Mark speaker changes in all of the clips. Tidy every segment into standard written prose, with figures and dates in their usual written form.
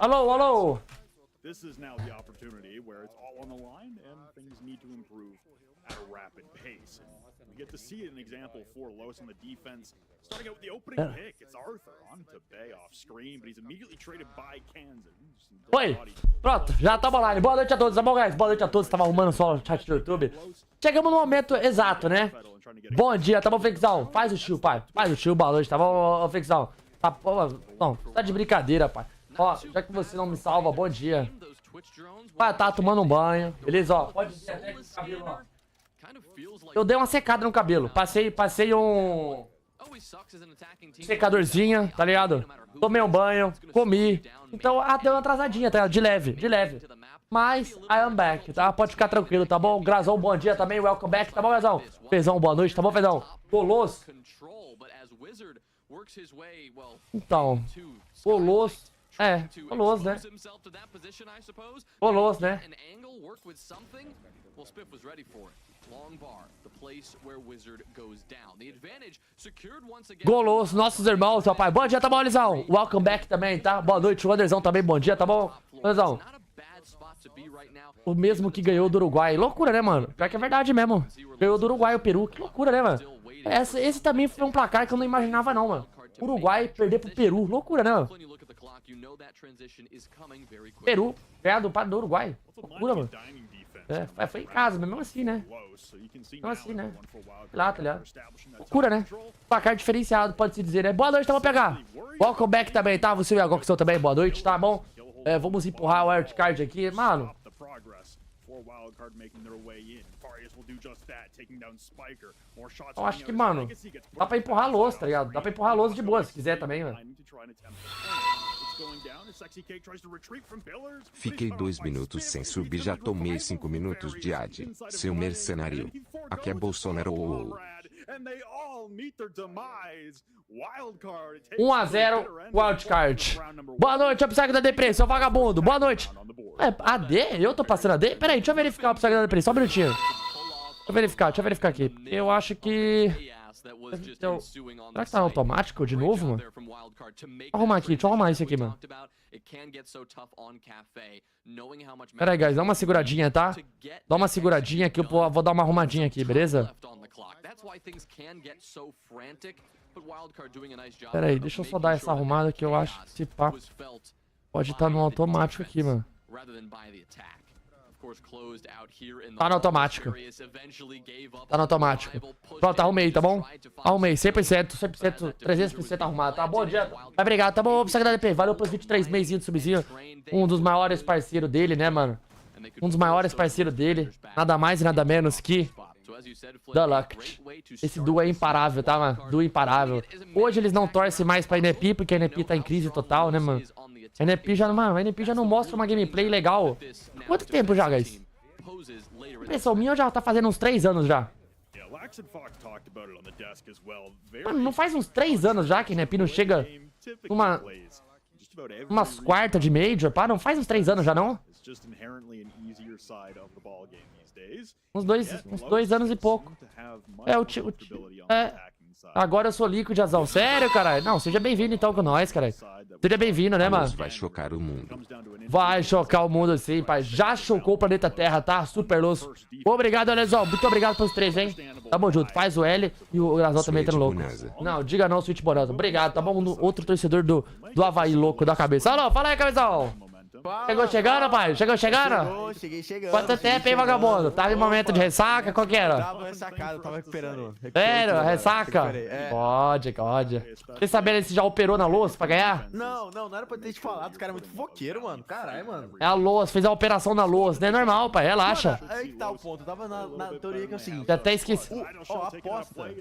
Speaker 1: Alô, alô.
Speaker 2: This is now the opportunity where it's all on the line and things need to improve at a rapid pace. And we get to see an example for Los on the defense. Starting out with the opening pick, it's Arthur on to Bay off screen, but he's immediately traded by Kanzen.
Speaker 1: Oi, pronto, já estamos online. Boa noite a todos, tá bom, guys? Boa noite a todos, tava arrumando só o chat do YouTube. Chegamos no momento exato, né? Bom dia, tá bom, Flexão? Faz o chill, pai. Faz o chill, boa noite, tá bom, Flexão? Tá, não, tá de brincadeira, pai. Ó, já que você não me salva, bom dia. Pai, tá tomando um banho, beleza? Ó, pode ir até com o cabelo, ó. Eu dei uma secada no cabelo. Passei um secadorzinha, tá ligado? Tomei um banho, comi. Então, deu uma atrasadinha, tá ligado? De leve. Mas, I am back, tá? Pode ficar tranquilo, tá bom? Grazão, bom dia também, welcome back, tá bom, Grazão? Fezão, boa noite, tá bom, Fezão? Colosso. Então, Colosso. Colosso, né? Colosso, né? Goloso, nossos irmãos, rapaz. Bom dia, tá bom, Lisão? Welcome back também, tá? Boa noite, o Anderzão também, bom dia, tá bom? Anderzão. O mesmo que ganhou do Uruguai. Loucura, né, mano? Pior que é verdade mesmo. Ganhou do Uruguai o Peru. Que loucura, né, mano? Esse também foi um placar que eu não imaginava, não, mano. Uruguai perder pro Peru. Loucura, né, mano? Peru, ganhado do Uruguai. Loucura, mano. Foi em casa, mas mesmo assim, né? Mesmo assim, né? Lá, tá ligado? Loucura, né? Placar diferenciado, pode-se dizer, né? Boa noite, tá bom, pegar. Welcome back também, tá? Você e a Goxão também, boa noite, tá bom? Vamos empurrar o wildcard aqui, mano. Eu acho que, mano, dá pra empurrar a louça, tá ligado? Dá pra empurrar a louça de boa, se quiser também, mano.
Speaker 3: Fiquei 2 minutos sem subir, já tomei 5 minutos de ad. Seu mercenário. Aqui é Bolsonaro.
Speaker 1: 1-0, wildcard. Boa noite, Upside da Depre, seu vagabundo. Boa noite. AD? Eu tô passando AD? Pera aí, deixa eu verificar o Upside da Depre, só um minutinho. Deixa eu verificar aqui. Eu acho que... Será que tá automático de novo, mano? Deixa eu arrumar isso aqui, mano. Pera aí, guys, dá uma seguradinha, tá? Dá uma seguradinha que eu vou dar uma arrumadinha aqui, beleza? Pera aí, deixa eu só dar essa arrumada que eu acho que esse papo pode estar no automático aqui, mano. Tá no automático. Tá no automático. Pronto, arrumei, tá bom? Arrumei, 100%, 300% arrumado, tá? Bom dia. Obrigado, tá bom? Valeu pelos 23 meses de subzinho. Um dos maiores parceiros dele, né, mano? Um dos maiores parceiros dele. Nada mais e nada menos que... The Luck. Esse duo é imparável, tá, mano? Duo imparável. Hoje eles não torcem mais pra NP, porque a NP tá em crise total, né, mano? A NP já não mostra uma gameplay legal. Quanto tempo já, guys? Impressão minha já tá fazendo uns 3 anos já. Mano, não faz uns 3 anos já que a NP não chega umas quartas de Major, pá? Não faz uns 3 anos já, não? Uns dois anos e pouco. Agora eu sou Liquidiazão. Sério, caralho? Não, seja bem-vindo então com nós, caralho. Seja bem-vindo, né, mano?
Speaker 3: Vai chocar o mundo.
Speaker 1: Vai chocar o mundo sim, pai. Já chocou o planeta Terra, tá? Super louco. Obrigado, Alesão. Muito obrigado pelos 3, hein? Tamo junto. Faz o L e o Grazão também tá louco. Não, diga não, Switch Bonanza. Obrigado, tá bom? Outro torcedor do Havaí louco da cabeça. Alô, fala aí, cabeção. Chegou chegando, pai? Chegou chegando?
Speaker 4: Cheguei chegando.
Speaker 1: Quanto tempo, hein, vagabundo? Tava em momento de ressaca? Qual que era?
Speaker 4: Tava ressacado, tava recuperando.
Speaker 1: Sério? Ressaca? Pode. Vocês sabendo se já operou na louça pra ganhar?
Speaker 4: Não era pra ter te falado. Os caras é muito fofoqueiro, mano. Caralho, mano.
Speaker 1: É a louça, fez a operação na louça. Não é normal, pai. Relaxa.
Speaker 4: Mano, aí que tá o ponto. Eu tava na teoria que é o seguinte.
Speaker 1: Já até esqueci.
Speaker 4: Ó, a aposta.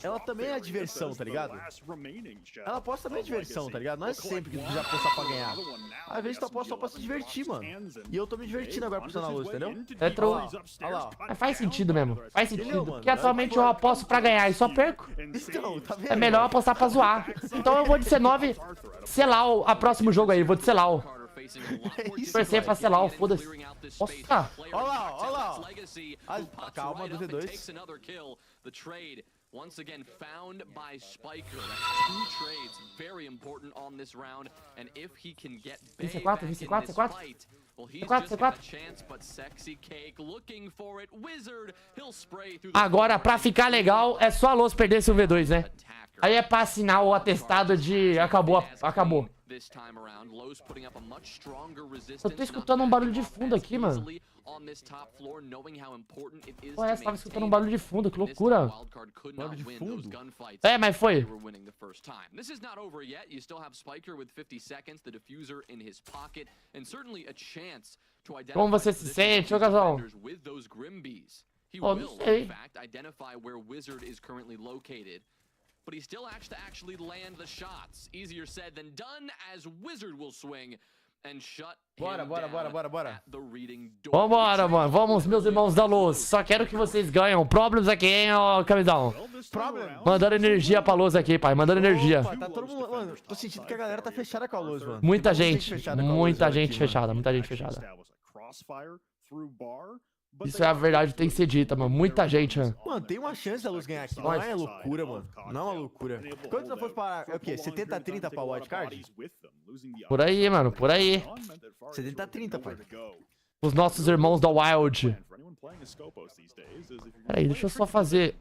Speaker 4: Ela também é diversão, tá ligado? Ela aposta também é diversão, tá ligado? Não é sempre que tu já apostar pra ganhar. Às vezes tu aposta só pra se divertir, mano. E eu tô me divertindo agora apostando na luz, entendeu?
Speaker 1: Olha lá. Mas faz sentido mesmo. Faz sentido. Porque atualmente eu aposto pra ganhar e só perco.
Speaker 4: Então, tá vendo?
Speaker 1: É melhor apostar pra zoar. Então eu vou de C9 selar o próximo jogo aí. Vou de selar o. Torcer pra selar o, foda-se. Nossa.
Speaker 4: Olha lá. Calma, 2-2.
Speaker 5: Once again found by Spiker. That's 2 trades, very important on this round. And if he can get Bay back in this fight, well, he's just got a chance, but Sexy Cake looking for it. Wizard, he'll spray through the
Speaker 1: Agora, pra ficar legal, é só a Los perder esse V2, né? Aí é pra assinar o atestado de acabou. Eu tô escutando um barulho de fundo aqui, mano. Ué, você tava escutando um barulho de fundo, que loucura.
Speaker 4: Barulho de fundo?
Speaker 1: É, mas foi. Como você se sente, ô Gazão? Oh, não sei.
Speaker 5: But he still has to actually land the shots. Easier said than done, as Wizard will swing and shut him down at the reading door.
Speaker 1: Vambora, mano. Vamos, meus irmãos da luz. Só quero que vocês ganhem. Problems aqui, hein, ó, camisão. Mandando energia pra luz aqui, pai. Mandando energia.
Speaker 4: Opa, tá todo mundo... Mano, tô sentindo que a galera tá fechada com a luz, mano.
Speaker 1: Muita gente fechada. Muita gente fechada. Isso é a verdade, tem que ser dita, mano. Muita gente, mano.
Speaker 4: Mano, tem uma chance da luz ganhar aqui. Não é loucura, mano. Não é uma loucura. Quanto não fosse para... É o quê? 70-30 pra wildcard?
Speaker 1: Por aí, mano. Por aí.
Speaker 4: 70-30, pai.
Speaker 1: Os nossos irmãos da Wild. Peraí, deixa eu só fazer...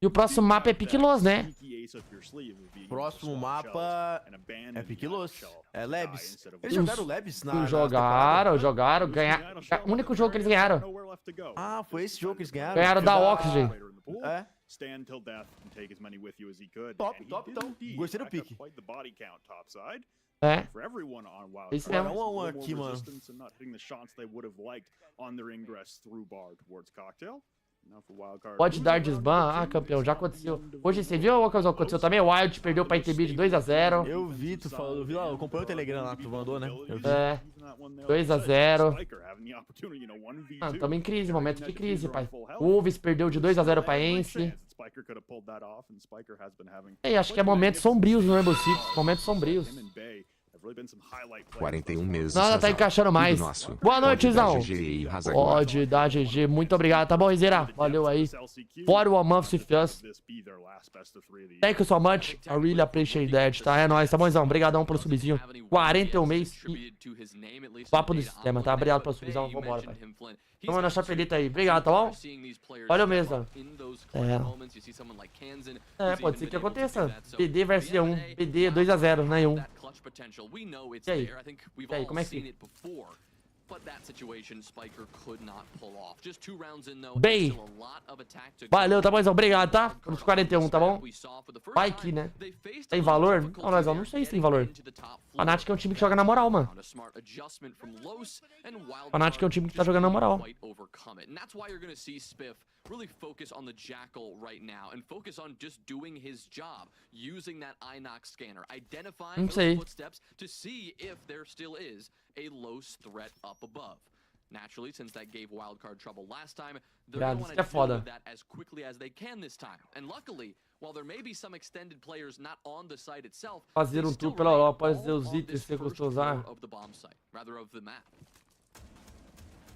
Speaker 1: E o próximo mapa é Piquilos, né?
Speaker 4: Próximo mapa é Piquilos. É Labs. Eles jogaram Labs na...
Speaker 1: Jogaram. Ganharam. O único jogo que eles ganharam.
Speaker 4: Ah, foi esse jogo que eles ganharam?
Speaker 1: Ganharam da Oxygen.
Speaker 4: É. Top, então. Gostei do pique.
Speaker 1: É. Isso mesmo.
Speaker 4: É 1-1 aqui, mano.
Speaker 1: Pode dar desban. Ah, campeão, já aconteceu. Hoje você viu o que aconteceu também? O Wild perdeu pra ITB de 2-0.
Speaker 4: Eu vi, tu falou. Eu vi lá, eu acompanhei o Telegram lá que tu mandou, né?
Speaker 1: É. 2-0. Ah, tamo em crise, momento de crise, pai. O Wolves perdeu de 2-0 pra Ence. E acho que é momentos sombrios no Rainbow Six. Momentos sombrios.
Speaker 3: 41 meses.
Speaker 1: Nada tá encaixando mais. Boa noite, Zão. Pode dar GG. Muito obrigado. Tá bom, Rizeira? Valeu aí. For one month with us. Thank you so much. I really appreciate that, tá? É nóis, tá bom, Zão? Obrigadão pelo subzinho. 41 meses e... Papo do sistema, tá? Obrigado pelo subzão. Vambora, pai. Vamos na chapelita aí. Obrigado, tá bom? Olha mesmo. Pode ser que aconteça. PD versus E1. PD 2-0 na E1. E aí, como é que fica? Bem, valeu, tá bom, obrigado, tá? Nos 41, tá bom? Vai aqui, né? Tem valor? Não, nós não sei se tem valor. Fnatic é um time que joga na moral, mano. Fnatic é um time que tá jogando na moral. Really focus on the Jackal right now and focus on just doing his job, using that Inox scanner, identifying those footsteps to see if there still is a Los threat up above. Naturally, since that gave wildcard trouble last time, they're going to want to deal with that as quickly as they can this time. And luckily, while there may be some extended players not on the site itself, fazer um tour pela Europa, fazer os itens que você gostou usar.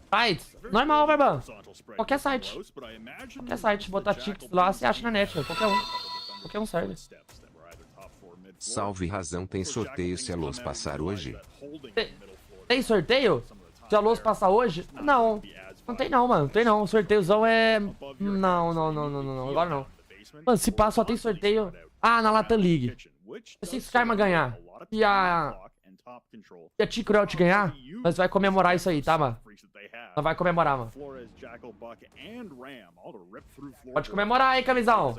Speaker 1: Sites, normal, Barbão. Qualquer site. Qualquer site, botar tickets lá, você acha na net, qualquer um. Qualquer um serve.
Speaker 3: Salve Razão, tem sorteio se a Los passar hoje?
Speaker 1: Tem sorteio? Se a Los passar hoje? Não. Não tem não, mano. Não tem não. O sorteiozão é... Não. Agora não. Mano, se passa só tem sorteio... Ah, na Latam League. Se esse Karma ganhar e a T-Cruel te ganhar, nós vai comemorar isso aí, tá, mano? Nós vai comemorar, mano. Pode comemorar aí, camisão.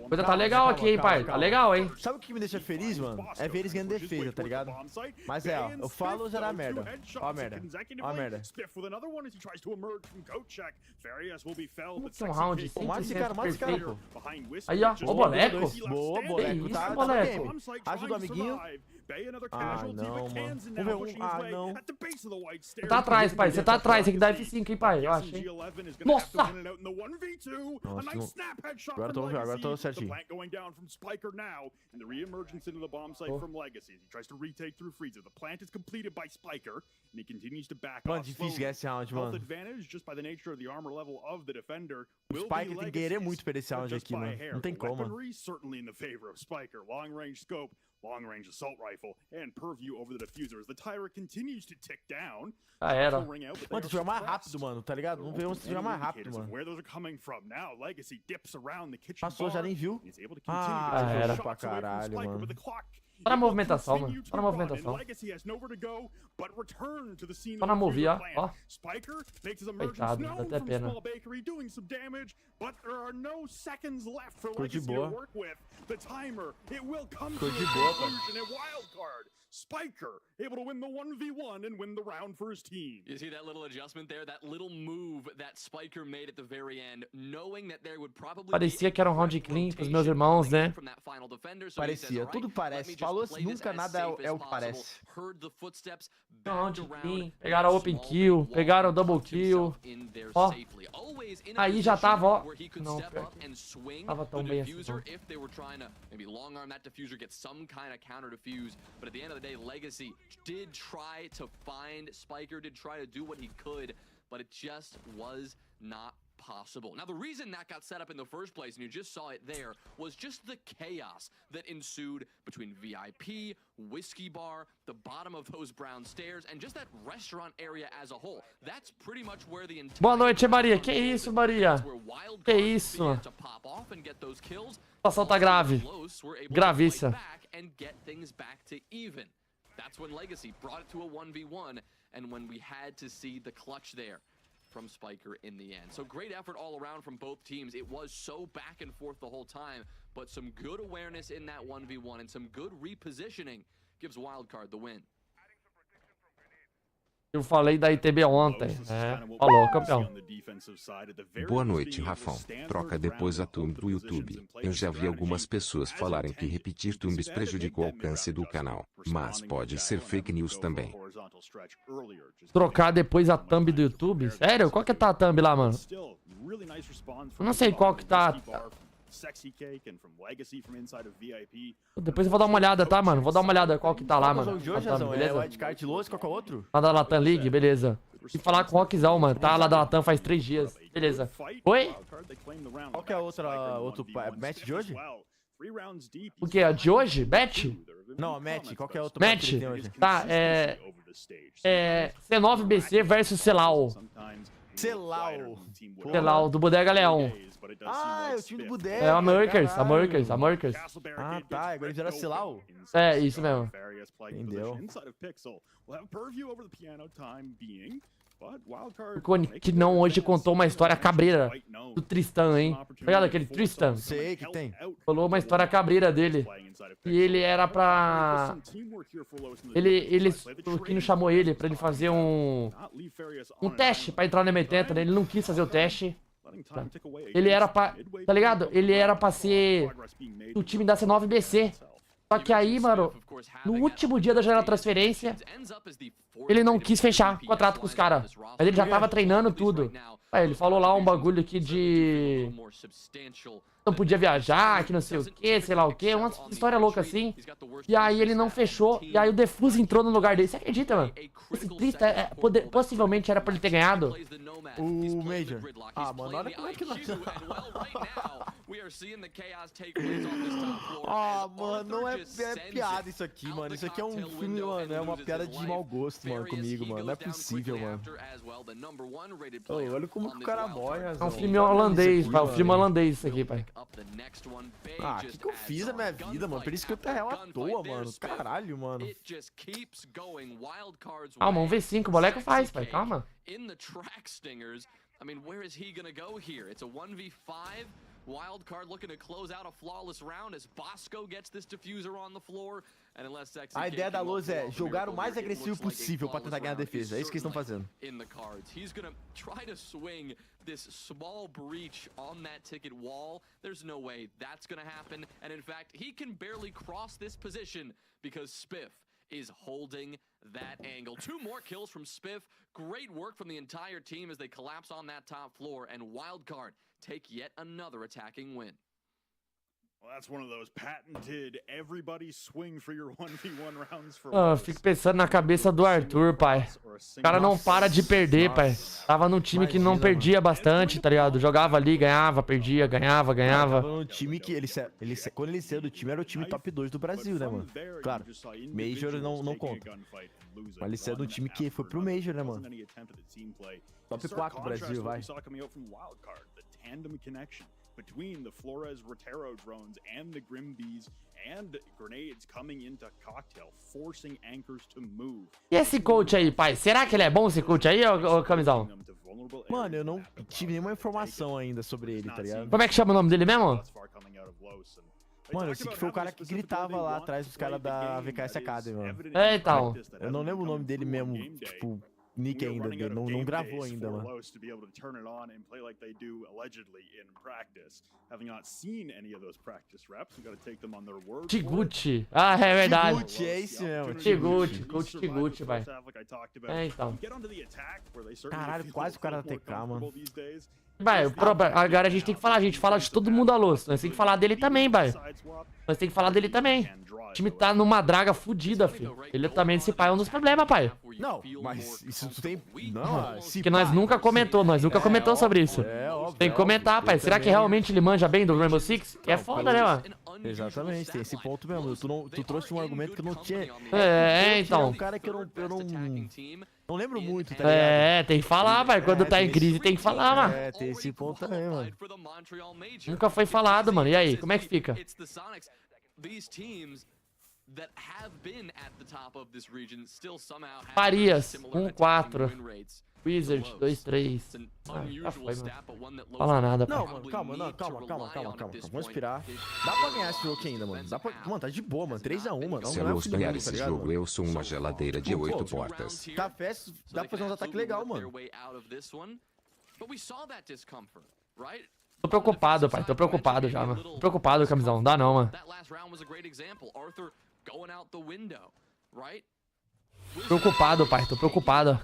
Speaker 1: Coisa tá legal aqui, hein, pai. Tá legal, hein.
Speaker 4: Sabe o que me deixa feliz, mano? É ver eles ganhando defesa, tá ligado? Mas é, ó. Eu falo já dá merda. Ó a merda. Ó a merda.
Speaker 1: Como que é um round 100%
Speaker 4: mata esse cara, pô.
Speaker 1: Aí, ó. Ô, boleco.
Speaker 4: Boa, boleco.
Speaker 1: Isso, boleco.
Speaker 4: Ajuda o amiguinho. Ah, não, mano. Vamos ver um. Ah, não.
Speaker 1: Você tá atrás, pai. Você tá atrás. Tem que dar F5, hein, pai. Eu acho, hein. Nossa!
Speaker 4: Agora eu tô certinho. Mano, difícil esse round, mano. O Spiker tem que querer muito pra esse round aqui, mano. Não tem como, mano.
Speaker 2: Long-range assault rifle and purview over the diffuser as the Tyra continues to tick down.
Speaker 1: Ah, era.
Speaker 4: Mano, tem que jogar mais rápido, mano, tá ligado? Vamos ver onde jogar mais rápido, mano. Passou, já nem viu.
Speaker 1: Ah, era.
Speaker 4: Pra caralho, mano.
Speaker 1: Só na movimentação, mano. Só na movimentação. Só na movie, ó. Ó. Coitado, dá até pena.
Speaker 4: Ficou de boa. Ficou de boa, pai.
Speaker 2: Spiker able to win the 1v1 and win the round for his team.
Speaker 5: You see that little adjustment there, that little move that Spiker made at the very end, knowing that there would probably
Speaker 1: Parecia que era um round clean pros meus irmãos, né?
Speaker 4: Parecia, tudo parece. Falou assim, nunca nada é o que parece.
Speaker 1: Round clean. Pegaram open kill, pegaram double kill. Ó. Aí já tava, ó. Não, tava tão bem assim.
Speaker 5: Day, Legacy did try to find Spiker, did try to do what he could, but it just was not possible. Now, the reason that got set up in the first place, and you just saw it there, was just the chaos that ensued between VIP, Whiskey Bar, the bottom of those brown stairs, and just that restaurant area as a whole. That's pretty much where the entire...
Speaker 1: Boa noite, Maria. Que isso, Maria? Que isso? A situação tá grave. Gravíssima.
Speaker 5: That's when Legacy brought it to a 1v1, and when we had to see the clutch there from Spiker in the end. So great effort all around from both teams. It was so back and forth the whole time, but some good awareness in that 1v1 and some good repositioning gives Wildcard the win.
Speaker 1: Eu falei da ITB ontem. Falou, campeão.
Speaker 3: Boa noite, Rafão. Troca depois a thumb do YouTube. Eu já vi algumas pessoas falarem que repetir thumbs prejudicou o alcance do canal, mas pode ser fake news também.
Speaker 1: Trocar depois a thumb do YouTube? Sério? Qual que tá a thumb lá, mano? Eu não sei qual que tá... Depois eu vou dar uma olhada, tá, mano? Vou dar uma olhada qual que tá lá, mano.
Speaker 4: É o Wildcard Loss, qual que é o outro?
Speaker 1: Lá da Latam League, beleza. E falar com o Rockzão, mano. Tá lá da Latam faz 3 dias. Beleza. Oi?
Speaker 4: Qual que é outro match de hoje?
Speaker 1: O que? A de hoje? Match?
Speaker 4: Não, a match. Qual que é outro
Speaker 1: match? Tá, C9BC versus CL4L. CL4L, do Bodega Leão.
Speaker 4: Ah, é o time do Bodega.
Speaker 1: É, Americans.
Speaker 4: Ah, tá. Agora eles eram CL4L.
Speaker 1: É, isso mesmo.
Speaker 4: Entendeu?
Speaker 1: O que não hoje contou uma história cabreira do Tristan, hein? Tá ligado aquele Tristan?
Speaker 4: Sei que tem.
Speaker 1: Falou uma história cabreira dele. E ele era pra... O Kino chamou ele pra ele fazer um teste pra entrar no M80, né? Ele não quis fazer o teste. Ele era pra... Tá ligado? Ele era pra ser o time da C9BC. Só que aí, mano, no último dia da janela de transferência, ele não quis fechar o contrato com os caras. Mas ele já tava treinando tudo. Aí ele falou lá um bagulho aqui de... Não podia viajar, que não sei o que, sei lá o que, uma história louca assim. E aí ele não fechou, e aí o Defuse entrou no lugar dele. Você acredita, mano? Esse Trista possivelmente era pra ele ter ganhado.
Speaker 4: O Major. Ah, mano, olha como é que nós... Ah, mano, não é piada isso aqui, mano. Isso aqui é um filme, mano, é uma piada de mau gosto, mano, comigo, mano. Não é possível, mano. Olha como que o cara morre,
Speaker 1: É um filme holandês, pai. Um filme holandês isso aqui, pai.
Speaker 4: Ah, o que eu fiz na minha vida, mano? Por isso que eu tô real à toa, mano. Caralho, mano.
Speaker 1: Calma, um V5, o moleque faz, pai. Calma.
Speaker 5: Wildcard looking to close out a flawless round as Bosco gets this diffuser on the floor.
Speaker 4: A ideia da Luz é jogar o mais agressivo possível pra tentar ganhar a defesa. É isso que eles estão fazendo.
Speaker 5: This small breach on that ticket wall, there's no way that's gonna happen. And in fact, he can barely cross this position because Spiff is holding that angle. 2 more kills from Spiff. Great work from the entire team as they collapse on that top floor. And Wildcard take yet another attacking win.
Speaker 2: Well, that's one of those patented everybody swing for your 1v1 rounds for
Speaker 1: Eu fico pensando na cabeça do Arthur, pai. O cara não para de perder, pai. Tava num time que não perdia bastante, tá ligado? Jogava ali, ganhava, perdia, ganhava.
Speaker 4: Tava num time que quando ele saiu do time, era o time top 2 do Brasil, né, mano? Claro, Major não conta. Mas ele saiu do time que foi pro Major, né, mano? Top 4 do Brasil, vai.
Speaker 2: Between the Flores Rotero drones and the Grimbees and grenades coming into Cocktail, forcing anchors to move.
Speaker 1: E esse coach aí, pai? Será que ele é bom, esse coach aí, ô Camisão?
Speaker 4: Mano, eu não tive nenhuma informação ainda sobre ele, tá ligado?
Speaker 1: Como é que chama o nome dele mesmo?
Speaker 4: Mano, eu sei que foi o cara que gritava lá atrás dos caras da VKS Academy, mano.
Speaker 1: É, então.
Speaker 4: Eu não lembro o nome dele mesmo, tipo... Nick ainda, não gravou ainda, mano.
Speaker 1: Tiguchi. Ah, é verdade.
Speaker 4: Tiguchi, é isso mesmo.
Speaker 1: Tiguchi, coach Tiguchi, vai. É, então.
Speaker 4: Caralho, quase o cara da TK, mano.
Speaker 1: Vai, agora a gente tem que falar, a gente fala de todo mundo a luz. Nós tem que falar dele também, vai. Nós tem que falar dele também. O time tá numa draga fudida, filho. Ele também, esse pai é um dos problemas, pai.
Speaker 4: Não, mas isso tu tem... Não,
Speaker 1: que nós nunca comentou sobre isso.
Speaker 4: É, óbvio.
Speaker 1: Tem que comentar, pai. Será que realmente ele manja bem do Rainbow Six? Que é foda, né, mano?
Speaker 4: Exatamente, tem esse ponto mesmo. Tu trouxe um argumento que eu não tinha...
Speaker 1: Então.
Speaker 4: É um cara que eu não lembro muito, tá ligado?
Speaker 1: É, tem que falar, pai. Quando tá em crise, tem que falar, mano.
Speaker 4: É, tem esse ponto também, mano.
Speaker 1: Nunca foi falado, mano. E aí, como é que fica? Farias, 1-4. Wizard, 2-3. Já foi, mano. Fala nada, pai.
Speaker 4: Não, mano, calma. Vamos inspirar. Dá pra ganhar esse jogo aqui ainda, mano. Mano, tá de boa, mano. 3-1, mano.
Speaker 3: Se eu ganhar esse jogo, eu sou uma geladeira de 8 portas.
Speaker 4: Tá festa, dá pra fazer uns ataques legais, mano.
Speaker 1: Tô preocupado, pai. Tô preocupado já, mano. Tô preocupado, Camisão. Não dá não, mano. Preocupado, pai. Tô preocupado.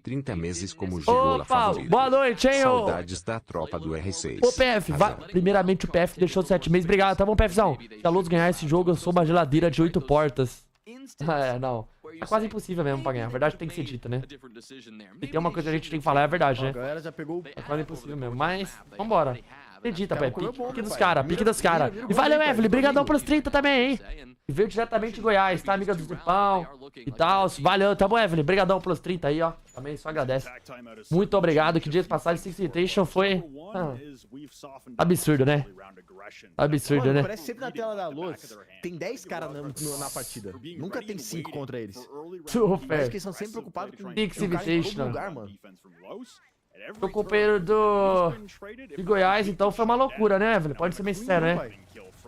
Speaker 3: 30 meses como gigola favorito.
Speaker 1: Boa noite, hein, ô.
Speaker 3: Saudades da tropa do R6.
Speaker 1: Ô, PF, primeiramente o PF deixou 7 meses. Obrigado, tá bom, PFzão? Se a Luz ganhar esse jogo, eu sou uma geladeira de 8 portas. É, não. É quase impossível mesmo pra ganhar. A verdade tem que ser dita, né? Se tem uma coisa que a gente tem que falar, é a verdade, né?
Speaker 4: A galera já pegou...
Speaker 1: É quase impossível mesmo. Mas, vambora. Acredita, pai. Pique dos caras, pique dos caras. E valeu, Evelyn. Brigadão pelos 30 também, hein? E veio diretamente de Goiás, tá? Amiga do Zipão e tal. Valeu, tá bom, Evelyn? Brigadão pelos 30 aí, ó. Também só agradece. Muito obrigado. Que dias passados, Six Invitation foi... absurdo, né? Absurdo,
Speaker 4: Mano,
Speaker 1: né?
Speaker 4: parece sempre na tela da Luz. Tem 10 caras na partida. Nunca tem 5 contra eles.
Speaker 1: Super.
Speaker 4: Parece que eles são sempre preocupados com
Speaker 1: Six
Speaker 4: um cara em todo
Speaker 1: Invitation.
Speaker 4: lugar, mano.
Speaker 1: O companheiro de Goiás, então foi uma loucura, né, Evelyn? Pode ser bem sincero, né?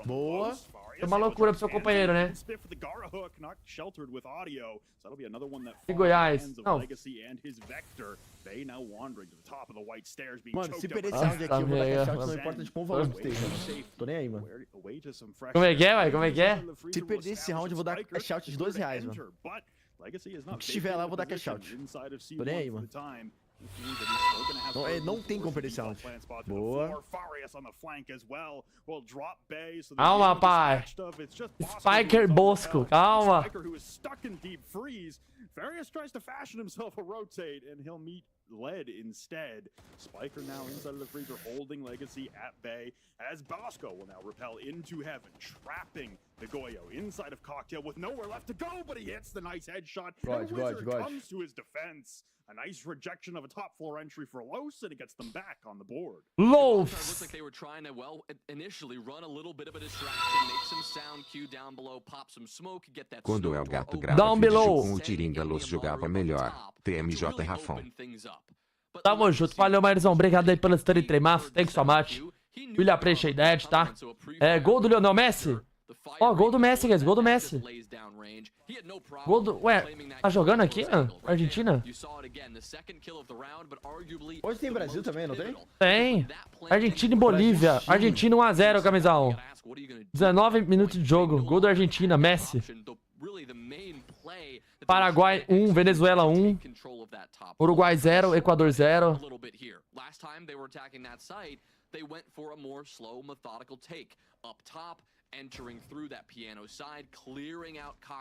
Speaker 4: Boa.
Speaker 1: Foi uma loucura pro seu companheiro, né? E Goiás, não.
Speaker 4: Mano, se perder esse round aqui, eu vou dar cash out, não importa de quão valor que esteja, mano. Tô nem aí, mano.
Speaker 1: Como é que é, vai? Como é que é?
Speaker 4: Se perder esse round, eu vou dar cash out de R$2, mano. O que estiver lá, eu vou dar cash out. Tô nem aí, mano. Não tem como perder esse round. Boa.
Speaker 1: Calma, pai. Spiker Bosco, calma.
Speaker 2: Farias tries to fashion himself a rotate, and he'll meet Lead instead. Spiker now inside of the freezer, holding Legacy at bay, as Bosco will now repel into heaven, trapping the Goyo inside of Cocktail with nowhere left to go, but he hits the nice headshot, and Wizard comes to his defense. A nice rejection of a top floor entry for Los, and it gets them back on the board.
Speaker 1: Los!
Speaker 5: Looks like they were trying to, well, initially run a little bit of a distraction, make some sound cue down below, pop some smoke, get that.
Speaker 3: Quando é o gato grava vídeo com o Tiringa, Los jogava melhor. TMJ Rafão.
Speaker 1: Tamo junto, valeu, Marizão. Obrigado aí pelas 33 maços. Thanks so much. Really appreciate that, tá? É, gol do Lionel Messi? Ó, gol do Messi, guys. Gol do Messi. Gol do... Ué, tá jogando aqui, Argentina?
Speaker 4: Hoje tem Brasil também, não tem?
Speaker 1: Tem. Argentina e Bolívia. Argentina 1-0, camisa 1. 19 minutos de jogo. Gol da Argentina, Messi. Paraguai 1, Venezuela 1. Uruguai 0, Equador 0.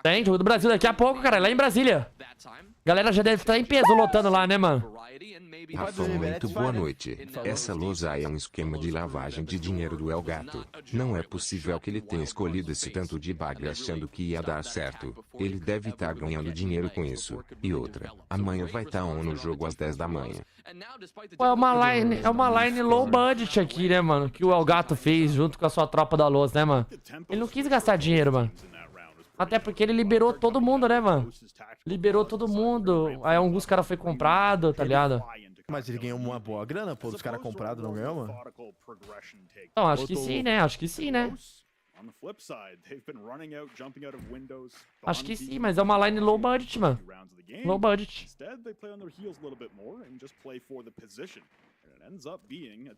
Speaker 1: Tem jogo do Brasil daqui a pouco, cara. Lá em Brasília. Galera já deve estar em peso lotando lá, né, mano?
Speaker 3: Rafão, muito boa noite. Essa lousa é um esquema de lavagem de dinheiro do El Gato. Não é possível que ele tenha escolhido esse tanto de bagre achando que ia dar certo. Ele deve estar ganhando dinheiro com isso. E outra, amanhã vai estar on no jogo às 10 da manhã.
Speaker 1: Pô, é uma line low budget aqui, né, mano? Que o El Gato fez junto com a sua tropa da lousa, né, mano? Ele não quis gastar dinheiro, mano. Até porque ele liberou todo mundo, né, mano? Liberou todo mundo. Aí alguns caras foi comprado, tá ligado?
Speaker 4: Mas ele ganhou uma boa grana, pô, dos caras comprados, não ganhou, mano?
Speaker 1: Então, acho que sim, né? Acho que sim, né? Acho que sim, mas é uma line low budget, mano. Low budget.
Speaker 2: Ends up being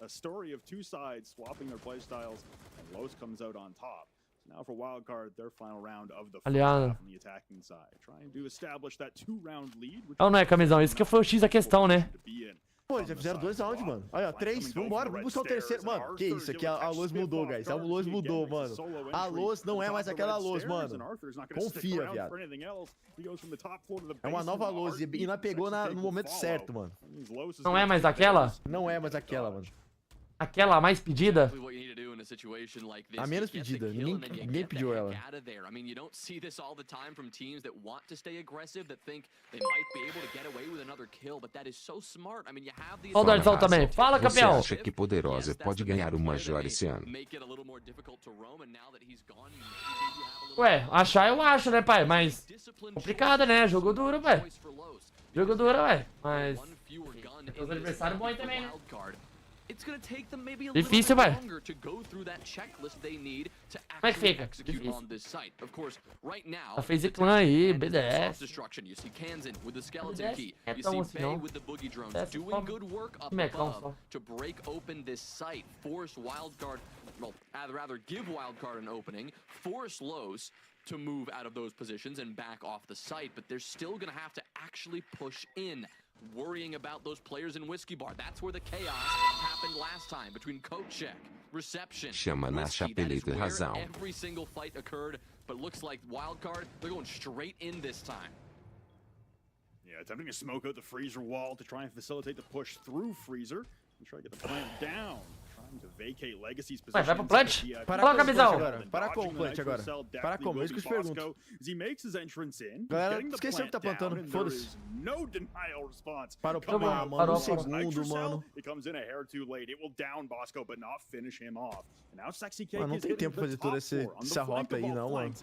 Speaker 2: a story of two sides swapping their playstyles, and Los comes out on top. Now for wildcard, their final round of the first half on the attacking side, trying to establish that 2-round lead.
Speaker 1: Não, não é, camisão. Isso que foi o X da questão, né?
Speaker 4: Pô, eles já fizeram 2 rounds, mano. Olha, 3. Vambora, vamos buscar o terceiro. Mano, que isso aqui? A luz mudou, guys. A luz mudou, mano. A luz não é mais aquela luz, mano. Confia, viado. É uma nova luz e nós pegou no momento certo, mano.
Speaker 1: Não é mais aquela?
Speaker 4: Não é mais aquela, mano.
Speaker 1: Aquela mais pedida?
Speaker 4: A menos pedida. Ninguém pediu ela.
Speaker 1: Olha o Dartzão também. Fala, campeão!
Speaker 3: Você acha que Poderosa pode ganhar o Major esse ano?
Speaker 1: Ué, achar eu acho, né, pai? Mas complicado, né? Jogo duro, pai. Jogo duro, ué. Mas os adversários bons também, né? Difícil, vai. Como é que fica? Difícil. A FaZe Clan aí, BDS. É tão assim, não. Que mecão só. To move out of those positions and back off the site, but they're still gonna have to actually push in, worrying about those players in Whiskey Bar. That's where the chaos happened last time between coat check, reception,
Speaker 3: chama na chapeleta RazaH.
Speaker 1: Every single fight occurred, but looks like wildcard, they're going straight in this time.
Speaker 2: Yeah, attempting to smoke out the freezer wall to try and facilitate the push through freezer and try to get the plant down.
Speaker 1: Vai pro plant? Fala, camisão.
Speaker 4: Para com o plant agora. Para como? É isso que eu te pergunto. Galera, esqueceu que tá plantando. Foda-se. Parou, mano. Um segundo, mano. Mano, não tem tempo pra fazer toda essa rota aí, não, mano.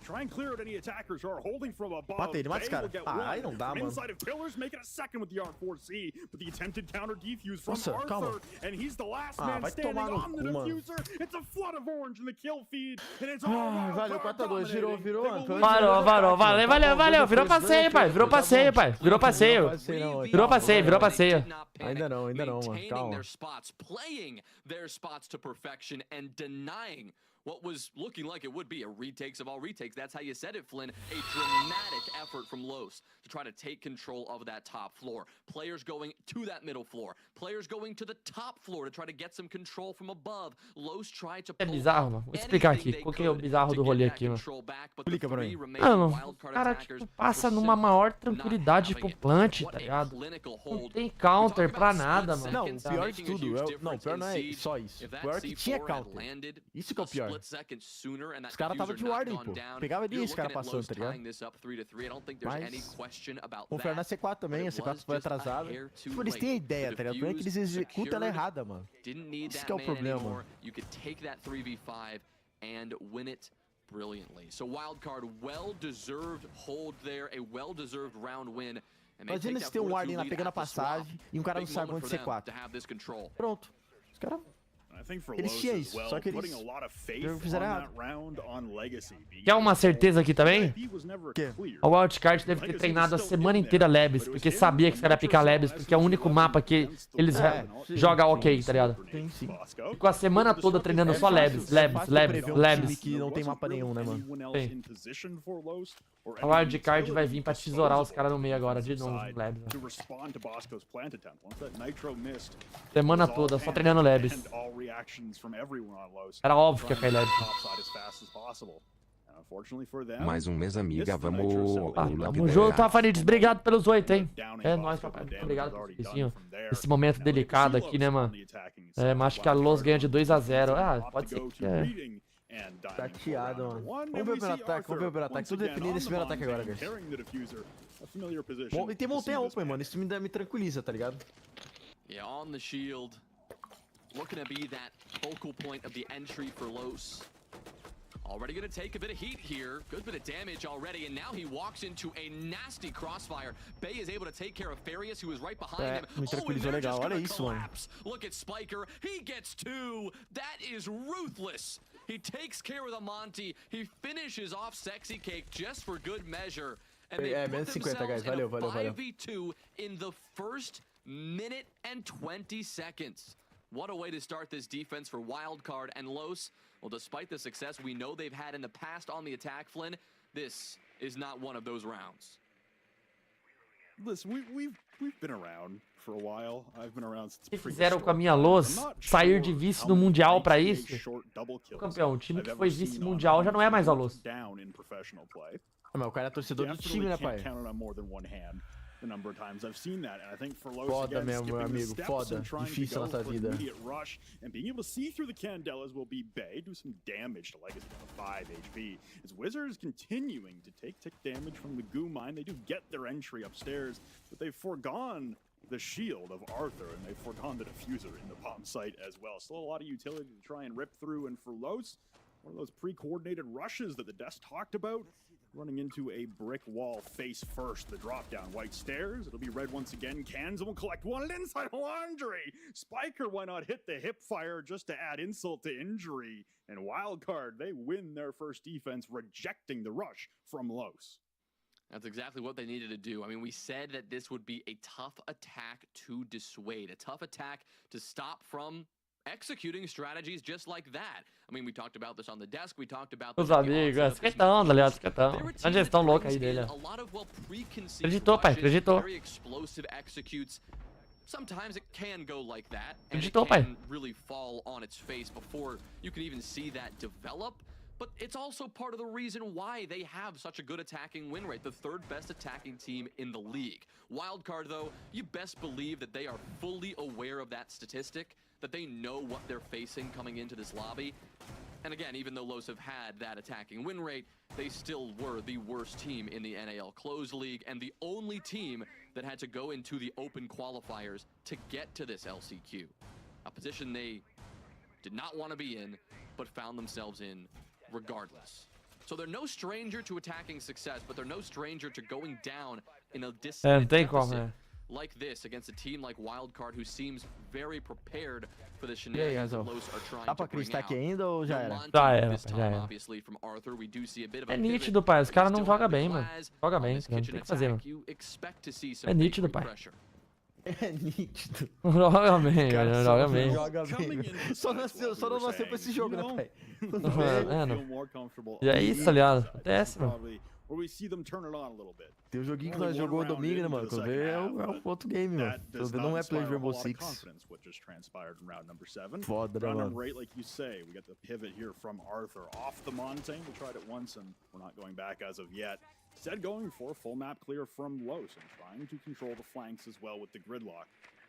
Speaker 2: Try and clear out any attackers who are holding from above.
Speaker 4: Mata ele, mata esse cara. Ah, aí não dá, mano.
Speaker 2: Inside of Pillars, make it a second with the R4C, but the attempted counter defuse from Arthur, and he's the last man standing on the diffuser. It's a flood of orange in the kill feed, and it's all
Speaker 4: valeu, 4-2, virou, mano.
Speaker 1: Valeu. Virou passeio, pai. Virou passeio.
Speaker 4: Ainda não, mano. Calma.
Speaker 5: Playing their spots to perfection and denying what was looking like it would be a retakes of all retakes. That's how you said it, Flynn. A dramatic effort from Los to try to take control of that top floor. Players going to that middle floor. Players going to the top floor to try to get some control from above. Los tried to...
Speaker 1: É bizarro, mano. Vou explicar aqui. Qual que é o bizarro do rolê aqui, mano?
Speaker 4: Explica pra mim.
Speaker 1: Mano, o cara, tipo, passa numa maior tranquilidade pro plant, tá ligado? Não tem counter pra nada, mano.
Speaker 4: Não, o pior de tudo, não, o pior não é só isso. O pior é que tinha counter. Isso que é o pior. Os caras tava de warding, pô. Pegava ali esse cara passando, tá ligado? Mas confiar na C4 também, a C4 foi atrasada. Tipo, eles têm a ideia, tá ligado? O problema é que eles executam ela errada, mano. Isso que é o problema.
Speaker 5: Brilliantly. So wildcard, well-deserved hold there, a well-deserved round win.
Speaker 4: Imagina se tem um warding lá pegando a passagem e um cara não sabe onde C4. Pronto. Os caras Eles tinham isso, só que eles fizeram errado.
Speaker 1: Quer uma certeza aqui também?
Speaker 4: Que?
Speaker 1: O Wildcard deve ter treinado a semana inteira Labs, porque sabia que os caras iam picar Labs, porque é o único mapa que eles jogam ok, tá ligado?
Speaker 4: Sim.
Speaker 1: Ficou a semana toda treinando só Labs.
Speaker 4: Time que não tem mapa nenhum, né, mano?
Speaker 1: Sim. O Wildcard vai vir pra tesourar os caras no meio agora, de novo, no Labs. Semana toda, só treinando Labs. Era óbvio que ia cair Labs.
Speaker 3: Mais um mês, amiga, vamos...
Speaker 1: Tamo junto, Rafanides. Obrigado pelos 8, hein? É nóis, papai. Muito obrigado pelo vizinho. Esse momento delicado aqui, né, mano? É, mas acho que a Los ganha de 2-0. Ah, pode ser que...
Speaker 4: Chateado, mano. Vamos ver o primeiro ataque, Tudo definido nesse primeiro ataque agora, guys. Bom, e tem montanha open, mano. Isso me tranquiliza, tá ligado?
Speaker 5: Yeah, on the shield. Looking to be that focal point of the entry for Los. Already gonna take a bit of heat here. Good bit of damage already, and now he walks into a nasty crossfire. Bay is able to take care of Farius, who is right behind him.
Speaker 4: Me tranquilizou legal. Olha isso, mano.
Speaker 5: Look at Spiker. He gets 2. That is ruthless. He takes care of the Monty. He finishes off Sexy Cake just for good measure. And they put
Speaker 4: menos 50, guys.
Speaker 5: themselves in a
Speaker 4: Valeu.
Speaker 5: 5v2 in the first minute and 20 seconds. What a way to start this defense for Wildcard and Los. Well, despite the success we know they've had in the past on the attack, Flynn, this is not one of those rounds.
Speaker 2: Listen, we've been around for a while. I've been around since
Speaker 1: O que fizeram com a minha Los sair de vice no Mundial pra isso? Campeão, o time que foi vice mundial já não é mais a Los.
Speaker 4: Mas o cara é torcedor do time, né, pai?
Speaker 2: The number of times I've seen that, and I think for Los,
Speaker 4: foda mesmo, meu amigo, foda. Difícil nossa vida.
Speaker 2: Rush and being able to see through the Candelas will be Bay, do some damage to Legacy on 5 HP. As Wizards continuing to take tick damage from the goo mine, they do get their entry upstairs, but they've foregone the shield of Arthur, and they've foregone the diffuser in the bomb site as well. Still a lot of utility to try and rip through, and for Los, one of those pre-coordinated rushes that the desk talked about. Running into a brick wall face first. The drop down white stairs. It'll be red once again. Kanzen will collect one and inside laundry. Spiker, why not hit the hip fire just to add insult to injury? And Wildcard, they win their first defense, rejecting the rush from Los.
Speaker 5: That's exactly what they needed to do. I mean, we said that this would be a tough attack to dissuade, a tough attack to stop from executing strategies just like that. I mean, we talked about this on the desk. We talked about
Speaker 1: os amigos, esquetão, aliás, esquetão. A gestão louca aí dele. Acreditou, pai, acreditou.
Speaker 5: Sometimes it can go like that, and it
Speaker 1: Acreditou, pai.
Speaker 5: can really fall on its face before you can even see that develop. But it's also part of the reason why they have such a good attacking win rate, the 3rd best attacking team in the league. Wildcard, though, you best believe that they are fully aware of that statistic, that they know what they're facing coming into this lobby. And again, even though Los have had that attacking win rate, they still were the worst team in the NAL Closed League and the only team that had to go into the open qualifiers to get to this LCQ. A position they did not want to be in, but found themselves in regardless. So they're no stranger to attacking success, but they're no stranger to going down in a deficit like this against a team like Wildcard, who seems very prepared for the shenanigans that Los are trying to bring out.
Speaker 4: Ainda ou já era?
Speaker 1: Já era. É nítido, pai. Os caras não jogam bem, mano. Joga bem, não tem o que fazer, mano. É nítido, pai.
Speaker 4: É nítido.
Speaker 1: Joga bem, cara. Joga bem.
Speaker 4: Joga bem. Só não nasceu pra esse jogo, né, pai?
Speaker 1: E é isso, aliás. Acontece, mano.
Speaker 4: Tem um joguinho que nós jogamos domingo, né, mano? Quando vê é um outro game, mano. Quando vê não é Play Rainbow Six. Foda, né, mano?
Speaker 2: Like you say, we got the pivot here from Arthur off the Montaigne. We tried it once and we're not going back as of yet. Instead, going for full map clear from Los and trying to control the flanks as well with the gridlock.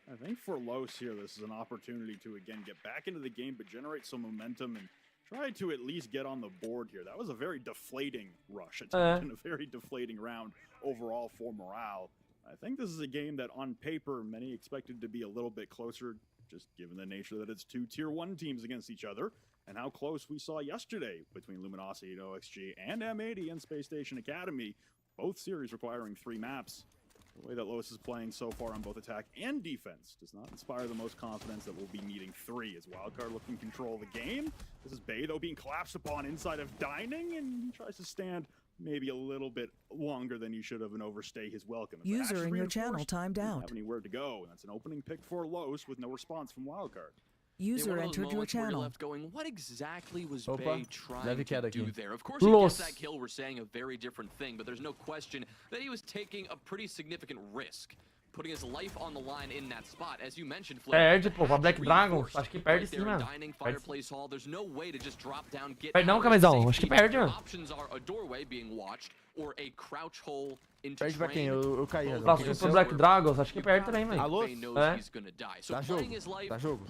Speaker 2: I think for Los here, this is an opportunity to again get back into the game, but generate some momentum and try to at least get on the board here. That was a very deflating rush. It's been a very deflating round overall for morale. I think this is a game that on paper, many expected to be a little bit closer, just given the nature that it's 2 Tier 1 teams against each other, and how close we saw yesterday between Luminosity and OXG and M80 and Space Station Academy, both series requiring 3 maps. The way that Los is playing so far on both attack and defense does not inspire the most confidence that we'll be needing 3 as Wildcard looking to control the game. This is Bay, though, being collapsed upon inside of Dining, and he tries to stand maybe a little bit longer than he should have and overstay his welcome.
Speaker 6: User in your channel timed out.
Speaker 2: Have anywhere to go, and that's an opening pick for Los with no response from Wildcard.
Speaker 6: User entered your channel.
Speaker 5: Left going, what exactly was
Speaker 4: Opa,
Speaker 5: Bay trying
Speaker 4: leve
Speaker 5: to
Speaker 4: queda
Speaker 5: do
Speaker 4: aqui.
Speaker 5: there? Of course, he gets that kill. We're saying a very different thing, but there's no question that he was taking a pretty significant risk, putting his life on the line in that spot. As you mentioned, Flip,
Speaker 1: Perde, pô, pra Black Dragon. Acho que perde sim, mano. Perde não, Camisão. Acho que perde, mano.
Speaker 4: Perde pra quem? Eu caí, Razão.
Speaker 1: Passou pro Black Dragons. Acho que perde também, mano.
Speaker 4: Alô?
Speaker 1: É.
Speaker 4: Tá jogo. Tá jogo.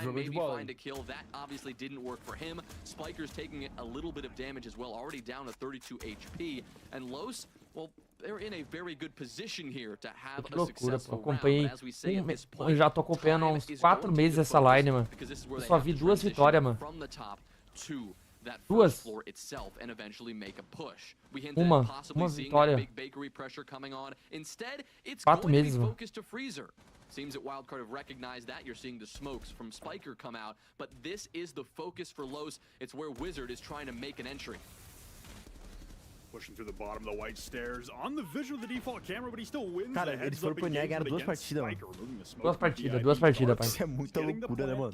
Speaker 4: Jogo de bola.
Speaker 5: That obviously didn't work for him. Spiker's taking a little bit of damage as well, already down to 32 HP. And Los, well, they're in a very good position here to have
Speaker 1: Que
Speaker 5: a
Speaker 1: loucura, pô.
Speaker 5: successful
Speaker 1: Acompanhei.
Speaker 5: round. As we say at this point,
Speaker 1: Eu já tô acompanhando há uns 4 meses essa line, mano. Eu só vi 2 vitórias, mano. Duas. Uma vitória. 4 meses, mano.
Speaker 5: Seems that Wildcard have recognized that. You're seeing the smokes from Spiker come out, but this is the focus for Los. It's where Wizard is trying to make an entry.
Speaker 2: Pushing through the bottom of the white stairs on the vision of the default camera, but he still wins.
Speaker 4: Cara, eles foram pro NEG, ganharam 2 partidas, mano.
Speaker 1: 2 partidas, pai.
Speaker 4: Isso é muita loucura, né, mano?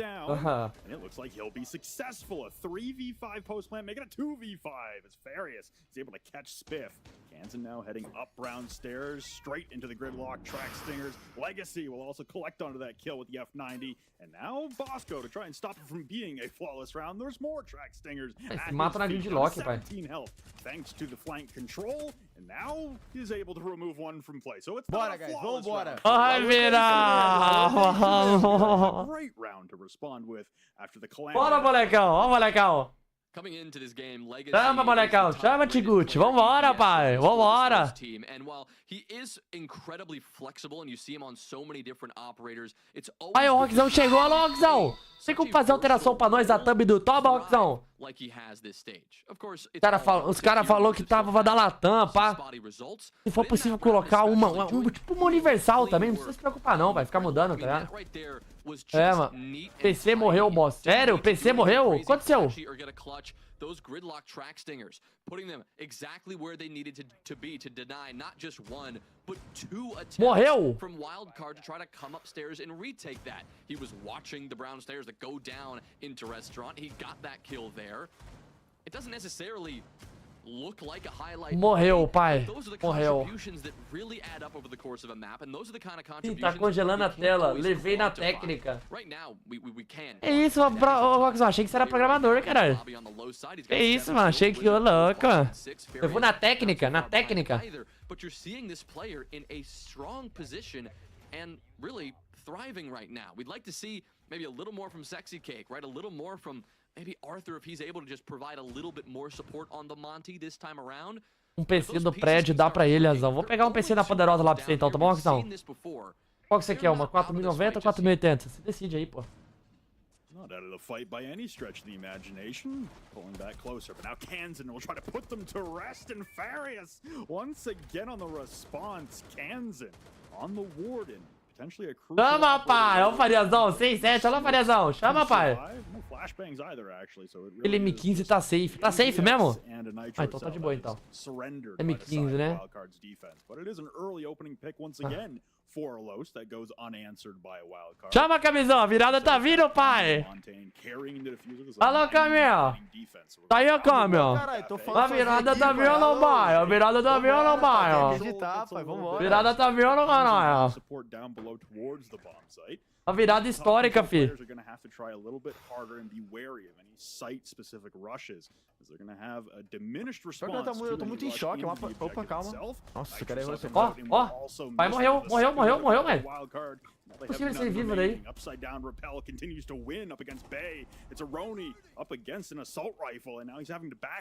Speaker 2: And it looks like he'll be successful. A 3v5 post plant, making a 2v5 as Farius is able to catch Spiff. Kanzen now heading up brown stairs, straight into the gridlock track stingers. Legacy will also collect onto that kill with the F90. And now Bosco to try and stop it from being a flawless round. There's more track stingers.
Speaker 1: Se mata na gridlock, pai.
Speaker 2: 17 health, thanks to the flank control. And now he's able to remove one from play. So it's
Speaker 4: Bora, guys, vambora.
Speaker 1: Vai virar!
Speaker 2: Great round to respond with after the collapse.
Speaker 1: Bora, molecão! Ó, molecão!
Speaker 5: Coming into this game, Legacy
Speaker 1: Chama, molecão! Chama, Tiguchi! Vambora, pai! Vambora!
Speaker 5: And while he is incredibly flexible and you see him on so many different operators, it's always
Speaker 1: Aí, o Rockzão chegou! Alô, Rockzão! Tem como fazer alteração pra nós da thumb do Toba, Rockzão? Os caras falaram que tava pra dar latam, pá. Se for possível colocar tipo uma universal também, não precisa se preocupar não, vai ficar mudando, tá ligado? É, mano. PC morreu, boss. Sério? PC morreu? O que aconteceu?
Speaker 5: Those gridlock track stingers, putting them exactly where they needed to be to deny not just 1, but 2 attempts from Wildcard to try to come upstairs and retake that. He was watching the brown stairs that go down into Restaurant. He got that kill there. It doesn't necessarily look like a highlight.
Speaker 1: Morreu, pai. Morreu. Ih, tá congelando a tela. Levei na técnica. É isso, Roxão. Achei que você era programador, caralho. É isso, mano. Achei que eu louco. Eu vou na técnica, na técnica.
Speaker 5: But you're seeing this player in a strong position and really thriving right now. We'd like to see maybe a little more from Sexy Cake, right? A little more from maybe Arthur if he's able to just provide a little bit more support on the Monty this time around.
Speaker 1: PC do prédio dá pra ele, Razão. Vou pegar um PC da Poderosa lá pra você então, tá bom, Razão? Qual que você quer? Uma 4090 ou 4080? Você decide aí, pô.
Speaker 2: Not out of the fight by any stretch of the imagination. Pulling back closer, but now Kanzen will try to put them to rest, and Farius once again on the response. Kanzen on the Warden. Potentially a crucial.
Speaker 1: Chama, pai! Ó o Fariazão, 6-7, olha o Fariazão. Chama, pai! Ele M15 tá safe. Tá safe mesmo? Ah, então tá de boa, então. M15, né? Chama a camisão, a virada tá vindo, pai! Alô, Camil! Tá aí, ó, Camil! A virada tá vindo, pai! A virada tá vindo, pai! Virada tá vindo, caralho! A virada histórica, fi.
Speaker 4: Eu tô muito em choque. Opa, calma. Nossa, o cara errou esse.
Speaker 1: Ó, pai morreu, velho. Não é possível ser vivo daí.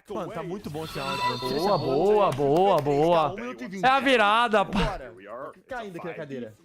Speaker 4: Mano, tá muito bom esse áudio.
Speaker 1: Boa. É a virada, pá.
Speaker 4: Caindo aqui na cadeira.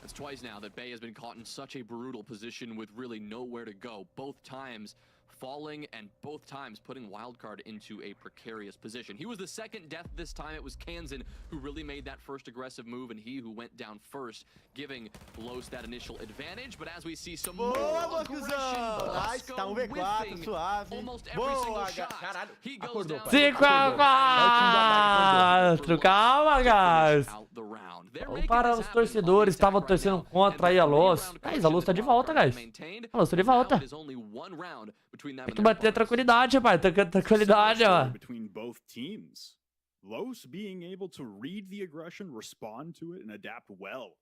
Speaker 5: It's twice now that Bay has been caught in such a brutal position with really nowhere to go. Both times falling and both times putting Wildcard into a precarious position. He was the second death this time. It was Kanzen who really made that first aggressive move, and he who went down first, giving Los that initial advantage. But as we see some more aggression, Bosco whiffing almost every single shot. He goes down
Speaker 1: 5-4. Calma, guys. Para os torcedores que estavam torcendo contra aí a Los. Guys, a Los tá de volta, guys. A Los tá de volta. Tem que bater tranquilidade, rapaz. Tranquilidade, ó.
Speaker 2: Los being able to read the aggression, respond to it, and adapt well.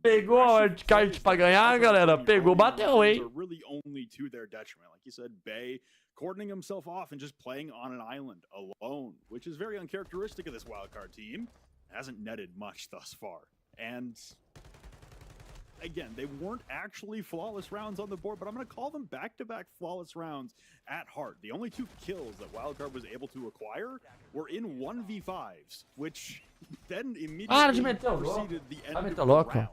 Speaker 1: Pegou a wildcard pra ganhar, galera. Pegou, bateu, hein?
Speaker 2: Really only to their detriment. Like you said, Bay cordoning himself off and just playing on an island alone, which is very uncharacteristic of this wildcard team. Hasn't netted much thus far. And again, they weren't actually flawless rounds on the board, but I'm going to call them back-to-back flawless rounds at heart. The only 2 kills that Wildcard was able to acquire were in 1v5s, which then immediately preceded the end of the round.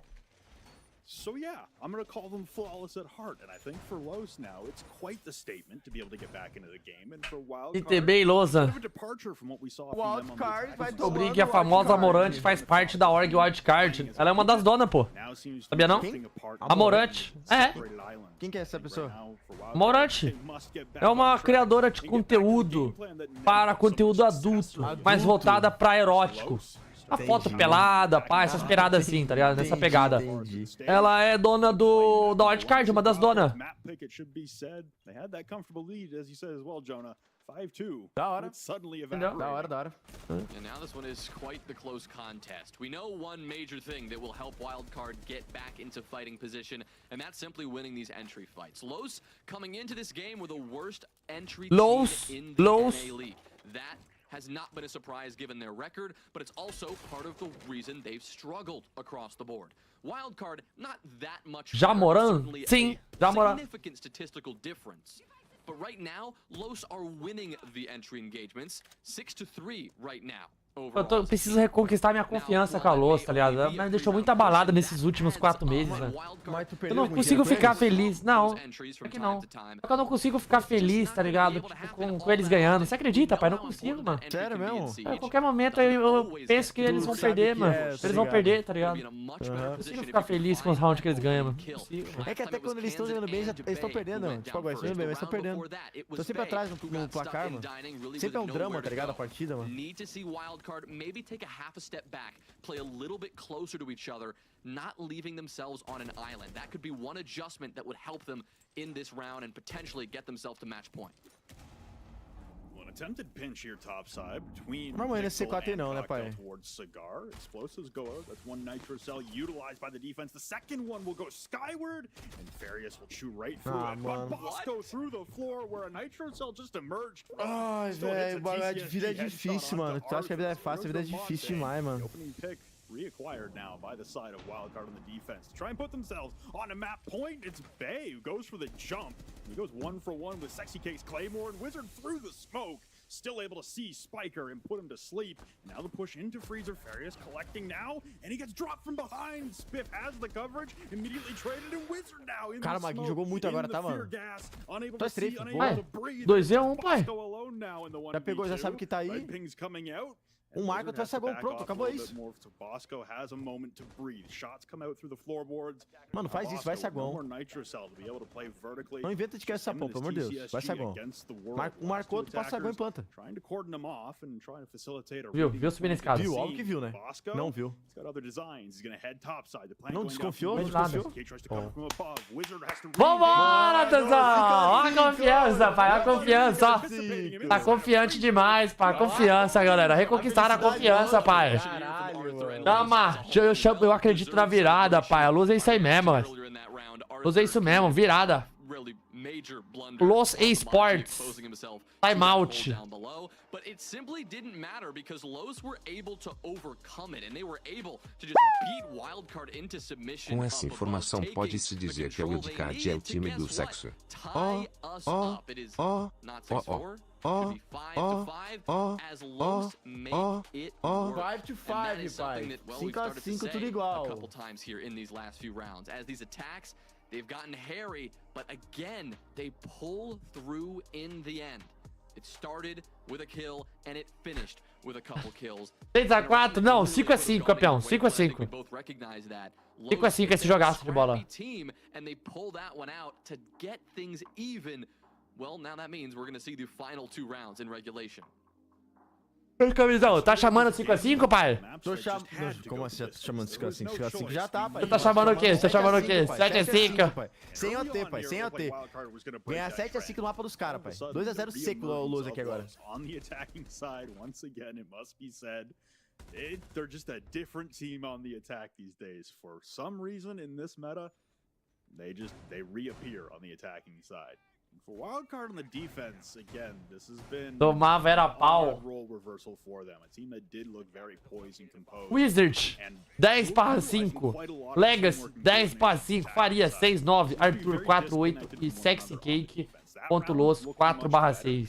Speaker 2: So yeah, I'm going to call them flawless at heart, and I think for Los now, it's quite the statement to be able to get back into the game, and for Wildcard,
Speaker 1: ITB e Losa.
Speaker 2: a departure from what we saw
Speaker 4: Wildcard vai
Speaker 1: Descobri que a famosa Amorante faz parte da org Wildcard. Ela é uma das donas, pô. Sabia não? Amorante. É.
Speaker 4: Quem que é essa pessoa?
Speaker 1: Amorante é uma criadora de conteúdo para conteúdo adulto, mais voltada pra erótico. A foto pelada, pá, essas piradas assim, tá ligado? Nessa pegada. Ela é dona da wildcard, uma das donas.
Speaker 4: Da hora. Da hora.
Speaker 5: And now this one is quite the close contest. We know one major thing that will help Wildcard get back into fighting position, and that's simply winning these entry fights. Los coming into this game with the worst entry team in the NA League. That has not been a surprise given their record, but it's also part of the reason they've struggled across the board. Wildcard, not that much.
Speaker 1: Jamoran, sim, Jamoran.
Speaker 5: Significant statistical difference. But right now, Los are winning the entry engagements 6-3 right now.
Speaker 1: Eu preciso reconquistar minha confiança com a Los, tá ligado? Ela me deixou muito abalada nesses últimos 4 meses, né? Eu não consigo ficar feliz, não. É que não. É que eu não consigo ficar feliz, tá ligado? Tipo, com eles ganhando. Você acredita, pai? Não consigo, mano.
Speaker 4: Sério mesmo?
Speaker 1: A qualquer momento eu penso que eles vão perder, mano. Eles vão perder, tá ligado? Não consigo ficar feliz com os rounds que eles ganham, mano. Não consigo.
Speaker 4: É que até quando eles estão jogando bem, eles estão perdendo, mano. Tipo, agora estão jogando bem, mas estão perdendo. Tô sempre atrás no placar, mano. Sempre é um drama, tá ligado? A partida, mano.
Speaker 5: Maybe take a half a step back, play a little bit closer to each other, not leaving themselves on an island. That could be one adjustment that would help them in this round and potentially get themselves to match point.
Speaker 2: An attempted pinch here topside between
Speaker 4: não é nesse C4 não, né, pai?
Speaker 2: Towards Cigar. Explosives go out. That's one nitro cell utilized by the defense. The second one will go skyward, and Farius will chew right through it. But Bosco through the floor where a nitro cell just emerged.
Speaker 4: Ai, velho, a vida é difícil, mano. Tu acha que a vida é fácil? A vida é difícil demais, mano.
Speaker 2: Opening pick reacquired now by the side of Wildcard on the defense. To try and put themselves on a map point, it's Bay who goes for the jump. He goes 1-for-1 with Sexy Case Claymore and Wizard through the smoke. Still able to see Spiker and put him to sleep. Now the push into Freezer. Farius collecting now, and he gets dropped from behind. Spiff has the coverage, immediately traded, and Wizard now in
Speaker 4: cara,
Speaker 2: the smoke.
Speaker 4: jogou muito agora, tá, mano?
Speaker 2: Unable to see, unable to breathe.
Speaker 1: 2-1, pai.
Speaker 4: Já pegou, já sabe que tá aí. Um marco, tu vai ser gol, pronto, acabou isso. Mano, faz isso, vai ser gol. Não inventa de que essa pô, pelo amor de Deus. Vai ser gol. Marcou, tu passa gol e planta.
Speaker 1: Viu subir na escada.
Speaker 4: Viu, óbvio que viu, né? Não viu. Não desconfiou, não desconfiou.
Speaker 1: Vambora, Tazão! Olha a confiança, pai, olha a confiança, ó. Tá confiante demais, pai, confiança, galera. Reconquistar a confiança, pai. Tama, eu acredito na virada, pai. A luz é isso aí mesmo, a luz é isso mesmo, virada. Los Esports. Timeout.
Speaker 5: But it simply didn't matter because Los were able to overcome it and they were able to just beat Wildcard into submission.
Speaker 3: Com essa informação pode-se dizer que a Wildcard é o time do sexo.
Speaker 5: Tie us up. It is not 6-4. Could be 5-5 as Los make it work.
Speaker 4: 5-5, pai. 5-5, tudo igual.
Speaker 5: A couple times here in these last few rounds as these attacks They've gotten hairy, but again, they pull through in the end. It started with a kill and it finished with a couple kills.
Speaker 1: 6x4, não, 5x5, campeão, 5x5. 5x5 esse jogaço de bola.
Speaker 5: And they pull that one out to get things even. Well, now that means we're going to see the final 2 rounds in regulation.
Speaker 1: Camisão, tá chamando 5x5, pai?
Speaker 4: Tô chamando. Como assim? Já tô chamando 5x5? 5x5 já tá, pai.
Speaker 1: Você tá chamando o quê? Você tá chamando o quê? 7x5?
Speaker 4: Sem OT, pai. Sem OT. Ganhar 7x5 no mapa dos caras, pai. 2x0 seco o Loz aqui agora.
Speaker 2: On the attacking side, once again, it must be said, they're just a different team on the attack these days. For some reason in this meta, they reappear on the attacking side. For Wildcard on the defense, again, this has been
Speaker 1: Tomava era pau.
Speaker 2: role reversal for them. A team that did look very poised and composed.
Speaker 1: Wizard, 10/5. Legacy, 10/5. Faria, 6/9. Arthur, 4/8. E Sexy Cake, ponto Los, 4/6.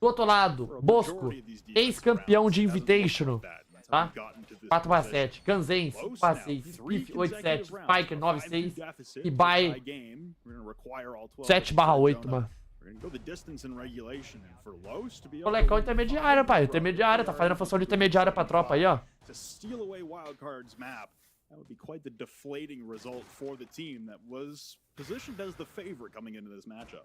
Speaker 1: Do outro lado, Bosco, ex-campeão de Invitational, tá? 4/7. Kanzen, 5/6. Spiff, 8/7. Spiker, 9/6. E Bai, 7/8, mano. Molecão intermediário, pai. Intermediário, tá fazendo a função de intermediário pra tropa aí, ó.
Speaker 2: That would be quite the deflating result for the team that was positioned as the favorite coming into this matchup.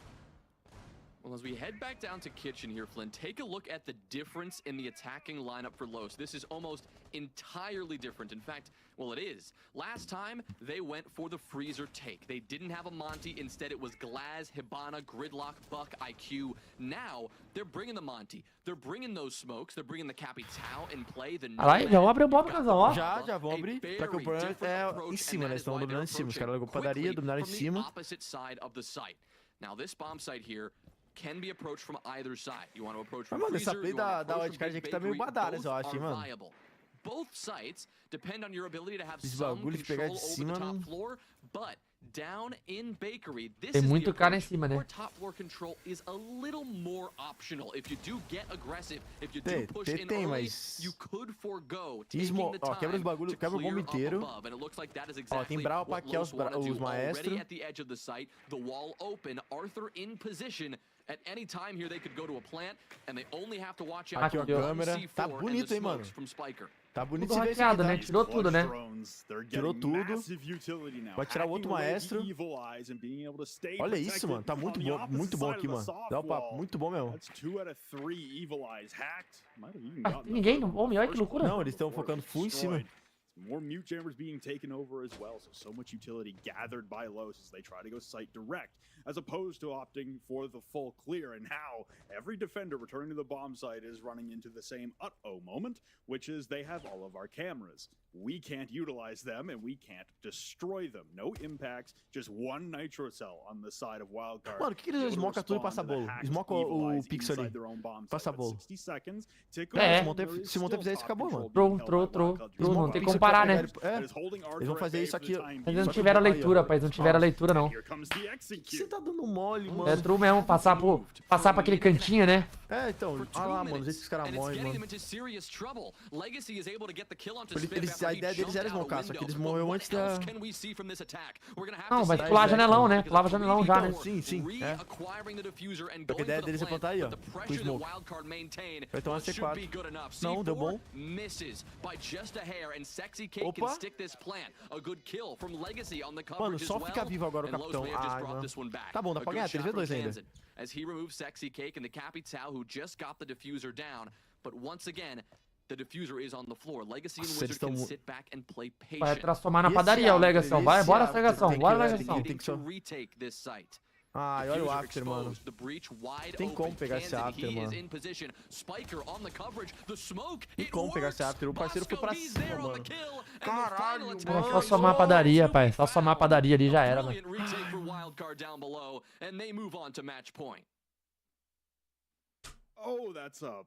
Speaker 5: Well, as we head back down to Kitchen here, Flynn, take a look at the difference in the attacking lineup for Los. This is almost entirely different. In fact, well, it is. Last time, they went for the freezer take. They didn't have a Monty. Instead, it was Glaz, Hibana, Gridlock, Buck, IQ. Now, they're bringing the Monty. They're bringing those smokes. They're bringing the Capitão in play.
Speaker 1: Aí, já vão abrir o bomba, Kanzão, ó.
Speaker 4: Já vão abrir. Pra que o problema é em cima, né? Eles estão dominando em cima. Os caras ligam padaria, dominaram em cima.
Speaker 5: Now, this bomb site here can be approached from either side. You want to approach from
Speaker 4: Mas, mano, essa
Speaker 5: freezer,
Speaker 4: play da wildcard aqui tá meio badaras, eu acho, hein, mano.
Speaker 5: Both sites depend on your ability to have
Speaker 4: Esse
Speaker 5: some
Speaker 4: bagulho de pegar
Speaker 5: control
Speaker 4: de
Speaker 5: over
Speaker 4: cima
Speaker 5: the top
Speaker 4: não...
Speaker 5: floor, but down in Bakery, this
Speaker 1: Tem
Speaker 5: is
Speaker 1: muito
Speaker 5: the
Speaker 1: cara em
Speaker 5: approach
Speaker 1: cima, né?
Speaker 5: where top floor control is a little more optional. If you do get aggressive, if you do push in early,
Speaker 4: mas...
Speaker 5: you could forgo taking the
Speaker 4: Ó, quebra os bagulho, quebra o bomba inteiro. Ó, tem brava pra aqui os maestros.
Speaker 5: At the edge of the site, the wall open, Arthur in position. At any time here, they could go to a plant, and they only have to watch out
Speaker 4: for
Speaker 5: a
Speaker 4: câmera. Tá bonito, hein, mano?
Speaker 5: Tá
Speaker 4: bonito
Speaker 1: tudo
Speaker 4: esse
Speaker 1: hackeado,
Speaker 4: aqui,
Speaker 1: né?
Speaker 4: tá?
Speaker 1: Tirou tudo, né?
Speaker 4: Tirou tudo. Vai tirar o outro maestro. Olha isso, mano. Tá muito bom aqui, mano. Dá um papo, muito bom mesmo.
Speaker 1: Tem ninguém no homem, olha que loucura.
Speaker 4: Não, eles estão focando full em cima.
Speaker 2: More mute jammers being taken over as well, so much utility gathered by Los as they try to go site direct, as opposed to opting for the full clear. And now, every defender returning to the bomb site is running into the same uh-oh moment, which is they have all of our cameras. We can't utilize them, and we can't destroy them. No impacts, just one nitro cell on the side of Wildcard.
Speaker 4: Mano, o que eles smocam tudo e passa bolo? Smoca o pixel ali. Passa bolo. Se Monte fizer isso, acabou, mano.
Speaker 1: Não tem como parar, né?
Speaker 4: Eles vão fazer isso aqui, ó.
Speaker 1: Eles não tiveram a leitura, pai. Eles não tiveram a leitura, não.
Speaker 4: Você tá dando mole, mano.
Speaker 1: É true mesmo, passar pra aquele cantinho, né?
Speaker 4: É, então, olha lá, mano, do jeito que os caras morrem, mano. A ideia deles era smocar, só que eles morreram antes da...
Speaker 1: Não, vai pular janelão, né? Pulava janelão já, né?
Speaker 4: Sim, é. Só que a ideia deles é plantar aí, ó, com o smoke. Vai tomar C4. Não, deu bom. Opa! Mano, só fica vivo agora o capitão. Ah, não. Tá bom, dá pra ganhar, 3v2 ainda.
Speaker 5: As he removes Sexy Cake and the Capitão, who just got the diffuser down, but once again, the diffuser is on the floor. Legacy and Wizard can sit back and play patient.
Speaker 1: Vai transformar na padaria o Legação. Vai, bora, Legação. Bora, Legação.
Speaker 4: Ah, olha o after, mano. Tem como pegar esse after, mano. Tem como pegar esse after. O parceiro foi pra cima, mano. Caralho, mano.
Speaker 1: É só somar a padaria, pai. Só somar a padaria ali já era, mano.
Speaker 2: Oh, that's a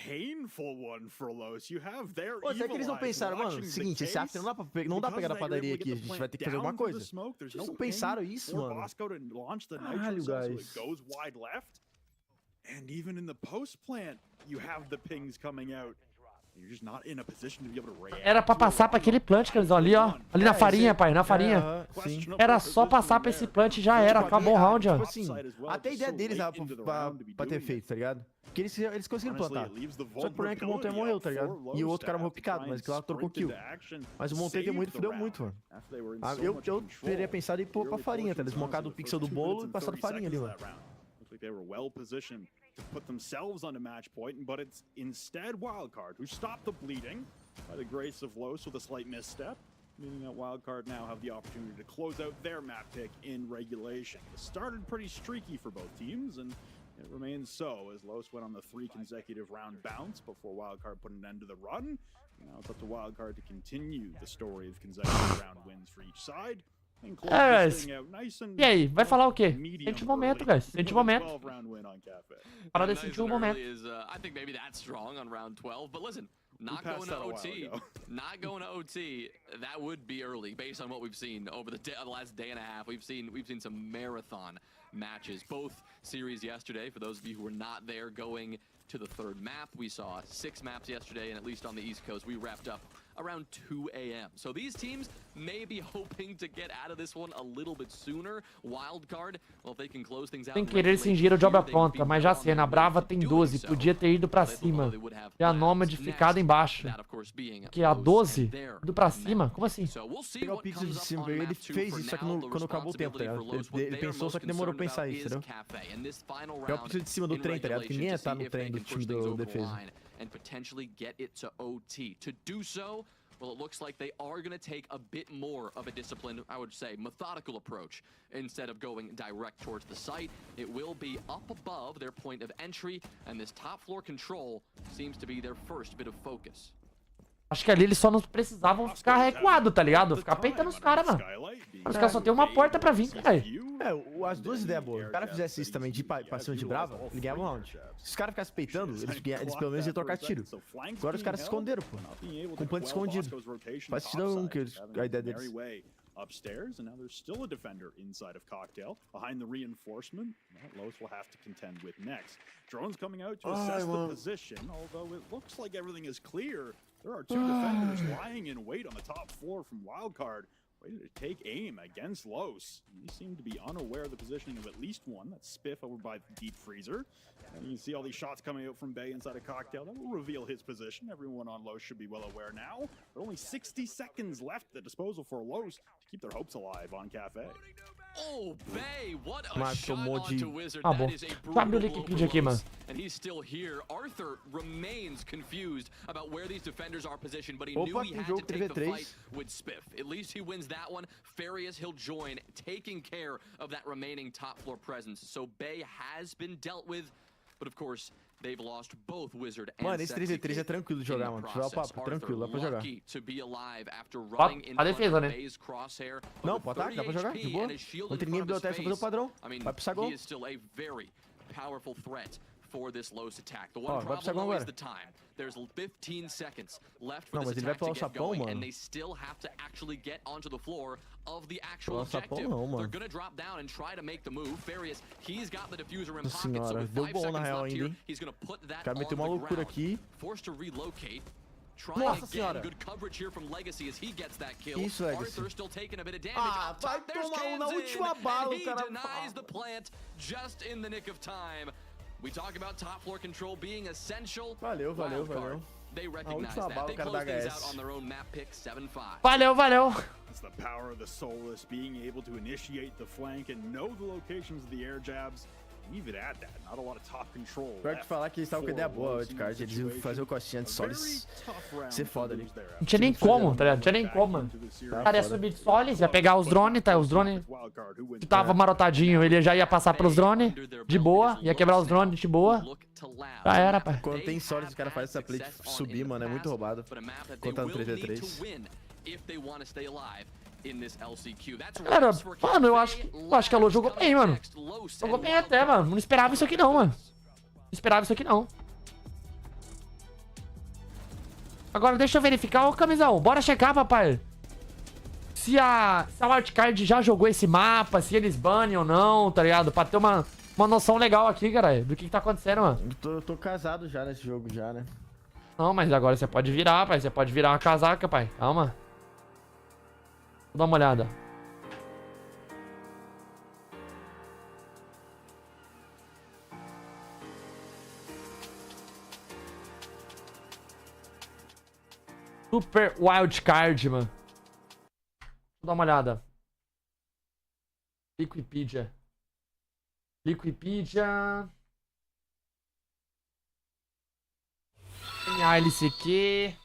Speaker 2: painful one for Los. You have their
Speaker 4: Pô, será que eles não pensaram, mano? Seguinte, esse after não dá pra pegar na padaria aqui. A gente vai ter que fazer alguma coisa. Eles não pensaram isso, mano. Caralho, guys.
Speaker 2: And even in the post plant, you have the pings coming out.
Speaker 1: Era pra passar pra aquele plant, Kanzen, ali, ó. Ali na farinha, pai, na farinha.
Speaker 4: Sim.
Speaker 1: Era só passar pra esse plant e já era. Acabou o round, ó.
Speaker 4: Tipo assim, até a ideia deles era pra ter feito, tá ligado? Porque eles conseguiram plantar. Só que o problema é que o Montanha morreu, tá ligado? E o outro cara morreu picado, mas que lá trocou kill. Mas o Montanha tem muito, fudeu muito, mano. Eu teria pensado em pôr pra farinha, tá? Eles mocaram o pixel do bolo e passaram farinha ali, mano.
Speaker 2: They were well positioned to put themselves on a match point, but it's instead Wildcard who stopped the bleeding by the grace of Los with a slight misstep, meaning that Wildcard now have the opportunity to close out their map pick in regulation. It started pretty streaky for both teams, and it remains so as Los went on the 3 consecutive round bounce before Wildcard put an end to the run. Now it's up to Wildcard to continue the story of consecutive round wins for each side.
Speaker 1: É, e aí, vai falar o quê? Sente o momento, guys. Sente o momento. Para de sentir o momento.
Speaker 5: Not going to OT. Not going to OT. That would be early, based on what we've seen over the last day and a half. We've seen some marathon matches. Both series yesterday. For those of you who were not there, going to the 3rd map, we saw 6 maps yesterday, and at least on the East Coast, we wrapped up around 2 a.m. So these teams may be hoping to get out of this one a little bit sooner. Wildcard, well, if they can close things out.
Speaker 1: Sem querer fingir o job à ponta, mas já sei, na Brava tem 12, podia ter ido pra cima. E a Nômade ficado embaixo. Que a 12 indo pra cima? Como assim?
Speaker 4: Pegar o pixel de cima, ele fez isso, só que quando acabou o tempo, tá ligado? Ele pensou, só que demorou pra pensar isso, entendeu? Pegar o pixel de cima do trem, tá ligado? Que ninguém tá no trem do time do defesa.
Speaker 5: And potentially get it to OT. To do so, well, it looks like they are going to take a bit more of a disciplined, I would say, methodical approach. Instead of going direct towards the site, it will be up above their point of entry, and this top floor control seems to be their first bit of focus.
Speaker 1: Acho que ali eles só não precisavam ficar recuado, tá ligado? Ficar peitando os caras, mano. Os caras só tem uma porta pra vir, velho.
Speaker 4: É, as duas ideias boas. Se o cara fizesse isso também de ir pra cima de Brava, ele ganhava um round. Se os caras ficassem peitando, eles pelo menos iam trocar tiro. Agora os caras se esconderam, pô. Com plant escondido. Faz sentido um que a ideia deles.
Speaker 2: Upstairs, and now there's still a defender inside of Cocktail behind the reinforcement that Los will have to contend with next. Drones coming out to assess the position, although it looks like everything is clear. There are 2 defenders lying in wait on the top floor from Wildcard, waiting to take aim against Los. They seem to be unaware of the positioning of at least one. That's Spiff over by the Deep Freezer. And you can see all these shots coming out from Bay inside a Cocktail. That will reveal his position. Everyone on Los should be well aware now. But only 60 seconds left at disposal for Los to keep their hopes alive on Cafe.
Speaker 5: Oh, Bay, what a shot onto Wizard.
Speaker 1: Tá bom.
Speaker 5: That is a
Speaker 1: Sabe o Liquipedia aqui, mano.
Speaker 5: And he's still here. Arthur remains confused about where these defenders are positioned, but he knew he had to take the fight with Spiff. At least he wins that one. Farius, he'll join, taking care of that remaining top floor presence. So Bay has been dealt with, but of course, they've lost both Wizard and
Speaker 4: Mano, esse 3v3 é tranquilo de jogar, mano. Jogar o papo, tranquilo, dá pra jogar.
Speaker 1: A defesa, né?
Speaker 4: Não, pode atacar, dá pra jogar, de boa. Não tem ninguém biblioteca, só fazer o padrão. Vai pro Sagão. For this Los attack. The one problem is the time. There's 15 seconds left for this attack to get going, and they still have to actually get onto the floor of the actual objective. They're gonna drop down and try to make the move. Farius, he's got the diffuser in pocket, so with 5 seconds left here, he's gonna put that on the ground. Forced to relocate. Trying again, good coverage here from Legacy as he gets that kill. Arthur still taking a bit of damage. Ah, vai tomar na última bala,
Speaker 5: o cara denies the plant just in the nick of time. We talk about top floor control being essential.
Speaker 4: Valeu.
Speaker 5: They recognize that. They close things out on their own map pick 7-5.
Speaker 1: Valeu.
Speaker 2: It's the power of the Soulless being able to initiate the flank and know the locations of the air jabs. Even at that, not a lot of top control.
Speaker 4: Pior que falar que eles estavam com ideia boa, Wildcard. Eles iam fazer o costinha de Solis ser foda ali.
Speaker 1: Não tinha nem como, tá ligado? Não tinha nem como, mano. O cara ia subir de Solis, ia pegar os drones, tá? Os drones que tava marotadinho, ele já ia passar pelos drones de boa, ia quebrar os drones de boa. Já era, pai.
Speaker 4: Quando tem Solis, o cara faz essa play de subir, mano, é muito roubado. Contando 3v3.
Speaker 1: Galera, mano, eu acho que a Lo jogou bem, mano. Jogou bem até, mano. Não esperava isso aqui não, mano. Não esperava isso aqui não. Agora deixa eu verificar. Ô, camisão, bora checar, papai. Se a Wildcard já jogou esse mapa, se eles banem ou não, tá ligado? Pra ter uma noção legal aqui, cara, do que tá acontecendo, mano.
Speaker 4: Eu tô casado já nesse jogo, já, né?
Speaker 1: Não, mas agora você pode virar, pai. Você pode virar uma casaca, pai. Calma. Vou dar uma olhada. Super Wild Card, mano. Vou dar uma olhada. Liquipedia. Liquipedia. Tem a LCQ.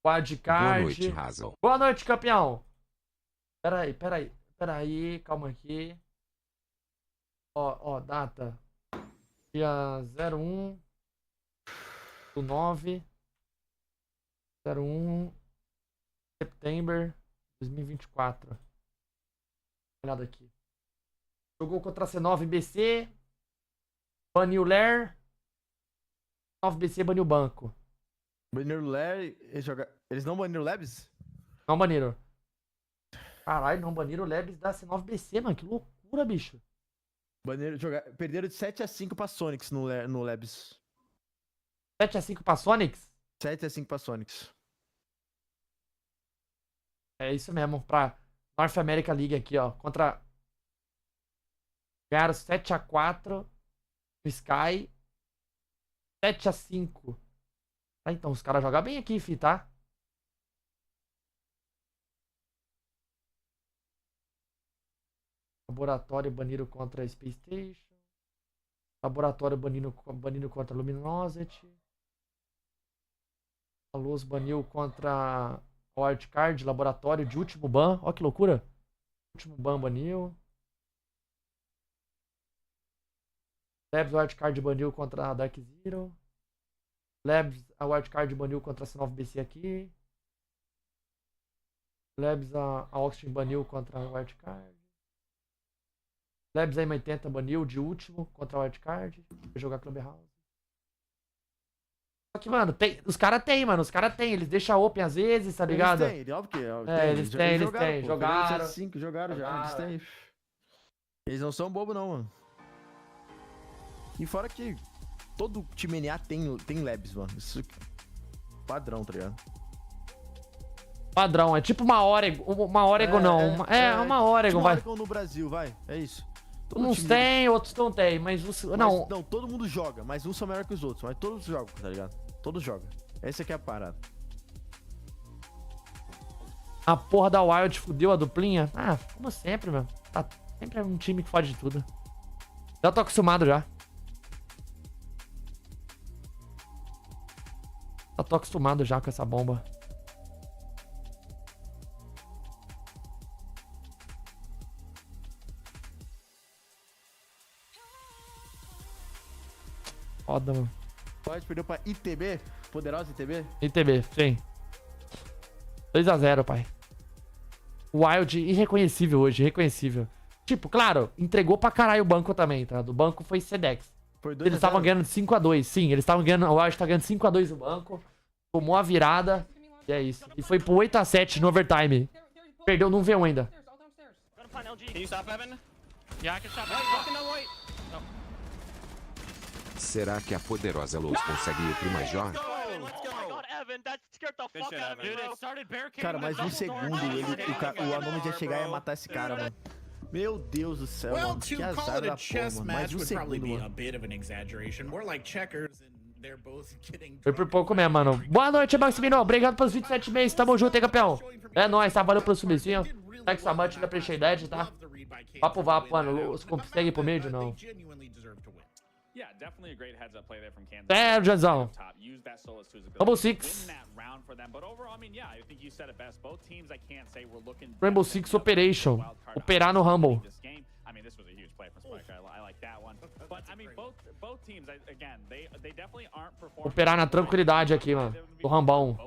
Speaker 1: Wild Card.
Speaker 3: Boa noite, RazaH.
Speaker 1: Boa noite, campeão. Pera aí. Calma aqui. Ó, data. Dia 01 do 9. 01 setembro 2024. Dá uma olhada aqui. Jogou contra a C9BC. Baniu Lair. 9BC baniu o banco.
Speaker 4: Baniram o Lair. Eles não baniram o Labs?
Speaker 1: Não baniram. Caralho, não baniram o Labs da C9BC, mano. Que loucura, bicho.
Speaker 4: Perderam de 7-5 pra Sonics no Labs.
Speaker 1: 7-5 pra Sonics?
Speaker 4: 7-5 pra Sonics.
Speaker 1: É isso mesmo, pra North America League aqui, ó. Contra... Ganharam 7-4 no Sky. 7-5. Tá, então os caras jogam bem aqui, fi, tá? Laboratório banido contra a Space Station. Laboratório banido contra a Luminosity. A Luz baniu contra o Wildcard. Laboratório de último ban. Ó que loucura. Último ban baniu. Labs Wildcard baniu contra a Dark Zero. Labs a Wildcard baniu contra a C9BC aqui. Labs a Austin baniu contra a Wildcard. Labs a M80 baniu de último contra a Wildcard. Vai jogar Clubhouse. Só que, mano, os caras tem, mano. Os caras tem. Eles deixam open às vezes, tá ligado?
Speaker 4: Eles têm, óbvio que
Speaker 1: eles têm. Jogaram.
Speaker 4: Jogaram já. Eles têm. Eles não são bobo, não, mano. E fora que todo time NA tem Labs, mano. Isso padrão, tá ligado?
Speaker 1: Padrão, é tipo uma Oregon não. Uma Oregon, vai.
Speaker 4: Oregon no Brasil, vai. É isso.
Speaker 1: Uns tem, outros não tem, mas não.
Speaker 4: Não, todo mundo joga, mas uns são melhores que os outros. Mas todos jogam, tá ligado? Todos jogam. Essa aqui é a parada.
Speaker 1: A porra da Wild fudeu a duplinha. Ah, como sempre, mano. Tá sempre um time que fode de tudo. Já tô acostumado já. Já tô acostumado já com essa bomba. Foda, mano.
Speaker 4: Pode perder pra ITB? Poderosa ITB?
Speaker 1: ITB, sim. 2-0, pai. Wild irreconhecível hoje, irreconhecível. Tipo, claro, entregou pra caralho o banco também, tá? Do banco foi Sedex. Eles estavam ganhando de 5-2, sim. Eles estavam ganhando. O Wild tá ganhando 5-2 no banco. Tomou a virada. E é isso. E foi pro 8-7 no overtime. Perdeu no 1v1 ainda.
Speaker 3: Será que a poderosa Luz consegue ir pro Major?
Speaker 4: Cara, mais um segundo o Anônimo ia chegar e ia matar esse cara, mano. Meu Deus do céu, mano. Que azar da porra, mano. Mais um segundo, mano.
Speaker 1: Foi por pouco mesmo, mano. Boa noite, Maximino. Obrigado pelos 27 meses. Tamo junto, hein, campeão. É nóis, tá? Valeu pelo subzinho. Like sua much, da Appreciate, tá? Vapo, mano. Os conseguem pro meio, não. É, Janzão. Rainbow Six. Rainbow Six Operation. Operar no Rumble. Operar na tranquilidade aqui, mano. Do Rambão.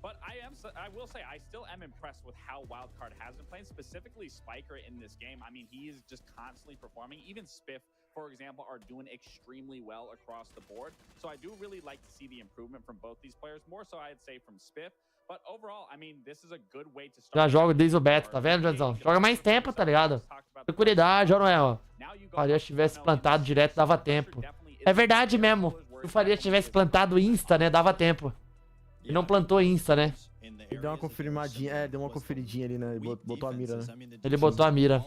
Speaker 2: But I will say, I still am impressed with how Wildcard has been playing, specifically Spiker in this game. I mean, he is just constantly performing. Even Spiff, for example, are doing extremely well across the board. So I do really like to see the improvement from both these players. More so, I'd say, from Spiff. But overall, I mean, this is a good way to start.
Speaker 1: Já joga desde o beta, tá vendo, Janzão? Joga mais tempo, tá ligado? Tranquilidade, ó, não é, ó. o Faria tivesse plantado direto, dava tempo. É verdade mesmo. Se o Faria tivesse plantado Insta, né, dava tempo. E não plantou Insta, né?
Speaker 4: Ele deu uma confirmadinha, deu uma conferidinha ali, né? Ele botou a mira, né?
Speaker 1: Ele botou a mira.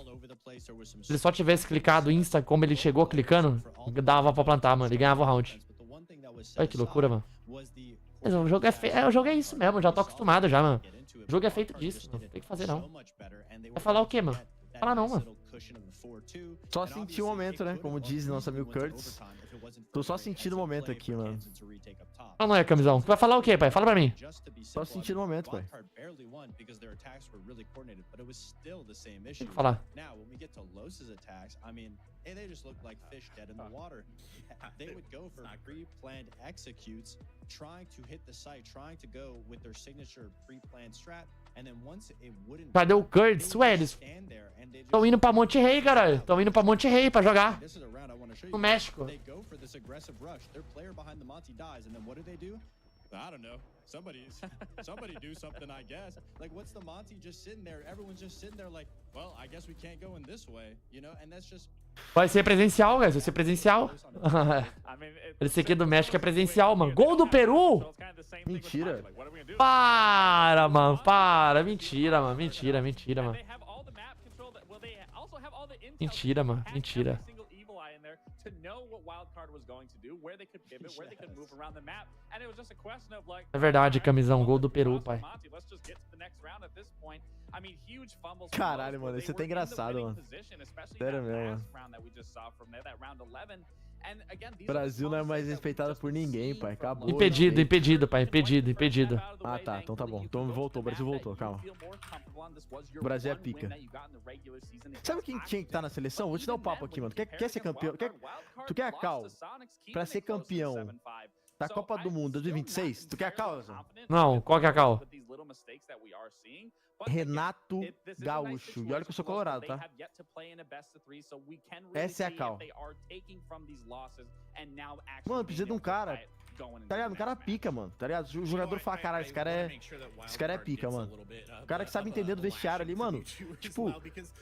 Speaker 1: Se ele só tivesse clicado Insta, como ele chegou clicando, dava pra plantar, mano. Ele ganhava o round. Olha que loucura, mano. Mas o jogo é feito. O jogo é isso mesmo, eu já tô acostumado já, mano. O jogo é feito disso, não tem que fazer não. Vai falar o quê, mano? Falar não, mano.
Speaker 4: Só sentir o momento, né? Como diz nosso amigo Curtis. Tô só sentindo o momento aqui, mano.
Speaker 1: Não, não é, camisão. Tu vai falar o quê, pai? Fala pra mim.
Speaker 4: Só sentindo o momento, pai.
Speaker 1: Tem que falar.
Speaker 7: They just look like fish dead in the water. They would go for pre-planned executes, trying to hit the site, trying to go with their signature pre-planned strat, and then once it wouldn't.
Speaker 1: Cadê o Curtis? Ué, eles estão indo pra Monte Rei, caralho. Estão indo pra Monte Rei pra jogar. No México.
Speaker 7: They go for this aggressive rush. Their player behind the Monty dies, and then what do? I don't know. Somebody do something, I guess. Like, what's the Monty just sitting there? Everyone's just sitting there like, well, I guess we can't go in this way, you know? And that's just...
Speaker 1: Vai ser presencial, guys. Vai ser presencial. Esse aqui do México é presencial, mano. Gol do Peru?
Speaker 4: Mentira.
Speaker 1: Para, mano. Para. Mentira, mano. Mentira, mentira, mano. Mentira, mano. Mentira.
Speaker 8: To know what wildcard was going to do, where they could pivot, where they could move around the map, and it was just a question of like.
Speaker 1: É verdade, camisão, gol do Peru, pai.
Speaker 4: Caralho, mano, isso é até engraçado, mano. Sério mesmo. O Brasil não é mais respeitado por ninguém, pai. Acabou.
Speaker 1: Impedido, impedido, pai. Impedido, impedido.
Speaker 4: Ah, tá. Então tá bom. Então voltou, o Brasil voltou, calma. O Brasil é pica. Sabe quem tinha que estar na seleção? Vou te dar um papo aqui, mano. Quer ser campeão? Tu quer a cal pra ser campeão da Copa do Mundo 2026? Tu quer a cal?
Speaker 1: Não, qual que é a cal?
Speaker 4: Renato Gaúcho. E olha que eu sou colorado, tá? Essa é a cal. Mano, precisa de um cara. Tá ligado? Um cara pica, mano. Tá ligado? O jogador fala, caralho, esse cara é pica, mano. O cara que sabe entender do vestiário ali, mano. Tipo,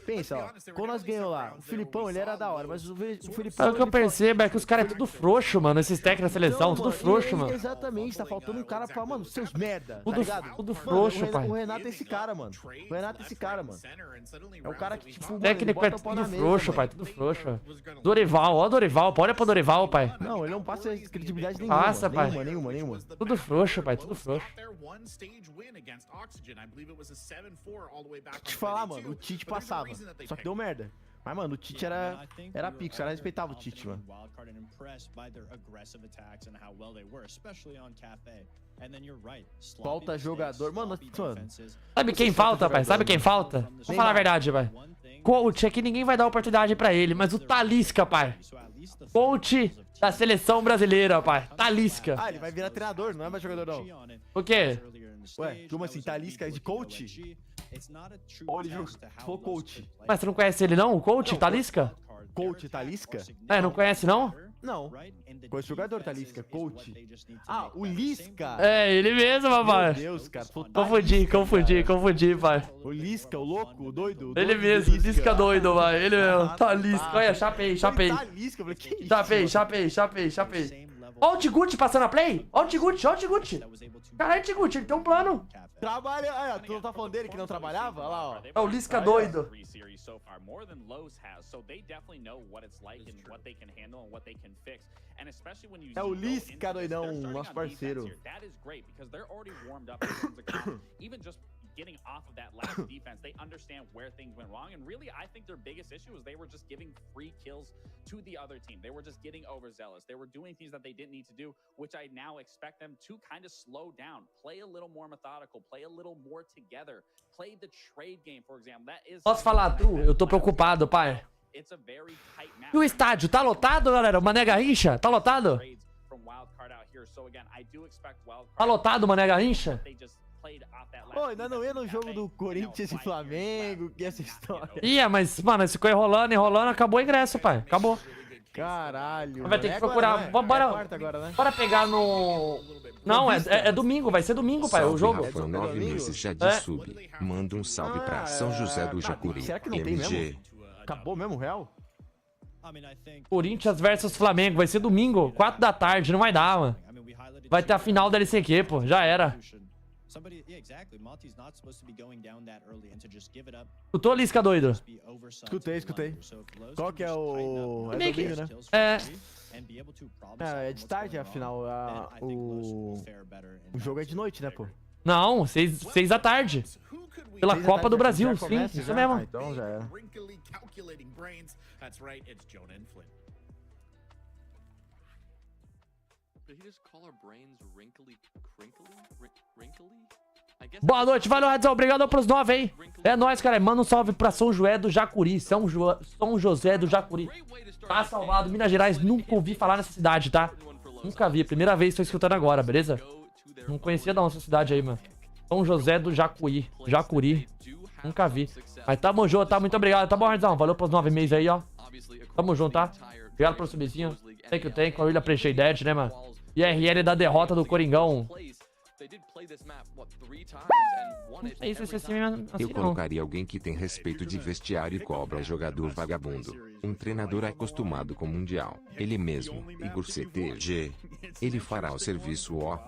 Speaker 4: pensa, ó. Quando nós ganhamos lá, o Filipão, ele era da hora, mas o Filipão...
Speaker 1: É o que eu percebo, é que os caras é tudo frouxo, mano. Esses técnicos da seleção, tudo frouxo, mano.
Speaker 4: Exatamente, tá faltando um cara pra falar, mano, seus merda,
Speaker 1: tudo,
Speaker 4: tá ligado?
Speaker 1: Tudo frouxo, pai.
Speaker 4: O Renato é esse cara, mano. O Renato é esse cara, mano. É o cara que, tipo,
Speaker 1: técnico é tudo frouxo, pai. Tudo frouxo. Dorival, ó, Dorival. Olha pra Dorival, pai.
Speaker 4: Não, ele não passa credibilidade nenhuma.
Speaker 1: Passa, pai.
Speaker 4: Nenhuma.
Speaker 1: Tudo frouxo, pai, tudo frouxo.
Speaker 4: Te falar, mano, o Tite passava, só que deu merda. Mas, mano, o Tite era pico, os caras respeitavam o Tite, mano. Falta jogador, mano.
Speaker 1: Sabe quem falta, pai? Sabe quem falta? Vamos falar a verdade, pai. Coach, é que ninguém vai dar oportunidade pra ele, mas o Talisca, pai. Coach da seleção brasileira, pai. Talisca.
Speaker 4: Ah, ele vai virar treinador, não é mais jogador, não.
Speaker 1: O quê?
Speaker 4: Ué, como assim? Talisca é de coach? Ou ele falou coach.
Speaker 1: Mas você não conhece ele, não? O coach, Talisca?
Speaker 4: Coach, Talisca?
Speaker 1: É, não conhece, não?
Speaker 4: Não. Conhece o jogador, Talisca. Coach. Ah, o Lisca.
Speaker 1: É, ele mesmo, papai.
Speaker 4: Meu Deus, cara.
Speaker 1: Confundi, pai.
Speaker 4: O Lisca, o louco, o doido.
Speaker 1: Ele mesmo, Lisca doido, pai. Ele mesmo. Talisca. Olha, chapei.
Speaker 4: Talisca, eu falei, que isso?
Speaker 1: Chapei. Ó o Tiguti passando a play. Ó o Tiguti. Caralho, Tiguti, ele tem um plano.
Speaker 4: Trabalha. Ah, tu não tá falando dele que não trabalhava? Olha lá, ó.
Speaker 1: É o Lisca doido.
Speaker 4: É o Lisca doidão, nosso parceiro.
Speaker 8: Getting off of that last defense, they understand where things went wrong, and really I think their biggest issue is they were just giving free kills to the other team. They were just getting overzealous. They were doing things that they didn't need to do, which I now expect them to kind of slow down, play a little more methodical, play a little more together, play the trade game, for example. That is.
Speaker 1: Posso falar, eu tô preocupado, pai. E o estádio, tá lotado, galera? O Mané Garrincha, tá lotado? Tá lotado, Mané Garrincha?
Speaker 4: Pô, ainda não ia no jogo do Corinthians e Flamengo, que essa história.
Speaker 1: Ia, mas, mano, ficou enrolando, acabou o ingresso, pai. Acabou.
Speaker 4: Caralho.
Speaker 1: Vai ter que procurar. Bora pegar no. Não, é domingo, vai ser domingo, pai, o jogo.
Speaker 3: Foi 9 meses já de sub. Manda um salve pra São José do Jacuri.
Speaker 4: Será que não tem mesmo? Acabou mesmo, real?
Speaker 1: Corinthians versus Flamengo. Vai ser domingo, 4 da tarde. Não vai dar, mano. Vai ter a final da LCQ, pô. Já era. Escutou, Lisca, doido?
Speaker 4: Escutei. Qual que é o... É
Speaker 1: Meio que-
Speaker 4: domingo, né?
Speaker 1: É...
Speaker 4: É de tarde a final. O jogo é de noite, né, pô?
Speaker 1: Não, 6 da tarde. Pela
Speaker 4: 6 da
Speaker 1: Copa
Speaker 4: tarde
Speaker 1: do
Speaker 4: já-
Speaker 1: Brasil,
Speaker 4: já
Speaker 1: sim.
Speaker 4: começa,
Speaker 1: Isso
Speaker 4: já?
Speaker 1: mesmo.
Speaker 4: Ah, então já era.
Speaker 1: Boa noite, valeu, Radzão. Obrigado pros 9 aí. É nóis, cara. Manda um salve pra São José do Jacuri. São José do Jacuri. Tá salvado. Minas Gerais, nunca ouvi falar nessa cidade, tá? Nunca vi. Primeira vez tô escutando agora, beleza? Não conhecia da nossa cidade aí, mano. São José do Jacuri. Nunca vi. Mas tamo junto, tá? Muito obrigado. Tá bom, Radzão? Valeu pros 9 meses aí, ó. Tamo junto, tá? Obrigado pelo subzinho. Tem com a William Appreciate That, né, mano? IRL da derrota do Coringão. É isso, assim mesmo.
Speaker 3: Eu colocaria alguém que tem respeito de vestiário e cobra jogador vagabundo. Um treinador acostumado com o Mundial. Ele mesmo, Igor CTG. Ele fará o serviço ó.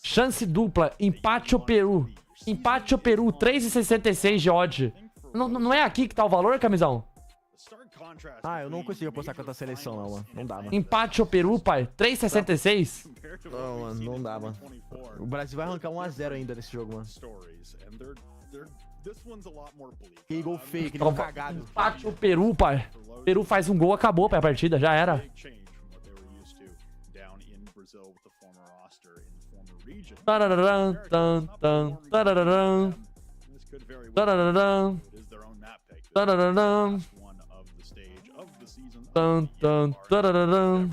Speaker 1: Chance dupla. Empate ou Peru. 3,66 de odd. Não é aqui que tá o valor, camisão?
Speaker 4: Ah, eu não consigo apostar contra a seleção, não, mano. Não dá, mano.
Speaker 1: Empate ou Peru, pai? 3,66?
Speaker 4: Não, mano, não dá, mano. O Brasil vai arrancar 1-0 ainda nesse jogo, mano. Que gol feio, que gol cagado.
Speaker 1: Empate ou Peru, pai? Peru faz um gol, acabou, pai, a partida. Já era. Tarararã, tan, tan, tarararã. Tarararã. Tarararã. Tan, tan, tarararã.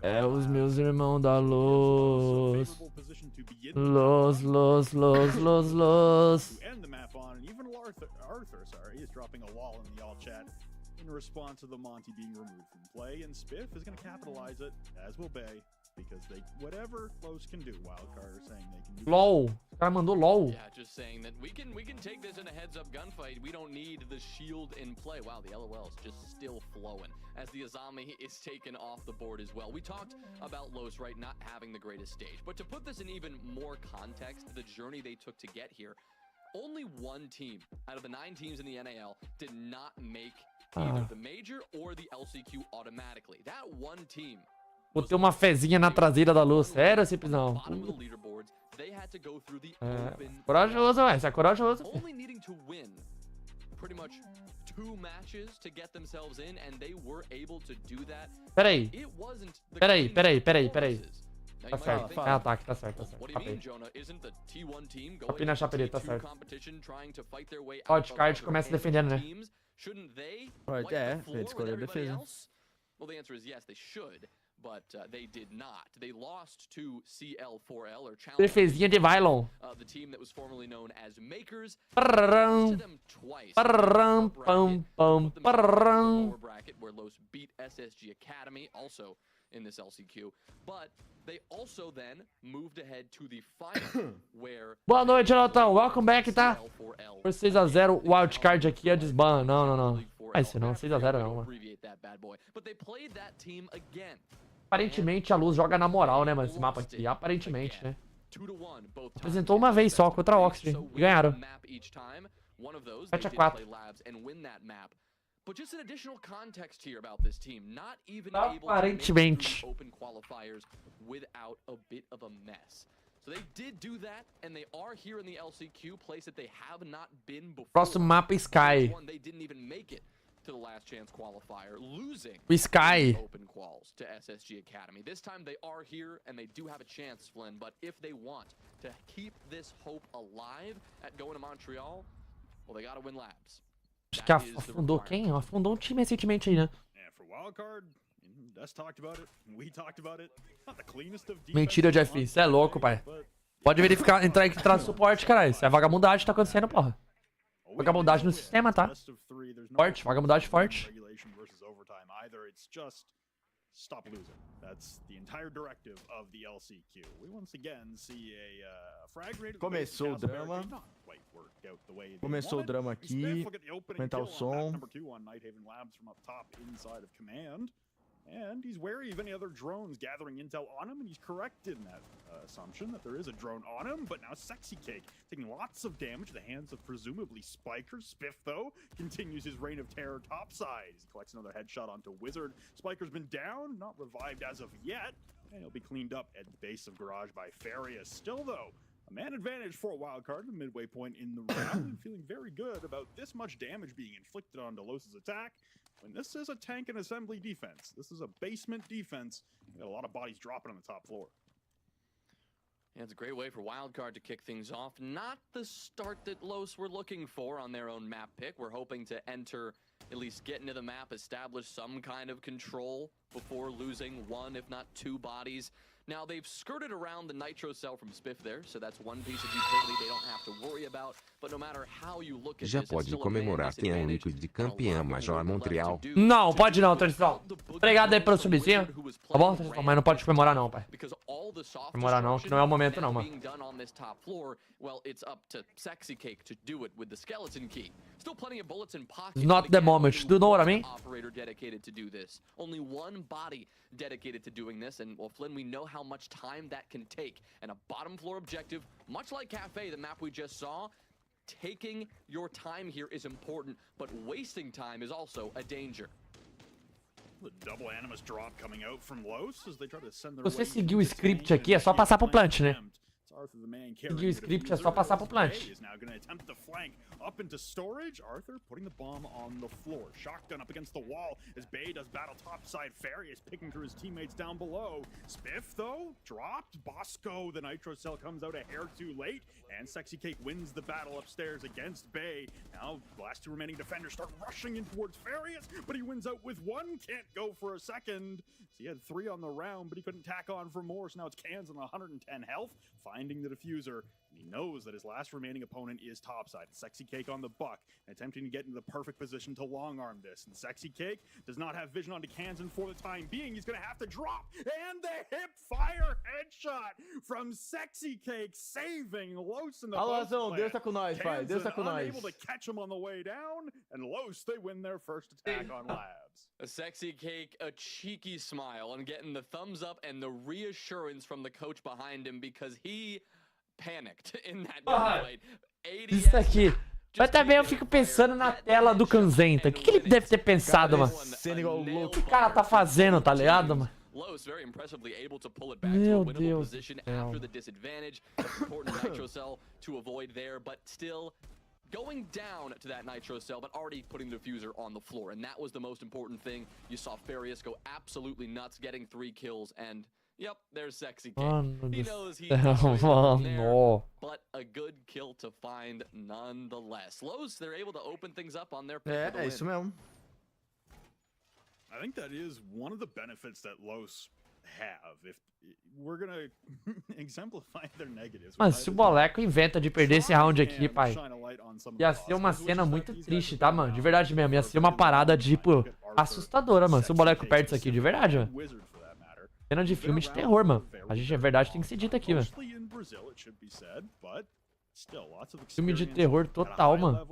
Speaker 1: É os meus irmãos da luz. Los.
Speaker 2: In response to the Monty being removed from play, and Spiff is going to capitalize it, as will Bay, because they, whatever Los can do, Wildcard are saying they can do.
Speaker 1: LOL. O cara mandou LOL.
Speaker 5: Yeah, just saying that we can take this in a heads-up gunfight. We don't need the shield in play. Wow, the LOL is just still flowing as the Azami is taken off the board as well. We talked about Los, right, not having the greatest stage, but to put this in even more context, the journey they took to get here, only one team out of the 9 teams in the NAL did not make either the major or the LCQ automatically. That one team.
Speaker 1: Botei uma fezinha na traseira da luz. Sério, simplesão. Corajoso, ué. Isso é corajoso.
Speaker 5: Only needing to win pretty much 2 matches to get themselves in, and they were able to do that.
Speaker 1: Peraí.
Speaker 5: It wasn't the
Speaker 1: Peraí.
Speaker 5: Now,
Speaker 1: Tá
Speaker 5: you
Speaker 1: certo.
Speaker 5: might
Speaker 1: É ataque, tá certo.
Speaker 5: what do you mean, Jonah? Isn't the T1 team
Speaker 1: Tapei
Speaker 5: going
Speaker 1: na
Speaker 5: into
Speaker 1: chapeleta, tá
Speaker 5: T2
Speaker 1: certo.
Speaker 5: competition trying to fight their way out of
Speaker 1: Wildcard
Speaker 5: other
Speaker 1: começa
Speaker 5: NA
Speaker 1: defendendo, né?
Speaker 5: teams? Shouldn't they
Speaker 4: Pode,
Speaker 5: wipe
Speaker 4: é,
Speaker 5: the floor
Speaker 4: ele
Speaker 5: with
Speaker 4: escolheu a
Speaker 5: everybody
Speaker 4: defesa.
Speaker 5: else? Well, the answer is yes, they should, but they did not. They lost to CL4L or Challenge.
Speaker 1: Defesinha de Vylon.
Speaker 5: The team that was formerly known as Makers.
Speaker 1: Pararão.
Speaker 5: Lost to them twice.
Speaker 1: Pararão, pam, pam, pararão.
Speaker 5: Lower bracket where Los beat SSG Academy, also in this LCQ, but they also then moved ahead to the final where
Speaker 1: Boa noite, Jonathan. Welcome back, tá?
Speaker 5: CL4L
Speaker 1: Por 6x0, wildcard aqui é desban. Não. Ah, isso não, 6x0 não, mano.
Speaker 5: But they played that team again.
Speaker 1: Aparentemente a Luz joga na moral, né, mano, esse mapa aqui. Aparentemente, né?
Speaker 5: 2-1 both times.
Speaker 1: Apresentou uma vez só contra a Oxford e ganharam. 7-4.
Speaker 5: But just an additional context here about this team, not even able to make
Speaker 1: Aparentemente.
Speaker 5: through open qualifiers without a bit of a mess. So they did do that, and they are here in the LCQ, place that they have not been before.
Speaker 1: Próximo mapa Sky.
Speaker 5: They didn't even make it to the last chance qualifier, losing
Speaker 1: O Sky.
Speaker 5: open quals to SSG Academy. This time they are here, and they do have a chance, Flynn, but if they want to keep this hope alive at going to Montreal, well, they gotta win labs.
Speaker 1: Acho que afundou quem? Afundou um time recentemente aí, né? Mentira, Jeff. Isso é louco, pai. Pode verificar, entrar aqui atrás do suporte, caralho. Isso é vagabundagem que tá acontecendo, porra. Vagabundagem no sistema, tá? Forte, vagabundagem forte.
Speaker 2: stop losing. That's the entire directive of the LCQ. We once again see a frag rate.
Speaker 4: Começou o drama. Começou o drama aqui. Aumentar o som.
Speaker 2: Number 2 on Nighthaven Labs from up top inside of command. And he's wary of any other drones gathering intel on him, and he's correct in that assumption that there is a drone on him. But now Sexy Cake taking lots of damage at the hands of presumably Spiker. Spiff, though, continues his reign of terror topside. He collects another headshot onto Wizard. Spiker's been down, not revived as of yet, and he'll be cleaned up at the base of Garage by Farius. Still, though, a man advantage for a wildcard, the midway point in the round, and feeling very good about this much damage being inflicted on Delos' attack. When this is a tank and assembly defense, this is a basement defense. You got a lot of bodies dropping on the top floor.
Speaker 5: Yeah, it's a great way for Wildcard to kick things off. Not the start that Los were looking for on their own map pick. We're hoping to enter, at least get into the map, establish some kind of control before losing one, if not two bodies. Now, they've skirted around the Nitro Cell from Spiff there, so that's one piece of utility they don't have to worry about. But no matter how you look at
Speaker 3: Já
Speaker 5: this,
Speaker 3: pode comemorar quem é o Liquid de campeão Major Montreal.
Speaker 1: Não, pode não, Tristão. Obrigado aí pelo subzinho. Tá bom, Tristão? Mas não pode comemorar não, pai. Comemorar não, que não é o momento não, mano. It's not the moment. Do you know what I mean?
Speaker 5: Operator dedicated to do this. Only one body dedicated to doing this, and well, Flynn, we know how much time that can take. And a bottom floor objective, much like Cafe, the map we just saw, taking your time here is important, but wasting time is also a danger.
Speaker 2: The double animus drop coming out from Los as they try to send their
Speaker 1: Você seguiu o script aqui, é só passar pro plant, né? Seguir o script é só passar pro plant.
Speaker 2: Up into storage. Arthur putting the bomb on the floor. Shotgun up against the wall as Bay does battle topside. Farius picking through his teammates down below. Spiff, though, dropped. Bosco, the Nitro Cell comes out a hair too late. And Sexy Cake wins the battle upstairs against Bay. Now, the last two remaining defenders start rushing in towards Farius, but he wins out with one. Can't go for a second. So he had 3 on the round, but he couldn't tack on for more. So now it's Kanzen on 110 health, finding the diffuser. He knows that his last remaining opponent is topside. Sexy Cake on the buck, attempting to get into the perfect position to long arm this. And Sexy Cake does not have vision onto Kanzen for the time being. He's going to have to drop. And the hip fire headshot from Sexy Cake, saving Los in the
Speaker 4: RazaH, Deus tá com nós, pai. Deus tá com nós.
Speaker 2: Unable to catch him on the way down. And Los, they win their first attack on Labs.
Speaker 5: A Sexy Cake, a cheeky smile, and getting the thumbs up and the reassurance from the coach behind him because he panicked in that fight.
Speaker 1: Isso aqui. Mas também eu fico pensando na tela do Kanzen. O que ele deve ter pensado, mano? O que o cara tá fazendo, tá ligado, mano? Meu Deus do céu.
Speaker 5: Going down to that Nitro Cell, but already putting the diffuser on the floor. And that was the most important thing. You saw Farius go absolutely nuts, getting 3 kills, and yep, there's Sexy Cake. He knows he's there, but a good kill to find nonetheless. Los, they're able to open things up on their pick for the win.
Speaker 4: Isso mesmo.
Speaker 2: I think that is one of the benefits that Los have. If we're gonna exemplify their negatives.
Speaker 1: Mano, se o Boleco inventa de perder esse round aqui, pai, ia ser uma cena muito triste, tá, mano? De verdade mesmo. Ia ser uma parada, tipo, assustadora, mano. Se o Boleco perde isso aqui, de verdade, mano. Cena de filme de terror, mano. A gente, é verdade, tem que ser dito aqui, mano. Filme de terror total, mano.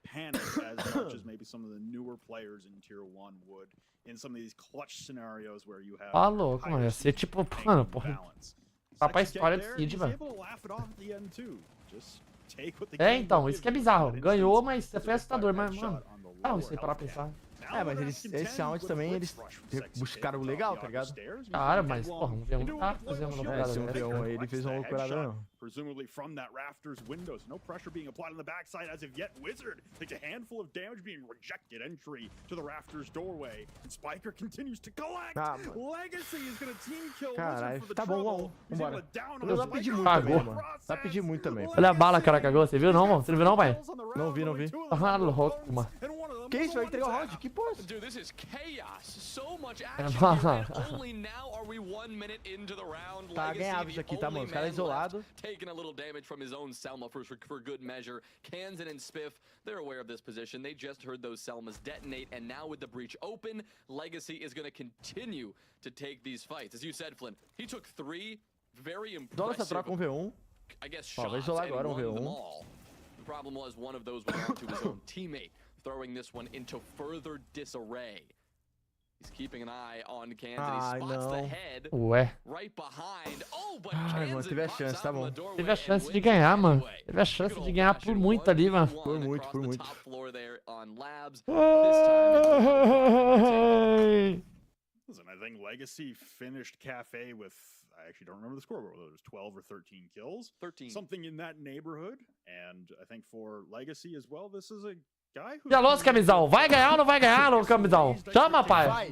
Speaker 2: Panic as much as maybe some of the newer players in Tier 1 would in some of these clutch scenarios where you have.
Speaker 1: Ah, louco, mano. Ia ser tipo, mano, porra. Papai história do Cid, mano. É, então, isso que é bizarro. Ganhou, mas foi assustador, mas, mano. Não, isso aí pra pensar.
Speaker 4: É, mas eles, esse round também eles buscaram o legal, tá ligado?
Speaker 1: Cara, mas, porra, um V1 não tá fazendo uma loucura.
Speaker 4: Se um V1 aí, ele fez uma loucura, não.
Speaker 2: Presumably from that rafters window, so no pressure being applied on the backside as of yet. Wizard takes a handful of damage, being rejected entry to the rafters doorway. And Spiker continues to collect. Legacy is gonna team kill Wizard for the trouble.
Speaker 4: Vambora. Eu já pedi muito também, mano. Já pedi muito também.
Speaker 1: Olha a bala que ela cagou, você viu não, mano? Você não viu não, pai?
Speaker 4: Não vi, não vi.
Speaker 1: Ah, louco, mano.
Speaker 4: Que isso? Vai entregar o round? Que porra?
Speaker 5: Dude, this is chaos. So much action here, and only now are we 1 minute into the round.
Speaker 4: Tá ganhado isso aqui, tá, mano? Os caras isolados.
Speaker 5: Taking a little damage from his own Selma for good measure. Kanzen and Spiff, they're aware of this position. They just heard those Selmas detonate, and now with the breach open, Legacy is going to continue to take these fights. As you said, Flynn, he took 3 very impressive,
Speaker 4: troca V1.
Speaker 5: I guess,
Speaker 4: Ó, vai
Speaker 5: shots
Speaker 4: isolar
Speaker 5: and
Speaker 4: agora
Speaker 5: won them
Speaker 4: V1.
Speaker 5: all. The problem was one of those went onto his own teammate, throwing this one into further disarray. He's keeping an eye on Kanzen. He spots the head right behind. Oh, but
Speaker 4: mano, teve a chance, tá bom.
Speaker 1: Teve a chance de ganhar, mano. Teve a chance de ganhar por muito ali, mano.
Speaker 4: Por muito, por muito.
Speaker 2: Listen, I think Legacy finished Cafe with, I actually don't remember the score, but it was 12 or 13 kills.
Speaker 5: 13.
Speaker 2: Something in that neighborhood. And I think for Legacy as well, this is a guy who...
Speaker 1: E alô, camisão, vai ganhar ou não vai ganhar, ô camisão? Chama, pai.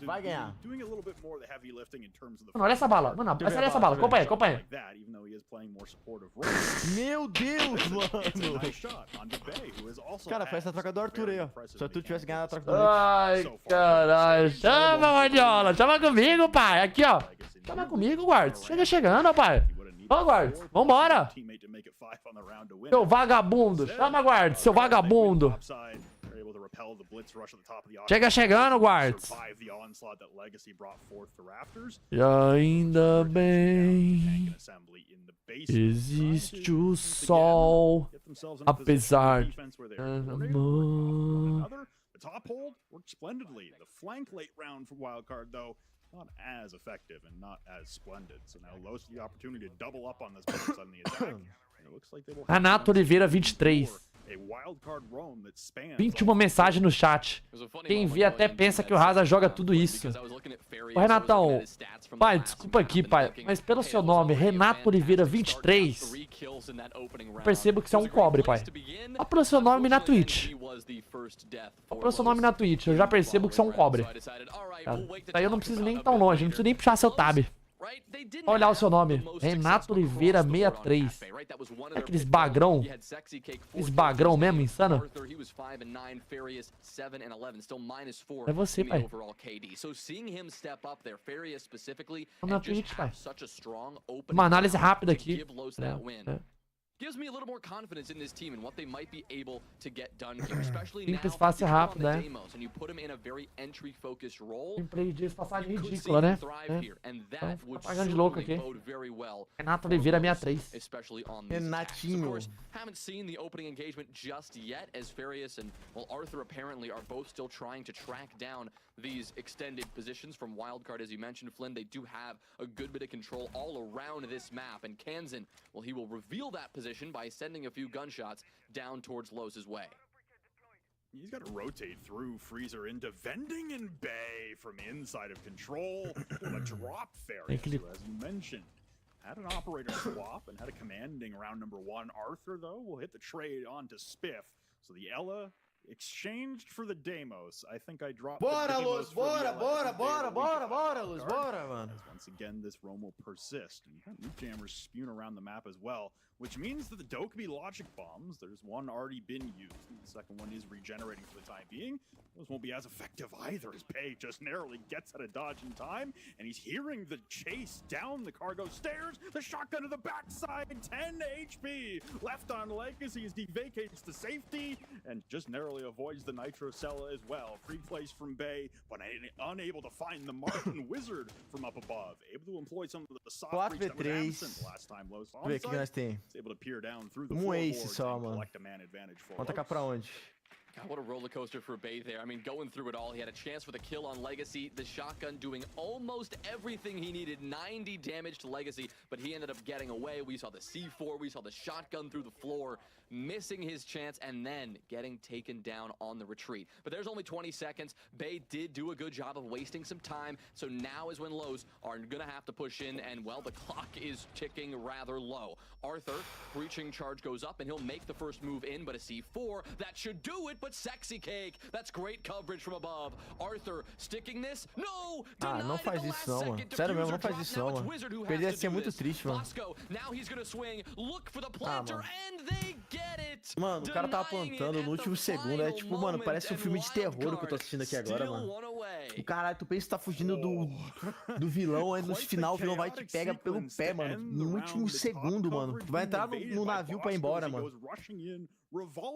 Speaker 4: Vai ganhar.
Speaker 2: Doing a little bit more of the heavy lifting in terms of the...
Speaker 1: Mano, olha essa bala. Mano, olha essa bala. Acompanha, acompanha.
Speaker 2: Like that, even though he is playing more supportive role.
Speaker 4: Meu Deus,
Speaker 2: It's a
Speaker 4: mano.
Speaker 2: nice shot on Bay, who is also
Speaker 4: Cara, foi essa troca do Arthur aí, ó. Se tu tivesse ganhado a troca do
Speaker 1: Ai, caralho. Chama, Guardiola. Chama comigo, pai. Aqui, ó. Chama comigo, Guards. Chega chegando, pai. Ó, Guards. Vambora. Seu vagabundo. Chama, Guards. Seu vagabundo. Chega chegando, Guards. E ainda bem existe o sol, apesar de...
Speaker 2: The top hold worked splendidly. The flank late round for wildcard, though, not as effective and not as splendid. So now Los the opportunity to double up on this business on the attack. And it looks like they will
Speaker 1: Renato Oliveira, 23.
Speaker 2: a wildcard roam that spans
Speaker 1: 21 mensagens no chat. Quem vê até pensa que o RazaH joga tudo isso. Ô, Renatão, pai, desculpa aqui, pai, mas pelo seu nome, Renato Oliveira 23, eu percebo que você é um cobre, pai. Olha pelo seu nome na Twitch. Olha pelo seu nome na Twitch, eu já percebo que você é um cobre. Aí eu não preciso nem ir tão longe, não preciso nem puxar seu tab. Olha o seu nome, Renato Oliveira 63. É aqueles bagrão. Aqueles bagrão mesmo, insano. É você, pai. Vamos na Twitch, pai. Uma análise rápida aqui.
Speaker 5: Gives me a little more confidence in this team and what they might be able to get done here, especially now.
Speaker 1: Simples, fácil e rápido, né?
Speaker 5: And you put him in a very entry-focused role.
Speaker 1: Gameplay de passagem ridícula, né? Então, fica pagando de louco aqui. Renato Oliveira 63.
Speaker 4: Renatinho.
Speaker 5: Haven't seen the opening engagement just yet, as Farius and, well, Arthur apparently are both still trying to track down these extended positions from wildcard. As you mentioned, Flynn, they do have a good bit of control all around this map, and Kanzen, well, he will reveal that position by sending a few gunshots down towards Los's way.
Speaker 2: He's got to rotate through Freezer into Vending and Bay from inside of control. A drop Farius, who, as you mentioned, had an operator swap and had a commanding round number 1. Arthur, though, will hit the trade onto Spiff. So the Ella exchanged for the Deimos. I think I dropped
Speaker 4: Bora, Luz, bora, Luz, bora, mano.
Speaker 2: Once again, this roam will persist. And you've got loot jammers spewing around the map as well, which means that the Dokkaebi logic bombs, there's one already been used, and the second one is regenerating for the time being. Those won't be as effective either, as Pei just narrowly gets out of dodge in time, and he's hearing the chase down the cargo stairs, the shotgun to the backside, 10 HP left on Legacy as he vacates to safety, and just narrowly avoids the Nitro Cella as well. Free place from Bay, but unable to find the Martin Wizard from up above. Able to employ some of the soft reach that was absent last time Los on
Speaker 4: Vê o que nós tem.
Speaker 2: Able to peer down through the
Speaker 4: Ace só, mano. Vamos atacar pra onde?
Speaker 5: God, what a roller coaster for Bay there. I mean, going through it all, he had a chance for the kill on Legacy. The shotgun doing almost everything he needed. 90 damage to Legacy, but he ended up getting away. We saw the C4, we saw the shotgun through the floor, missing his chance, and then getting taken down on the retreat. But there's only 20 seconds. Bay did do a good job of wasting some time, so now is when Los are gonna have to push in, and well, the clock is ticking rather low. Arthur, breaching charge goes up, and he'll make the first move in, but a C4, that should do it, but but Sexy Cake. That's great coverage from above. Arthur sticking this. No!
Speaker 4: Ah, não faz isso não, mano. Sério mesmo, não faz isso não, mano. Perder assim é muito triste, mano. Ah, mano. Mano, o cara tava plantando no último segundo. É tipo, mano, parece um filme de terror o que eu tô assistindo aqui agora, mano. O caralho, tu pensa que tá fugindo do vilão, aí no final o vilão vai e te pega pelo pé, mano. No último segundo, mano. Tu vai entrar no navio pra ir embora, mano.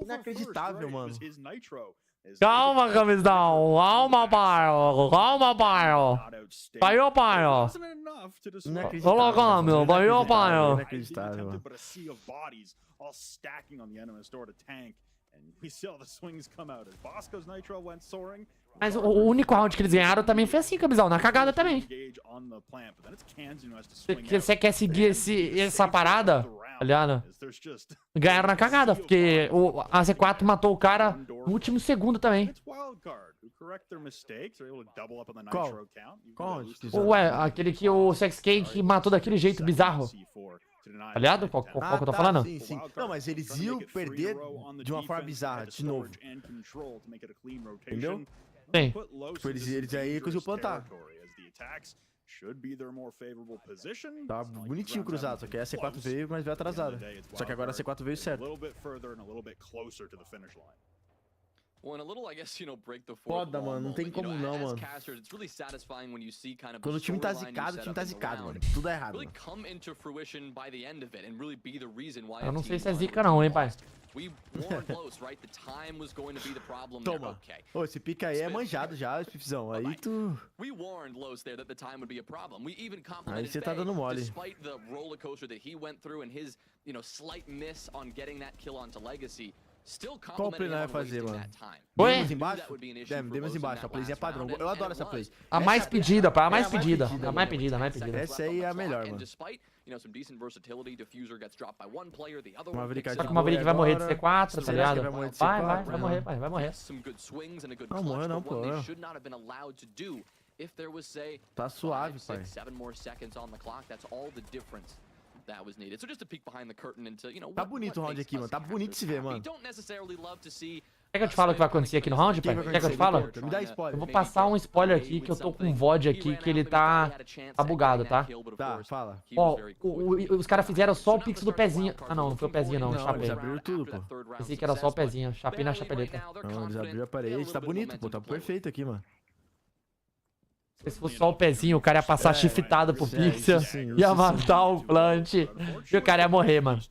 Speaker 4: Inacreditável, mano.
Speaker 1: Calma, camisão. Calma, pai. Calma, pai. Vai, ô, pai. Olha lá, meu. Vai, ô, pai.
Speaker 4: Inacreditável, mano.
Speaker 1: Mas o único round que eles ganharam também foi assim, camisão. Na cagada também. Você quer seguir essa parada, tá ligado? Ganharam na cagada, porque a C4 matou o cara no último segundo também.
Speaker 4: Qual?
Speaker 1: Ué, aquele que o Sex Cake matou daquele jeito bizarro. Tá ligado? Qual que eu tô falando?
Speaker 4: Sim, sim. Não, mas eles iam perder de uma forma bizarra, de novo. Entendeu?
Speaker 1: Sim.
Speaker 4: Tipo, eles aí conseguiu plantar. Tá bonitinho cruzado, só que a C4 veio, mas veio atrasada. Só que agora a C4 veio certo.
Speaker 1: Foda, mano, não tem como não, mano.
Speaker 4: Quando o time tá zicado, mano. Tudo é errado, mano.
Speaker 1: Eu não sei se é zica não, hein, pai.
Speaker 4: Toma. Ô, esse pique aí é manjado já, Pifzão. Aí tu... Aí você tá dando mole. Qual play vai fazer, mano?
Speaker 1: Oi?
Speaker 4: Demos embaixo? Demos embaixo, a playzinha padrão. Eu adoro essa play.
Speaker 1: A mais pedida, pai, a mais pedida. A mais pedida, a mais pedida.
Speaker 4: Essa aí é a melhor, mano. Só
Speaker 1: que o Maverick vai morrer de C4, tá ligado? Vai morrer, pai, vai morrer.
Speaker 4: Não morreu não, pô. Tá suave, pai. Tá bonito o round aqui, mano. Tá bonito de se ver, mano.
Speaker 1: Quer que eu te fale o que vai acontecer aqui no round, pai? Quer que eu te fale?
Speaker 4: Me dá spoiler.
Speaker 1: Eu vou passar um spoiler aqui, que eu tô com um VOD aqui, que ele tá bugado, tá?
Speaker 4: Tá, fala.
Speaker 1: Ó, os caras fizeram só o pix do pezinho. Ah, não foi o pezinho, não.
Speaker 4: Não, eles abriram tudo, pô.
Speaker 1: Pensei que era só o pezinho. Chapei na chapeleta.
Speaker 4: Não, eles abriram a parede. Tá bonito, pô. Tá perfeito aqui, mano.
Speaker 1: Se fosse só o pezinho, o cara ia passar chiftada pro Pixel, ia matar o plant e o cara ia morrer, mano.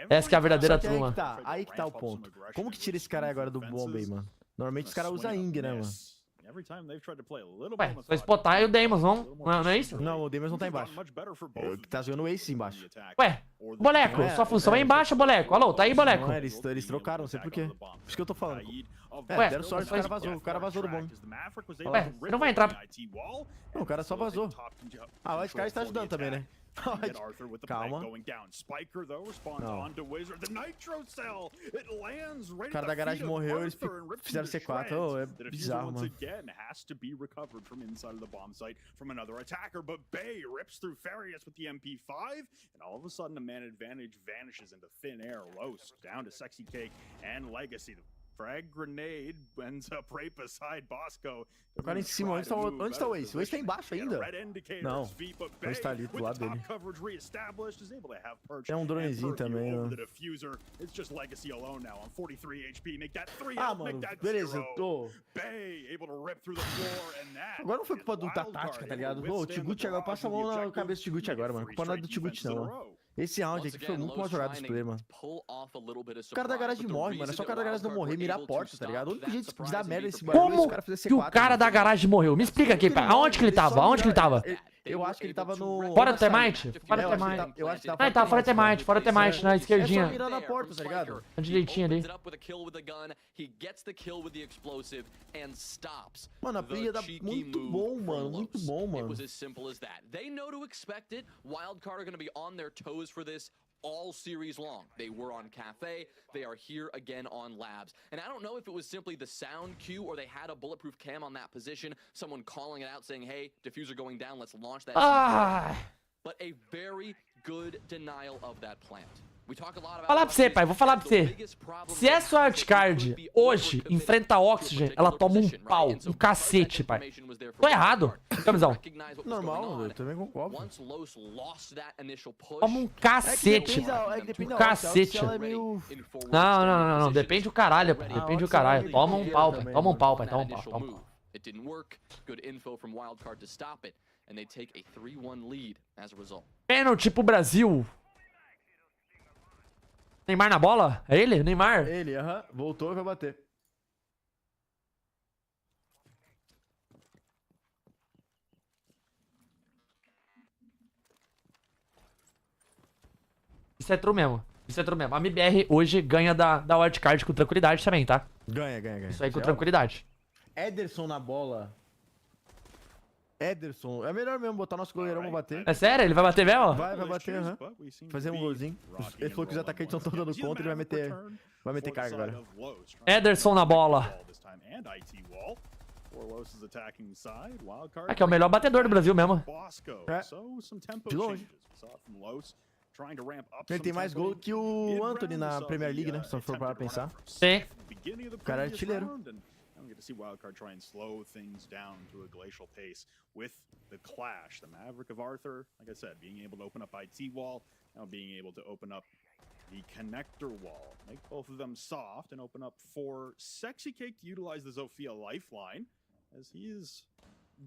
Speaker 1: Essa que é a verdadeira turma.
Speaker 4: Aí que tá o ponto. Como que tira esse cara agora do bomba aí, mano? Normalmente os caras usam Ing, né, mano?
Speaker 1: Ué, só spotar e o Deimos, não é isso?
Speaker 4: Não, o Deimos não tá embaixo. Tá jogando o Ace embaixo.
Speaker 1: Ué, boleco, sua função é embaixo, boleco. Alô, tá aí, boleco?
Speaker 4: Não, eles trocaram, não sei porquê. Por isso que eu tô falando.
Speaker 1: Ué,
Speaker 4: deram sorte, o cara vazou do bomb.
Speaker 1: Ué, você não vai entrar.
Speaker 4: Não, o cara só vazou. Ah, o cara está ajudando também, né? Calma. Não. O cara da garagem morreu, eles fizeram C4. Oh, é bizarro, mano.
Speaker 2: Frag grenade ends up right beside Bosco.
Speaker 4: O cara em cima, onde tá o Ace? O Ace tá embaixo ainda. Não, o Ace tá ali do lado dele. Tem um dronezinho também, né? Ah, mano, beleza, eu tô... Agora não foi culpa da tática, tá ligado? Pô, o Tiguchi agora passa a mão na cabeça do Tiguchi agora, mano. Culpa não é do Tiguchi, não, mano. Esse round aqui foi muito mal jogado dos play, mano. O cara da garagem morre, mano. É só o cara da garagem não morrer, mirar a porta, tá ligado? O único jeito de dar merda nesse bagulho é se o cara fizer C4.
Speaker 1: Que o cara da garagem morreu? Me explica aqui, pai. Aonde que ele tava? Aonde que ele tava?
Speaker 4: Eu acho que ele tava no...
Speaker 1: Fora do Temite? Fora do Temite.
Speaker 4: Eu acho que
Speaker 1: Ah, ele tava fora do Temite, fora do Temite, na esquerdinha.
Speaker 4: É só mirar na porta, tá ligado?
Speaker 1: Na direitinha ali.
Speaker 4: Mano, a briga dá muito bom, mano. Muito bom, mano.
Speaker 5: All series long. They were on Cafe, they are here again on Labs. And I don't know if it was simply the sound cue or they had a bulletproof cam on that position, someone calling it out saying, hey, diffuser going down, let's launch that. But a very good denial of that plant.
Speaker 1: Falar pra você, pai, vou falar pra você. Se essa wildcard hoje enfrenta a Oxygen, ela toma um pau, um cacete, pai. Tô errado, camisão.
Speaker 4: Normal, eu também concordo.
Speaker 1: Toma um cacete, um cacete. Não, depende do caralho, pai. Depende do caralho. Toma um pau, pai. Toma um pau, pai. Toma um pau, toma um pau.
Speaker 5: It didn't work. Good info from Wildcard to stop it, and they take a 3-1 lead as a result.
Speaker 1: Pênalti pro Brasil. Neymar na bola? É ele? Neymar?
Speaker 4: Ele, aham. Voltou e vai bater.
Speaker 1: Isso é true mesmo. Isso é true mesmo. A MBR hoje ganha da wildcard com tranquilidade também, tá?
Speaker 4: Ganha.
Speaker 1: Isso aí com tranquilidade.
Speaker 4: Ederson na bola. Ederson. É melhor mesmo botar nosso goleirão pra bater.
Speaker 1: É sério? Ele vai bater mesmo?
Speaker 4: Vai bater, aham. Fazer um golzinho. Ele falou que os atacantes estão todos dando contra, ele vai meter carga agora.
Speaker 1: Ederson na bola. Aqui é o melhor batedor do Brasil mesmo.
Speaker 4: De longe. Ele tem mais gol que o Anthony na Premier League, né? Se for para pensar.
Speaker 1: Sim.
Speaker 4: O cara é artilheiro.
Speaker 2: I'm going to see Wildcard try and slow things down to a glacial pace with the clash. The Maverick of Arthur, like I said, being able to open up IT wall, now being able to open up the connector wall. Make both of them soft and open up for Sexy Cake to utilize the Zofia lifeline, as he is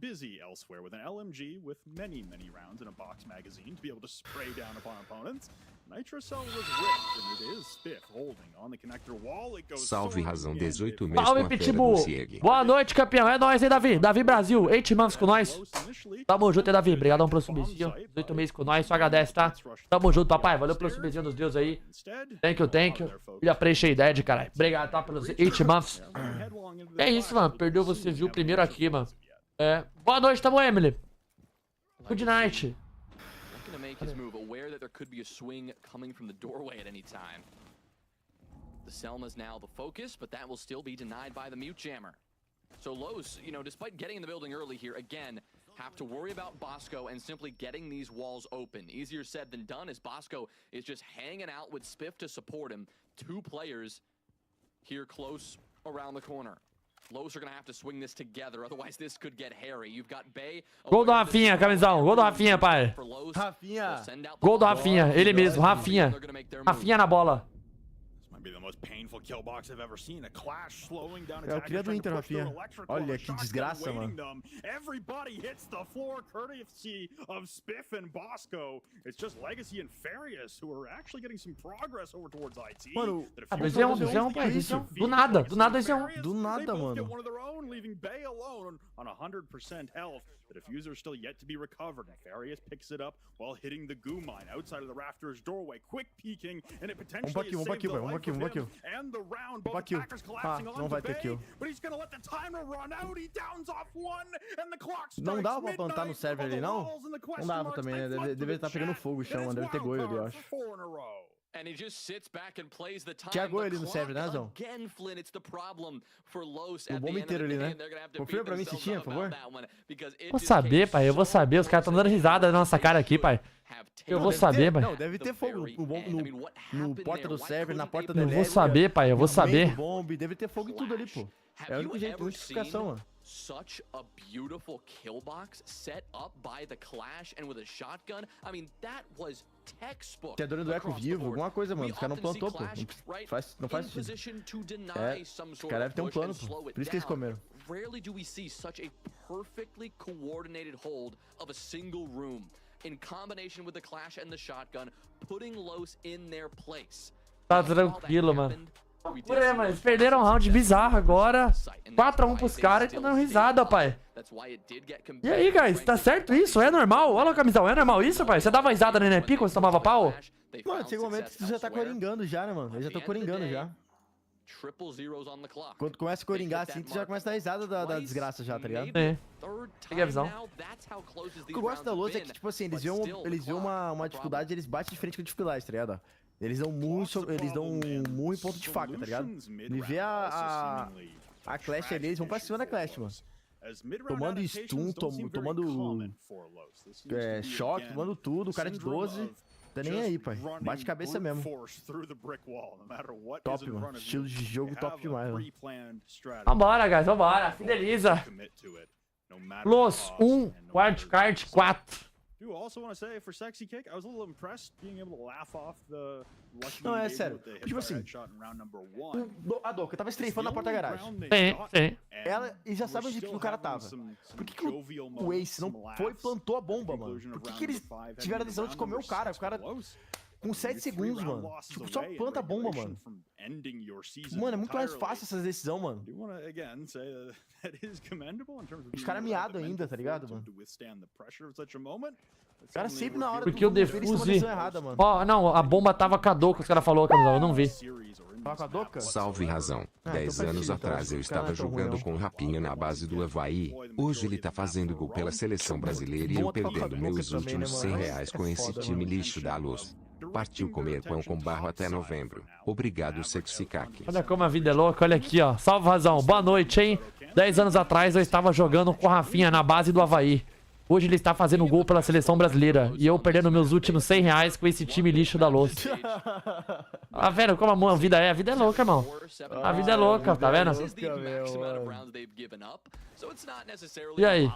Speaker 2: busy elsewhere with an LMG with many rounds in a box magazine to be able to spray down upon opponents. Nitrocell was ripped, and it is Spiff holding on the connector wall. It goes
Speaker 3: Salve Razão 18 meses
Speaker 1: Salve,
Speaker 3: com a fera
Speaker 1: Pitbull.
Speaker 3: do Cieg.
Speaker 1: Boa noite, campeão. É nóis, hein, Davi? Davi Brasil. 8 months com nós. Tamo junto, hein, Davi? Obrigadão pelo subzinho. 18 meses com nós. Só agradece, tá? Tamo junto, papai. Valeu pelo subzinho dos deuses aí. Thank you. E appreciate that, caralho. Obrigado, tá? Pelos 8 months. É isso, mano. Perdeu, você viu primeiro aqui, mano. É. Boa noite, tamo, Emily. Good night.
Speaker 5: To make his move, aware that there could be a swing coming from the doorway at any time. The Selma's now the focus, but that will still be denied by the Mute Jammer. So Los, you know, despite getting in the building early here, again, have to worry about Bosco and simply getting these walls open. Easier said than done, as Bosco is just hanging out with Spiff to support him. 2 players here close around the corner. Los are gonna have to swing this together, otherwise this could get hairy. You've got Bay.
Speaker 1: Gol do Rafinha, camisão. Gol do Rafinha, pai.
Speaker 4: Rafinha.
Speaker 1: Gol do Rafinha. Ele mesmo, Rafinha. Rafinha na bola.
Speaker 2: Be the most painful kill box I've ever seen. A clash slowing down.
Speaker 4: É o cria do Inter, Rafinha. Olha que desgraça, mano.
Speaker 2: Everybody hits the floor courtesy of Spiff and Bosco. It's just Legacy and Farius who are actually getting some progress over towards IT.
Speaker 4: Mano,
Speaker 1: 2-1, pai. 2-1. Do nada 2-1.
Speaker 4: Do nada, mano.
Speaker 2: One of their own, leaving Bay alone on 100% health. The diffuser is still yet to be recovered. Farius picks it up while hitting the goo mine outside of the Raptors doorway. Quick peeking, and it potentially is saved the life of him and the round. Both attackers collapsing onto Bay, but he's gonna let the timer run out. He downs off one, and the clock strikes.
Speaker 4: Não dava pra plantar no server ali, não? Não dava também, né? Deveria estar pegando fogo o chão, deve ter gol ali, eu acho.
Speaker 5: And he just sits back and plays the time.
Speaker 4: Tinha gol ali no server, né, Razão? O bomba inteiro ali, né? Confirma pra mim se tinha, por favor.
Speaker 1: Vou saber, pai. Eu vou saber. Os caras estão dando risada na nossa cara aqui, pai. Eu vou saber, pai.
Speaker 4: Não, deve ter fogo no porta do server, na porta da
Speaker 1: Eu vou saber, pai. Eu vou saber.
Speaker 4: Deve ter fogo em tudo ali, pô. É o único jeito, a única explicação, mano.
Speaker 5: Such a beautiful kill box set up by the Clash and with a shotgun. I mean, that was textbook.
Speaker 4: Tem a dona do eco vivo, alguma coisa, mano. Os caras não plantou, pô. Não faz sentido. É, os caras devem ter um plano, pô. Por isso que eles comeram.
Speaker 5: Rarely do we see such a perfectly coordinated hold of a single room in combination with the Clash and the shotgun, putting Los in their place.
Speaker 1: Tá tranquilo, mano. Por aí, mano, eles perderam um round bizarro agora. 4-1 pros caras e tão dando risada, pai. E aí, guys, tá certo isso? É normal? Olha o camisão, é normal isso, pai? Você dava risada no NP quando você tomava pau?
Speaker 4: Mano, chega um momento que você já tá coringando já, né, mano? Eu já tô coringando já. Quando começa a coringar assim, tu já começa a dar risada da desgraça já, tá ligado?
Speaker 1: É. Peguei a visão.
Speaker 4: O que eu gosto da Los é que, tipo assim, eles viram uma dificuldade, eles batem de frente com dificuldade, tá ligado? Eles dão murro em ponto de faca, tá ligado? Me vê a Clash ali, eles vão pra cima da Clash, mano. Tomando stun, tomando choque, tomando tudo, o cara de 12. Tá nem aí, pai. Bate cabeça mesmo. Top, mano. Estilo de jogo top demais, mano.
Speaker 1: Vambora, guys. Vambora. Fideliza. Los 1, wildcard 4.
Speaker 2: Do also want to say for Sexy Kick, I was a little impressed being able to laugh off the lucky
Speaker 4: Não, é sério. Tipo assim, a Doca tava strafando na porta-garagem.
Speaker 1: Sim.
Speaker 4: Ela, e já sabe onde que o cara tava. Por que o Ace não foi e plantou a bomba, mano? Por que eles tiveram a decisão de comer o cara? O cara com 7 segundos, mano. Tipo, só planta a bomba, mano. Mano, é muito mais fácil essa decisão, mano. Os caras miados ainda, tá ligado, mano? Os caras sempre na hora
Speaker 1: Porque o defuse...
Speaker 4: errada, mano.
Speaker 1: Ó, não, a bomba tava com a Doca, os caras falaram, Camisão, eu não vi.
Speaker 4: Tava com a Doca?
Speaker 3: Salve razão. 10 anos atrás eu estava jogando com o Rapinha na base do Havaí. Hoje ele tá fazendo gol pela seleção brasileira e eu perdendo meus últimos R$100 com esse time lixo da luz. Partiu comer pão com barro até novembro. Obrigado, Sexy Caque.
Speaker 1: Olha como a vida é louca, olha aqui, ó. Salve, razão. Boa noite, hein? 10 anos atrás eu estava jogando com o Rafinha na base do Havaí. Hoje ele está fazendo gol pela seleção brasileira. E eu perdendo meus últimos R$100 com esse time lixo da louça. Tá vendo como a vida é? A vida é louca, irmão. A vida é louca, tá vendo? E aí?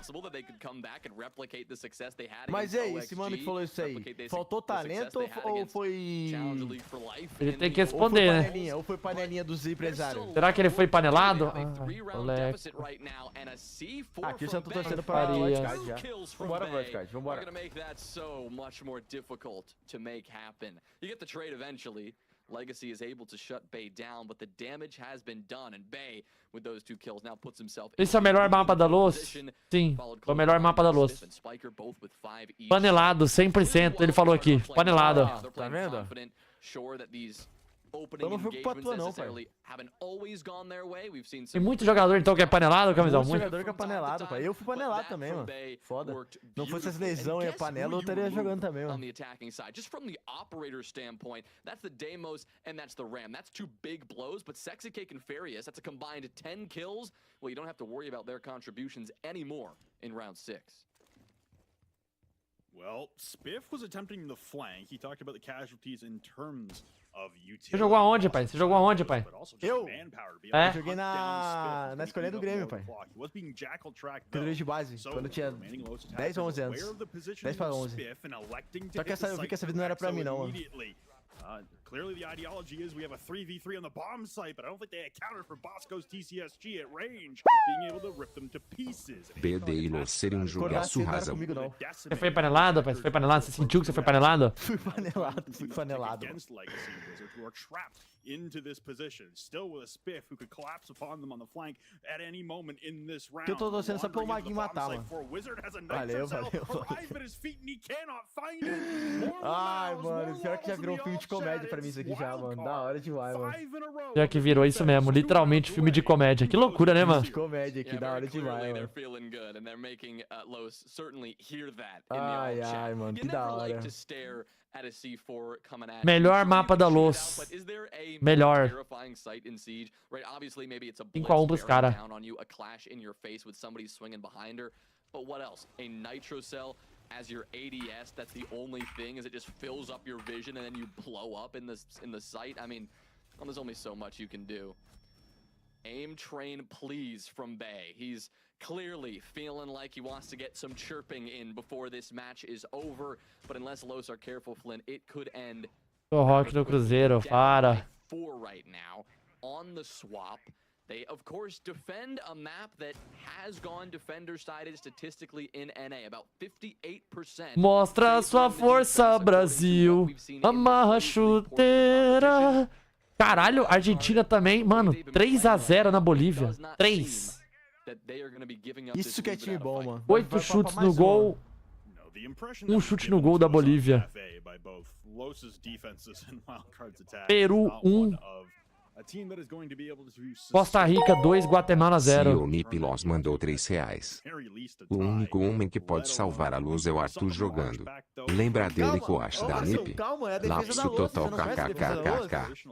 Speaker 4: Mas e aí, esse mano que falou isso aí, faltou talento ou foi...
Speaker 1: Ele tem que responder, né?
Speaker 4: Ou foi panelinha dos empresários?
Speaker 1: Será que ele foi panelado? Moleque.
Speaker 4: Aqui eu já tô torcendo pra wildcard já. Vambora, wildcard, vambora.
Speaker 5: Legacy is able to shut Bay down, but the damage has been done, and Bay, with those 2 kills, now puts himself
Speaker 1: Esse é o melhor mapa da luz? Sim, é o melhor mapa da luz. Panelado, 100%, ele falou aqui. Panelado.
Speaker 4: Tá vendo? Eu não fui pro patua não, pai.
Speaker 1: Tem muito jogador então que é panelado, Camisão?
Speaker 4: Muito jogador que é panelado, pai. Eu fui panelado também, mano. Foda. Não fosse essa lesão e a panela, eu estaria jogando também, mano.
Speaker 5: Just from the operator standpoint, that's the Deimos and that's the Ram. That's 2 big blows, but Sexy Cake and Farius, that's a combined 10 kills. Well, you don't have to worry about their contributions anymore in round 6.
Speaker 2: Well, Spiff was attempting the flank. He talked about the casualties in terms of utility.
Speaker 1: Você jogou aonde, pai? Você jogou aonde, pai?
Speaker 4: Eu?
Speaker 1: É?
Speaker 4: Joguei na escolha do Grêmio, pai. Categoria de base, quando eu tinha 10 ou 11 anos. 10 para 11. Só que eu vi que essa vida não era pra mim, não, mano.
Speaker 2: Clearly the ideology is we have a 3v3 on the bomb site, but I don't think they accounted for Bosco's TCSG at range, being able to rip them to pieces.
Speaker 3: BD e Los serem jogaço razão.
Speaker 1: Você foi panelado, pai? Você foi panelado? Você sentiu que você foi panelado?
Speaker 4: Fui panelado, fui panelado.
Speaker 2: Into this position, still with a Spiff who could collapse upon them on the flank at any moment in this round.
Speaker 4: Eu tô torcendo só pro Maguinho matar, mano. Valeu. Ai, mano, pior que já virou um filme de comédia pra mim isso aqui já, mano. Da hora demais, mano.
Speaker 1: Pior que virou isso mesmo, literalmente filme de comédia. Que loucura, né, mano?
Speaker 4: De comédia aqui, da hora demais, mano. Ai, mano, que da hora.
Speaker 1: Melhor mapa da luz. Melhor. 5-1 pros caras.
Speaker 5: As your ADS, that's the only thing, is it just fills up your vision and then you blow up in the sight. I mean, there's only so much you can do. Aim train, please, from Bay. He's clearly feeling like he wants to get some chirping in before this match is over, but unless Los are careful, Flynn, it could end.
Speaker 1: O Rock no Cruzeiro, para.
Speaker 5: 4 right now on the swap. They, of course, defend a map that has gone defender-sided statistically in NA, about 58%.
Speaker 1: Mostra sua força, Brasil. Amarra a chuteira. Caralho, Argentina também, mano, 3-0 na Bolívia. 3.
Speaker 4: Isso que é time bom, mano.
Speaker 1: 8 chutes no gol. 1 chute no gol da Bolívia. Peru 1. Costa Rica 2, Guatemala 0.
Speaker 3: C9BC Los mandou R$3. O único homem que pode salvar a luz é o Arthur jogando. Lembra dele que eu acho da NiP?
Speaker 4: Calma, é a defesa
Speaker 3: Lapso
Speaker 4: da louça,
Speaker 3: total
Speaker 4: você não conhece a defesa da louça?
Speaker 3: kkkk.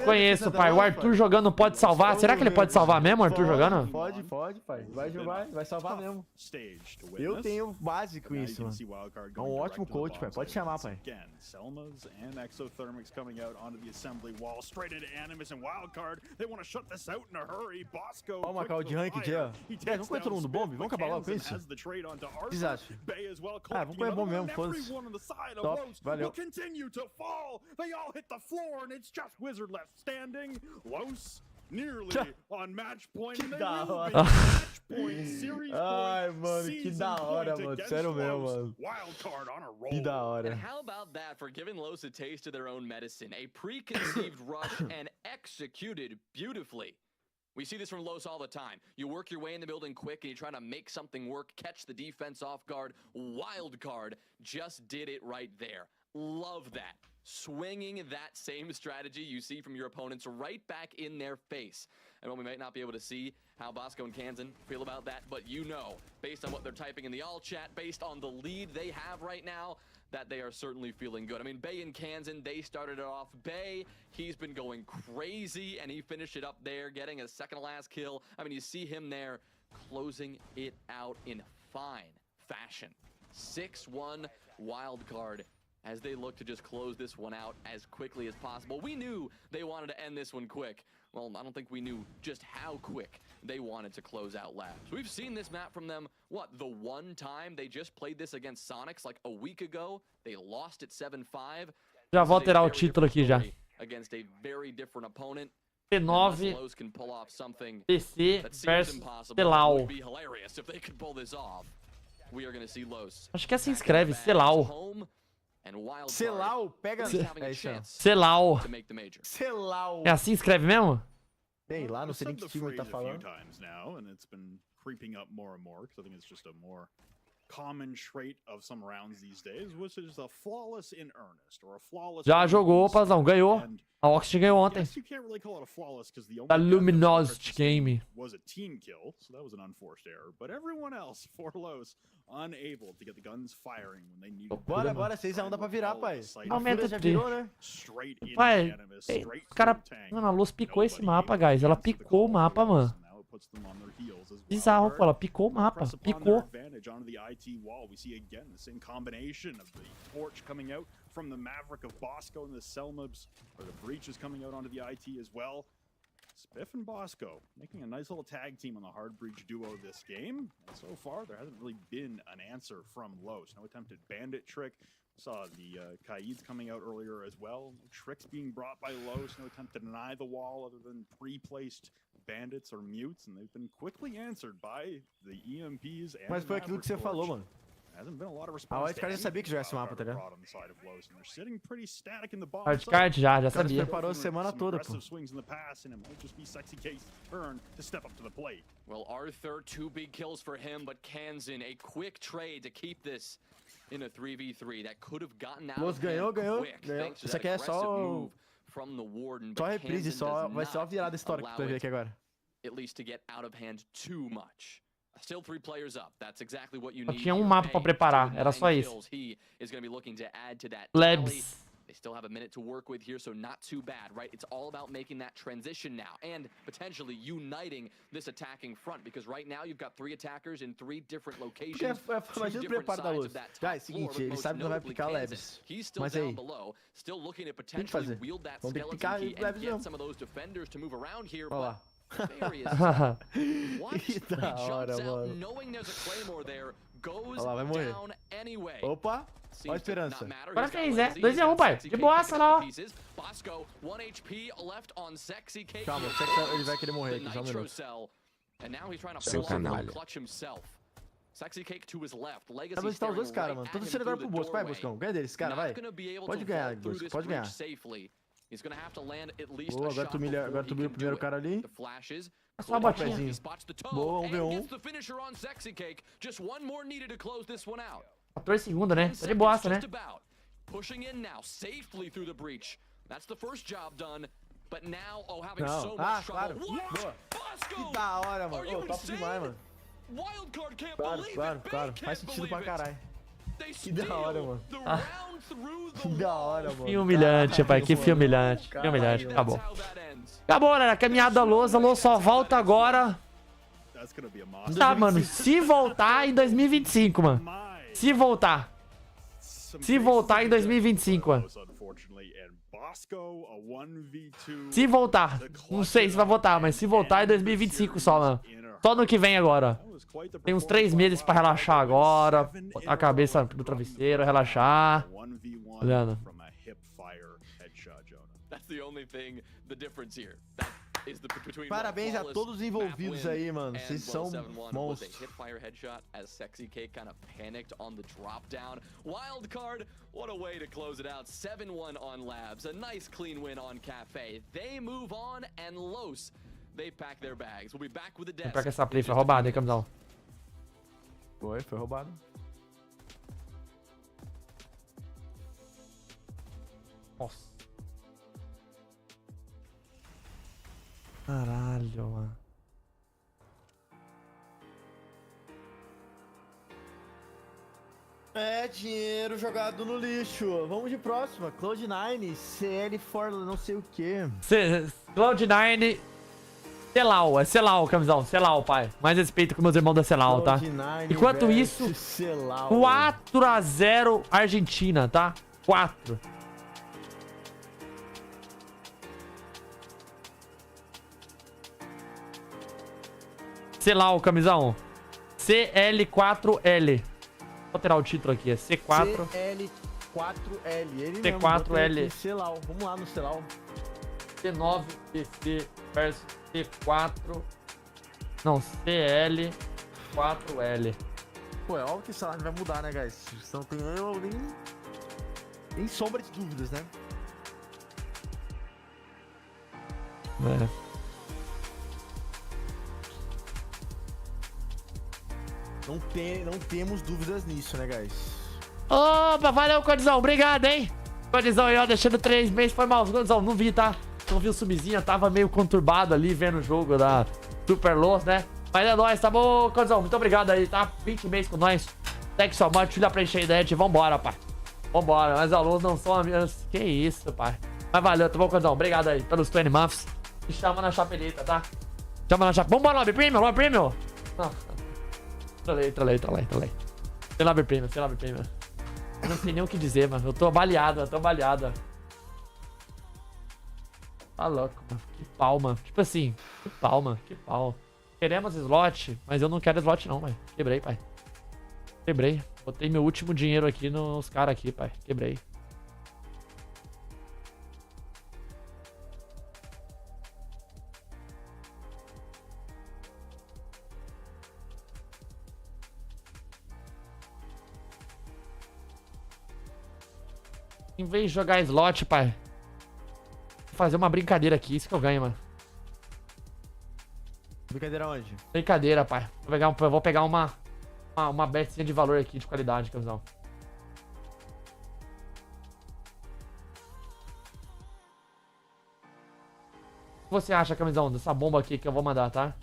Speaker 1: Conheço, pai. O Arthur jogando pode salvar. Será que ele pode salvar mesmo, o Arthur jogando?
Speaker 4: Pode, pai. Vai salvar mesmo. Eu tenho base com isso, mano. É um ótimo coach, pai. Pode chamar, pai. Ó o Macau de ranked, ó. Vamos correr todo mundo bomb? Vamos acabar logo com isso? O que vocês acham? Ah, vamos correr bomb mesmo, foda-se. Top, valeu. Que da hora. Ai, mano, que da hora, mano. Sério mesmo, mano. Que da hora.
Speaker 5: And how about that for giving Los a taste of their own medicine? A preconceived rush and executed beautifully. We see this from Los all the time. You work your way in the building quick and you try to make something work, catch the defense off guard. Wild card just did it right there. Love that. Swinging that same strategy you see from your opponents right back in their face. And while we might not be able to see how Bosco and Kanzen feel about that, but you know, based on what they're typing in the all chat, based on the lead they have right now, that they are certainly feeling good. I mean, Bay and Kanzen, they started it off. Bay, he's been going crazy, and he finished it up there, getting a second to last kill. I mean, you see him there closing it out in fine fashion. 6-1 wild card as they look to just close this one out as quickly as possible. We knew they wanted to end this one quick. Well, I don't think we knew just how quick they wanted to close out labs. We've seen this map from them, what, the one time they just played this against Sonics like a week ago? They lost at 7-5.
Speaker 1: Já vou alterar o título aqui já.
Speaker 5: Against a very different opponent.
Speaker 1: C9BC versus CL4L. Acho que assim escreve, CL4L.
Speaker 4: CL4L, pega... É isso, ó.
Speaker 1: CL4L.
Speaker 4: CL4L.
Speaker 1: É assim escreve mesmo?
Speaker 4: Sei lá, não sei nem que time ele tá falando.
Speaker 1: Já jogou, Pazão, ganhou. A Oxygen ganhou ontem. Da Luminosity Game.
Speaker 4: Bora, 6-1 dá pra virar, pai.
Speaker 1: Aumenta
Speaker 4: já
Speaker 1: de...
Speaker 4: virou, né?
Speaker 1: Pai, o cara... Mano, a Luz picou esse mapa, guys. Ela picou o mapa, mano. Bizarro, pô. Ela picou o mapa. Picou.
Speaker 2: From the Maverick of Bosco and the Selmubs, or the Breach is coming out onto the IT as well. Spiff and Bosco making a nice little tag team on the Hard Breach duo this game. And so far, there hasn't really been an answer from Los. No attempted bandit trick. Saw the Kaids coming out earlier as well. No tricks being brought by Los. No attempt to deny the wall other than pre-placed bandits or mutes. And they've been quickly answered by the EMPs and
Speaker 4: Mas foi aquilo que você falou, mano. A Wildcard já sabia que jogasse esse mapa, tá ligado?
Speaker 1: Wildcard já sabia.
Speaker 4: Preparou a semana toda, pô.
Speaker 5: Well, Arthur, 2 big kills for him, but Kanzen, a quick trade to keep this in a 3v3 that could have gotten out of hand quick.
Speaker 4: Isso aqui é só reprise, vai só virar da história que tu vai ver aqui agora.
Speaker 5: At least to get out of hand too much. Still 3 players up. That's exactly what you need.
Speaker 1: Só tinha um mapa pra preparar, era só isso. Labs.
Speaker 5: They still have a minute to work with here, so not too bad, right? It's all about making that transition now and potentially uniting this attacking front, because right now you've got 3 attackers in 3 different locations.
Speaker 4: Imagina o preparo da Luz. Guys, seguinte, ele sabe que não vai picar Labs. Mas aí,
Speaker 5: still looking to
Speaker 4: tem que
Speaker 5: potentially
Speaker 4: fazer.
Speaker 5: wield that
Speaker 4: Vamos ter que
Speaker 5: skeleton
Speaker 4: picar
Speaker 5: key and
Speaker 4: Labs
Speaker 5: get
Speaker 4: mesmo.
Speaker 5: some of those defenders to move around here.
Speaker 4: Olha lá.
Speaker 5: Que
Speaker 4: da hora, mano.
Speaker 5: Olha
Speaker 4: lá, vai morrer. Opa, olha a esperança.
Speaker 1: Agora fez, 2-1, pai. De boaça lá, ó.
Speaker 4: Calma, ele vai querer morrer aqui, só um minuto.
Speaker 3: Seu canalha.
Speaker 4: Tá onde estão os dois caras, mano. Todo sendo agora pro Bosco. Vai, Boscão. Ganha deles, cara, vai. Pode ganhar, Bosco. Pode ganhar. Boa, agora tu humilha o primeiro cara ali.
Speaker 1: Só a botinha.
Speaker 4: Boa, 1v1.
Speaker 1: 14 segundos, né? Tá de boaça, né?
Speaker 5: Pushing in now safely through the breach. That's the first job done.
Speaker 4: Não. Ah, claro. Boa. Que da hora, mano. Ô, top demais, mano. Claro. Faz sentido pra caralho. Que da hora, mano. Que da hora, mano.
Speaker 1: Que humilhante, pai. Que fio humilhante. Que humilhante. Acabou. Acabou, né? Caminhada da lousa. A lousa só volta agora. Tá, mano. Se voltar em 2025, mano. Se voltar. Se voltar em 2025, mano. Se voltar. Não sei se vai voltar, mas se voltar em 2025 só, mano. Só no que vem agora. Tem uns 3 meses pra relaxar agora. Botar a cabeça no travesseiro, relaxar. Olhando.
Speaker 4: Parabéns a todos os envolvidos aí, mano. Vocês são monstros.
Speaker 5: What a way to close it out. 7-1 on Labs. A nice clean win on Cafe. They move on and Los, they pack their bags. We'll be back with the desk.
Speaker 1: Pior que essa play foi roubada, hein, camisão?
Speaker 4: Foi roubado.
Speaker 1: Nossa. Caralho, mano.
Speaker 4: É dinheiro jogado no lixo. Vamos de próxima. Cloud9, CL4L, não sei o que.
Speaker 1: Cloud9. Celau, é Celau, camisão. Celau, pai. Mais respeito com meus irmãos da Celau, tá? Enquanto isso, 4-0 Argentina, tá? 4. Celau, camisão. CL4L. Vou tirar o título aqui, é C4.
Speaker 4: CL4L. Ele
Speaker 1: C4L.
Speaker 4: Celau. Vamos lá no Celau.
Speaker 1: C9BC versus C4. Não, CL4L.
Speaker 4: Pô, é óbvio que esse salário vai mudar, né, guys? Não tem nem sombra de dúvidas, né?
Speaker 1: É.
Speaker 4: Não temos dúvidas nisso, né, guys?
Speaker 1: Opa, valeu, Codizão. Obrigado, hein? Codizão aí, ó, deixando 3 meses. Foi mal, Codizão. Não vi, tá? Não vi o subzinha. Tava meio conturbado ali, vendo o jogo da Super Los, né? Mas é nóis, tá bom, Codizão? Muito obrigado aí, tá? 20 meses com nós. Thank so much. Filha pra encher ideia. Vambora, pai. Vambora. Mas a Los não são amigas. Que isso, pai. Mas valeu, tá bom, Codizão? Obrigado aí pelos 20 months. Me chama na chapeleta, tá? Chama na chapeleta. Vambora, Lobby Premium, Lobby Premium. Trolei. Sem Lobby Premium. Eu não sei nem o que dizer, mano. Eu tô baleado. Tá louco, mano. Que pau, mano. Tipo assim, que pau. Queremos slot, mas eu não quero slot não, pai. Quebrei, pai. Botei meu último dinheiro aqui nos caras aqui, pai. Quebrei. Em vez de jogar slot, pai, vou fazer uma brincadeira aqui. Isso que eu ganho, mano.
Speaker 4: Brincadeira onde?
Speaker 1: Brincadeira, pai. Vou pegar uma betzinha de valor aqui, de qualidade, camisão. O que você acha, camisão, dessa bomba aqui que eu vou mandar, tá?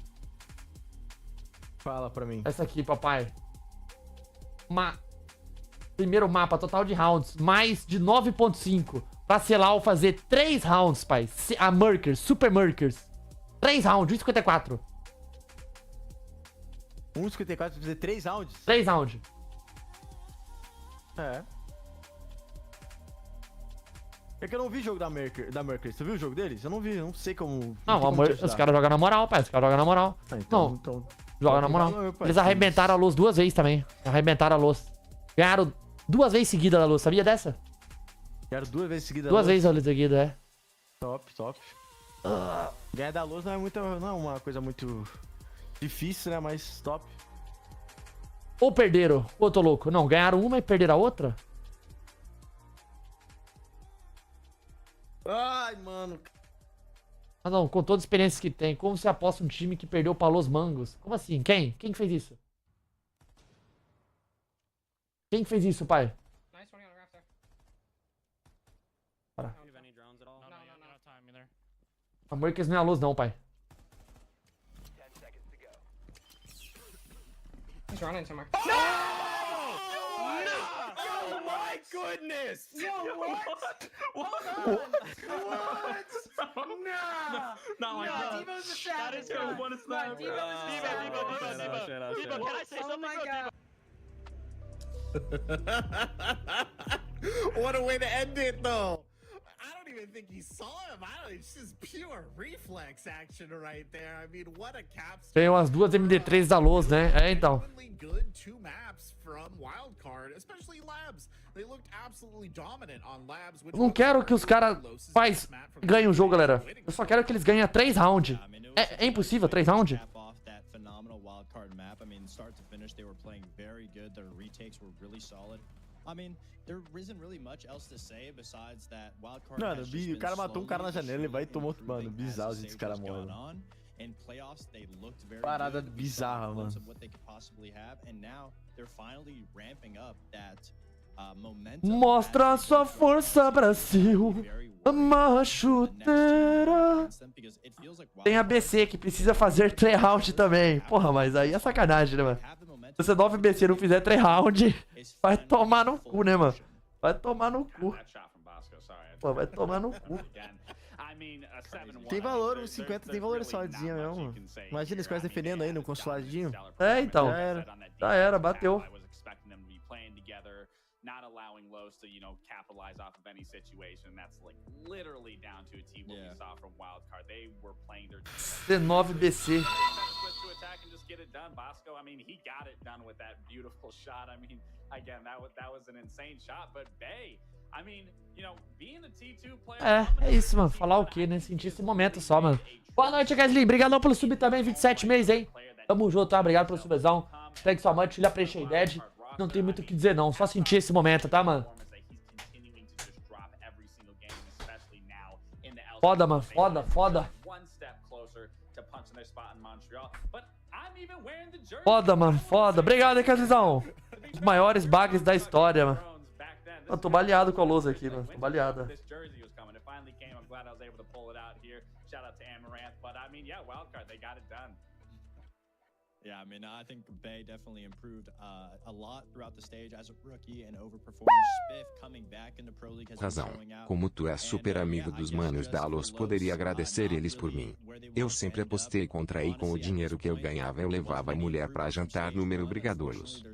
Speaker 4: Fala pra mim.
Speaker 1: Essa aqui, papai. Primeiro mapa, total de rounds, mais de 9.5. Pra Celau fazer 3 rounds, pai. A Merkers, Super Merkers. 3 rounds, 1,54.
Speaker 4: 1,54 pra fazer 3 rounds?
Speaker 1: 3 rounds.
Speaker 4: É que eu não vi jogo da Merkers. Tu viu o jogo deles? Eu não vi, não sei como...
Speaker 1: Não, os caras jogam na moral, pai. Os caras jogam na moral.
Speaker 4: Então,
Speaker 1: joga na moral. Eles arrebentaram a luz 2 vezes também. Arrebentaram a luz. Ganharam 2 vezes seguida da luz, sabia dessa?
Speaker 4: Ganharam 2 vezes seguida da
Speaker 1: luz? 2 vezes a luz seguida, é.
Speaker 4: Top. Ganhar da luz não é uma coisa muito difícil, né? Mas top.
Speaker 1: Ou perderam, ou tô louco. Não, ganharam uma e perderam a outra?
Speaker 4: Ai, mano.
Speaker 1: Ah, não, com toda a experiência que tem, como você aposta um time que perdeu pra Los Mangos? Como assim? Quem? Quem fez isso? Quem fez isso, pai? Para. Amor, que eles não é a luz não, pai.
Speaker 9: He's running somewhere.
Speaker 4: Oh my goodness!
Speaker 9: Yo, what?
Speaker 8: Not like that.
Speaker 9: Devo's a savage.
Speaker 8: That is one is that.
Speaker 9: Devo is a savage.
Speaker 8: Devo, can I say
Speaker 9: Oh
Speaker 8: something?
Speaker 9: my god.
Speaker 4: What a way to end it, though. I don't even think he saw him. It's just pure reflex action right there. I mean, what a capstone.
Speaker 1: Tem umas duas MD3 da luz, né? É, então.
Speaker 4: Good two maps from Wildcard, especially Labs. They looked absolutely dominant on Labs.
Speaker 1: Eu não quero que os caras ganhem o jogo, galera. Eu só quero que eles ganhem 3 rounds. É impossível 3 rounds?
Speaker 4: Mano, o cara matou um cara na janela, ele vai e tomou outro. Mano, bizarro esse cara morre. Parada bizarra, mano. Mostra sua força, Brasil. Machuteira. Tem a BC que precisa fazer 3 rounds também. Porra, mas aí é sacanagem, né, mano? Se você 9 BC não fizer 3 rounds, vai tomar no cu, né, mano? Vai tomar no cu. Pô, vai tomar no cu. Tem valor, os 50 tem valor sozinho mesmo. Imagina eles quase defendendo aí no consuladinho.
Speaker 1: É, então. Já era, bateu.
Speaker 8: Not allowing Los to, capitalize off of any situation. That's like literally down to a T what we saw from Wildcard. They were playing their
Speaker 1: C9BC.
Speaker 8: to attack and just get it done. Bosco, I mean, he got it done with that beautiful shot. I mean, again, that was an insane shot, but Bay, I mean, being a T2 player.
Speaker 1: É isso, mano. Falar o quê, né? Sentir esse momento só, mano. Boa noite, Gasly. Obrigadão pelo sub também, 27 meses, hein? Tamo junto, tá? Obrigado pelo subzão. Thanks so much. Ele apreciei dead. Não tem muito o que dizer, não. Só sentir esse momento, tá, mano? Foda, mano. Foda. Foda, mano. Foda. Obrigado, hein, Casizão. Os maiores bagres da história, mano. Eu tô baleado com a luz aqui, mano. Tô baleado.
Speaker 7: Yeah, I mean, I think Bay definitely improved a lot throughout the stage as a rookie and overperformed. Spiff coming back in the Pro League has been
Speaker 3: Razão.
Speaker 7: showing out.
Speaker 3: Como tu és super amigo dos manos da Los, poderia agradecer eles por mim. Eu sempre apostei contra e com o dinheiro que eu ganhava eu levava a mulher pra jantar número brigadolos.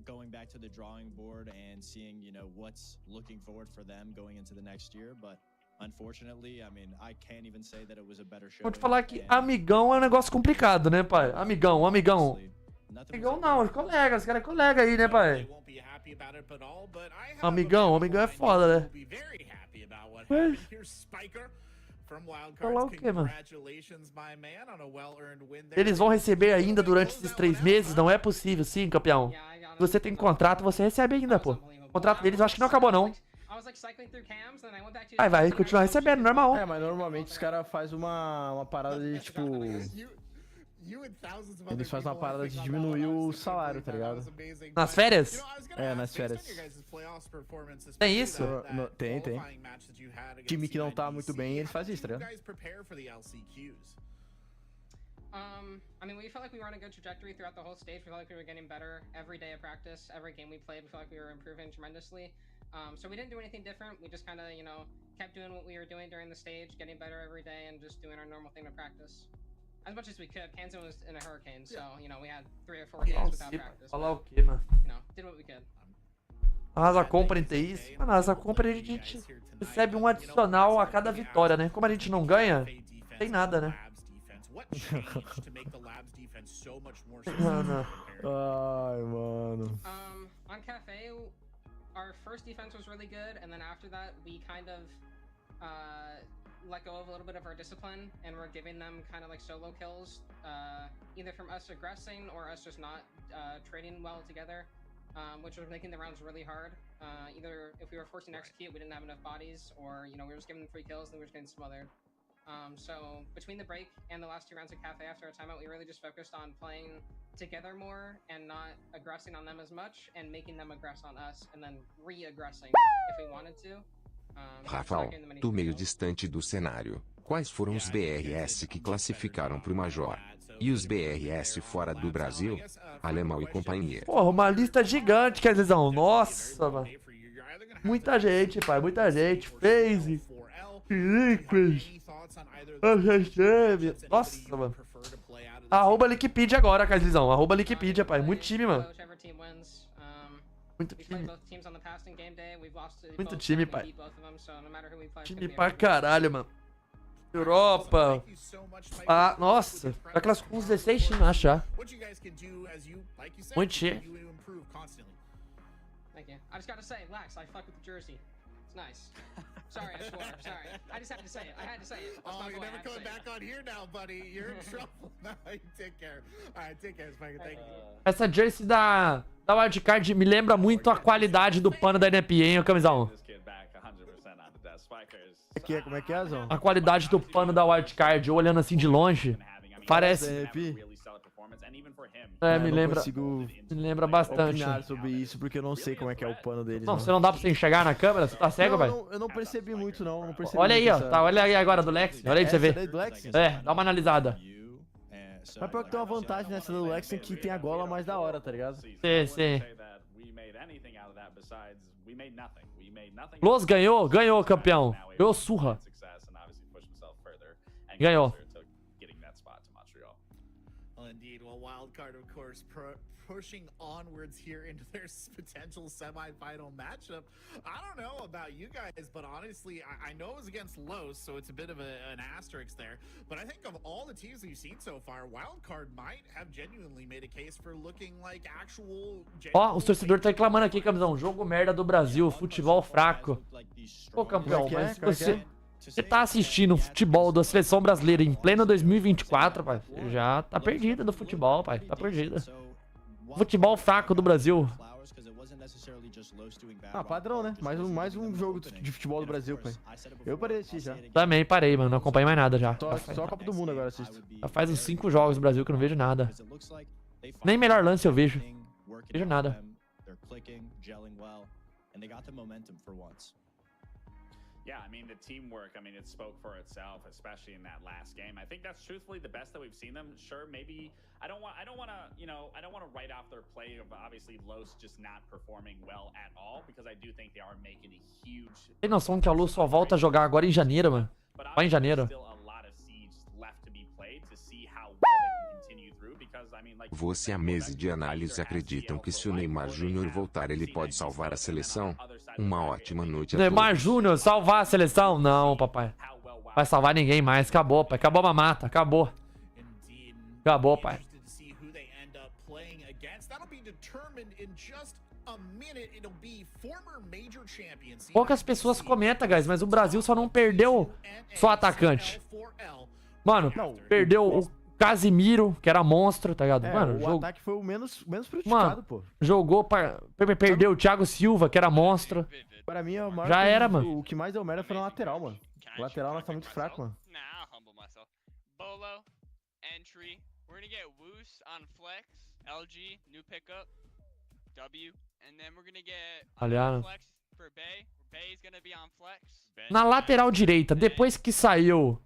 Speaker 7: Going back to the drawing board and seeing, what's looking forward for them going into the next year, but unfortunately, I mean, I can't even say that it was a better show.
Speaker 1: Vou te falar que amigão é um negócio complicado, né, pai? Amigão. Amigão não, é colega. Os caras é colega aí, né, pai? Amigão é foda, né? Falar o quê, mano? Eles vão receber ainda durante esses 3 meses? Não é possível, sim, campeão. Se você tem contrato, você recebe ainda, pô. O contrato deles eu acho que não acabou, não. Vai continuar recebendo, normal.
Speaker 4: É, mas normalmente os caras fazem uma parada de, tipo... Eles fazem uma parada de diminuir o salário, tá ligado?
Speaker 1: Nas férias?
Speaker 4: É, nas férias.
Speaker 1: Tem isso?
Speaker 4: Tem. Time que não tá muito bem, eles fazem isso, tá ligado?
Speaker 9: I mean, we felt like we were on a good trajectory throughout the whole stage. We felt like we were getting better every day of practice, every game we played. We felt like we were improving tremendously. So we didn't do anything different. We just kind of, kept doing what we were doing during the stage, getting better every day, and just doing our normal thing to practice. As much as we could. Kanzen was in a hurricane, so, we had 3 or 4 games without practice.
Speaker 1: Falar o quê, mano?
Speaker 9: Did what we could.
Speaker 1: A RazaH Company tem isso? Mano, a RazaH Company a gente recebe um adicional a cada vitória, né? Como a gente não ganha, tem nada, né?
Speaker 4: Ai, mano.
Speaker 9: On Cafe, our first defense was really good, and then after that, we kind of let go of a little bit of our discipline, and we're giving them kind of like solo kills, either from us aggressing or us just not trading well together, which was making the rounds really hard. Either if we were forcing to execute, we didn't have enough bodies, or we were just giving them free kills and we were just getting smothered. So between the break and the last 2 rounds of Cafe after our timeout, we really just focused on playing together more and not aggressing on them as much and making them aggress on us and then re-aggressing if we wanted to.
Speaker 3: Rafael, tu meio distante do cenário. Quais foram os BRS que classificaram pro Major? E os BRS fora do Brasil? Alemão e companhia.
Speaker 1: Porra, uma lista gigante, Kanzenzão. Nossa, mano. Muita gente, pai. Muita gente. FaZe. Liquid. Nossa, mano. Arroba Liquipedia agora, Kanzenzão. Arroba Liquipedia, pai. Muito time, mano. Muito time. Muito time, pai. Time pra caralho, mano. Europa. Ah, nossa. Vai classificar uns 16 times, acho já. Muito time.
Speaker 9: Thank you. I just gotta say, Lax, I fuck with the jersey. It's nice. Sorry, I swore. Sorry. I just had to say it. I had to say it. That's my boy.
Speaker 10: You're never coming back on here now, buddy. You're in trouble. Take care. All right, take care, Spiker. Thank you.
Speaker 1: Essa jersey da wildcard me lembra muito a qualidade do pano da NPA, hein, camisão?
Speaker 4: Como é que é, Zão?
Speaker 1: A qualidade do pano da wildcard, olhando assim de longe, parece... É, me lembra bastante.
Speaker 4: Opinar sobre isso, porque eu não sei como é que é o pano deles.
Speaker 1: Não, você não dá pra você enxergar na câmera? Você tá cego, velho?
Speaker 4: Eu não percebi muito, não.
Speaker 1: Olha aí, ó. Tá, olha aí agora do Lex. Olha aí pra você ver.
Speaker 4: Do Lex?
Speaker 1: É, dá uma analisada.
Speaker 4: Mas pior que tem uma vantagem nessa do Lex, que tem a gola mais da hora, tá ligado?
Speaker 1: Sim. Los ganhou, campeão. Ganhou surra. Ganhou.
Speaker 10: Indeed, well, Wildcard, of course, pushing onwards here into their potential semi-final matchup. I don't know about you guys, but honestly, I know it was against Los, so it's a bit of an asterisk there. But I think of all the teams we've seen so far, Wildcard might have genuinely made a case for looking like actual...
Speaker 1: Ó, os torcedores tá reclamando aqui, camisão. Jogo merda do Brasil, futebol fraco. Pô, campeão, mas você tá assistindo futebol da seleção brasileira em pleno 2024, pai, você já tá perdida do futebol, pai. Tá perdida. Futebol fraco do Brasil.
Speaker 4: Ah, padrão, né? Mais um jogo de futebol do Brasil, pai. Eu parei de assistir já.
Speaker 1: Também parei, mano. Não acompanho mais nada já.
Speaker 4: Só a Copa do Mundo agora assisto.
Speaker 1: Já faz uns 5 jogos do Brasil que eu não vejo nada. Nem melhor lance eu vejo. Não vejo nada.
Speaker 8: Yeah, I mean, the teamwork, I mean, it spoke for itself, especially in that last game. I think that's truthfully the best that we've seen them. Sure, maybe I don't want to write off their play of obviously Los just not performing well at all, because I do think they are making a huge...
Speaker 1: Tem noção que a Luz só volta a jogar agora em janeiro, mano. Vai em janeiro.
Speaker 3: Você e a mesa de análise acreditam que se o Neymar Júnior voltar ele pode salvar a seleção? Uma ótima noite a
Speaker 1: Neymar Júnior salvar a seleção? Não, papai. Vai salvar ninguém mais. Acabou, pai. Acabou a mamata. Acabou. Acabou, pai. Poucas pessoas comentam, guys, mas o Brasil só não perdeu só atacante. Mano, perdeu o Casimiro, que era monstro, tá ligado? Mano,
Speaker 4: o ataque foi o menos prejudicado, pô.
Speaker 1: Jogou, perdeu o Thiago Silva, que era monstro.
Speaker 4: Pra mim, o maior
Speaker 1: já era, mano.
Speaker 4: O que mais deu merda foi na lateral, mano. O lateral nós tá muito fraco, mano.
Speaker 1: Aliás, na lateral direita, depois que saiu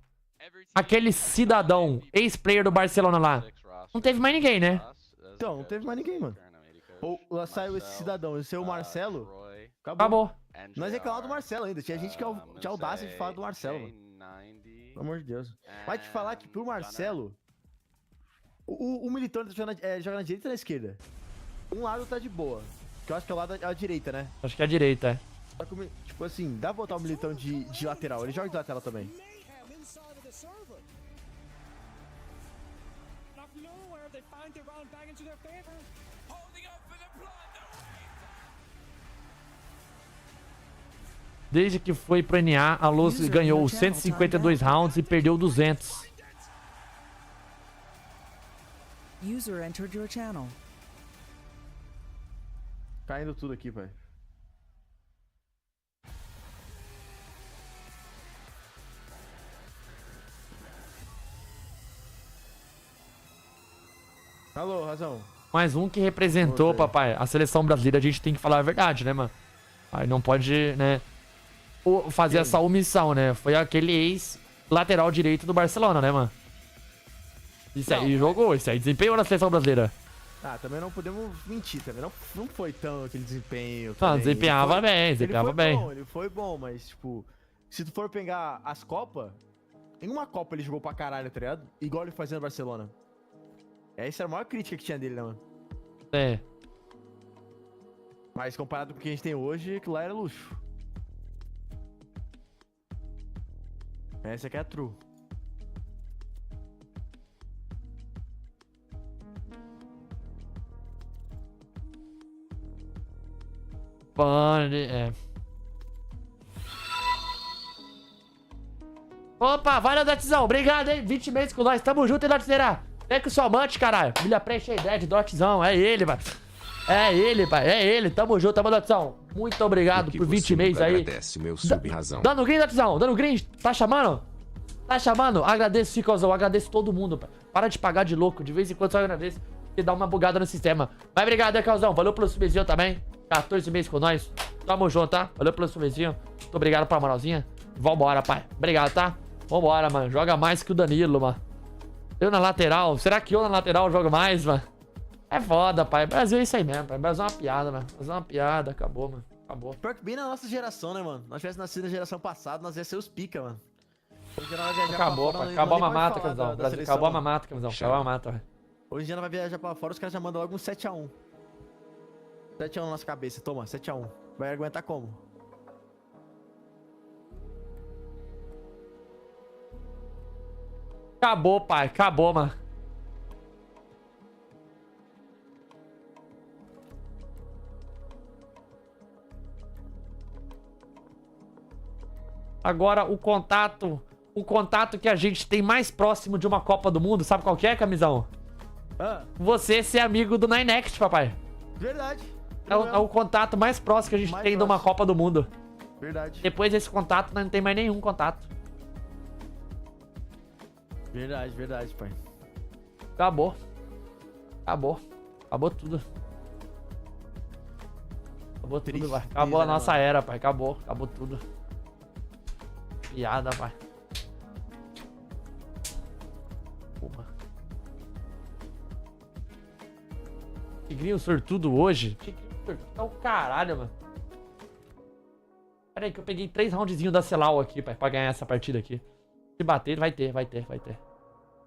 Speaker 1: aquele cidadão, ex-player do Barcelona lá, não teve mais ninguém, né?
Speaker 4: Então, não teve mais ninguém, mano. Ou lá saiu esse cidadão, esse é o Marcelo.
Speaker 1: Acabou.
Speaker 4: Nós reclamamos do Marcelo ainda. Tinha gente que tinha audácia de falar do Marcelo, mano. Pelo amor de Deus. Mas te falar que pro Marcelo, o Militão joga na direita ou na esquerda? Um lado tá de boa. Que eu acho que é o lado da direita, né?
Speaker 1: Acho que é a direita, é.
Speaker 4: Só que, tipo assim, dá pra botar o Militão de lateral. Ele joga de lateral também.
Speaker 1: Desde que foi pro NA, a Luz ganhou 152 rounds e perdeu 200.
Speaker 6: User entered your channel.
Speaker 4: Caindo tudo aqui, pai. Alô, Razão.
Speaker 1: Mais um que representou, papai, a seleção brasileira. A gente tem que falar a verdade, né, mano? Aí não pode, né, fazer essa omissão, né? Foi aquele ex-lateral direito do Barcelona, né, mano? Isso aí jogou, isso aí desempenhou na seleção brasileira.
Speaker 4: Ah, também não podemos mentir, também não foi tão aquele desempenho.
Speaker 1: Não, desempenhava bem, desempenhava bem.
Speaker 4: Ele foi bom, mas, tipo, se tu for pegar as Copas, nenhuma Copa ele jogou pra caralho, tá ligado? Igual ele fazia no Barcelona. Essa era a maior crítica que tinha dele, né, mano?
Speaker 1: É.
Speaker 4: Mas comparado com o que a gente tem hoje, aquilo lá era luxo. Essa aqui é a true.
Speaker 1: Opa, valeu, Dotzão. Obrigado, hein? 20 meses com nós. Tamo junto, hein, Dotzeira? Vem com o seu amante, caralho. Milha preenche a ideia de Dotzão. É ele, mano. É ele, pai. É ele. Tamo junto, tamo, Dotzão. Muito obrigado por 20 meses aí.
Speaker 3: Agradece meu sub-razão.
Speaker 1: Dando green, Dotzão. Dando green. Tá chamando? Tá chamando? Agradeço, Ficozão. Agradeço todo mundo, pai. Para de pagar de louco. De vez em quando só agradeço. E dá uma bugada no sistema. Mas obrigado, hein, Calzão. Valeu pelo subzinho também. 14 meses com nós. Tamo junto, tá? Valeu pelo subzinho. Muito obrigado pela moralzinha. Vambora, pai. Obrigado, tá? Vambora, mano. Joga mais que o Danilo, mano. Eu na lateral. Será que eu na lateral jogo mais, mano? É foda, pai. Brasil é isso aí mesmo, pai. Brasil é uma piada, mano. Brasil é uma piada. Acabou, mano. Acabou.
Speaker 4: Pior que bem na nossa geração, né, mano? Nós tivéssemos nascido na geração passada, nós ia ser os pica, mano.
Speaker 1: Acabou, pai. Acabou a mamata, Camisão. Acabou a mamata, Camisão. Acabou a mamata, velho.
Speaker 4: Hoje em dia nós vai viajar pra fora, os caras já mandam logo um 7x1. 7x1 na nossa cabeça. Toma, 7x1. Vai aguentar como?
Speaker 1: Acabou, pai. Acabou, mano. Agora, o contato que a gente tem mais próximo de uma Copa do Mundo, sabe qual que é, Camisão? Você ser amigo do Ninext, papai.
Speaker 4: Verdade.
Speaker 1: É o contato mais próximo que a gente tem de uma Copa do Mundo.
Speaker 4: Verdade.
Speaker 1: Depois desse contato, não tem mais nenhum contato.
Speaker 4: Verdade, verdade, pai.
Speaker 1: Acabou. Acabou. Acabou tudo. Acabou tudo, pai. Acabou a nossa era, pai. Acabou. Acabou tudo. Piada, pai. Porra. Tigrinho sortudo hoje? Tigrinho sortudo tá o caralho, mano. Pera aí que eu peguei 3 roundzinhos da Celal aqui, pai, pra ganhar essa partida aqui. Se bater, vai ter.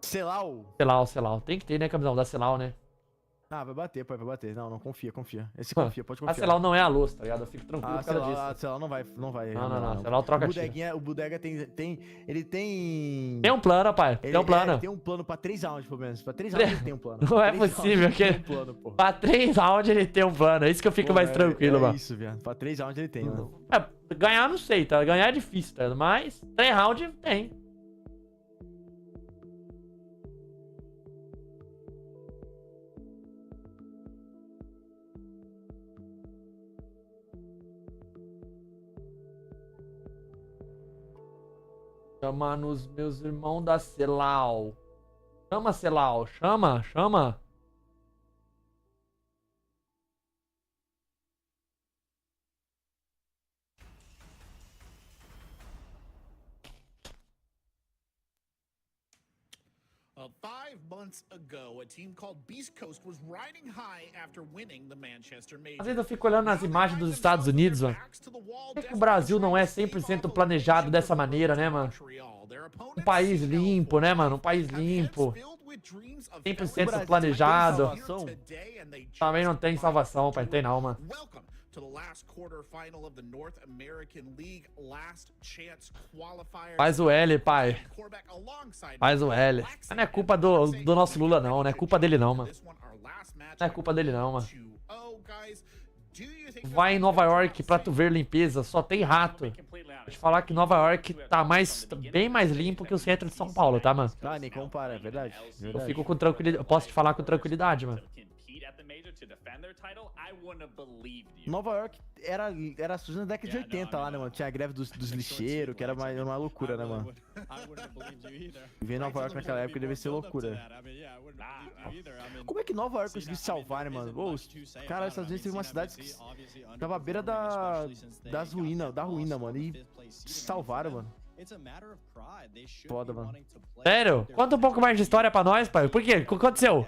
Speaker 4: Celal?
Speaker 1: Celal. Tem que ter, né, Camisão? Da Celal, né?
Speaker 4: Ah, vai bater, pai, vai bater. Não, confia. Esse confia, pode confiar.
Speaker 1: A Celal não é a luz, tá ligado? Eu fico tranquilo por causa disso.
Speaker 4: A Celal não vai.
Speaker 1: Não. A Celal troca
Speaker 4: O Bodega tem... Ele tem...
Speaker 1: Tem um plano, pai. Tem um plano.
Speaker 4: Tem um plano pra 3 rounds, pelo menos. Pra 3 rounds ele tem um plano.
Speaker 1: Não é possível que... Pra 3 rounds ele tem um plano. É isso que eu fico mais tranquilo, mano.
Speaker 4: É isso, viado. Pra 3 rounds ele tem, mano.
Speaker 1: Ganhar não sei, tá? Ganhar é difícil, tá? Mas 3 rounds tem. Chama nos meus irmãos da Celal. Chama, Celal. Chama.
Speaker 10: Five months ago, a team called Beast Coast was riding high after winning the Manchester Major.
Speaker 1: Às vezes eu fico olhando as imagens dos Estados Unidos, mano. Por que o Brasil não é 100% planejado dessa maneira, né, mano? Um país limpo, né, mano? Um país limpo. 100% planejado. Também não tem salvação, pai. Não tem não, mano. Faz o L, pai. Faz o L. Mas não é culpa do nosso Lula, não. Não é culpa dele, não, mano. Não é culpa dele, não, mano. Vai em Nova York pra tu ver limpeza. Só tem rato. Vou te falar que Nova York tá bem mais limpo que o centro de São Paulo, tá, mano?
Speaker 4: Ah, nem compara, é verdade.
Speaker 1: Eu fico com tranquilidade. Eu posso te falar com tranquilidade, mano.
Speaker 4: Nova York era sujo na década de 80 lá, né, mano? Tinha a greve dos lixeiros, que era uma loucura, né, mano? Ver Nova York naquela época deve ser loucura. Como é que Nova York conseguiu se salvar, né, mano? Cara, os Estados Unidos teve uma cidade que tava à beira das ruínas, da ruína, mano. E se salvaram, mano. Foda, mano.
Speaker 1: Sério? Conta um pouco mais de história pra nós, pai. Por quê? O que aconteceu?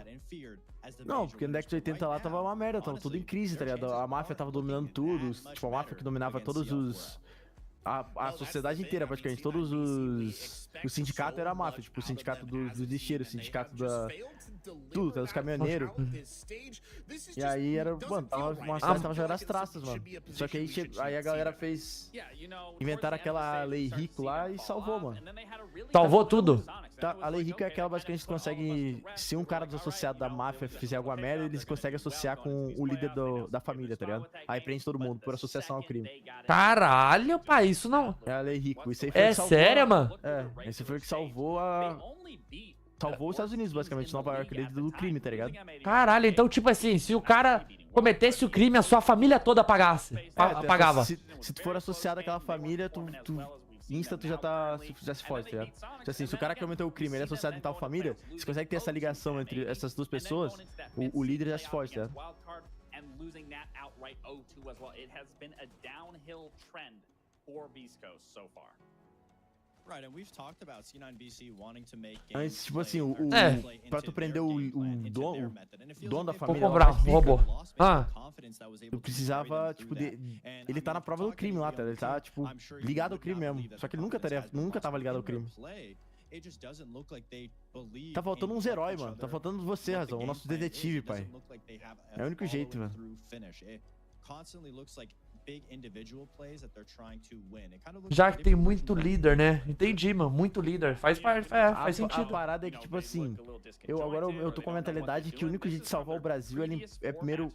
Speaker 4: Não, porque na década de 80 lá tava uma merda, tava tudo em crise, tá ligado? A máfia tava dominando tudo, tipo, a máfia que dominava todos os... A sociedade inteira, praticamente, todos os... O sindicato era a máfia, tipo, o sindicato dos lixeiros, o sindicato da... Tudo, tá, dos caminhoneiros. E aí era, mano, uma cidade tava jogando as traças, mano. Só que aí a galera fez... Inventaram aquela lei rico lá e salvou, mano.
Speaker 1: Salvou tudo?
Speaker 4: Tá, a lei rico é aquela basicamente que consegue... Se um cara dos associados da máfia fizer alguma merda, eles conseguem associar com o líder da família, tá ligado? Aí prende todo mundo por associação ao crime.
Speaker 1: Caralho, pai, isso não...
Speaker 4: É a lei rico, isso aí foi
Speaker 1: É sério, mano?
Speaker 4: É, esse foi o que salvou os Estados Unidos, basicamente, Nova York, dentro do crime, tá ligado?
Speaker 1: Caralho, então, tipo assim, se o cara cometesse o crime, a sua família toda pagava.
Speaker 4: Se tu for associado àquela família, tu já se fode, tá ligado? Então, assim, se o cara que cometeu o crime ele é associado em tal família, você consegue ter essa ligação entre essas duas pessoas, o líder já se fode, tá ligado? Antes, tipo assim, pra tu prender o dono da família...
Speaker 1: Vou comprar um robô.
Speaker 4: Tu precisava, tipo, ele tá na prova do crime lá, tá? Ele tá, tipo, ligado ao crime mesmo. Só que ele nunca tava ligado ao crime. Tá faltando uns heróis, mano. Tá faltando você, RazaH, o nosso detetive, pai. É o único jeito, mano.
Speaker 1: Já que tem muito líder, né? Entendi, mano. Muito líder. Faz sentido.
Speaker 4: A parada é que, tipo assim, eu tô com a mentalidade que o único jeito de salvar o Brasil primeiro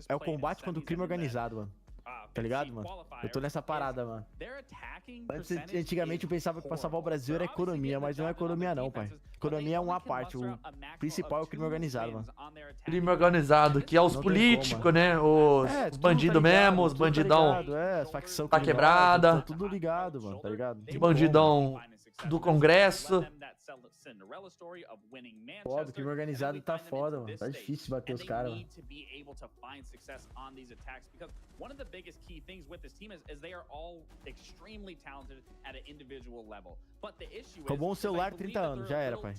Speaker 4: é o combate contra o crime organizado, mano. Tá ligado, mano? Eu tô nessa parada, mano. Antigamente eu pensava que pra salvar o Brasil era economia, mas não é economia não, pai. Economia é uma parte, o principal é o crime organizado, mano.
Speaker 1: Crime organizado, que é os políticos, né? Os bandidos mesmo, os bandidão.
Speaker 4: As facções
Speaker 1: tá quebrada.
Speaker 4: Tudo ligado, mano, tá ligado?
Speaker 1: Bandidão do Congresso.
Speaker 4: Foda, o crime organizado tá foda, mano. Tá difícil bater os caras, mano. Roubou um celular 30 anos, já era, pai.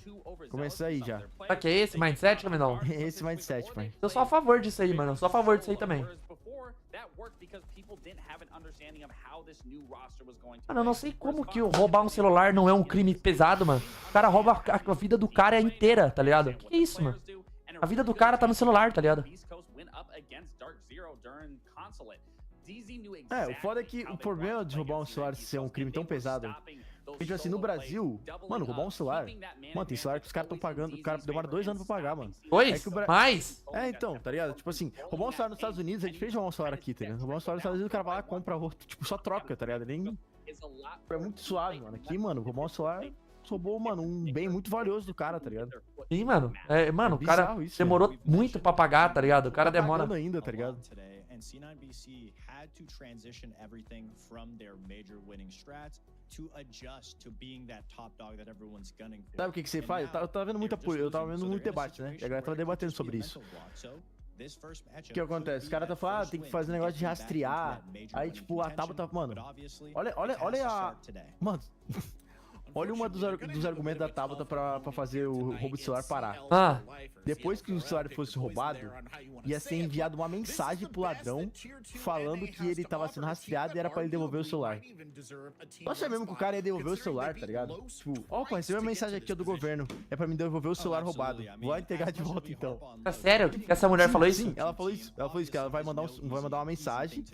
Speaker 4: Começou aí já.
Speaker 1: Será que é esse mindset, Caminão?
Speaker 4: Esse mindset, pai.
Speaker 1: Eu sou a favor disso aí, mano. Eu sou a favor disso aí também. Mano, eu não sei como que roubar um celular não é um crime pesado, mano. O cara rouba a vida do cara inteira, tá ligado? Que é isso, mano? A vida do cara tá no celular, tá ligado?
Speaker 4: O foda é que o problema de roubar um celular ser um crime tão pesado... Tipo assim, no Brasil, mano, roubar um celular... Mano, tem celular que os caras estão pagando... O cara demora 2 anos pra pagar, mano.
Speaker 1: 2? Mais?
Speaker 4: Então, tá ligado? Tipo assim, roubar um celular nos Estados Unidos é diferente de roubar um celular aqui, tá ligado? Roubar um celular nos Estados Unidos, o cara vai lá, compra outro, tipo, só troca, tá ligado? É muito suave, mano. Aqui, mano, roubar um celular... Roubou, mano, um bem muito valioso do cara, tá ligado?
Speaker 1: Sim, mano. Mano, o cara demorou muito pra pagar, tá ligado? O cara demora...
Speaker 4: Tá ainda, tá ligado?
Speaker 7: C9BC had to transition everything from their major winning strats to adjust to being that top dog that everyone's gunning for.
Speaker 4: Sabe o que você faz? Eu tava vendo muito debate, né? E a galera tava debatendo sobre isso. O que acontece? Os caras tá falando, tem que fazer um negócio de rastrear. Aí, tipo, a tábua tá... Mano, olha a... Mano... Olha uma dos argumentos da Tabata pra fazer o roubo de celular parar. Depois que o celular fosse roubado, ia ser enviada uma mensagem pro ladrão falando que ele tava sendo rastreado e era pra ele devolver o celular. Tu acha mesmo que o cara ia devolver o celular, tá ligado? Tipo, pai, recebeu uma mensagem aqui do governo, é pra me devolver o celular roubado. Vou entregar de volta então.
Speaker 1: É sério? Essa mulher falou isso?
Speaker 4: Sim, ela falou isso. Ela falou isso, que ela vai mandar uma mensagem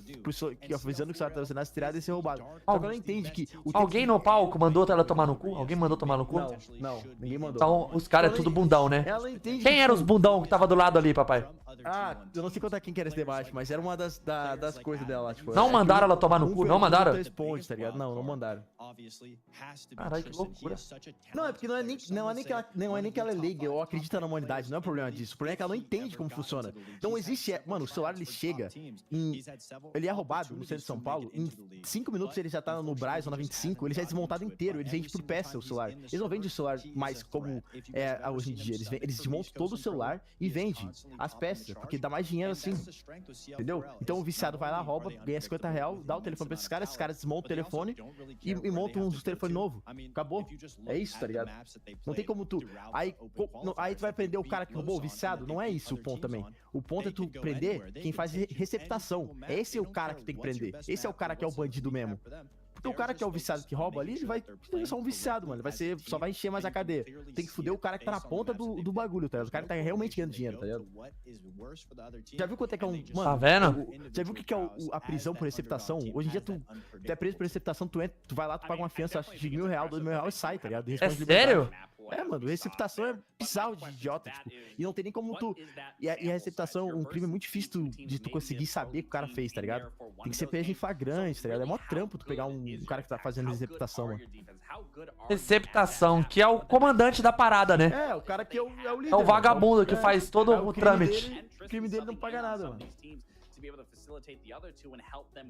Speaker 4: avisando que o celular tava sendo rastreado e ser roubado. Só que ela entende que...
Speaker 1: Alguém no palco mandou ela tomar no cu? Alguém mandou tomar no cu?
Speaker 4: Não, ninguém mandou.
Speaker 1: Então os caras é tudo bundão, né?
Speaker 4: Ela entende.
Speaker 1: Quem era os bundão que tava do lado ali, papai?
Speaker 4: Ah, eu não sei contar quem que era esse debate, mas era uma das coisas dela lá, tipo...
Speaker 1: Não mandaram ela tomar no cu? Não mandaram?
Speaker 4: 3 pontos, tá ligado? Não mandaram.
Speaker 1: Caralho, que loucura.
Speaker 4: Não, é porque não é nem que ela é leiga ou acredita na humanidade, não é o problema disso. O problema é que ela não entende como funciona. Então existe... Mano, o celular ele chega ele é roubado no centro de São Paulo, em 5 minutos ele já tá no Brás ou na 25, ele já é desmontado inteiro, ele vende por peça o celular. Eles não vendem o celular mais como é hoje em dia, eles desmontam todo o celular e vendem as peças, porque dá mais dinheiro assim, entendeu? Então o viciado vai lá, rouba, ganha 50 reais, dá o telefone pra esses caras desmontam o telefone e montam um telefone novo. Acabou. É isso, tá ligado? Não tem como tu... Aí tu vai prender o cara que roubou o viciado? Não é isso o ponto também. O ponto é tu prender quem faz receptação. Esse é o cara que tem que prender. Esse é o cara que é o bandido mesmo. Porque o cara que é o viciado que rouba ali, ele vai ser só um viciado, mano. Só vai encher mais a cadeia. Tem que fuder o cara que tá na ponta do bagulho, tá ligado? O cara que tá realmente ganhando dinheiro, tá ligado? Já viu quanto é que é um... Mano,
Speaker 1: tá vendo?
Speaker 4: Já viu o que é a prisão por receptação? Hoje em dia tu é preso por receptação, tu vai lá, tu paga uma fiança de R$1.000, R$2.000 e sai, tá ligado?
Speaker 1: É sério?
Speaker 4: É, mano, receptação é bizarro de idiota, tipo, e não tem nem como tu... E a receptação é um crime muito difícil de tu conseguir saber que o cara fez, tá ligado? Tem que ser preso em flagrante, tá ligado? É mó trampo tu pegar um cara que tá fazendo receptação, mano.
Speaker 1: Receptação, que é o comandante da parada, né?
Speaker 4: É, o cara que é o líder.
Speaker 1: É o vagabundo que faz todo o trâmite.
Speaker 4: O crime dele não paga nada, mano.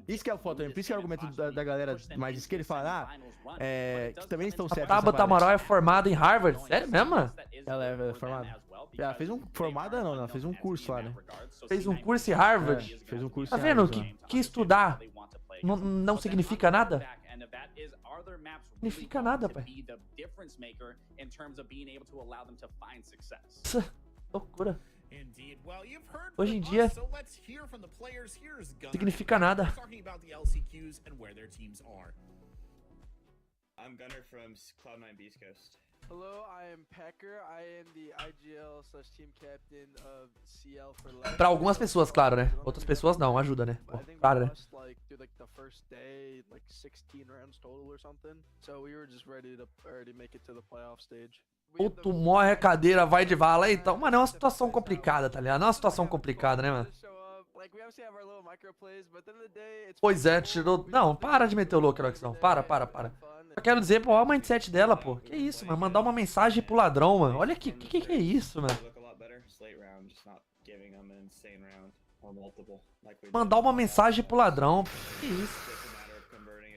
Speaker 4: Isso que é o foto, por isso que é o argumento da galera mais de esquerda, ele fala, que também estão certos.
Speaker 1: A Tabata Amaral é formada em Harvard? Sério mesmo?
Speaker 4: Ela é formada. Ela fez formada não, ela fez um curso lá, né?
Speaker 1: Fez um curso em Harvard?
Speaker 4: Fez um curso
Speaker 1: tá vendo que estudar não significa nada? Significa nada, pai. Loucura. Hoje em dia, significa nada.
Speaker 11: I'm Gunner from C9BC coast.
Speaker 12: Hello, I am Pecker. I am the IGL/team captain of CL4L.
Speaker 1: Pra algumas pessoas, claro, né? Outras pessoas não, ajuda, né? Pô, claro, né? Ou tu morre a cadeira, vai de vala. Então, mano, é uma situação complicada, tá ligado? É uma situação complicada, né, mano? Pois é, tirou... Não, para de meter o louco, Roxão. Para. Só quero dizer, pô, olha o mindset dela, pô. Que isso, mano? Mandar uma mensagem pro ladrão, mano. Olha que é isso, mano? Mandar uma mensagem pro ladrão. Que isso?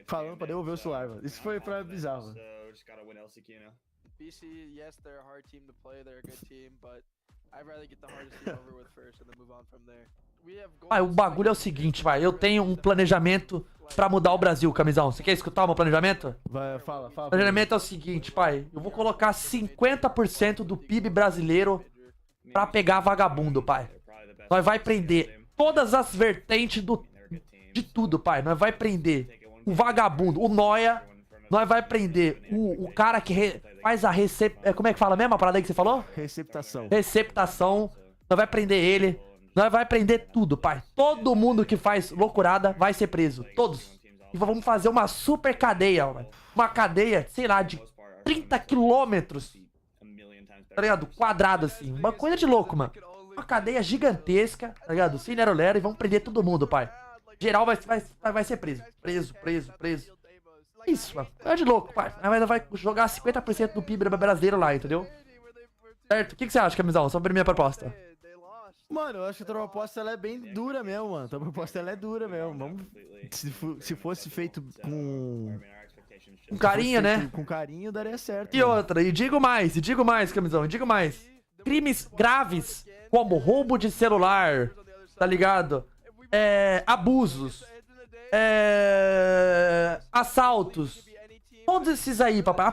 Speaker 4: Falando pra devolver o celular, mano. Isso foi bizarro, mano.
Speaker 12: BC, yes, they're a hard team to play. They're a good team, but I'd rather get the hardest team over with first and then move on from there.
Speaker 1: O bagulho é o seguinte, vai. Eu tenho um planejamento pra mudar o Brasil, Camisão. Você quer escutar o meu planejamento?
Speaker 4: Vai, fala.
Speaker 1: O planejamento é o seguinte, pai. Eu vou colocar 50% do PIB brasileiro pra pegar vagabundo, pai. Nós vai prender todas as vertentes de tudo, pai. Nós vai prender o vagabundo, o noia. Nós vai prender o cara que faz a como é que fala mesmo a parada aí que você falou? Receptação. Nós vai prender ele. Nós vai prender tudo, pai. Todo mundo que faz loucurada vai ser preso. Todos. E vamos fazer uma super cadeia, ó. Uma cadeia, sei lá, de 30 quilômetros. Tá ligado? Quadrado, assim. Uma coisa de louco, mano. Uma cadeia gigantesca, tá ligado? Sem lero-lero e vamos prender todo mundo, pai. Geral vai ser preso. Preso. Isso, mano. É de louco, pai. Mas vai jogar 50% do PIB brasileiro lá, entendeu? Certo? O que você acha, Camisão, sobre a minha proposta?
Speaker 4: Mano, eu acho que a tua proposta ela é bem dura mesmo, mano. A tua proposta ela é dura mesmo. Vamos... Se fosse feito com
Speaker 1: carinho, né?
Speaker 4: Com carinho, daria certo.
Speaker 1: E outra, e digo mais, Camisão, e digo mais. Crimes graves, como roubo de celular, tá ligado? Abusos. Assaltos. Todos esses aí, papai.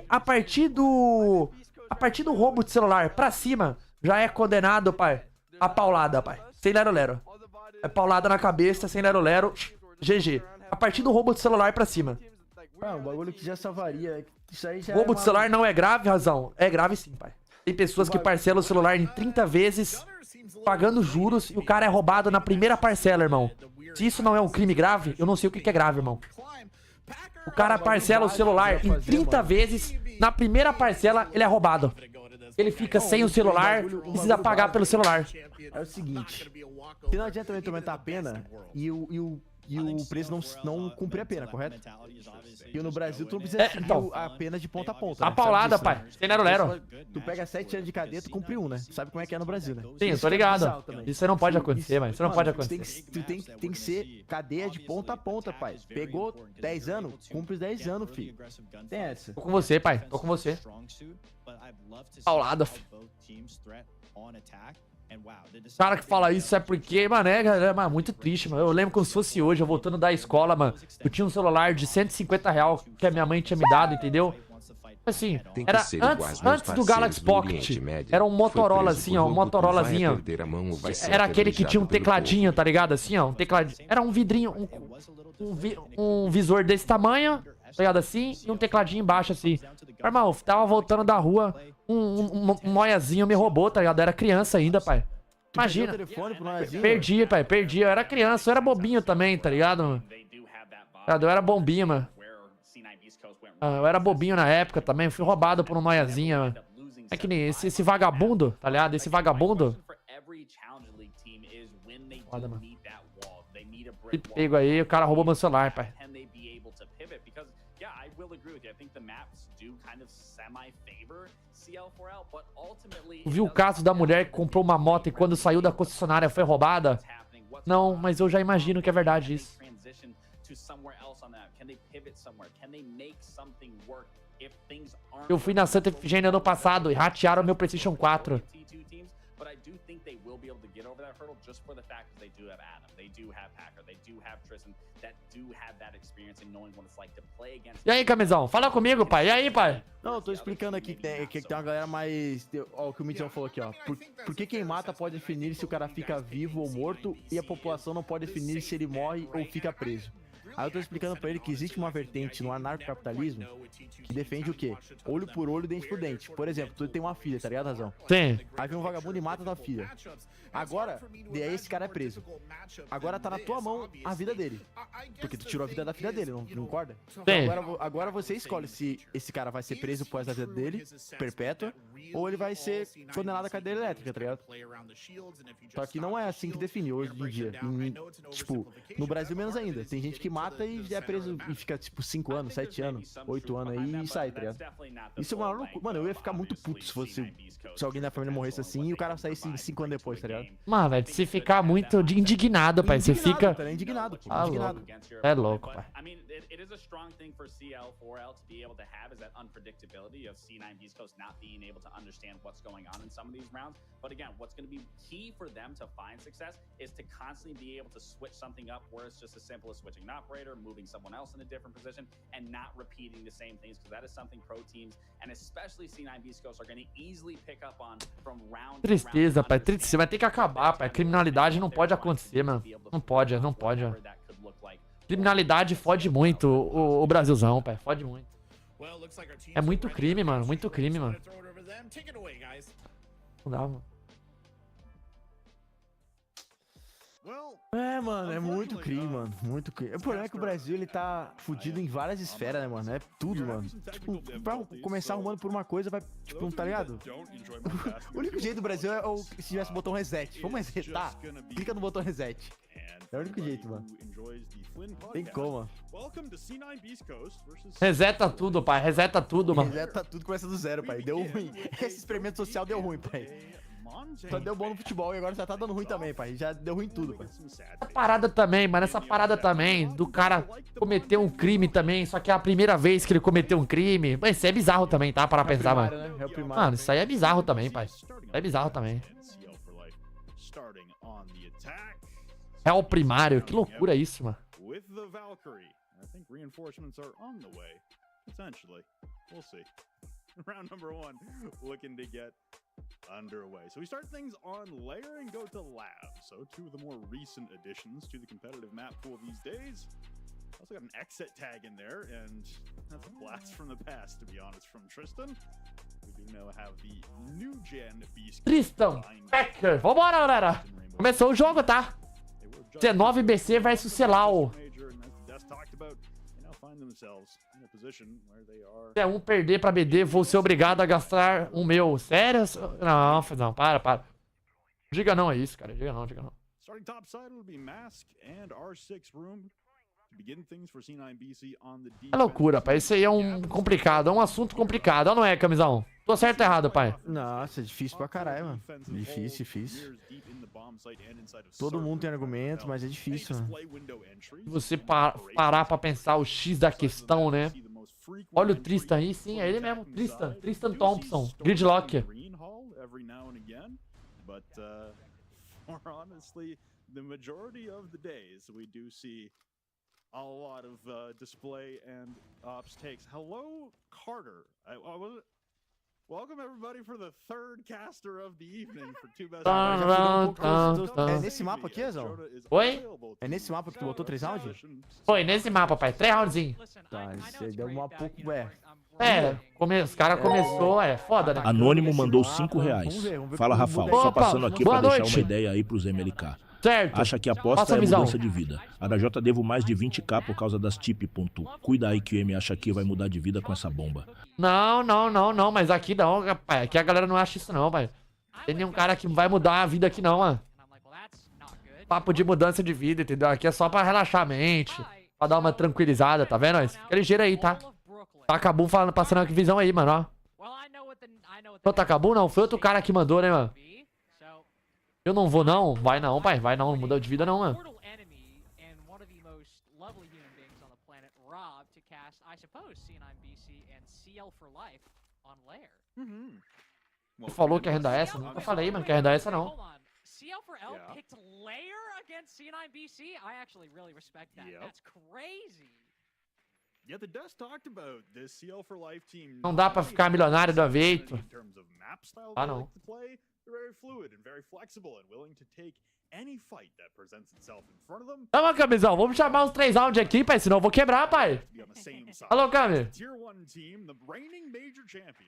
Speaker 1: A partir do roubo de celular pra cima, já é condenado, pai, a paulada, pai. Sem lero-lero. É paulada na cabeça, sem lero-lero. GG. A partir do roubo de celular pra cima.
Speaker 4: Um bagulho que já salvaria. Isso aí já
Speaker 1: roubo de celular não é grave, Razão? É grave sim, pai. Tem pessoas que parcelam o celular em 30 vezes, pagando juros, e o cara é roubado na primeira parcela, irmão. Se isso não é um crime grave, eu não sei o que é grave, irmão. O cara parcela o celular em 30 vezes, na primeira parcela ele é roubado. ele fica sem o celular e precisa pagar pelo celular.
Speaker 4: É o seguinte, se não adianta também aumentar a pena e o preso não cumprir a pena, correto? E no Brasil tu não precisa seguir a pena de ponta a ponta.
Speaker 1: A paulada, pai. Sem lero-lero.
Speaker 4: Tu pega 7 anos de cadeia, tu cumpre um, né? Sabe como é que é no Brasil, né?
Speaker 1: Sim, eu tô ligado. Isso não pode acontecer, mas isso não pode acontecer.
Speaker 4: Tu tem que ser cadeia de ponta a ponta, pai. Pegou 10 anos, cumpre os 10 anos, filho. Tem essa.
Speaker 1: Tô com você, pai. Tô com você. Paulada, filho. O cara que fala isso é porque, mano, é muito triste, mano. Eu lembro como se fosse hoje, eu voltando da escola, mano. Eu tinha um celular de R$150 que a minha mãe tinha me dado, entendeu? Assim, era antes do Galaxy Pocket. Era um Motorola assim, ó, um Motorolazinho. Era aquele que tinha um tecladinho, tá ligado? Assim, ó, um tecladinho. Era um vidrinho, um visor desse tamanho, tá ligado? Assim, e um tecladinho embaixo, assim. Irmão, eu tava voltando da rua, um noiazinho me roubou, tá ligado? Eu era criança ainda, pai. Imagina. Perdi, pai, perdi. Eu era criança, eu era bobinho também, tá ligado? Eu era bombinho, mano. Eu era bobinho na época também, fui roubado por um noiazinha, mano. É que nem esse vagabundo, tá ligado? Esse vagabundo. Foda, mano. E pego aí, o cara roubou meu celular, pai. Viu o caso da mulher que comprou uma moto e quando saiu da concessionária foi roubada? Não, mas eu já imagino que é verdade isso. Eu fui na Santa Efigênia ano passado e ratearam meu PlayStation 4. E aí, camisão? Fala comigo, pai. E aí, pai?
Speaker 4: Não, eu tô explicando aqui que tem uma galera mais... Ó, o que o Midian falou aqui, ó. Por que quem mata pode definir se o cara fica vivo ou morto e a população não pode definir se ele morre ou fica preso? Aí eu tô explicando pra ele que existe uma vertente no anarcocapitalismo que defende o quê? Olho por olho, dente por dente. Por exemplo, tu tem uma filha, tá ligado, Razão?
Speaker 1: Sim.
Speaker 4: Aí vem um vagabundo e mata tua filha. Agora, daí esse cara é preso. Agora tá na tua mão a vida dele. Porque tu tirou a vida da filha dele, não concorda?
Speaker 1: Sim.
Speaker 4: Agora você escolhe se esse cara vai ser preso por essa vida dele, perpétua, ou ele vai ser condenado à cadeia elétrica, tá ligado? Só que não é assim que define hoje em dia. Tipo, no Brasil menos ainda. Tem gente que mata e é preso e fica, tipo, 5 anos, 7 anos, 8 anos aí e sai, tá ligado? Isso é uma loucura. Mano, eu ia ficar muito puto se alguém da família morresse assim e o cara saísse 5 anos depois, tá ligado?
Speaker 1: Mano, velho, se ficar muito indignado, pai. Você fica...
Speaker 4: Tá indignado, pô.
Speaker 1: Ah, louco. É louco, pai.
Speaker 8: It is a strong thing for CL4L to be able to have is that unpredictability of C9BC not being able to understand what's going on in some of these rounds. But again, what's going to be key for them to find success is to constantly be able to switch something up where it's just as simple as switching an operator, moving someone else in a different position, and not repeating the same things, because that is something pro teams, and especially C9BC are going to easily pick up on from round to round.
Speaker 1: Tristeza, pai. Tristeza. Vai ter que acabar, pai. Criminalidade não pode acontecer, mano. Não pode, não pode. Criminalidade fode muito o Brasilzão, pai. Fode muito. É muito crime, mano. Muito crime, mano. Não dá, mano.
Speaker 4: É, mano, é muito crime, mano. Muito crime. O problema é que o Brasil, ele tá fudido em várias esferas, né, mano? É tudo, mano. Tipo, pra começar arrumando por uma coisa, vai, tipo, tá ligado? O único jeito do Brasil é se tivesse o botão reset. Vamos resetar? Clica no botão reset. É o único jeito, mano. Tem como, mano.
Speaker 1: Reseta tudo, pai. Reseta tudo, mano.
Speaker 4: Reseta tudo, começa do zero, pai. Deu ruim. Esse experimento social deu ruim, pai. Só deu bom no futebol e agora já tá dando ruim também, pai. Já deu ruim em tudo, pai.
Speaker 1: Essa parada também, mano. Essa parada também do cara cometer um crime também. Só que é a primeira vez que ele cometeu um crime. Mas isso é bizarro também, tá? Para pensar, mano.
Speaker 4: É o primário.
Speaker 1: Mano, isso aí é bizarro também, pai. Isso é bizarro também. É o primário. Que loucura isso, mano.
Speaker 2: Round number 1 looking to get underway. So we start things on layer and go to lab. So two of the more recent additions to the competitive map pool these days. Also got an exit tag in there, and that's a blast from the past, to be honest, from Tristan. We do now have the new gen beast.
Speaker 1: Tristan Packer. Vambora, galera. Começou o jogo, tá? C9BC versus CL4L. Se é um perder pra BD, vou ser obrigado a gastar um meu. Sério? Não, para. Diga não é isso, cara. Diga não.
Speaker 2: Starting topside will be Mask and R6 room to begin things for C9BC on the defense.
Speaker 1: É loucura, pai. Isso aí é um complicado, é um assunto complicado. Ou não é, camisão? Tô certo ou errado, pai?
Speaker 4: Nossa, é difícil pra caralho, mano. Difícil. Todo mundo tem argumento, mas é difícil, mano.
Speaker 1: Se você parar pra pensar o X da questão, né? Olha o Tristan aí, sim, é ele mesmo. Tristan Thompson, Gridlock.
Speaker 2: More honestly, the majority of the days we do see a lot of display and ops takes. Hello, Carter. Welcome everybody for the third caster of the evening for two best.
Speaker 4: É nesse mapa aqui, Azão?
Speaker 1: Oi?
Speaker 4: É nesse mapa que tu botou 3 rounds?
Speaker 1: Foi nesse mapa, pai. 3 roundzinhos.
Speaker 4: Tá, isso aí deu uma pouco,
Speaker 1: Os caras começou, foda, né?
Speaker 13: Anônimo mandou R$5. Fala, Rafael. Só passando aqui pra deixar uma ideia aí pros MLK.
Speaker 1: Certo.
Speaker 13: Acha que aposta é mudança de vida. A da J devo mais de 20k por causa das tip. Cuida aí que o M acha que vai mudar de vida com essa bomba.
Speaker 1: Não, mas aqui não, rapaz. Aqui a galera não acha isso não, pai. Tem nenhum cara que vai mudar a vida aqui não, mano. Papo de mudança de vida, entendeu? Aqui é só pra relaxar a mente, pra dar uma tranquilizada, tá vendo? Fica ligeiro aí, tá? Tacabu passando aqui visão aí, mano, ó. Não, Tacabu não, foi outro cara que mandou, né, mano? Eu não vou não, vai não, pai, vai não mudou de vida não, mano. Tu falou que a renda é essa? Nunca falei, mano, que a renda é essa não.
Speaker 14: CL4L picked Lair against C9BC? I actually really respect that. That's crazy.
Speaker 2: Yeah, the Dust talked about this CL4L team.
Speaker 1: Não dá pra ficar milionário do aveito. Ah, não.
Speaker 2: Very fluid and very flexible and willing to take any fight that presents itself in front of them.
Speaker 1: Toma, camisão, vamos chamar uns 3 rounds aqui, pai, senão eu vou quebrar, pai. Alô, Cami.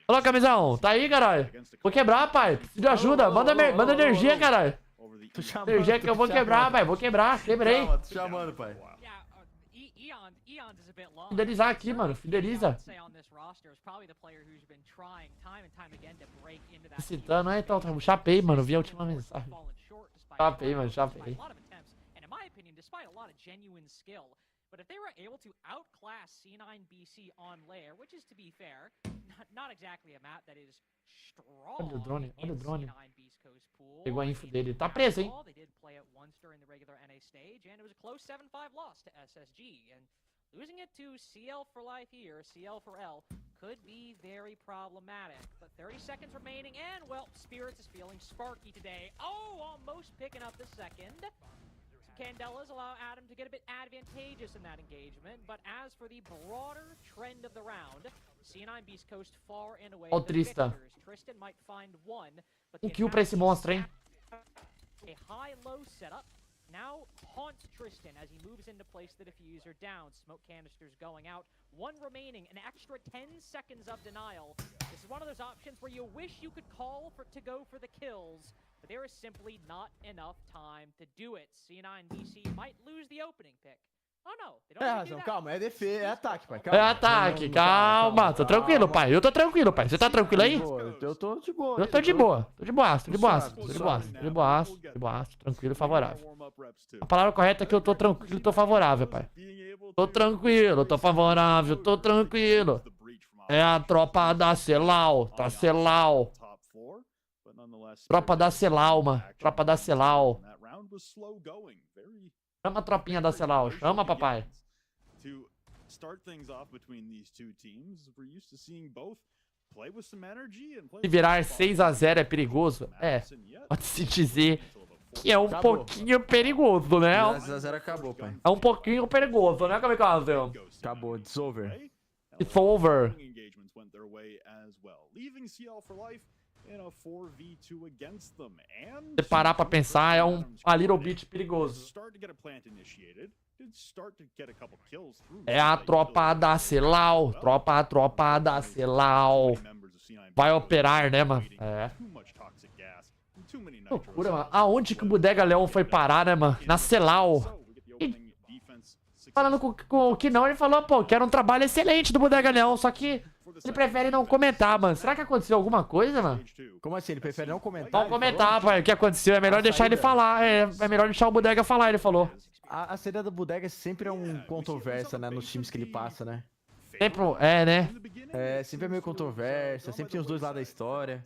Speaker 1: Alô, camisão, tá aí, caralho? Vou quebrar, pai. Preciso de ajuda, manda energia, caralho. Energia que eu vou quebrar, pai, vou quebrar, quebrei.
Speaker 4: Tô chamando, pai.
Speaker 1: Fidelizar aqui, mano, fideliza. Citando, então, chapei, mano, vi a última mensagem. Chapei, mano, chapei.
Speaker 14: But if they were able to outclass C9BC on Lair, which is, to be fair, not exactly a map that is strong.
Speaker 1: Olha o drone. Pegou a info dele, tá preso, hein?
Speaker 14: They did play it once during the regular NA stage, and it was a close 7-5 loss to SSG. And losing it to CL4L here, CL4L, could be very problematic. But 30 seconds remaining, and, well, Spirits is feeling sparky today. Oh, almost picking up the second. Candelas allow Adam to get a bit advantageous in that engagement, but as for the broader trend of the round, C9 Beast Coast far and away the victors. Tristan might find one, but
Speaker 1: kill pra esse monstro, hein?
Speaker 14: A high-low setup now haunts Tristan as he moves into place the diffuser down. Smoke canisters going out. One remaining, an extra 10 seconds of denial. This is one of those options where you wish you could call to go for the kills, but there is simply not enough time to do it. C9BC might lose the opening pick. Oh no, they don't do that.
Speaker 4: Calma, é defesa, é ataque, pai.
Speaker 1: É ataque, calma. Tô tranquilo, pai. Eu tô tranquilo, pai. Você tá tranquilo aí?
Speaker 4: Eu tô de boa.
Speaker 1: Eu tô de boa. Tô de boaço. Tranquilo e favorável. A palavra correta é que eu tô tranquilo e tô favorável, pai. Tô tranquilo, tô favorável, tô tranquilo. É a tropa da Celau, tá Celau. Tropa da Celau, mano. Tropa da Celau. Chama a tropinha da Celau, chama, papai. Se virar 6-0 é perigoso? É, pode-se dizer que é um pouquinho perigoso, né?
Speaker 4: 6-0 acabou, pai.
Speaker 1: É um pouquinho perigoso, né, Kamikaze?
Speaker 4: Acabou, it's over.
Speaker 1: It's over. Se parar pra pensar, é a little bit perigoso. É a tropa da Celau. Tropa da Celau. Vai operar, né, mano? É. Loucura, mano. Aonde que o Bodega Leão foi parar, né, mano? Na Celau. falando com o que não, ele falou, pô, que era um trabalho excelente do Bodega Leão, só que ele prefere não comentar, mano. Será que aconteceu alguma coisa, mano?
Speaker 4: Como assim? Ele prefere não comentar?
Speaker 1: Não comentar, pai, o que aconteceu. É melhor deixar ele falar. É melhor deixar o Bodega falar, ele falou.
Speaker 4: A saída do Bodega sempre é um controvérsia, né? Nos times que ele passa, né?
Speaker 1: Sempre, né?
Speaker 4: É, sempre é meio controvérsia, sempre tem os dois lados da história.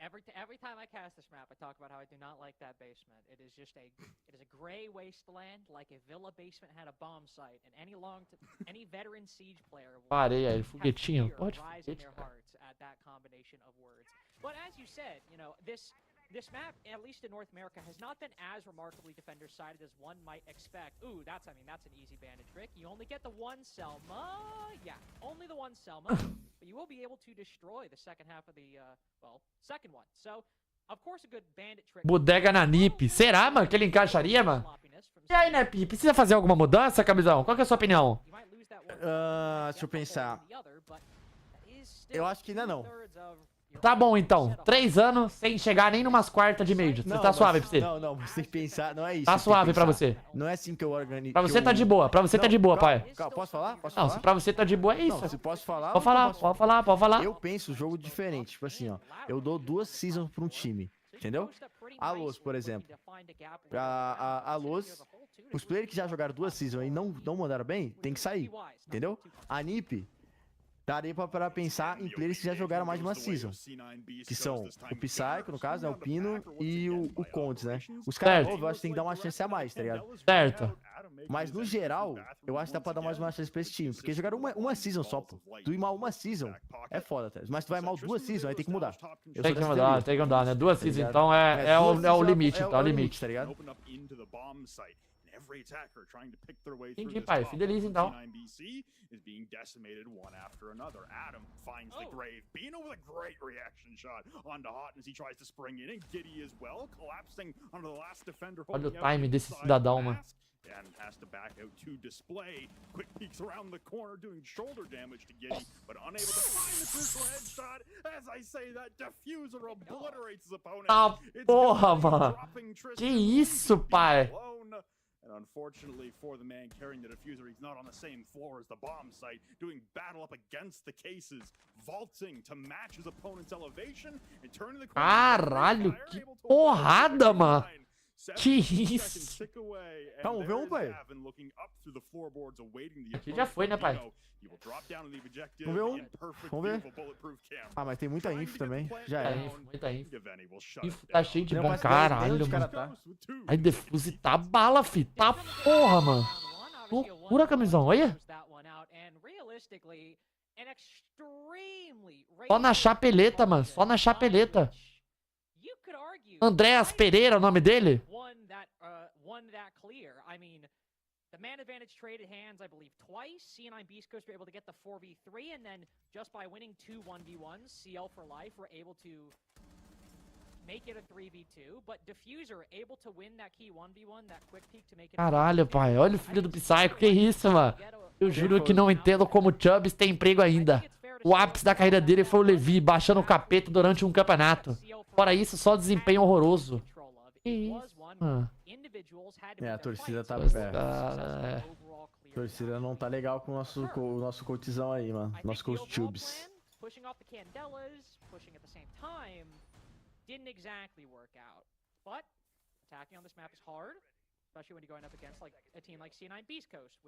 Speaker 14: Every time I cast this map, I talk about how I do not like that basement. It is a gray wasteland, like a villa basement had a bomb site, and any veteran siege player will
Speaker 1: Parei aí, foguetinho. Pode
Speaker 14: rise in their hearts at that combination of words. But as you said, you know, this map, at least in North America, has not been as remarkably defender-sided as one might expect. Ooh, that's an easy bandage trick. You only get the one Selma. Yeah, only the one Selma. But you will be able to destroy the second half of the, second one. So, of course, a good bandit trick.
Speaker 1: Bodega na NiP. Será, mano, que ele encaixaria, mano? E aí, NiP, precisa fazer alguma mudança, Camisão? Qual que é a sua opinião?
Speaker 4: Deixa eu pensar. Eu acho que ainda não.
Speaker 1: Tá bom, então. 3 anos sem chegar nem numas quartas de Major. Você tá suave pra você?
Speaker 4: Não, você tem que pensar, não é isso.
Speaker 1: Tá suave pra você?
Speaker 4: Não é assim que eu organizo.
Speaker 1: Pra você tá de boa, pai.
Speaker 4: Calma, posso falar?
Speaker 1: Não, se pra você tá de boa, é isso.
Speaker 4: Não, se posso falar...
Speaker 1: Pode falar.
Speaker 4: Eu penso o jogo diferente, tipo assim, ó. Eu dou 2 seasons pra um time, entendeu? A Loz, por exemplo. A Loz, os players que já jogaram 2 seasons e não mandaram bem, tem que sair, entendeu? A NiP... Daria pra pensar em players que já jogaram mais de uma season. Que são o Psycho, no caso, né? O Pino e o Condes, né? Os caras novos, eu acho que tem que dar uma chance a mais, tá ligado?
Speaker 1: Certo.
Speaker 4: Mas no geral, eu acho que dá pra dar mais uma chance pra esse time. Porque jogaram uma season só, pô. Tu ir mal uma season é foda, tá? Mas tu vai mal 2 seasons, aí tem que mudar.
Speaker 1: Tem que mudar, né? 2 seasons, então é o limite, tá ligado? Entendi, pai. Fideliza, então.
Speaker 2: C9BC is being decimated one after another. Adam finds the grave. Bino with a great reaction shot onto Hot as he tries to spring in, and Giddy as well, collapsing onto the last defender.
Speaker 1: Olha o time desse cidadão, mano.
Speaker 2: And has to back out to display. Quick peeks around the corner, doing shoulder damage to Giddy, but unable to find the crucial headshot. As I say, that diffuser obliterates his opponent.
Speaker 1: Ah, porra, mano. Que isso, pai?
Speaker 2: And unfortunately for the man carrying the diffuser, he's not on the same floor as the bomb site, doing battle up against the cases, vaulting to match his opponent's elevation and turning the corner.
Speaker 1: Caralho, que porrada, mano. Que isso?
Speaker 4: Tá, vamos ver um, pai.
Speaker 1: Aqui já foi, né, pai?
Speaker 4: Vamos ver um. Vamos ver. Ah, mas tem muita info também. Já é.
Speaker 1: Muita info. Info tá cheio de bom. Caralho, mano. Aí Defuse tá bala, fi. Tá porra, mano. Loucura, Camisão. Olha. Só na chapeleta, mano. Só na chapeleta. Andréas Pereira, o nome dele?
Speaker 14: The man advantage traded hands, I believe, twice. C9BC were able to get the 4v3, and then just by winning 2 1v1s, CL4L were able to make it a 3v2. But Diffuser able to win that key 1v1, that quick peek to make it.
Speaker 1: Caralho, pai, olha o filho do Psycho, que isso, mano. Eu juro que não entendo como o Chubbs tem emprego ainda. O ápice da carreira dele foi o Levi baixando o capeta durante um campeonato. Fora isso, só desempenho horroroso. Que isso, mano.
Speaker 4: A torcida tá... A torcida não tá legal com o nosso coachzão aí, mano. Nosso coach Tubes.
Speaker 14: Pushing off the Candelas, pushing at the same time, didn't exactly work out. But attacking on this map is hard, especially when you're going up against like a team like C9BC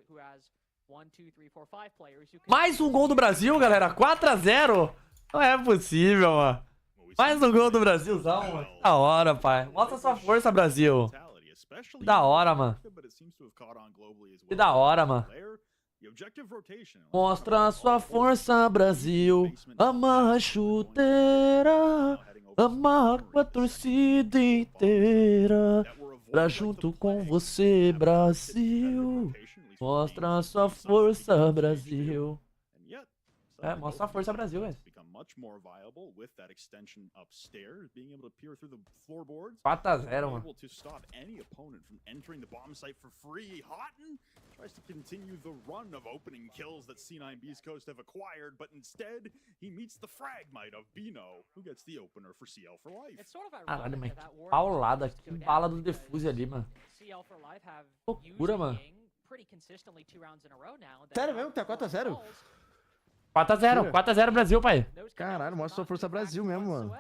Speaker 14: who has 1, 2, 3, 4, 5 players.
Speaker 1: Mais um gol do Brasil, galera. 4-0. Não é possível, mano. Mais um gol do Brasilzão, mano. Da hora, pai. Mostra sua força, Brasil. Que da hora, mano. Que da hora, mano. Mostra sua força, Brasil. Amarra a chuteira. Amarra com a torcida inteira. Pra junto com você, Brasil. Mostra sua força, Brasil. É, mostra a força, Brasil, velho. 4-0, mano.
Speaker 2: Tries to continue the run of opening kills that C9BC have acquired, but instead he meets the fragmite of Bino, who gets the opener for CL4L.
Speaker 1: Caralho, mas que paulada, que bala do Defuse ali, mano. Loucura, mano.
Speaker 4: Sério mesmo? Tá 4-0?
Speaker 1: 4x0, 4x0 Brasil, pai.
Speaker 4: Caralho, mostra sua força Brasil mesmo, mano.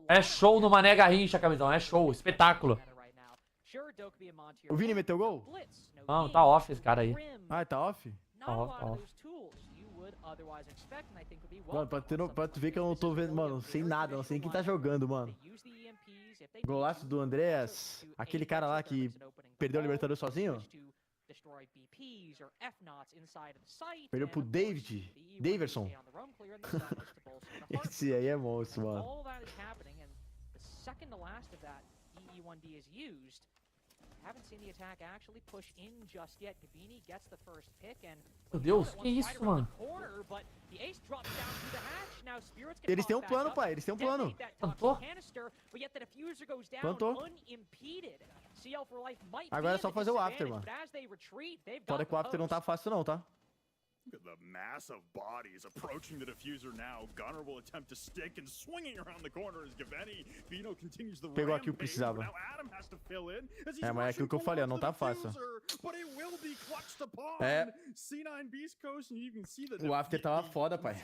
Speaker 1: É show no Mané Garrincha, camisão. É show, espetáculo.
Speaker 4: O Vini meteu gol?
Speaker 1: Não, tá off esse cara aí.
Speaker 4: Ah, tá off?
Speaker 1: Tá off, tá off.
Speaker 4: Mano, pra tu ver que eu não tô vendo, mano, sem nada, não sei nem quem tá jogando, mano. Golaço do Andreas, aquele cara lá que perdeu o Libertadores sozinho. Perdeu pro Daverson. Esse aí é monstro, mano.
Speaker 1: Meu Deus, que isso, mano?
Speaker 4: Eles têm um plano, pai, eles têm um plano.
Speaker 1: Plantou?
Speaker 4: Plantou. Agora é só fazer o after, mano. Fora que o after não tá fácil não, tá?
Speaker 2: Look at the massive bodies approaching the diffuser now. Gunner will attempt to stick and swinging around the corner as Gaveni. Bino continues the
Speaker 4: Pegou aqui o que precisava. É, mas é aquilo que eu falei, não tá fácil. É. O after tava foda, pai.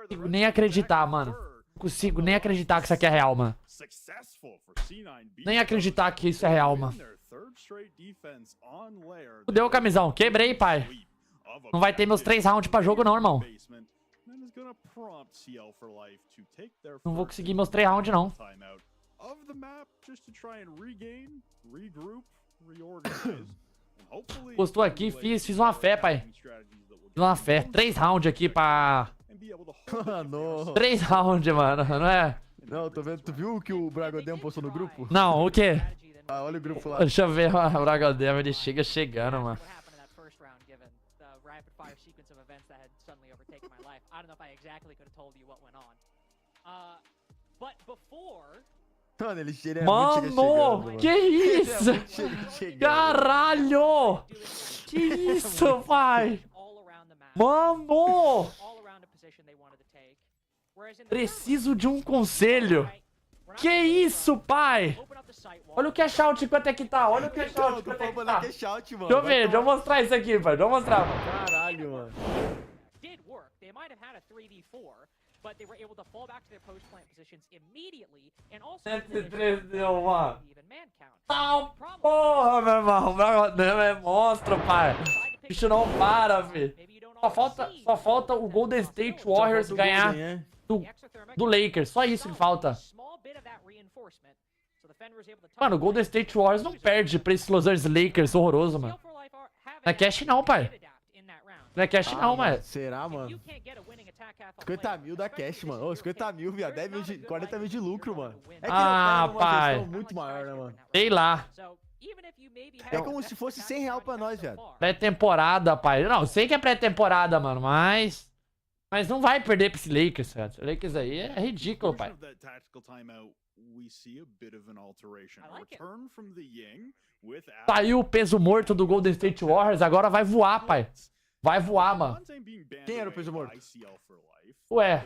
Speaker 1: Consigo nem acreditar, mano. Consigo nem acreditar que isso aqui é real, mano. Nem acreditar que isso é real, mano. Fudeu, camisão. Quebrei, pai. Não vai ter meus 3 rounds pra jogo, não, irmão. Não vou conseguir meus 3 rounds, não. Postou aqui, fiz uma fé, pai. Fiz uma fé. 3 rounds aqui pra... 3 rounds, mano, não é?
Speaker 4: Não, tô vendo. Tu viu o que o Bragodem postou no grupo?
Speaker 1: Não, o quê?
Speaker 4: Ah, olha o grupo lá.
Speaker 1: Deixa eu ver, o Bragodem, ele chegando, mano.
Speaker 4: Mano, ele chega
Speaker 1: Mano, que isso? Caralho! Que isso, pai? Mano! Preciso de um conselho. Que isso, pai? Olha o cash out quanto é que tá. Olha o cash out quanto é que tá. Deixa eu ver, deixa eu mostrar isso aqui, pai. Deixa eu mostrar, mano.
Speaker 4: Caralho, mano.
Speaker 14: But they were able to fall back to their post plant positions immediately and also
Speaker 1: 103 deu, mano. Não, porra, meu irmão. O Bragodem é monstro, pai. Bicho não para, fi. Só falta o Golden State Warriors ganhar do Lakers. Só isso que falta. Mano, o Golden State Warriors não perde pra esse Los Angeles Lakers horroroso, mano. Não é cash não, pai. Não é cash não, mano.
Speaker 4: Será, mano? 50 mil da cash, mano. Ô, 50 mil, viado. 40 mil de lucro, mano. É que
Speaker 1: pai.
Speaker 4: Muito maior, né, mano?
Speaker 1: Sei lá.
Speaker 4: É como se fosse 100 reais pra nós, viado.
Speaker 1: Pré-temporada, pai. Não, sei que é pré-temporada, mano, mas não vai perder pra esse Lakers, velho. Esse Lakers aí é ridículo, pai. Saiu o peso morto do Golden State Warriors, agora vai voar, pai. Vai voar, mano.
Speaker 4: Quem era o peso morto?
Speaker 1: Ué.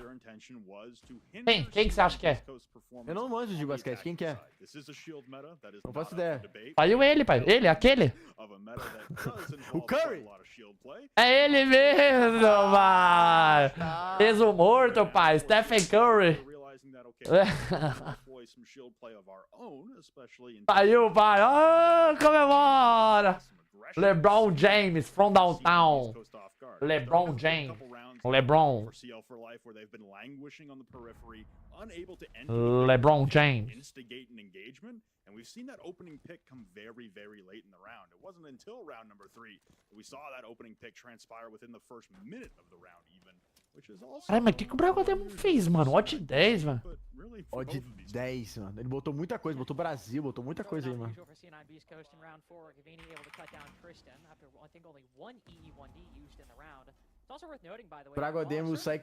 Speaker 1: Quem que você acha que é?
Speaker 4: Eu não manjo de basquete. Quem que é? Não faço ideia.
Speaker 1: Saiu ele, pai. Ele, aquele.
Speaker 4: O Curry.
Speaker 1: É ele mesmo, pai. Peso morto, pai. Stephen Curry. Saiu, pai. Oh, comemora. LeBron James from downtown. LeBron James. LeBron. LeBron James.
Speaker 2: And we've seen that opening pick come very, very late in the round. It wasn't until round number 3 that we saw that opening pick transpire within the first minute of the round even.
Speaker 1: Ai, mas o que o Bragodem fez, mano? Odd 10, mano.
Speaker 4: Odd 10, mano. Ele botou muita coisa, botou Brasil, botou muita coisa aí, mano. Bragodemo sai...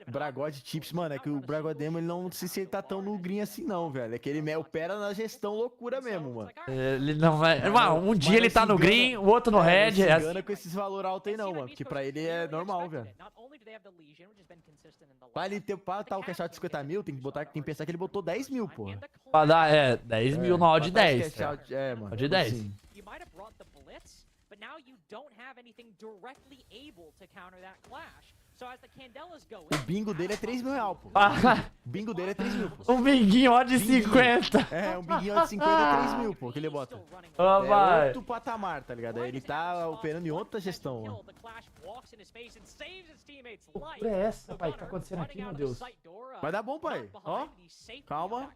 Speaker 4: Bragode Tips, mano, é que o Bragodemo, ele não se ele tá tão no green assim não, velho. É que ele opera na gestão loucura mesmo, mano.
Speaker 1: Ele não vai... Um dia ele tá no green, o outro no red.
Speaker 4: Não se engana com esses valor altos aí não, mano. Porque pra ele é normal, velho. Pra ele ter o cash out de 50 mil, tem que pensar que ele botou 10 mil, pô.
Speaker 1: Pra dar, 10 mil no odd de 10.
Speaker 4: Mano.
Speaker 1: De 10.
Speaker 14: But now you don't have anything directly able to counter that clash. So as the Candelas go
Speaker 4: O bingo dele é 3 mil real, pô. O bingo dele é 3 mil, pô.
Speaker 1: Um binguinho ó de 50.
Speaker 4: Um binguinho ó de 50 é 3 mil, pô, que ele bota.
Speaker 1: Vai.
Speaker 4: Outro patamar, tá ligado? Aí ele tá operando em outra gestão, ó.
Speaker 1: Que é essa, pai? O que tá acontecendo aqui, meu Deus?
Speaker 4: Vai dar bom, pai. Ó, calma.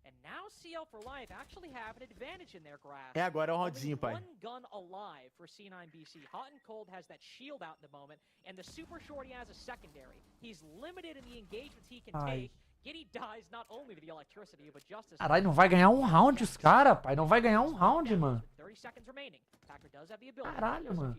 Speaker 14: And now CL4L actually have an advantage in their grasp.
Speaker 4: Agora é um roundzinho, pai.
Speaker 14: One gun alive for C9BC. Hot and Cold has that shield out in the moment, and the Super Shorty has a secondary. He's limited in the engagements he can take. Giddy dies not only to the electricity, but just as...
Speaker 1: Caralho, não vai ganhar um round os caras, pai. Não vai ganhar um round, mano.
Speaker 14: 30 seconds remaining. Packer does have the ability
Speaker 1: Caralho, mano.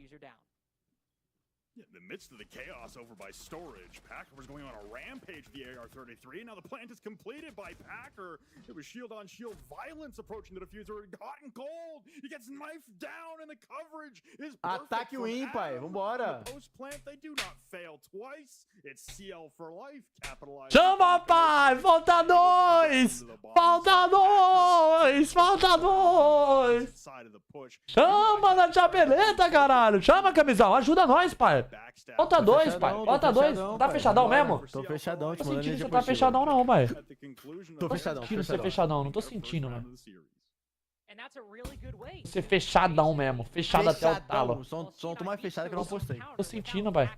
Speaker 2: In the midst of the chaos over by Storage, Packer was going on a rampage with the AR-33. Now the plant is completed by Packer. It was shield-on-shield violence approaching the diffuser. Hot and Cold. He gets knifed down, and the coverage is perfect.
Speaker 4: Ataque win, pai. Vambora.
Speaker 2: Post-plant, they do not fail twice. It's CL4L capitalizing.
Speaker 1: Chama, pai! Falta 2! Falta 2! Falta 2! Chama na chapeleta, caralho! Chama, camisão! Ajuda nós, pai! Falta 2, pai! Falta 2! Tá fechadão mesmo?
Speaker 4: Tô fechadão,
Speaker 1: Tô sentindo que você tá fechadão não, pai.
Speaker 4: Tô fechadão.
Speaker 1: Tô sentindo você fechadão, não tô sentindo, mano. Você fechadão mesmo, fechado até o talo.
Speaker 4: Só tô mais fechado que eu não postei.
Speaker 1: Tô sentindo, pai.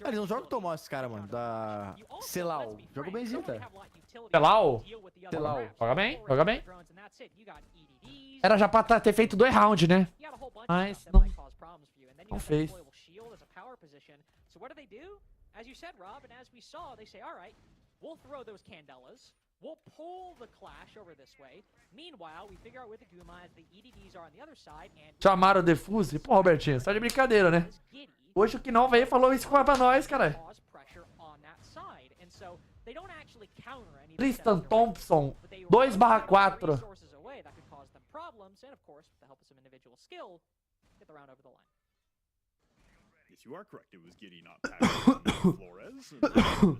Speaker 4: Eles não jogam tomar esses caras, mano. Da Celau. Joga benzinho, tá?
Speaker 1: Celau? Joga bem, joga bem. Era já pra ter feito 2 rounds, né? Mas não fez.
Speaker 14: We'll pull the clash over this way. Meanwhile, we figure out where the Guma as the EDDs are on the other side and...
Speaker 1: Chamaram o Defuse? Pô, Robertinho, você tá de brincadeira, né? Hoje o que não veio falou isso pra nós, cara. Tristan Thompson, 2/4.
Speaker 2: You are correct. It was Giddy, not Packer. Flores.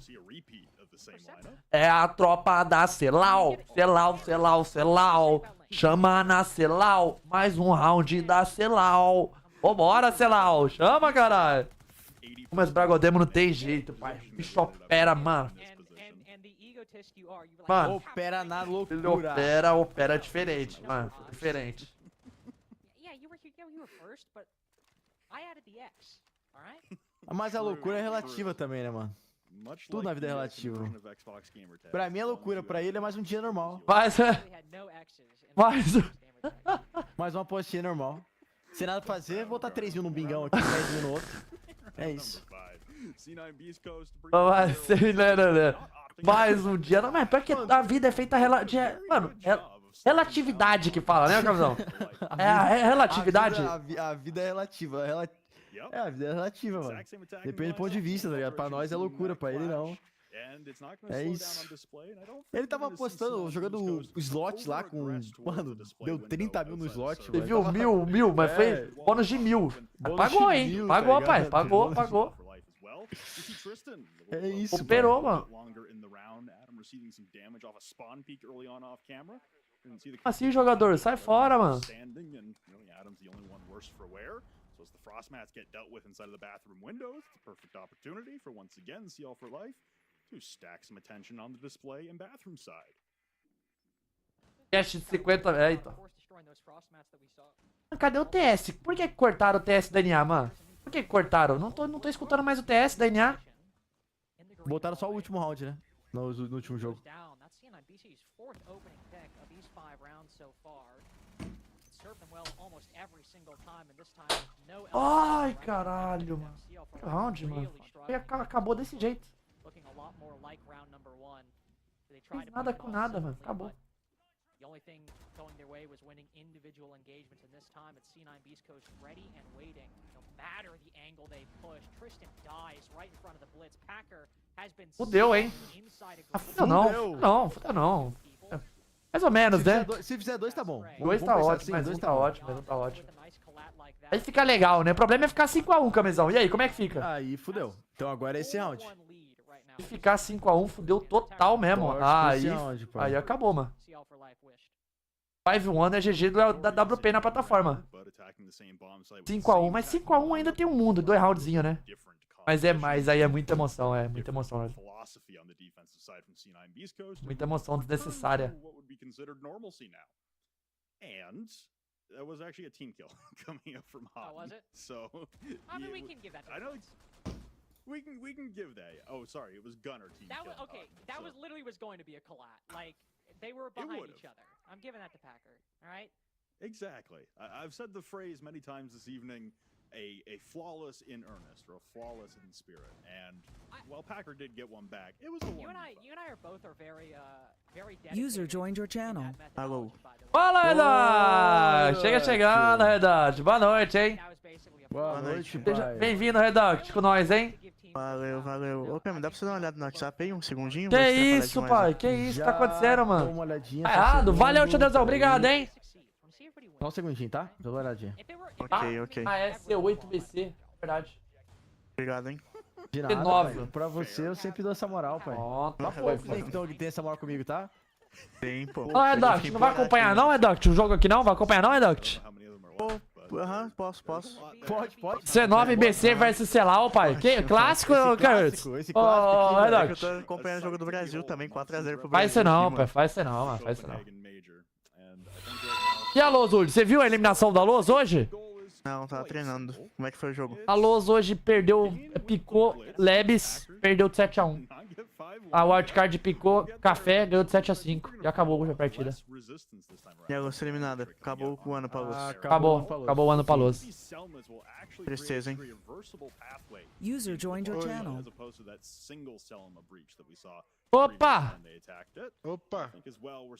Speaker 2: See a repeat of the same lineup.
Speaker 1: É a tropa da Celau. Celau. Chama na Celau. Mais um round da Celau. Vambora, Celau. Chama, caralho. Mas Bragodemo não tem jeito, pai. O bicho opera, mano. Mano,
Speaker 4: opera na loucura.
Speaker 1: Ele opera diferente, mano. Diferente.
Speaker 4: Mas a loucura é relativa também, né, mano? Tudo na vida é relativo. Pra mim é loucura, pra ele é mais um dia normal. Mais uma postinha normal. Sem nada pra fazer, vou botar 3 mil num bingão aqui, 10 mil no outro. É isso.
Speaker 1: Mais um dia. Não, mas porque a vida é feita relativa. Mano, relatividade que fala, né, Capitão? É a relatividade.
Speaker 4: A vida é relativa. A vida é relativa, mano. Depende do ponto de vista, tá ligado? Pra nós é loucura, pra ele não. É isso. Ele tava apostando, jogando o slot lá com... Mano, deu 30 mil no slot.
Speaker 1: Você viu? Mil, mas foi bônus de 1000. Pagou, hein? Pagou, pai. Pagou.
Speaker 4: É isso,
Speaker 1: operou, mano. Assim, jogador, sai fora, mano.
Speaker 2: So as the Frostmats get dealt with inside of the bathroom windows, it's a perfect opportunity for, once again, CL4L to stack some attention on the display and bathroom side.
Speaker 1: Cash de 50, então. Cadê o TS? Por que cortaram o TS da NA, mano? Por que cortaram? Não tô escutando mais o TS da NA.
Speaker 4: Botaram só o último round, né? No último jogo.
Speaker 1: Ai, caralho, mano. Que round, mano. Acabou desse jeito. Não fiz nada com nada, mano. Acabou.
Speaker 14: The only thing going their way was winning individual engagements, and this time it's C9BC ready and waiting. No matter the angle they push, Tristan dies right in front of the blitz. Packer has been
Speaker 1: Fudeu, hein? Fudeu não, fudeu não. Mais ou menos, né?
Speaker 4: Se fizer 2 tá bom.
Speaker 1: 2 tá ótimo, mas 1 tá ótimo, mas 1 tá ótimo. Aí fica legal, né? O problema é ficar 5x1, camisão. E aí, como é que fica?
Speaker 4: Aí, fudeu. Então agora é esse round.
Speaker 1: Se ficar 5x1, fudeu total mesmo. Aí acabou, mano. 5-1 é GG da WP na plataforma. 5x1, mas 5x1 ainda tem um mundo, 2 roundzinhos, né? Mas aí é muita emoção, né? Muita emoção desnecessária.
Speaker 2: That was actually a team kill coming up from Hot.
Speaker 14: Oh, was it?
Speaker 2: So
Speaker 14: I mean, we can give that.
Speaker 2: I know we can give that. Oh, sorry, it was Gunner team
Speaker 14: that
Speaker 2: kill.
Speaker 14: That was literally going to be a collat. Like they were behind each other. I'm giving that to Packer. All right.
Speaker 2: Exactly. I've said the phrase many times this evening. A flawless in earnest or a flawless in spirit, and while Packer did get one back, it was a one.
Speaker 14: You and I are both very dedicated.
Speaker 6: User joined your channel.
Speaker 4: Alô.
Speaker 1: Fala, Redact! Chega chegando, Redact. Boa noite, hein?
Speaker 4: Boa noite,
Speaker 1: Bem-vindo, Redact, com nós, hein?
Speaker 15: Valeu. Ô, Cam, dá pra você dar uma olhada no WhatsApp aí, um segundinho?
Speaker 1: Que isso, pai? Que isso que tá acontecendo, mano? Tá errado. Valeu, tio Deusão. Obrigado, hein?
Speaker 4: Só um segundinho, tá? Dá uma olhadinha.
Speaker 15: Ok.
Speaker 1: Ah, é C9BC. Verdade.
Speaker 15: Obrigado, hein?
Speaker 4: De nada,
Speaker 1: C9.
Speaker 4: pai. Pra você, eu sempre dou essa moral, pai.
Speaker 1: Ó, tá
Speaker 4: Então, que tem essa moral comigo, tá?
Speaker 15: Tem, pô.
Speaker 1: Ô, Redact, não vai acompanhar não, Redact? O jogo aqui não? Vai acompanhar não, Redact?
Speaker 15: Aham, posso.
Speaker 4: Pode.
Speaker 1: C9BC versus CL4L, pai. Que clássico, Carlos?
Speaker 4: Ô,
Speaker 1: Redact.
Speaker 15: Eu tô acompanhando o jogo do Brasil também, 4x0 pro Brasil.
Speaker 1: Faz isso não, pai. Faz isso não, mano. Faz isso não. E a Loz hoje? Você viu a eliminação da Loz hoje?
Speaker 15: Não, tava treinando. Como é que foi o jogo?
Speaker 1: A Loz hoje picou Lebes, perdeu de 7x1. A wildcard picou Café, ganhou de 7x5. E acabou a partida.
Speaker 15: E a Luz eliminada. Acabou o ano pra Luz.
Speaker 1: Acabou o ano pra Loz.
Speaker 15: Tristeza, hein?
Speaker 6: User joined your channel.
Speaker 1: Opa!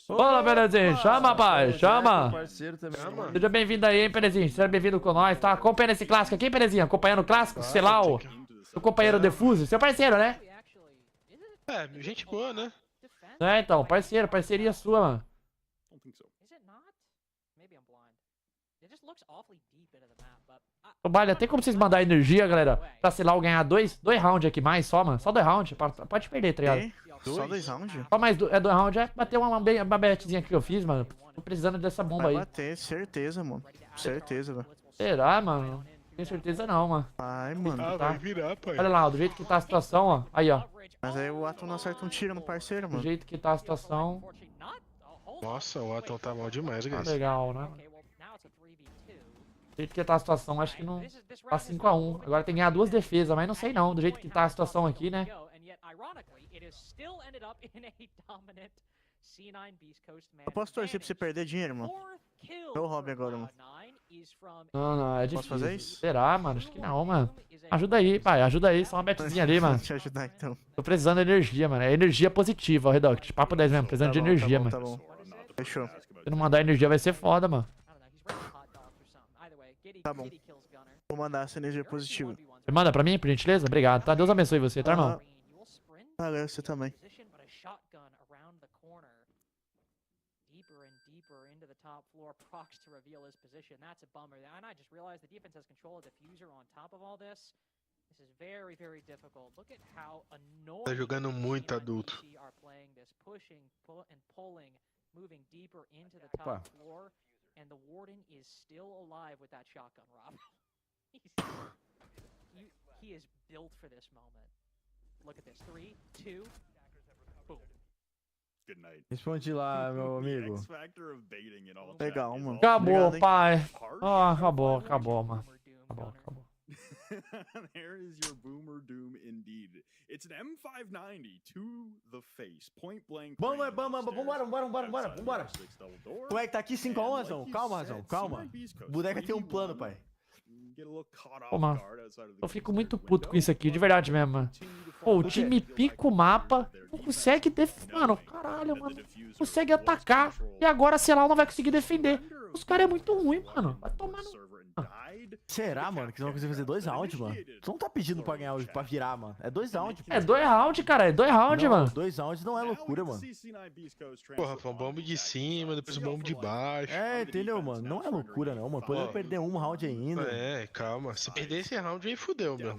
Speaker 1: Fala, Perezinho. Chama, pai. Chama. Seja bem-vindo aí, hein, Perezinho. Seja bem-vindo com nós, tá? Acompanhando esse clássico aqui, Perezinho. Acompanhando o clássico, sei lá, o seu companheiro Defuso. Seu parceiro, né?
Speaker 16: É, gente boa, né?
Speaker 1: É, então, parceria sua, mano. O baile, tem como vocês mandar energia, galera, pra sei lá, eu ganhar dois rounds aqui mais só, mano? Só 2 rounds, pode perder, tá ligado?
Speaker 15: Só 2 rounds?
Speaker 1: Só mais 2 rounds, é bater uma betzinha que eu fiz, mano. Tô precisando dessa bomba aí.
Speaker 15: Vai bater, certeza, mano. Certeza, velho.
Speaker 1: Será, mano? Não tenho certeza não, mano.
Speaker 15: Vai, mano.
Speaker 16: Vai virar, pai.
Speaker 1: Olha lá, do jeito que tá a situação, ó. Aí, ó.
Speaker 15: Mas aí o Atom não acerta um tiro no parceiro, mano.
Speaker 1: Do jeito que tá a situação.
Speaker 16: Nossa, o Atom tá mal demais,
Speaker 1: Tá
Speaker 16: guys.
Speaker 1: legal, né? Do jeito que tá a situação, acho que não. Tá 5x1. Agora tem que ganhar 2 defesas, mas não sei não. Do jeito que tá a situação aqui, né?
Speaker 15: Eu posso torcer pra você perder dinheiro, mano. Eu Robin agora, mano.
Speaker 1: Não, é difícil.
Speaker 15: Posso fazer isso?
Speaker 1: Será, mano? Acho que não, mano. Ajuda aí, pai. Ajuda aí. Só uma betzinha ali, mano.
Speaker 15: Deixa eu ajudar, então.
Speaker 1: Tô precisando de energia, mano. É energia positiva, o Redoct. Papo 10 mesmo. Precisando de energia, mano.
Speaker 15: Tá bom. Fechou.
Speaker 1: Se não mandar energia, vai ser foda, mano.
Speaker 15: Tá bom. Vou mandar essa energia positiva.
Speaker 1: Você manda pra mim, por gentileza? Obrigado, tá? Deus abençoe você, tá, irmão?
Speaker 15: Valeu, você também.
Speaker 16: Tá jogando muito adulto.
Speaker 4: Opa.
Speaker 14: And the Warden is still alive with that shotgun, Rob. He is built for this moment. Look at this. 3, 2, boom.
Speaker 2: Good night.
Speaker 4: Responde lá, meu amigo.
Speaker 15: Legal, mano.
Speaker 1: Acabou,
Speaker 15: Obrigado,
Speaker 1: pai. Ah, acabou, mano. Acabou.
Speaker 2: There is your boomer doom indeed. It's an M590 to the face. Point blank.
Speaker 4: Vambora. Como é que tá aqui 5x1, Razão? Calma, Razão, calma. Boneca tem um plano, pai.
Speaker 1: Pô, mano, eu fico muito puto com isso aqui, de verdade mesmo, mano. Pô, o time pica o mapa, não consegue mano, caralho, mano. Não consegue atacar. E agora, sei lá, não vai conseguir defender. Os caras é muito ruim, mano. Vai tomar no...
Speaker 4: Será, mano, que você não vai conseguir fazer 2 rounds, mano? Tu não tá pedindo pra ganhar hoje, pra virar, mano. É 2 rounds.
Speaker 1: É 2 rounds, cara. É 2 rounds, mano.
Speaker 4: 2 rounds não é loucura, mano.
Speaker 16: Porra, foi um bombe de cima, depois um bombe de baixo.
Speaker 4: É, entendeu, mano? Não é loucura, não, mano. Poderia perder um round ainda.
Speaker 16: É, calma. Se perder esse round aí, fudeu, meu.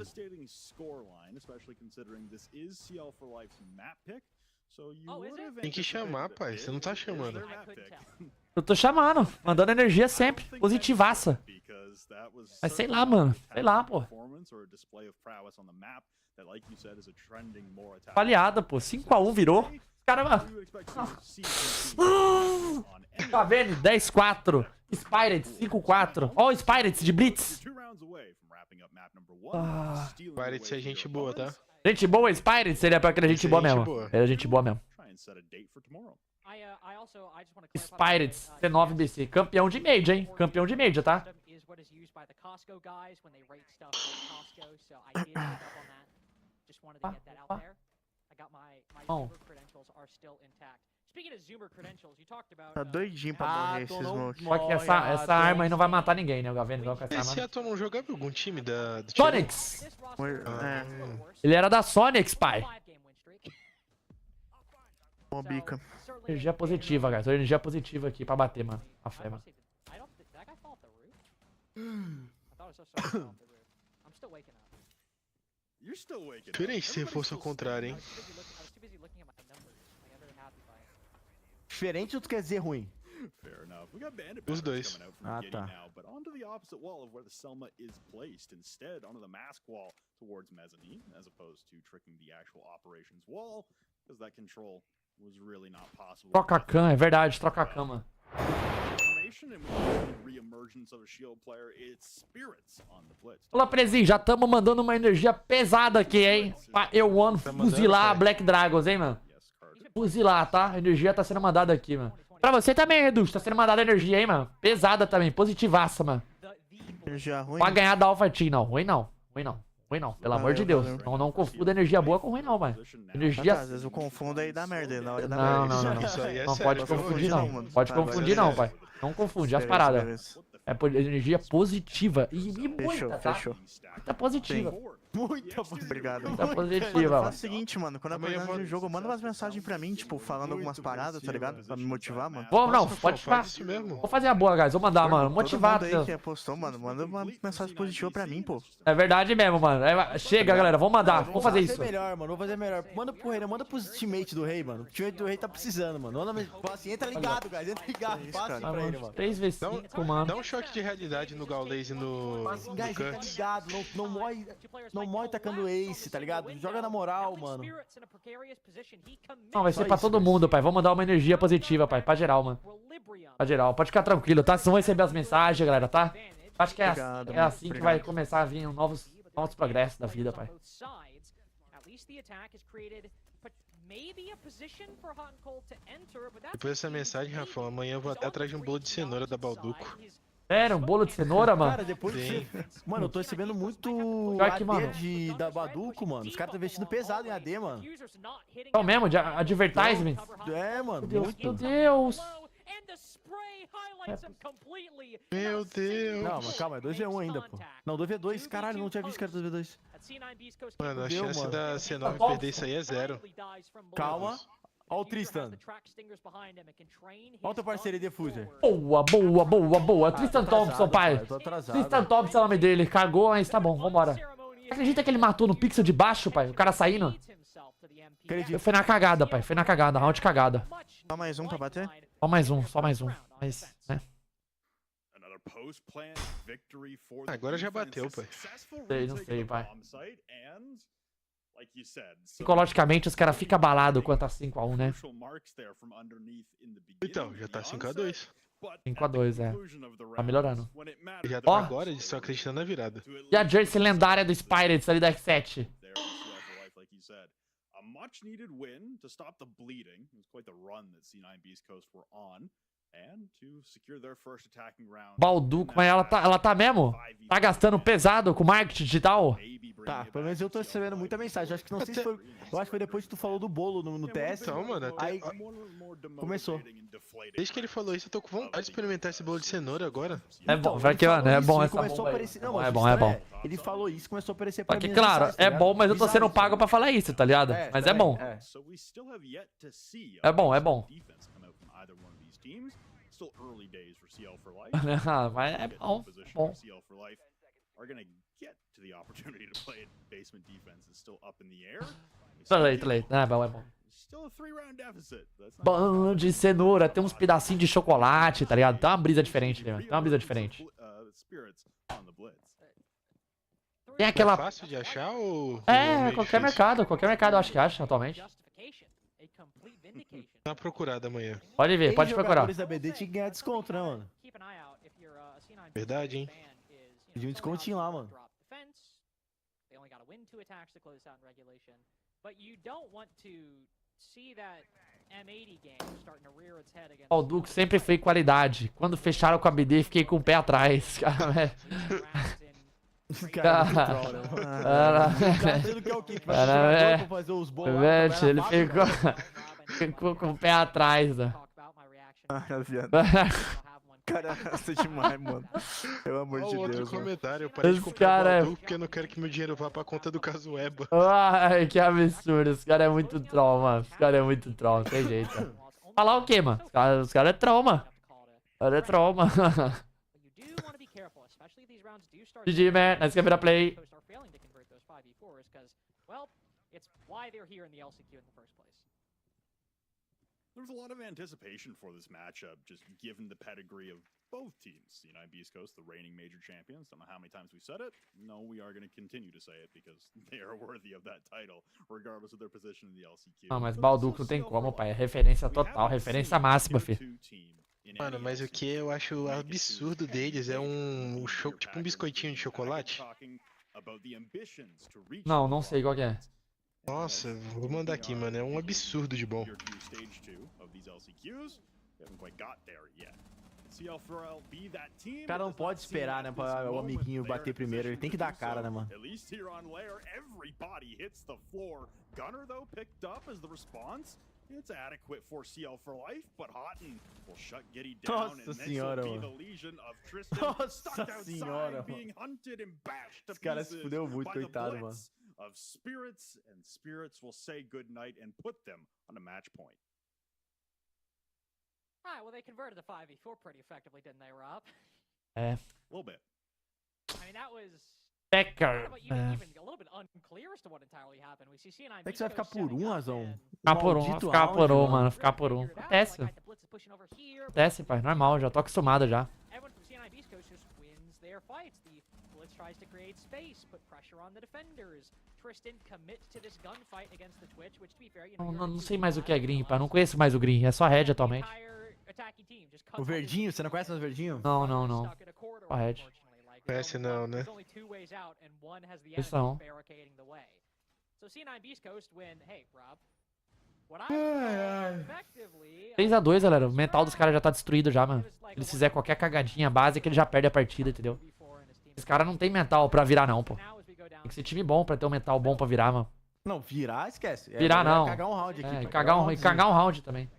Speaker 16: Tem que chamar, pai. Você não tá chamando.
Speaker 1: Eu tô chamando. Mandando energia sempre. Positivaça. Mas sei lá, mano. Sei lá, pô. Falhada, pô. 5x1 virou. Caramba. Tá vendo? 10-4. Spirits, 5-4. Ó o Spirits de Blitz.
Speaker 16: Spirits é gente boa, tá?
Speaker 1: Gente boa, Spirits. Ele é pra aquela gente boa mesmo. Ele é gente boa mesmo. Spirits, C9BC. Campeão de Major, hein? Campeão de Major, tá? Bom.
Speaker 15: Tá doidinho pra morrer esse Smoke.
Speaker 1: Só que essa arma aí não vai matar ninguém, né? O Gavene não com essa arma.
Speaker 16: Esse Atom não jogava em algum time da...
Speaker 1: Sonics! Ele era da Sonics, pai.
Speaker 15: Bom, bica.
Speaker 1: Energia positiva, guys. Energia positiva aqui pra bater, mano. A fé, mano.
Speaker 16: Diferente se fosse o contrário, hein?
Speaker 4: Diferente ou tu quer dizer ruim?
Speaker 16: Os dois.
Speaker 4: Ah, tá.
Speaker 1: Troca a cam, é verdade. Troca a cama. Olá, Prezinho. Já estamos mandando uma energia pesada aqui, hein? Pra Eu1 fuzilar Black Dragons, hein, mano? Fuzilar, tá? A energia tá sendo mandada aqui, mano. Pra você também, Edu. Tá sendo mandada energia, hein, mano? Pesada também. Positivaça, mano.
Speaker 15: Energia ruim?
Speaker 1: Pra ganhar da Alpha Team, não. Ruim não. Ruim não. Ruim não. Pelo amor de Deus. Não confunda energia boa com ruim, não, mano. Energia...
Speaker 15: Às vezes eu confundo aí dá merda. Na hora da
Speaker 1: não,
Speaker 15: merda.
Speaker 1: não. Não pode confundir, não. Pode confundir, não, pai. Não confunde as paradas. É energia positiva. E muita, tá?
Speaker 15: Fechou.
Speaker 1: Muita positiva.
Speaker 4: Muita positiva.
Speaker 15: Obrigado.
Speaker 1: Muita positiva,
Speaker 15: Mano,
Speaker 1: mano.
Speaker 15: faz o seguinte, mano. Quando amanhã no jogo, manda umas mensagens pra mim, tipo, falando algumas paradas, tá ligado? Pra me motivar, mano.
Speaker 1: Vamos, não. Pode falar. Vou fazer a boa, guys. Vou mandar, mano. Motivar.
Speaker 15: Todo mundo aí que apostou, mano. Manda uma mensagem positiva pra mim, pô.
Speaker 1: É verdade mesmo, mano. Chega, galera. Vamos mandar. Vamos fazer isso.
Speaker 4: Vou fazer melhor, mano. Vou fazer melhor. Manda pro rei, manda pros teammates do rei, mano. O teammate do rei tá precisando, mano. Fala assim, entra ligado, guys. Entra ligado. Passa pra ele, mano.
Speaker 1: 3v5, mano.
Speaker 16: Dá um choque de realidade no Gaules e no...
Speaker 4: Fala assim, guys, entra ligado. Não morre tacando ace, tá ligado? Joga na moral, mano.
Speaker 1: Não, vai ser pra todo mundo, pai. Vamos dar uma energia positiva, pai. Pra geral, mano. Pra geral. Pode ficar tranquilo, tá? Vocês vão receber as mensagens, galera, tá? Acho que é assim que vai começar a vir novos progressos da vida, pai.
Speaker 16: Depois dessa mensagem, Rafão, amanhã eu vou até atrás de um bolo de cenoura da Balduco.
Speaker 1: Sério? Um bolo de cenoura, mano?
Speaker 4: Cara, depois de... Mano, eu tô recebendo muito
Speaker 1: AD
Speaker 4: mano. Da Baduco, mano. Os caras estão investindo pesado em AD, mano.
Speaker 1: Então mesmo? De advertisement?
Speaker 4: É, mano.
Speaker 1: Meu Deus.
Speaker 16: Meu Deus.
Speaker 4: Não, mas calma, é 2v1 ainda, pô. Não, 2v2. Caralho, não tinha visto que era 2v2.
Speaker 16: Mano, a chance da C9 perder isso aí é 0.
Speaker 4: Calma. Ó o Tristan. Ó o teu parceiro aí, Defuser.
Speaker 1: Boa. Tristan Thompson, pai.
Speaker 4: Tô atrasado.
Speaker 1: Tristan Thompson é o nome dele. Cagou, mas tá bom, vambora. Acredita que ele matou no pixel de baixo, pai? O cara saindo? Foi na cagada, pai. Foi na cagada. Round cagada.
Speaker 15: Só mais um pra bater?
Speaker 1: Só mais um. Mas, né?
Speaker 16: Agora já bateu, pai.
Speaker 1: Não sei, pai. Psicologicamente, os caras ficam abalados quanto a 5x1, né?
Speaker 16: Então, já tá 5x2.
Speaker 1: 5x2, é. Tá melhorando.
Speaker 16: Já tá agora, eles estão acreditando na virada.
Speaker 1: E a jersey lendária do Spirits ali da X7?
Speaker 2: Much needed win to stop the bleeding. It was quite the run that C9BC Coast were on. And to secure their first attacking round.
Speaker 1: Balduco, mas ela tá mesmo? Tá gastando pesado com marketing digital?
Speaker 4: Tá, pelo menos eu tô recebendo muita mensagem. Acho que não sei se foi. Eu acho que foi depois que tu falou do bolo no TS.
Speaker 16: Então, mano,
Speaker 4: Aí começou.
Speaker 16: Desde que ele falou isso, eu tô com vontade de experimentar esse bolo de cenoura agora.
Speaker 1: É bom, vai que, mano, é bom essa
Speaker 4: começou a
Speaker 1: bomba aí.
Speaker 4: aparecer. Não,
Speaker 1: É bom, é bom.
Speaker 4: Ele falou isso, começou a aparecer pra
Speaker 1: Só que,
Speaker 4: mim.
Speaker 1: claro, é bom, mas eu tô sendo pago pra falar isso, tá ligado? Mas é bom. É bom, é bom. Mas é bom, bom. Late. É bom, é bom. Bom de cenoura, tem uns pedacinhos de chocolate, tá ligado? Tem uma brisa diferente, né? Tem uma brisa diferente. Tem aquela...
Speaker 16: É fácil de achar ou...
Speaker 1: É, qualquer mercado eu acho que acha atualmente.
Speaker 16: Dá uma procurada amanhã.
Speaker 1: Pode ver, pode procurar.
Speaker 4: Os da BD tinha que ganhar desconto, né, mano?
Speaker 16: Verdade, hein?
Speaker 4: Pediu um descontinho lá, mano.
Speaker 1: O Duke sempre foi qualidade. Quando fecharam com a BD, fiquei com o pé atrás. Ele ficou com o pé atrás, né?
Speaker 15: Cara, nossa demais, mano. Pelo amor de
Speaker 16: outro
Speaker 15: Deus.
Speaker 16: Comentário, eu parei de comprar o Baldu porque eu não quero que meu dinheiro vá pra conta do Cazueba.
Speaker 1: Ai, que absurdo. Esse cara é muito troll, mano. Esse cara é muito troll, não tem jeito. Falar o quê, mano? Os caras é troll, mano. Os caras é troll, mano. GG, man. Nice game, play.
Speaker 2: There's a lot of anticipation for this matchup, just given the pedigree of both teams. C9 Beast Coast, the reigning major champions. Don't know how many times we said it. No, we are going to continue to say it because they are worthy of that title, regardless of their position in the LCQ.
Speaker 1: Não, mas Balduco não tem como, pai. É referência total, referência máxima, filho.
Speaker 16: Mano, mas o que eu acho absurdo deles é tipo um biscoitinho de chocolate.
Speaker 1: Não, não sei qual que é.
Speaker 16: Nossa, vou mandar aqui, mano. É um absurdo de bom.
Speaker 4: O cara não pode esperar, né, pra o amiguinho bater primeiro. Ele tem que dar a cara, né, mano?
Speaker 2: It's adequate for CL4L, but Houghton will shut Giddy down, and this will be the legion of Tristan stuck outside, being hunted and bashed to pieces by the blitz of Spirits, and Spirits will say goodnight and put them on a match point.
Speaker 14: Alright, well they converted the 5v4 pretty effectively, didn't they, Rob?
Speaker 1: É.
Speaker 2: A little bit.
Speaker 14: I mean, that was...
Speaker 1: Becker.
Speaker 14: Even a little bit unclear as to what entirely happened. We see C9BC.
Speaker 4: É que você vai ficar por um, Razão?
Speaker 1: Ficar por um, mano. Ficar por um. Acontece. Acontece, pai. Normal, já tô acostumado já.
Speaker 14: Everyone from C9BC just wins their fights. The Blitz tries to create space, put pressure on the defenders. Tristan commits to this gunfight against the Twitch, which to be fair,
Speaker 1: Não sei mais o que é Green, pai. Não conheço mais o Green. É só Red atualmente.
Speaker 4: O verdinho? Você não conhece mais o verdinho?
Speaker 1: Não. Só Red.
Speaker 16: Parece não, né?
Speaker 1: Isso não. 3x2, galera. O mental dos caras já tá destruído já, mano. Se eles fizerem qualquer cagadinha básica, ele já perde a partida, entendeu? Esse cara não tem mental pra virar, não, pô. Tem que ser time bom pra ter um mental bom pra virar, mano.
Speaker 4: Não, virar, esquece.
Speaker 1: Virar não.
Speaker 4: Cagar um round aqui.
Speaker 1: É, cagar um round também.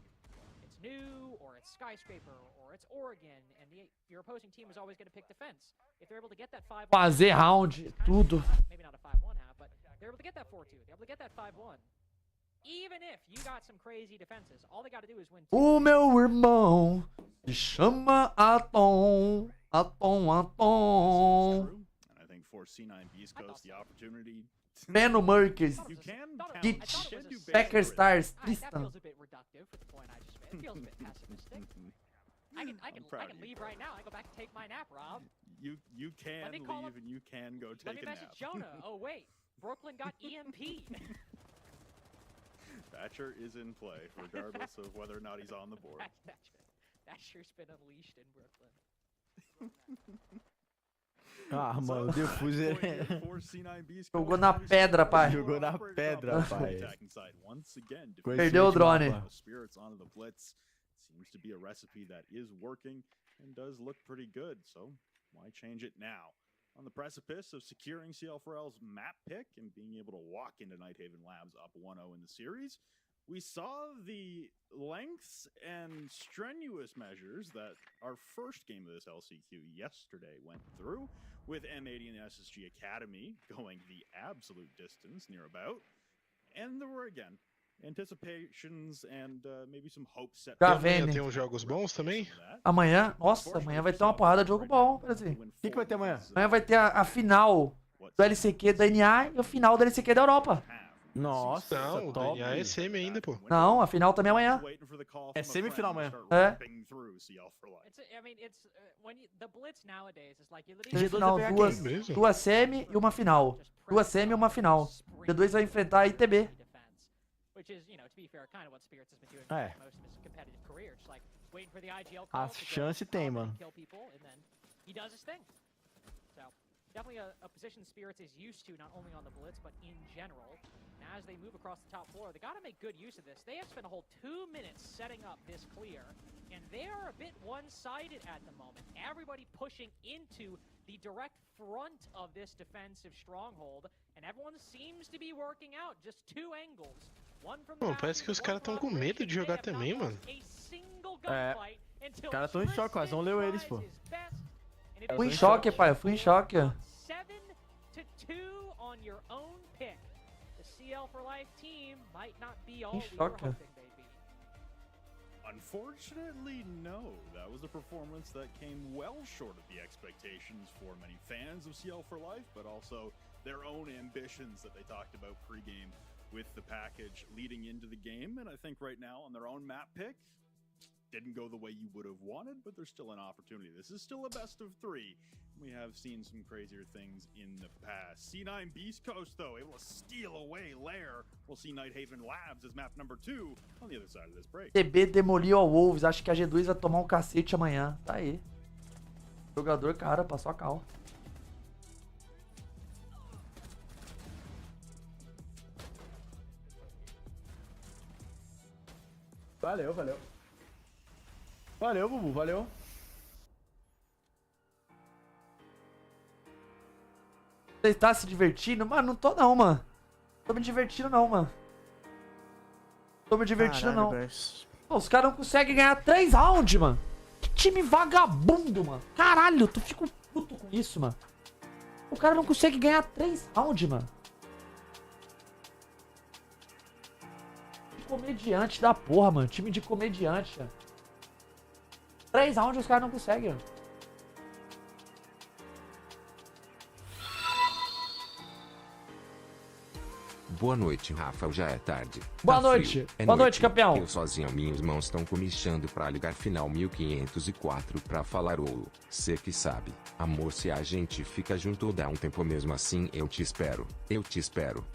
Speaker 1: Fazer round, tudo. O meu irmão se chama Atom. Mano Merkers, Git, Packer Stars, Tristan.
Speaker 14: I can leave right now. I go back and take my nap, Rob.
Speaker 2: You can leave and you can go take a nap.
Speaker 14: Let me message Jonah. Oh wait, Brooklyn got EMP.
Speaker 2: Thatcher is in play, regardless of whether or not he's on the board.
Speaker 14: Thatcher's been unleashed in Brooklyn.
Speaker 4: Ah, mano, o Diffuser
Speaker 1: jogou na pedra, pai.
Speaker 4: Jogou na pedra, pai.
Speaker 1: Perdeu o drone.
Speaker 2: Seems to be a recipe that is working and does look pretty good, so why change it now? on the precipice of securing CL4L's map pick and being able to walk into Nighthaven Labs up 1-0 in the series. We saw the lengths and strenuous measures that our first game of this LCQ yesterday went through, with M80 and the SSG Academy going the absolute distance near about. And there were, again, anticipations and maybe some hopes set.
Speaker 16: Amanhã tem uns jogos bons também?
Speaker 1: Amanhã? Nossa, amanhã vai ter uma porrada de jogo bom, Brasil.
Speaker 4: O que vai ter amanhã?
Speaker 1: Amanhã vai ter a final do LCQ da NA e a final do LCQ da Europa.
Speaker 4: Nossa,
Speaker 16: não, o
Speaker 4: top.
Speaker 16: DNA é semi ainda, pô.
Speaker 1: Não, a final também é amanhã.
Speaker 4: É semifinal amanhã.
Speaker 1: É. Final, duas semi e uma final. Duas semi e uma final. G2 vai enfrentar a ITB.
Speaker 4: É. A chance tem, mano.
Speaker 14: Definitely a position Spirits is used to, not only on the Blitz, but in general. And as they move across the top floor, they got to make good use of this. They have spent a whole 2 minutes setting up this clear, and they are a bit one-sided at the moment. Everybody pushing into the direct front of this defensive stronghold, and everyone seems to be working out just 2 angles. One from the
Speaker 16: Parece que os caras estão com medo de jogar também, mano.
Speaker 4: É. Os caras estão em choque, mas não leu eles, pô.
Speaker 1: Fui em choque, pai. Eu fui em choque.
Speaker 14: 7-2 on your own pick. The CL4L team might not be all
Speaker 1: Em
Speaker 14: we were
Speaker 1: choque.
Speaker 14: hoping they'd be.
Speaker 2: Unfortunately, no. That was a performance that came well short of the expectations for many fans of CL4L, but also their own ambitions that they talked about pre-game with the package leading into the game. And I think right now on their own map pick, didn't go the way you would have wanted, but there's still an opportunity. This is still a best of 3. We have seen some crazier things in the past. C9BC, though, able to steal away Lair. We'll see Nighthaven Labs as map number 2 on the other side of this break.
Speaker 1: TB demoliu a Wolves. Acho que a G2 vai tomar um cacete amanhã. Tá aí. Jogador, cara, passou a cal.
Speaker 4: Valeu, valeu. Valeu, Bubu, valeu.
Speaker 1: Você tá se divertindo? Mano, não tô não, mano. Tô me divertindo não, mano. Tô me divertindo não. Pô, os caras não conseguem ganhar 3 rounds, mano. Que time vagabundo, mano. Caralho, tu fica puto com isso, mano. O cara não consegue ganhar 3 rounds, mano. Que comediante da porra, mano. Time de comediante, mano. 3 rounds os caras não conseguem, mano.
Speaker 3: Boa noite, Rafa. Já é tarde.
Speaker 1: Boa
Speaker 3: Tá
Speaker 1: noite.
Speaker 3: frio. É
Speaker 1: Boa noite,
Speaker 3: noite.
Speaker 1: campeão.
Speaker 3: Eu sozinho, minhas mãos estão comichando pra ligar final 1504 pra falar ouro. Cê que sabe. Amor, se a gente fica junto ou dá um tempo mesmo assim, eu te espero. Eu te espero.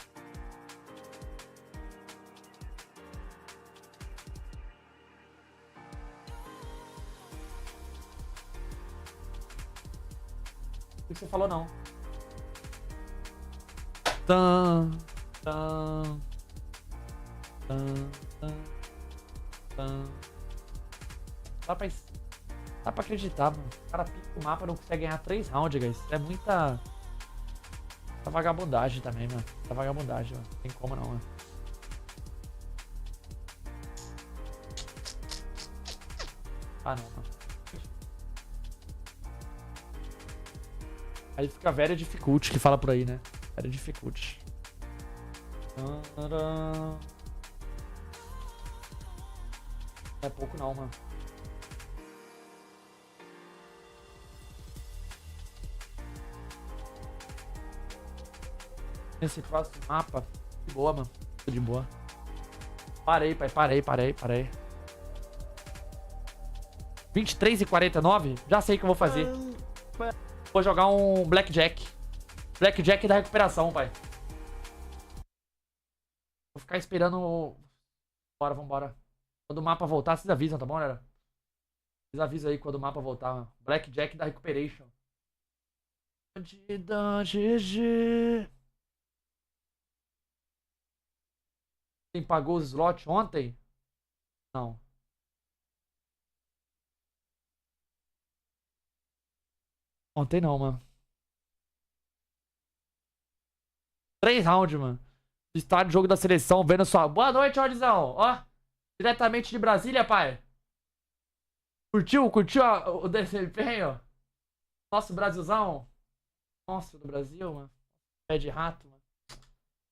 Speaker 1: O que você falou não? Tan, tan, tan, tan, tan. Dá pra acreditar, mano. O cara pica o mapa e não consegue ganhar 3 rounds, guys. É muita vagabundagem também, mano. Muita vagabundagem, mano. Não tem como não, mano. Ah, não, mano. Aí fica very difficult, que fala por aí, né? Very difficult. Não é pouco não, mano. Esse próximo mapa, de boa, mano. Tô de boa. Parei, pai, parei. 23:49? Já sei o que eu vou fazer. Vou jogar um Blackjack. Blackjack da recuperação, pai. Vou ficar esperando. Bora, vambora. Quando o mapa voltar, vocês avisam, tá bom, galera? Vocês avisam aí quando o mapa voltar. Mano. Blackjack da recuperation. Bandida GG. Quem pagou os slots ontem? Não. Ontem não, mano. 3 rounds, mano. Estádio, jogo da seleção, vendo só. Boa noite, Ordizão. Ó, diretamente de Brasília, pai. Curtiu o desempenho? Nosso Brasilzão. Nossa, do Brasil, mano. Pé de rato, mano.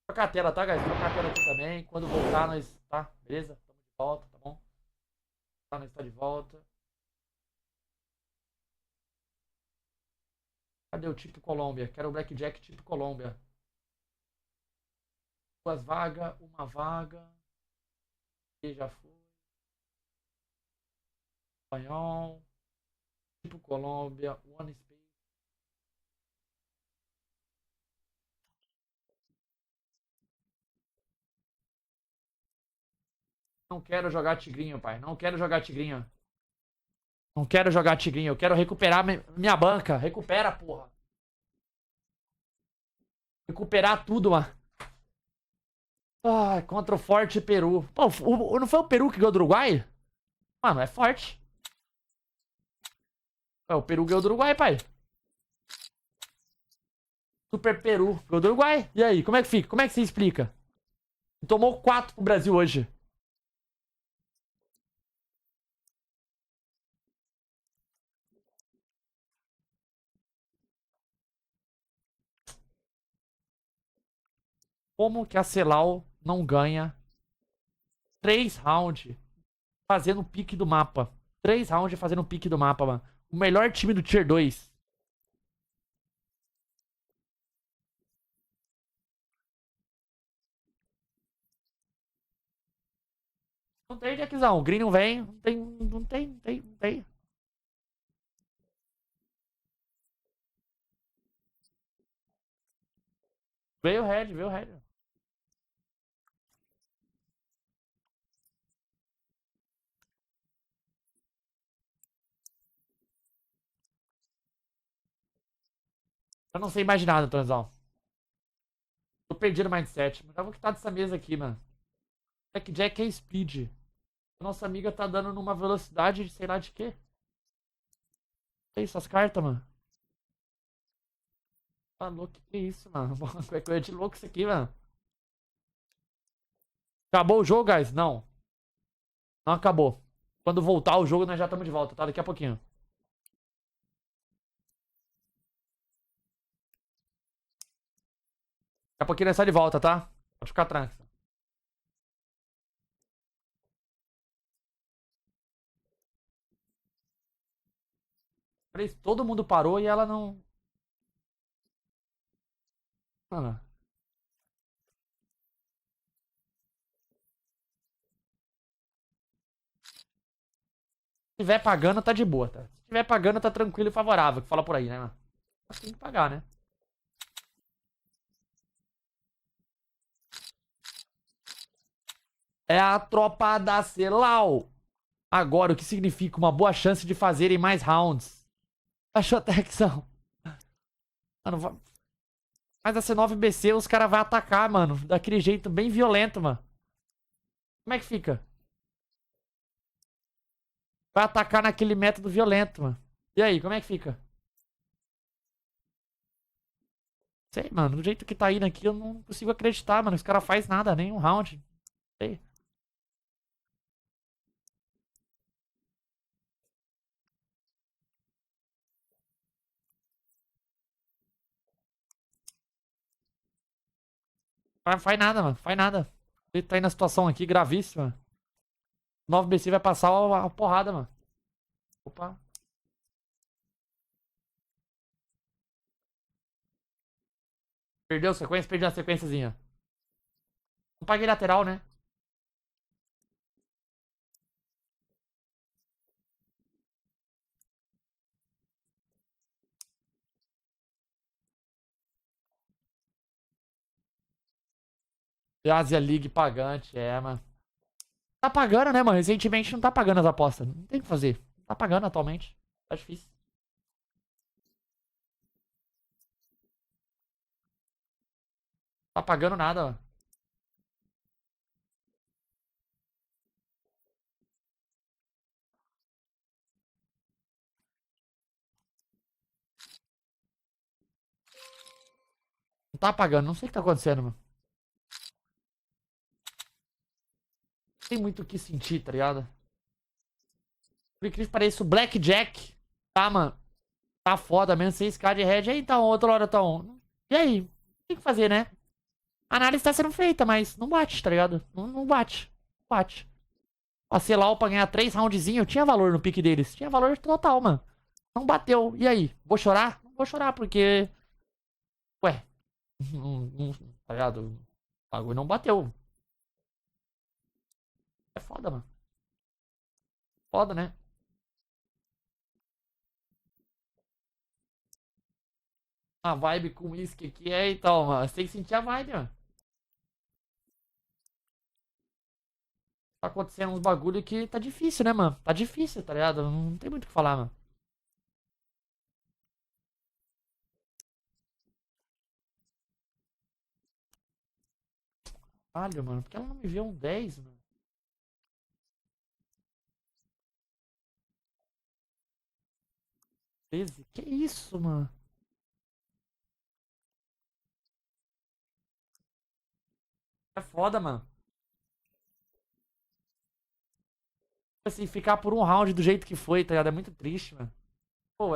Speaker 1: Trocar a tela, tá, guys? Trocar a tela aqui também. Quando voltar, nós... Tá? Beleza? Tamo de volta, tá bom? Tá, nós tá de volta. Cadê o tipo Colômbia? Quero o Blackjack tipo Colômbia. 2 vagas, 1 vaga. E já foi. Espanhol. Tipo Colômbia. One Space. Não quero jogar tigrinho, pai. Não quero jogar tigrinho. Não quero jogar tigrinho. Eu quero recuperar minha banca. Recupera, porra. Recuperar tudo, mano. Ai, contra o forte Peru. Pô, não foi o Peru que ganhou do Uruguai? Mano, é forte. O Peru ganhou do Uruguai, pai. Super Peru ganhou do Uruguai. E aí, como é que fica? Como é que você explica? Tomou 4 pro Brasil hoje. Como que a Celal não ganha 3 rounds fazendo o pique do mapa? 3 rounds fazendo o pique do mapa, mano. O melhor time do Tier 2. Não tem, Jackzão. O Green não vem. Não tem, não tem, não tem, não tem. Veio o Red, veio o Red. Eu não sei mais de nada, Tonzão. Tô perdido no mindset. Mas eu vou quitar dessa mesa aqui, mano. Blackjack é speed. A nossa amiga tá dando numa velocidade de sei lá de quê. Que isso, as cartas, mano? Tá louco, que isso, mano? É coisa de louco isso aqui, mano. Acabou o jogo, guys? Não. Não acabou. Quando voltar o jogo, nós já estamos de volta, tá? Daqui a pouquinho. Daqui a pouquinho nós sai de volta, tá? Pode ficar tranquilo. Todo mundo parou e ela não... Mano. Se tiver pagando, tá de boa, tá? Se tiver pagando, tá tranquilo e favorável. Que fala por aí, né, mano? Mas tem que pagar, né? É a tropa da Celal. Agora, o que significa uma boa chance de fazerem mais rounds. Achou, Texão? Mano, mas a C9BC os caras vão atacar, mano. Daquele jeito bem violento, mano. Como é que fica? Vai atacar naquele método violento, mano. E aí, como é que fica? Sei, mano. Do jeito que tá indo aqui, eu não consigo acreditar, mano. Os caras fazem nada, nem um round. Sei. Faz nada, mano. Faz nada. Ele tá aí na situação aqui gravíssima. 9BC vai passar a porrada, mano. Opa. Perdeu a sequência? Perdeu a sequenciazinha. Não paguei lateral, né? Asia League pagante, mano. Tá pagando, né, mano? Recentemente não tá pagando as apostas. Não tem o que fazer. Não tá pagando atualmente. Tá difícil. Tá pagando nada, mano. Não tá apagando, não sei o que tá acontecendo, mano. Não tem muito o que sentir, tá ligado? Por incrível que pareça, o Blackjack, tá, mano? Tá foda mesmo, 6k de head. Aí, então, outra hora tá on. E aí? Tem que fazer, né? A análise tá sendo feita, mas não bate, tá ligado? Não bate. Não bate. A CL4L pra ganhar 3 roundzinhos, tinha valor no pique deles. Tinha valor total, mano. Não bateu. E aí? Vou chorar? Não vou chorar, porque... Ué. Tá ligado? O bagulho não bateu. É foda, mano. Foda, né? A vibe com uísque aqui é, então, mano. Você tem que sentir a vibe, mano. Tá acontecendo uns bagulho que tá difícil, né, mano? Tá difícil, tá ligado? Não tem muito o que falar, mano. Caralho, mano. Por que ela não me viu um 10, mano? 13? Que isso, mano? É foda, mano. Assim, ficar por um round do jeito que foi, tá ligado? É muito triste, mano. Pô,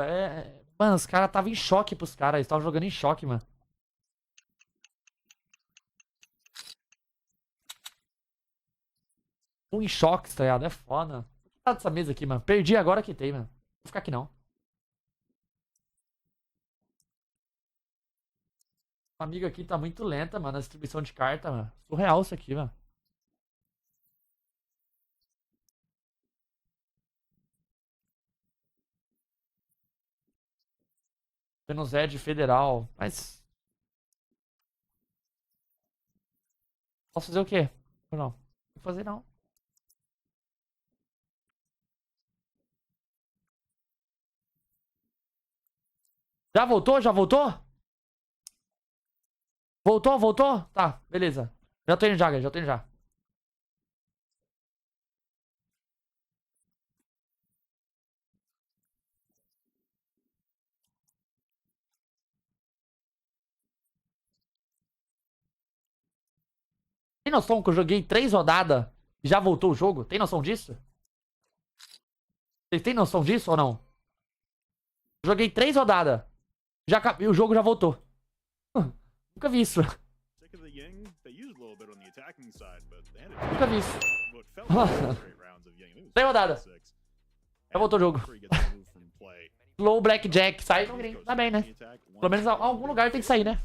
Speaker 1: Mano, os caras estavam em choque pros caras. Eles estavam jogando em choque, mano. Um em choque, tá ligado? É foda. Vou quitar dessa mesa aqui, mano. Perdi agora que tem, mano. Não vou ficar aqui, não. A amiga aqui tá muito lenta, mano. A distribuição de carta, mano. Surreal isso aqui, mano. Tendo Zed federal. Mas... Posso fazer o quê? Ou não? Não vou fazer, não. Já voltou? Já voltou? Voltou? Voltou? Tá, beleza. Já tô indo já, já tô indo já. Tem noção que eu joguei 3 rodadas e já voltou o jogo? Tem noção disso? Vocês têm noção disso ou não? Joguei 3 rodadas e o jogo já voltou. Nunca vi isso. Nunca vi isso. 3 rodadas. Já voltou o jogo. Low Blackjack. Sai no green. Tá bem, né? Pelo menos algum lugar tem que sair, né?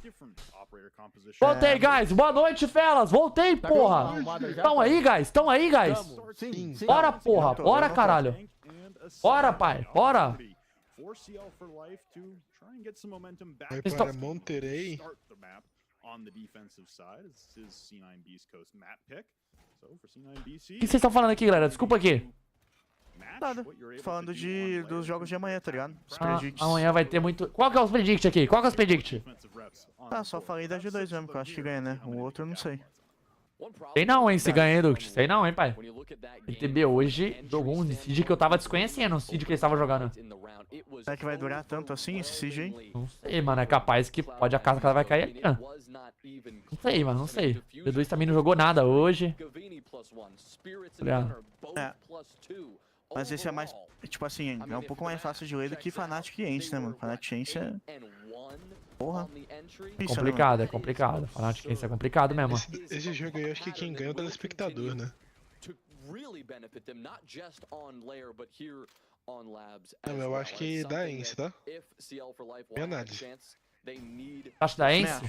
Speaker 1: Voltei, guys. Boa noite, felas. Voltei, porra. Estão aí, guys? Estão aí, guys? Bora, porra. Bora, caralho. Bora, pai. Bora.
Speaker 16: Vai para Monterrey.
Speaker 2: On the defensive side, this is C9BC Coast map pick. So for C9BC,
Speaker 1: O que vocês estão falando aqui, galera? Desculpa aqui.
Speaker 15: Nada. Falando dos jogos de amanhã, tá ligado? Os predicts.
Speaker 1: Amanhã vai ter muito... Qual que é os predict aqui? Qual que é os predict?
Speaker 15: Ah, só falei da G2 mesmo, que eu acho que ganha, né? O outro eu não sei.
Speaker 1: Sei não, hein, se ganha, Duct. Sei não, hein, pai. PTB hoje jogou um seed que eu tava desconhecendo, o seed que eles estavam jogando.
Speaker 15: Será que vai durar tanto assim esse seed aí?
Speaker 1: Não sei, mano. É capaz que pode a casa que ela vai cair aqui, ó. Não sei, mano. Não sei. O D2 também não jogou nada hoje.
Speaker 15: É. Mas esse é mais, tipo assim, é um pouco mais fácil de ler do que Fnatic e Ence, né, mano? Fnatic e Ence é... Porra. Difícil,
Speaker 1: Complicado,
Speaker 15: né,
Speaker 1: é complicado. Fnatic e Ence é complicado mesmo.
Speaker 16: Esse jogo aí, eu acho que quem ganha é o telespectador, né? Não, eu acho que dá Ence, tá? Minha análise.
Speaker 1: Acho da Ence?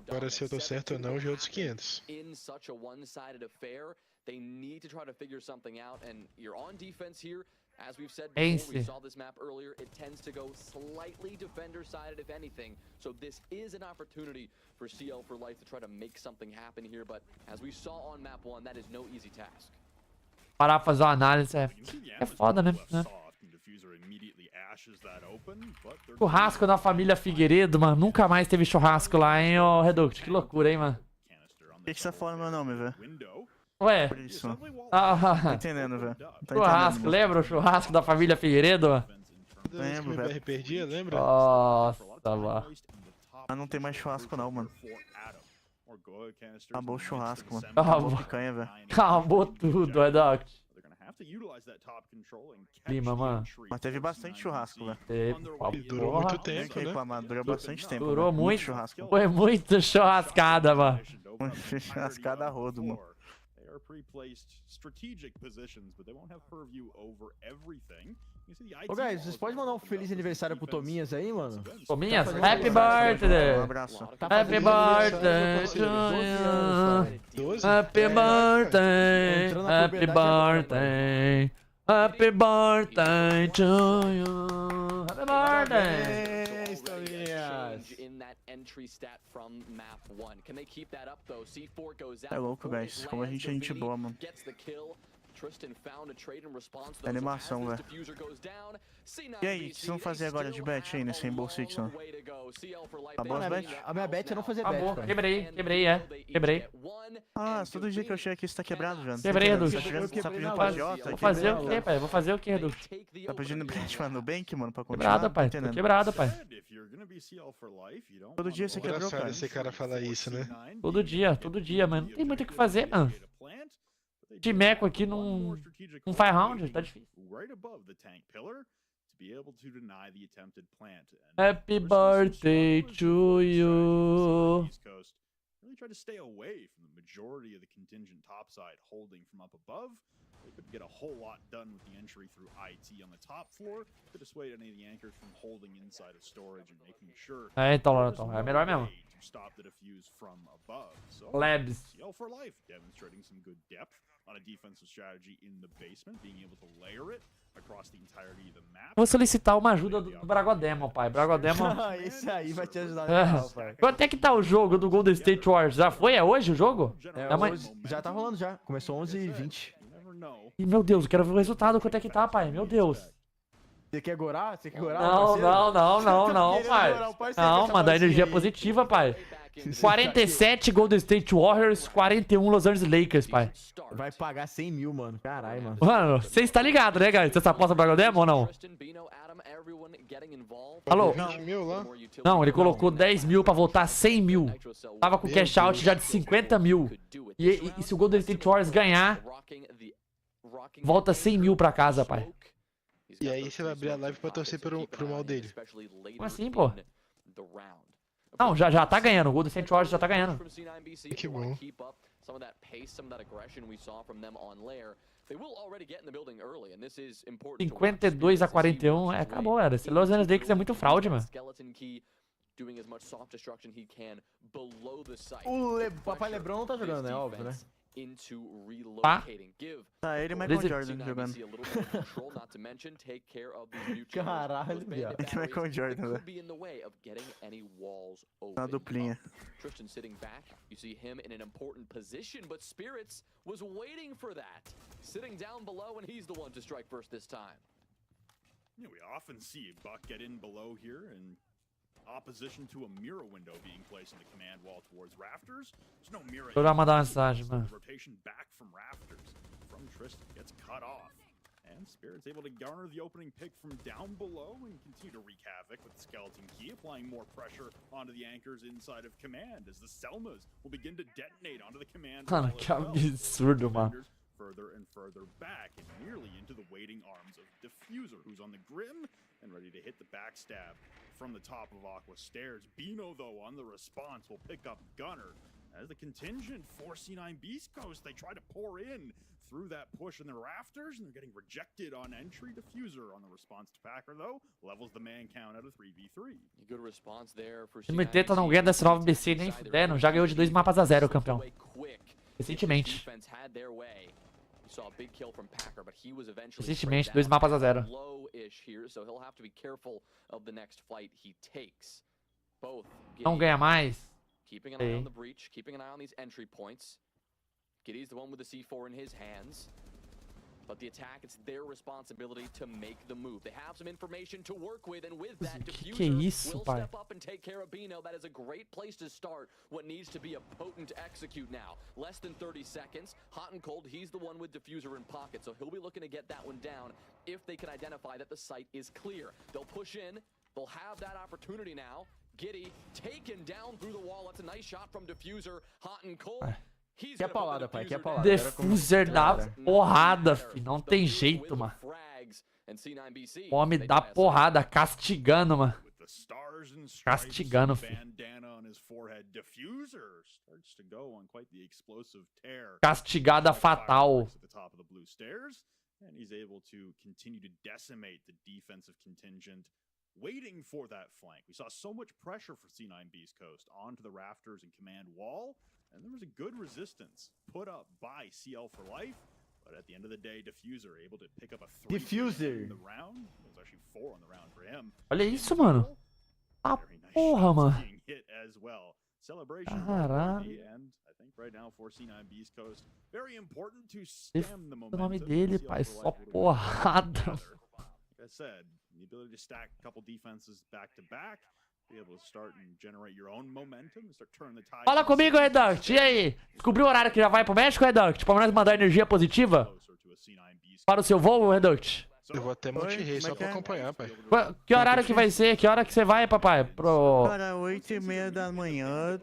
Speaker 16: Agora se eu tô certo ou não, já é outros 500.
Speaker 5: They need to try to figure something out, and you're on defense here. As we've said
Speaker 1: Ence.
Speaker 5: before, we saw this map earlier, it tends to go slightly defender-sided if anything. So this is an opportunity for CL4L to try to make something happen here, but as we saw on map 1, that is no easy task.
Speaker 1: Parar pra fazer uma análise é foda, né? Churrasco da família Figueiredo, mano. Nunca mais teve churrasco lá, hein, ô Reduct. Que loucura, hein, mano.
Speaker 15: Por que você tá falando meu nome, velho?
Speaker 1: Ué.
Speaker 15: Por isso.
Speaker 1: Ah,
Speaker 15: Tá entendendo, velho.
Speaker 1: Churrasco, lembra o churrasco da família Figueiredo?
Speaker 15: Lembro, velho.
Speaker 16: Perdia, lembra?
Speaker 1: Nossa, mano.
Speaker 15: Ah, não tem mais churrasco não, mano. Acabou o churrasco, mano.
Speaker 1: Acabou.
Speaker 15: Acabou a picanha, velho.
Speaker 1: Acabou tudo, Redox. Clima, mano.
Speaker 15: Mas teve bastante churrasco, velho.
Speaker 16: Durou muito tempo, né?
Speaker 15: Durou bastante tempo.
Speaker 1: Durou
Speaker 15: velho.
Speaker 1: muito.
Speaker 15: Churrasco.
Speaker 1: Foi muito churrascada, mano.
Speaker 15: Churrascada a rodo, mano.
Speaker 4: Ô, guys, vocês podem mandar um feliz aniversário pro Tominhas aí, mano?
Speaker 1: Tominhas, happy birthday!
Speaker 15: Um abraço.
Speaker 1: Happy birthday to you! Happy birthday! Happy birthday! Happy birthday to you! Happy birthday!
Speaker 15: É louco, guys. Como a gente boa, mano. É animação, velho. E aí, o que vocês vão fazer agora de bet aí nesse Rainbow Six, não? Acabou as bet?
Speaker 4: A minha bet é não fazer bet.
Speaker 1: Acabou,
Speaker 4: cara.
Speaker 1: quebrei.
Speaker 15: Ah, todo dia que eu chego aqui você tá quebrado, velho.
Speaker 1: Quebrei, Redu.
Speaker 15: Você tá pedindo
Speaker 1: Vou
Speaker 15: pra idiota?
Speaker 1: Vou fazer o quê, pai? Vou fazer o quê, Redu?
Speaker 15: Tá pedindo bet pra Nubank, mano, pra continuar?
Speaker 1: Quebrada, pai. Tô quebrado, pai.
Speaker 15: Todo dia você quebrou,
Speaker 16: Engraçado
Speaker 15: cara.
Speaker 16: esse cara falar isso, né?
Speaker 1: Todo dia, mano. Não tem muito o que fazer, mano. Timeco aqui não faz round, tá difícil. Happy birthday to you.
Speaker 2: Really try to stay away from the majority of the contingent topside holding from up above. They could get a whole lot done with the entry through IT on the top floor to dissuade any of the anchors from holding inside of storage and making sure.
Speaker 1: Então, é melhor mesmo.
Speaker 2: To stop the defuse from above. So,
Speaker 1: Labs.
Speaker 2: CL4L demonstrating some good depth on a defensive strategy in the basement, being able to layer it across the entirety of the map.
Speaker 1: Vou solicitar uma ajuda do Bragodemo, pai. Bragodemo.
Speaker 4: Esse aí vai te ajudar.
Speaker 1: Quanto é que tá o jogo do Golden State Warriors? Já foi? É hoje o jogo?
Speaker 4: Já tá rolando já. Começou 11h20.
Speaker 1: Ih, meu Deus, eu quero ver o resultado. Quanto é que tá, pai? Meu Deus.
Speaker 4: Você quer gorar? Você quer gorar?
Speaker 1: Não, pai. Não, manda energia positiva, pai. 47 Golden State Warriors, 41 Los Angeles Lakers, pai.
Speaker 4: Vai pagar 100 mil, mano. Caralho, mano.
Speaker 1: Mano, você está ligado, né, guys? Você aposta pra Bragodemo ou não? Alô? Não, ele colocou 10 mil pra voltar 100 mil. Tava com cash out já de 50 mil. E se o Golden State Warriors ganhar, volta 100 mil pra casa, pai.
Speaker 16: E aí você vai abrir a live pra torcer pro mal dele.
Speaker 1: Como assim, pô? Não, já tá ganhando. O Golden State Warriors já tá ganhando.
Speaker 16: Que bom.
Speaker 1: 52-41. Acabou, era. Esse Los Angeles Lakers é muito fraude, mano.
Speaker 4: O Papai Lebron não tá jogando, né? Óbvio, né?
Speaker 15: Tá, ele e Michael Jordan jogando.
Speaker 4: Caralho, viado.
Speaker 15: Ele e Michael Jordan, velho. Na duplinha.
Speaker 5: Tristan sitting back, you see him in an important position, but Spirits was waiting for that. Sitting down below, and he's the one to strike first this time.
Speaker 2: Yeah, we often see Buck get in below here and opposition to a mirror window being placed on the command wall towards rafters. There's no mirror.
Speaker 1: Vou mandar mensagem, mano.
Speaker 2: Rotation back from rafters from Tristan gets cut off. And Spirit's able to garner the opening pick from down below and continue to wreak havoc with the skeleton key, applying more pressure onto the anchors inside of command as the Selmas will begin to detonate onto the command.
Speaker 1: Mano, que absurdo, mano.
Speaker 2: Further and further back and nearly into the waiting arms of Diffuser, who's on the Grim and ready to hit the backstab from the top of Aqua Stairs. Bino, though, on the response will pick up Gunner. As the contingent for C9BC Coast, they try to pour in through that push in the rafters, and they're getting rejected on entry. Diffuser on the response to Packer, though, levels the man count out of 3v3.
Speaker 5: Good response there for
Speaker 1: O MT não ganha da C9BC nem fudendo. Já ganhou de 2 mapas a 0, campeão. Recentemente. Recentemente, 2 mapas a 0. Não ganha mais.
Speaker 5: Keeping an eye on the breach, keeping an eye on these entry points. Giddy's the one with the C4 in his hands. But the attack, it's their responsibility to make the move. They have some information to work with, and with that, Diffuser will step up and take care of Bino. That is a great place to start what needs to be a potent execute now. Less than 30 seconds. Hot and cold, he's the one with Diffuser in pocket, so he'll be looking to get that one down if they can identify that the site is clear. They'll push in. They'll have that opportunity now.
Speaker 4: Que é paulada, pai, que é paulada.
Speaker 1: Diffuser dá porrada, fi. Não tem jeito, mano. O homem dá porrada, castigando, mano. Castigando, fi. Castigada fatal.
Speaker 2: And he's able to continue to decimate the defensive contingent, waiting for that flank. We saw so much pressure for C9B's Coast onto the rafters and command wall, and there was a good resistance put up by CL4L. But at the end of the day, Diffuser able to pick up a 3 in the round. It was actually 4 on the round for him.
Speaker 1: Olha isso, mano. Ah, porra, mano. Caralho.
Speaker 2: Right now for C9B's Coast, very important to stem the momentum.
Speaker 1: O nome dele, pai, só porrada.
Speaker 2: Like I said, the ability to stack a couple defenses back to back, be able to start and generate your own momentum, start turning the tide.
Speaker 1: Fala comigo, Reduct. E aí? Descobriu o horário que já vai pro México, Reduct? Pra nós mandar energia positiva para o seu voo, Reduct?
Speaker 16: Eu vou até Monterrey só pra acompanhar, pai.
Speaker 1: Que horário que vai ser? Que hora que você vai, papai?
Speaker 15: Cara, 8h30 da manhã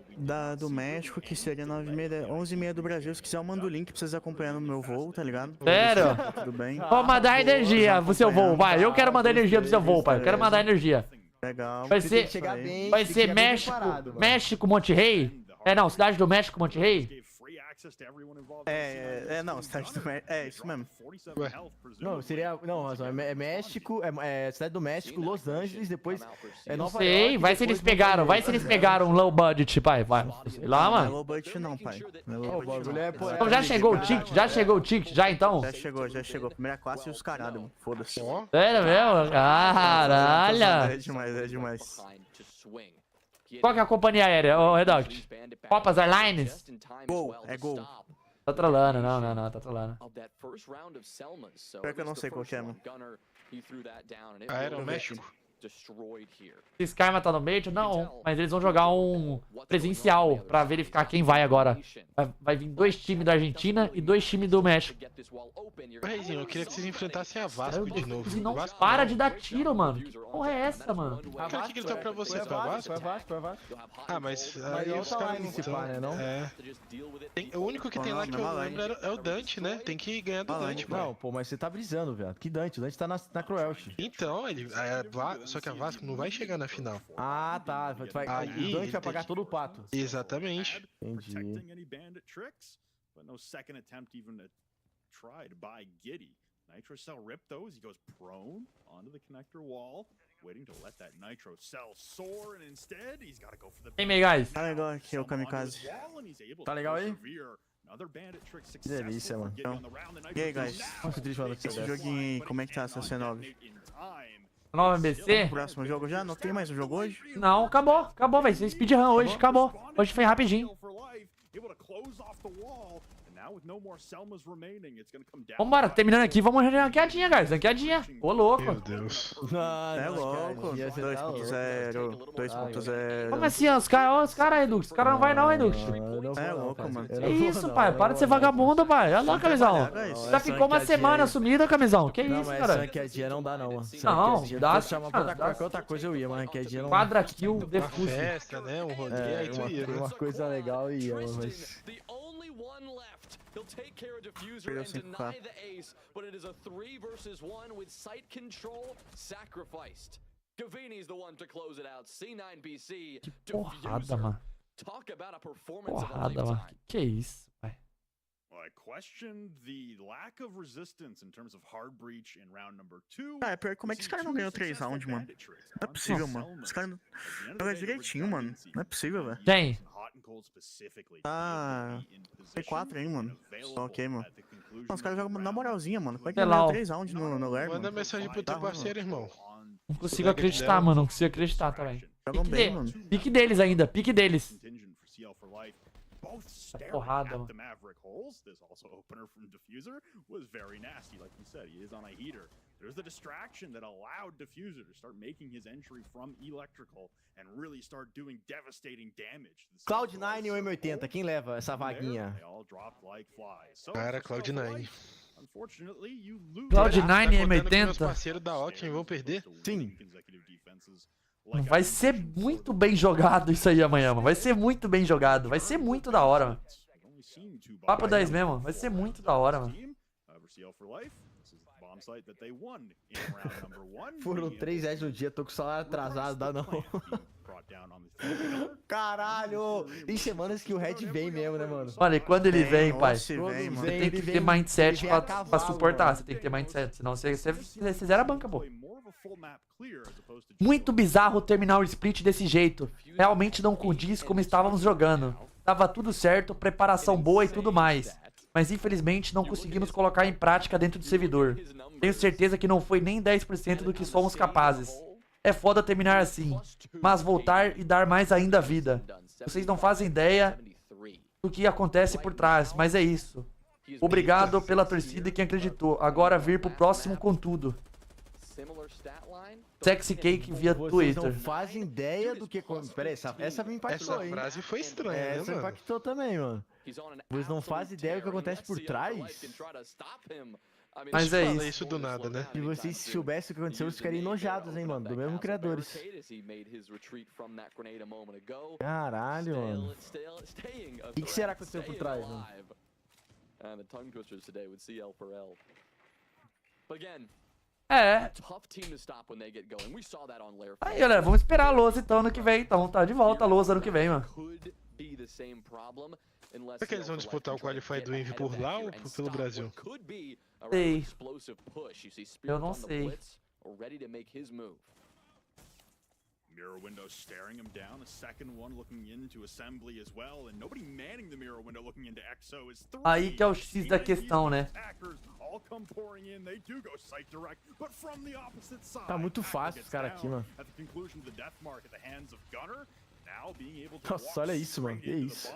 Speaker 15: do México, que seria 9h30, 11h30 do Brasil. Se quiser, eu mando o link pra vocês acompanhando no meu voo, tá ligado?
Speaker 1: Sério?
Speaker 15: Tudo bem.
Speaker 1: Vou mandar energia pro seu voo, vai. Eu quero mandar energia pro seu voo, pai. Eu quero mandar energia.
Speaker 15: Legal.
Speaker 1: Vai ser México, Monterrey? É, não, Cidade do México, Monterrey?
Speaker 15: Não, cidade do México. É, isso mesmo.
Speaker 4: Ué. Não, seria. Não, Razão. É México, Cidade do México, Los Angeles, depois. É Nova York.
Speaker 1: Sei, vai se eles pegaram, um low budget, pai. Vai. Sei lá, mano.
Speaker 15: Não é low budget, não, pai.
Speaker 1: Então já chegou o ticket, já então?
Speaker 15: Já chegou. Primeira classe e os caralho, mano. Foda-se.
Speaker 1: Sério mesmo? Caralho.
Speaker 15: É demais.
Speaker 1: Qual que é a companhia aérea, ô Reduct? Copas Airlines?
Speaker 15: Gol, é Gol.
Speaker 1: Tá trolando, não, tá trolando.
Speaker 15: Pior que eu não sei qual que é, mano.
Speaker 16: Aeroméxico.
Speaker 1: Se Skyma tá no meio, não, mas eles vão jogar um presencial pra verificar quem vai agora. Vai vir 2 times da Argentina e 2 times do México.
Speaker 16: Reizinho, eu queria que vocês enfrentassem a Vasco de novo.
Speaker 1: Não para de dar tiro, mano. Que porra é essa, mano?
Speaker 16: Cara, o que ele tá pra vocês? Pra Vasco? Ah, mas aí os caras não estão. O único que tem lá que eu lembro é o Dante, né? Tem que ganhar do Dante, mano.
Speaker 4: Não, pô, mas você tá brisando, velho. Que Dante? O Dante tá na Cruelty.
Speaker 16: Então, só que a Vasco não vai chegar na final.
Speaker 4: Ah, tá. O Dante vai pagar todo o pato.
Speaker 16: Exatamente.
Speaker 4: Entendi.
Speaker 2: Nitro cell ripped those. He goes prone onto the connector wall, waiting to let that nitro cell soar, and instead he's got to go for the.
Speaker 1: Hey, guys.
Speaker 15: Tá legal aqui o kamikaze.
Speaker 4: Tá legal aí? Delícia, mano.
Speaker 15: E aí, guys? Esse joguinho aí, como é que tá essa C9?
Speaker 1: 9BC?
Speaker 15: Próximo jogo já? Não tem mais um jogo hoje?
Speaker 1: Não, acabou, velho. Você speedrun hoje, acabou. Hoje foi rapidinho. Vambora, terminando aqui, vamos ranqueadinha, guys. Ranqueadinha. Ô, louco.
Speaker 16: Meu Deus.
Speaker 15: É louco. 2.0, 2.0.
Speaker 1: Como assim, os caras, Redux? Os caras não vai não, Redux.
Speaker 15: É louco, mano.
Speaker 1: Que isso, pai? Para de ser vagabundo, pai. Olha lá, camisão. Já ficou uma semana sumido, camisão. Que isso, cara?
Speaker 4: Não, ranqueadinha não dá, não, mano.
Speaker 1: Não, dá.
Speaker 4: Se chamar pra qualquer outra coisa eu ia, mas ranqueadinha não.
Speaker 1: Quadra kill, defuse.
Speaker 16: Festa, né? Um rolê, aí tu ia.
Speaker 4: Uma coisa legal ia, mas...
Speaker 5: He'll take care of Diffuser and deny the ace, but it is a 3 versus 1 with site control sacrificed. Gavini's the one to close it out. C9BC.
Speaker 1: Que porrada, mano.
Speaker 5: Talk about a performance
Speaker 1: porrada, mano. Que é isso, pai?
Speaker 2: I questioned the lack of resistance in terms of hard breach in round number 2.
Speaker 15: Ah, é pior, como é que esse cara não ganhou 3 rounds, mano? Não é possível, mano. Esse cara não joga direitinho, mano. Não é possível, velho.
Speaker 1: Quem?
Speaker 15: Ah, P4 aí, mano. Ok, mano. Não, os caras jogam na moralzinha, mano. Como é que
Speaker 1: Sei
Speaker 15: não
Speaker 1: lá,
Speaker 15: ganhou 3 rounds no Ler,
Speaker 16: Manda mensagem pro teu parceiro, irmão.
Speaker 1: Não consigo acreditar, mano. Não consigo acreditar também.
Speaker 15: Jogam bem, mano.
Speaker 1: Pique deles ainda, pique deles. Porrada, mano.
Speaker 2: This also opener from Diffuser was very nasty, like you said. He is on a heater. There's the distraction that allowed Diffuser to start making his entry from electrical and really start doing devastating damage.
Speaker 4: Cloud9 ou M80, quem leva essa vaguinha?
Speaker 16: Cara, Cloud9.
Speaker 1: Cloud9 e M80.
Speaker 16: Meus parceiros da Octane vão perder?
Speaker 4: Sim.
Speaker 1: Vai ser muito bem jogado isso aí amanhã, mano. Vai ser muito bem jogado. Vai ser muito da hora, mano. Papo 10 mesmo. Vai ser muito da hora, mano.
Speaker 4: Foram 3 reais no dia, tô com o salário atrasado, dá não. Caralho! Tem semanas que o Red vem mesmo, né, mano?
Speaker 1: Olha, e quando ele vem, pai, você
Speaker 4: tem
Speaker 1: que ter mindset pra suportar. Você tem que ter mindset, senão você zera a banca, pô. Muito bizarro terminar o split desse jeito. Realmente não condiz como estávamos jogando. Tava tudo certo, preparação boa e tudo mais. Mas infelizmente não conseguimos colocar em prática dentro do servidor. Tenho certeza que não foi nem 10% do que somos capazes. É foda terminar assim, mas voltar e dar mais ainda vida. Vocês não fazem ideia do que acontece por trás, mas é isso. Obrigado pela torcida e quem acreditou. Agora vir pro próximo com tudo. Sexy Cake via Twitter.
Speaker 4: Vocês não fazem ideia do que... Pera aí, essa me impactou, hein?
Speaker 16: Essa frase foi estranha, né,
Speaker 4: essa
Speaker 16: mano?
Speaker 4: impactou também, mano. Vocês não fazem ideia do que acontece por trás?
Speaker 1: Mas é
Speaker 16: fala
Speaker 1: isso.
Speaker 16: isso do nada, né?
Speaker 4: Se vocês soubessem o que aconteceu, vocês ficariam enojados, hein, mano. Do mesmo criadores. Caralho, mano. O que será que aconteceu por trás, mano?
Speaker 1: É. Aí, galera, vamos esperar a lousa então ano que vem. Então, tá de volta a lousa ano que vem, mano.
Speaker 16: Será que eles vão disputar o Qualify do Envy por lá ou pelo Brasil?
Speaker 1: Sei. Eu não sei.
Speaker 2: Mirror window staring him down. The second one looking into assembly as well, and nobody manning the mirror window looking into EXO is three.
Speaker 1: Aí que é o X da questão, né?
Speaker 2: All come pouring in. They do go site direct, but from the opposite side.
Speaker 4: Tá muito fácil os caras aqui, mano.
Speaker 2: At the conclusion of the death mark at the hands of Gunner, now being able to
Speaker 4: Nossa, olha isso, mano. Que isso?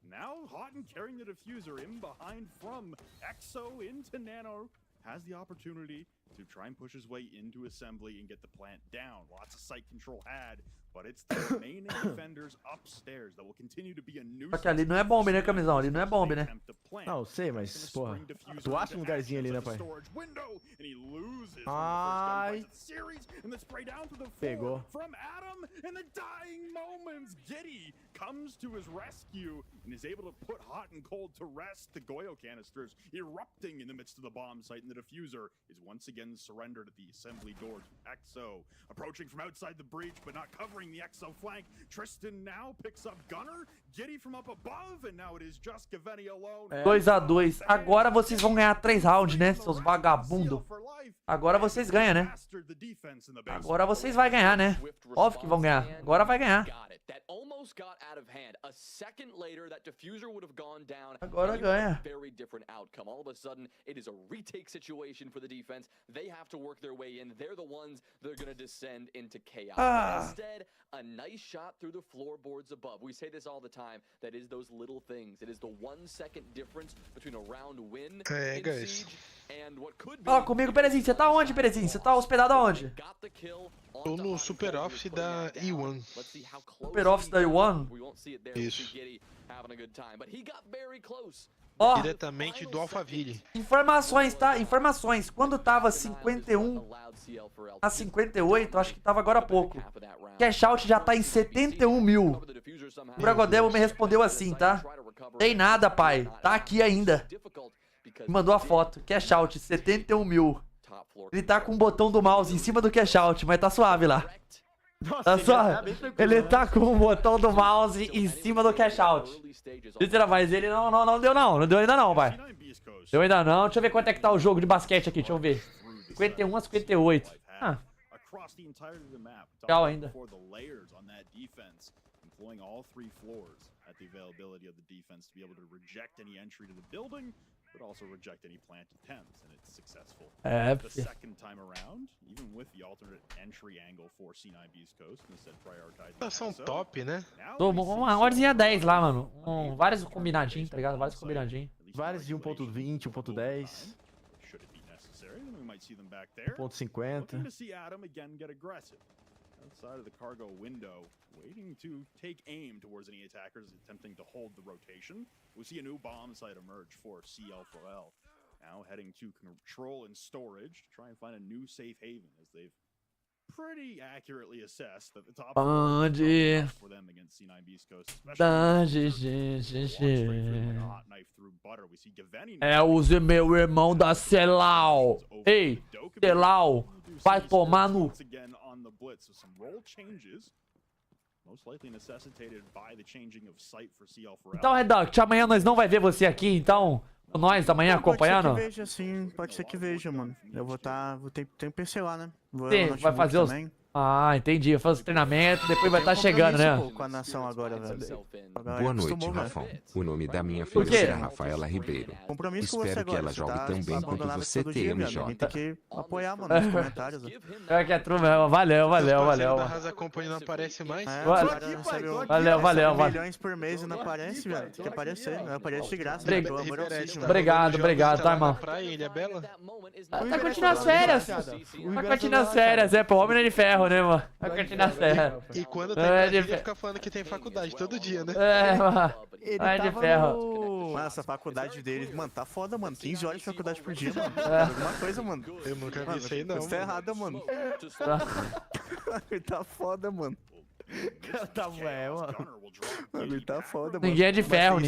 Speaker 2: Now Houghton carrying the diffuser in behind from EXO into Nano. Has the opportunity to try and push his way into assembly and get the plant down. Lots of site control had, but it's the remaining defenders upstairs that will continue to be a nuisance.
Speaker 1: Só que ali não é bomb, né, camisão? Ali não é bomb, né?
Speaker 4: Não, sei, mas, porra, tu acha um lugarzinho ali, né, pai? Ai. Pegou.
Speaker 2: From Adam in the dying moments, Giddy comes to his rescue and is able to put hot and cold to rest. The Goyo canisters erupting in the midst of the bomb site, and the diffuser is once again surrendered at the assembly doors. EXO approaching from outside the breach, but not covering the EXO flank. Tristan now picks up Gunner, Giddy from up above, and now it is just Gaveni alone.
Speaker 1: 2-2. Agora vocês vão ganhar 3 rounds, né, seus vagabundos? Agora vocês ganham, né? Agora vocês vão ganhar, né? Óbvio que vão ganhar. Agora vai ganhar. Agora ganha.
Speaker 5: A nice shot through the floorboards above. We say this all the time. That is those little things. It is the 1 second difference between a round win in Siege and what could be.
Speaker 1: Fala comigo, Perezinho. Você tá onde, Perezinho? Você tá hospedado aonde?
Speaker 16: Tô no Super Office da E1.
Speaker 1: Super Office da E1?
Speaker 16: Isso.
Speaker 1: Ó,
Speaker 16: diretamente do Alphaville.
Speaker 1: Informações, tá? Informações. Quando tava 51 a 58, acho que tava agora há pouco. Cash out já tá em 71 mil. O Bragodemo me respondeu assim, tá? Tem nada, pai. Tá aqui ainda. Me mandou a foto. Cash out, 71 mil. Ele tá com o botão do mouse em cima do cash out, mas tá suave lá. Tá suave. Ele tá com o botão do mouse em cima do cash out. Mas ele não deu não. Não deu ainda não, pai. Deu ainda não. Deixa eu ver quanto é que tá o jogo de basquete aqui. Deixa eu ver. 51 a 58. Ah. Legal ainda.
Speaker 2: But also reject any plant attempts, and it's successful.
Speaker 1: The
Speaker 2: second time around, even with the alternate entry angle for C9BC coast, instead prioritizing.
Speaker 16: São top, né?
Speaker 1: Uma horzinha 10 lá, mano. Vários combinadinhos, tá ligado? Vários combinadinhos.
Speaker 4: Vários de 1.20, 1.10. 1.50.
Speaker 2: Outside of the cargo window, waiting to take aim towards any attackers attempting to hold the rotation. We see a new bomb site emerge for CL4L. Now heading to control and storage to try and find a new safe haven as they've pretty accurately assessed that the top
Speaker 1: Pode.
Speaker 2: for them against C9BC Coast,
Speaker 1: Da use meu irmão da Celal. Ei, Celal, vai tomar no... Então, Reduct, amanhã nós não vai ver você aqui, então... Nós amanhã acompanhando?
Speaker 15: Pode ser que veja, sim. Pode ser que veja, mano. Eu vou ter PC lá, né?
Speaker 1: Sim, vai fazer os... Ah, entendi. Vai fazer os treinamentos, depois vai estar chegando, né?
Speaker 15: Com a nação agora, velho.
Speaker 3: Boa noite, Rafão. O nome da minha filha é Rafaela Ribeiro.
Speaker 15: Compromisso com você
Speaker 3: Espero que
Speaker 15: agora.
Speaker 3: ela jogue tão bem quanto você, TMJ.
Speaker 15: Tem que apoiar, mano, nos comentários.
Speaker 1: É que é true mesmo. Valeu.
Speaker 16: Da RazaH Company não aparece mais.
Speaker 1: Valeu.
Speaker 15: Milhões por mês e não aparece, velho. Tem que aparecer. Não aparece de graça.
Speaker 1: Obrigado, tá, irmão?
Speaker 16: Ele é bela?
Speaker 1: Tá curtindo as férias. Tá curtindo as férias, é, pô. Homem de ferro, né, mano? Tá curtindo as férias.
Speaker 16: E quando tem ele fica falando que tem faculdade todo dia, né?
Speaker 1: É, mano. Homem de ferro.
Speaker 15: Mano, essa faculdade dele, mano, tá foda, mano. 15 horas de faculdade por dia, mano. Alguma coisa, mano.
Speaker 16: Eu nunca vi isso aí, não.
Speaker 15: Isso tá errado, mano. Tá foda, mano.
Speaker 4: Cara, tá mano.
Speaker 15: Ele tá foda, mano.
Speaker 1: Ninguém é de ferro,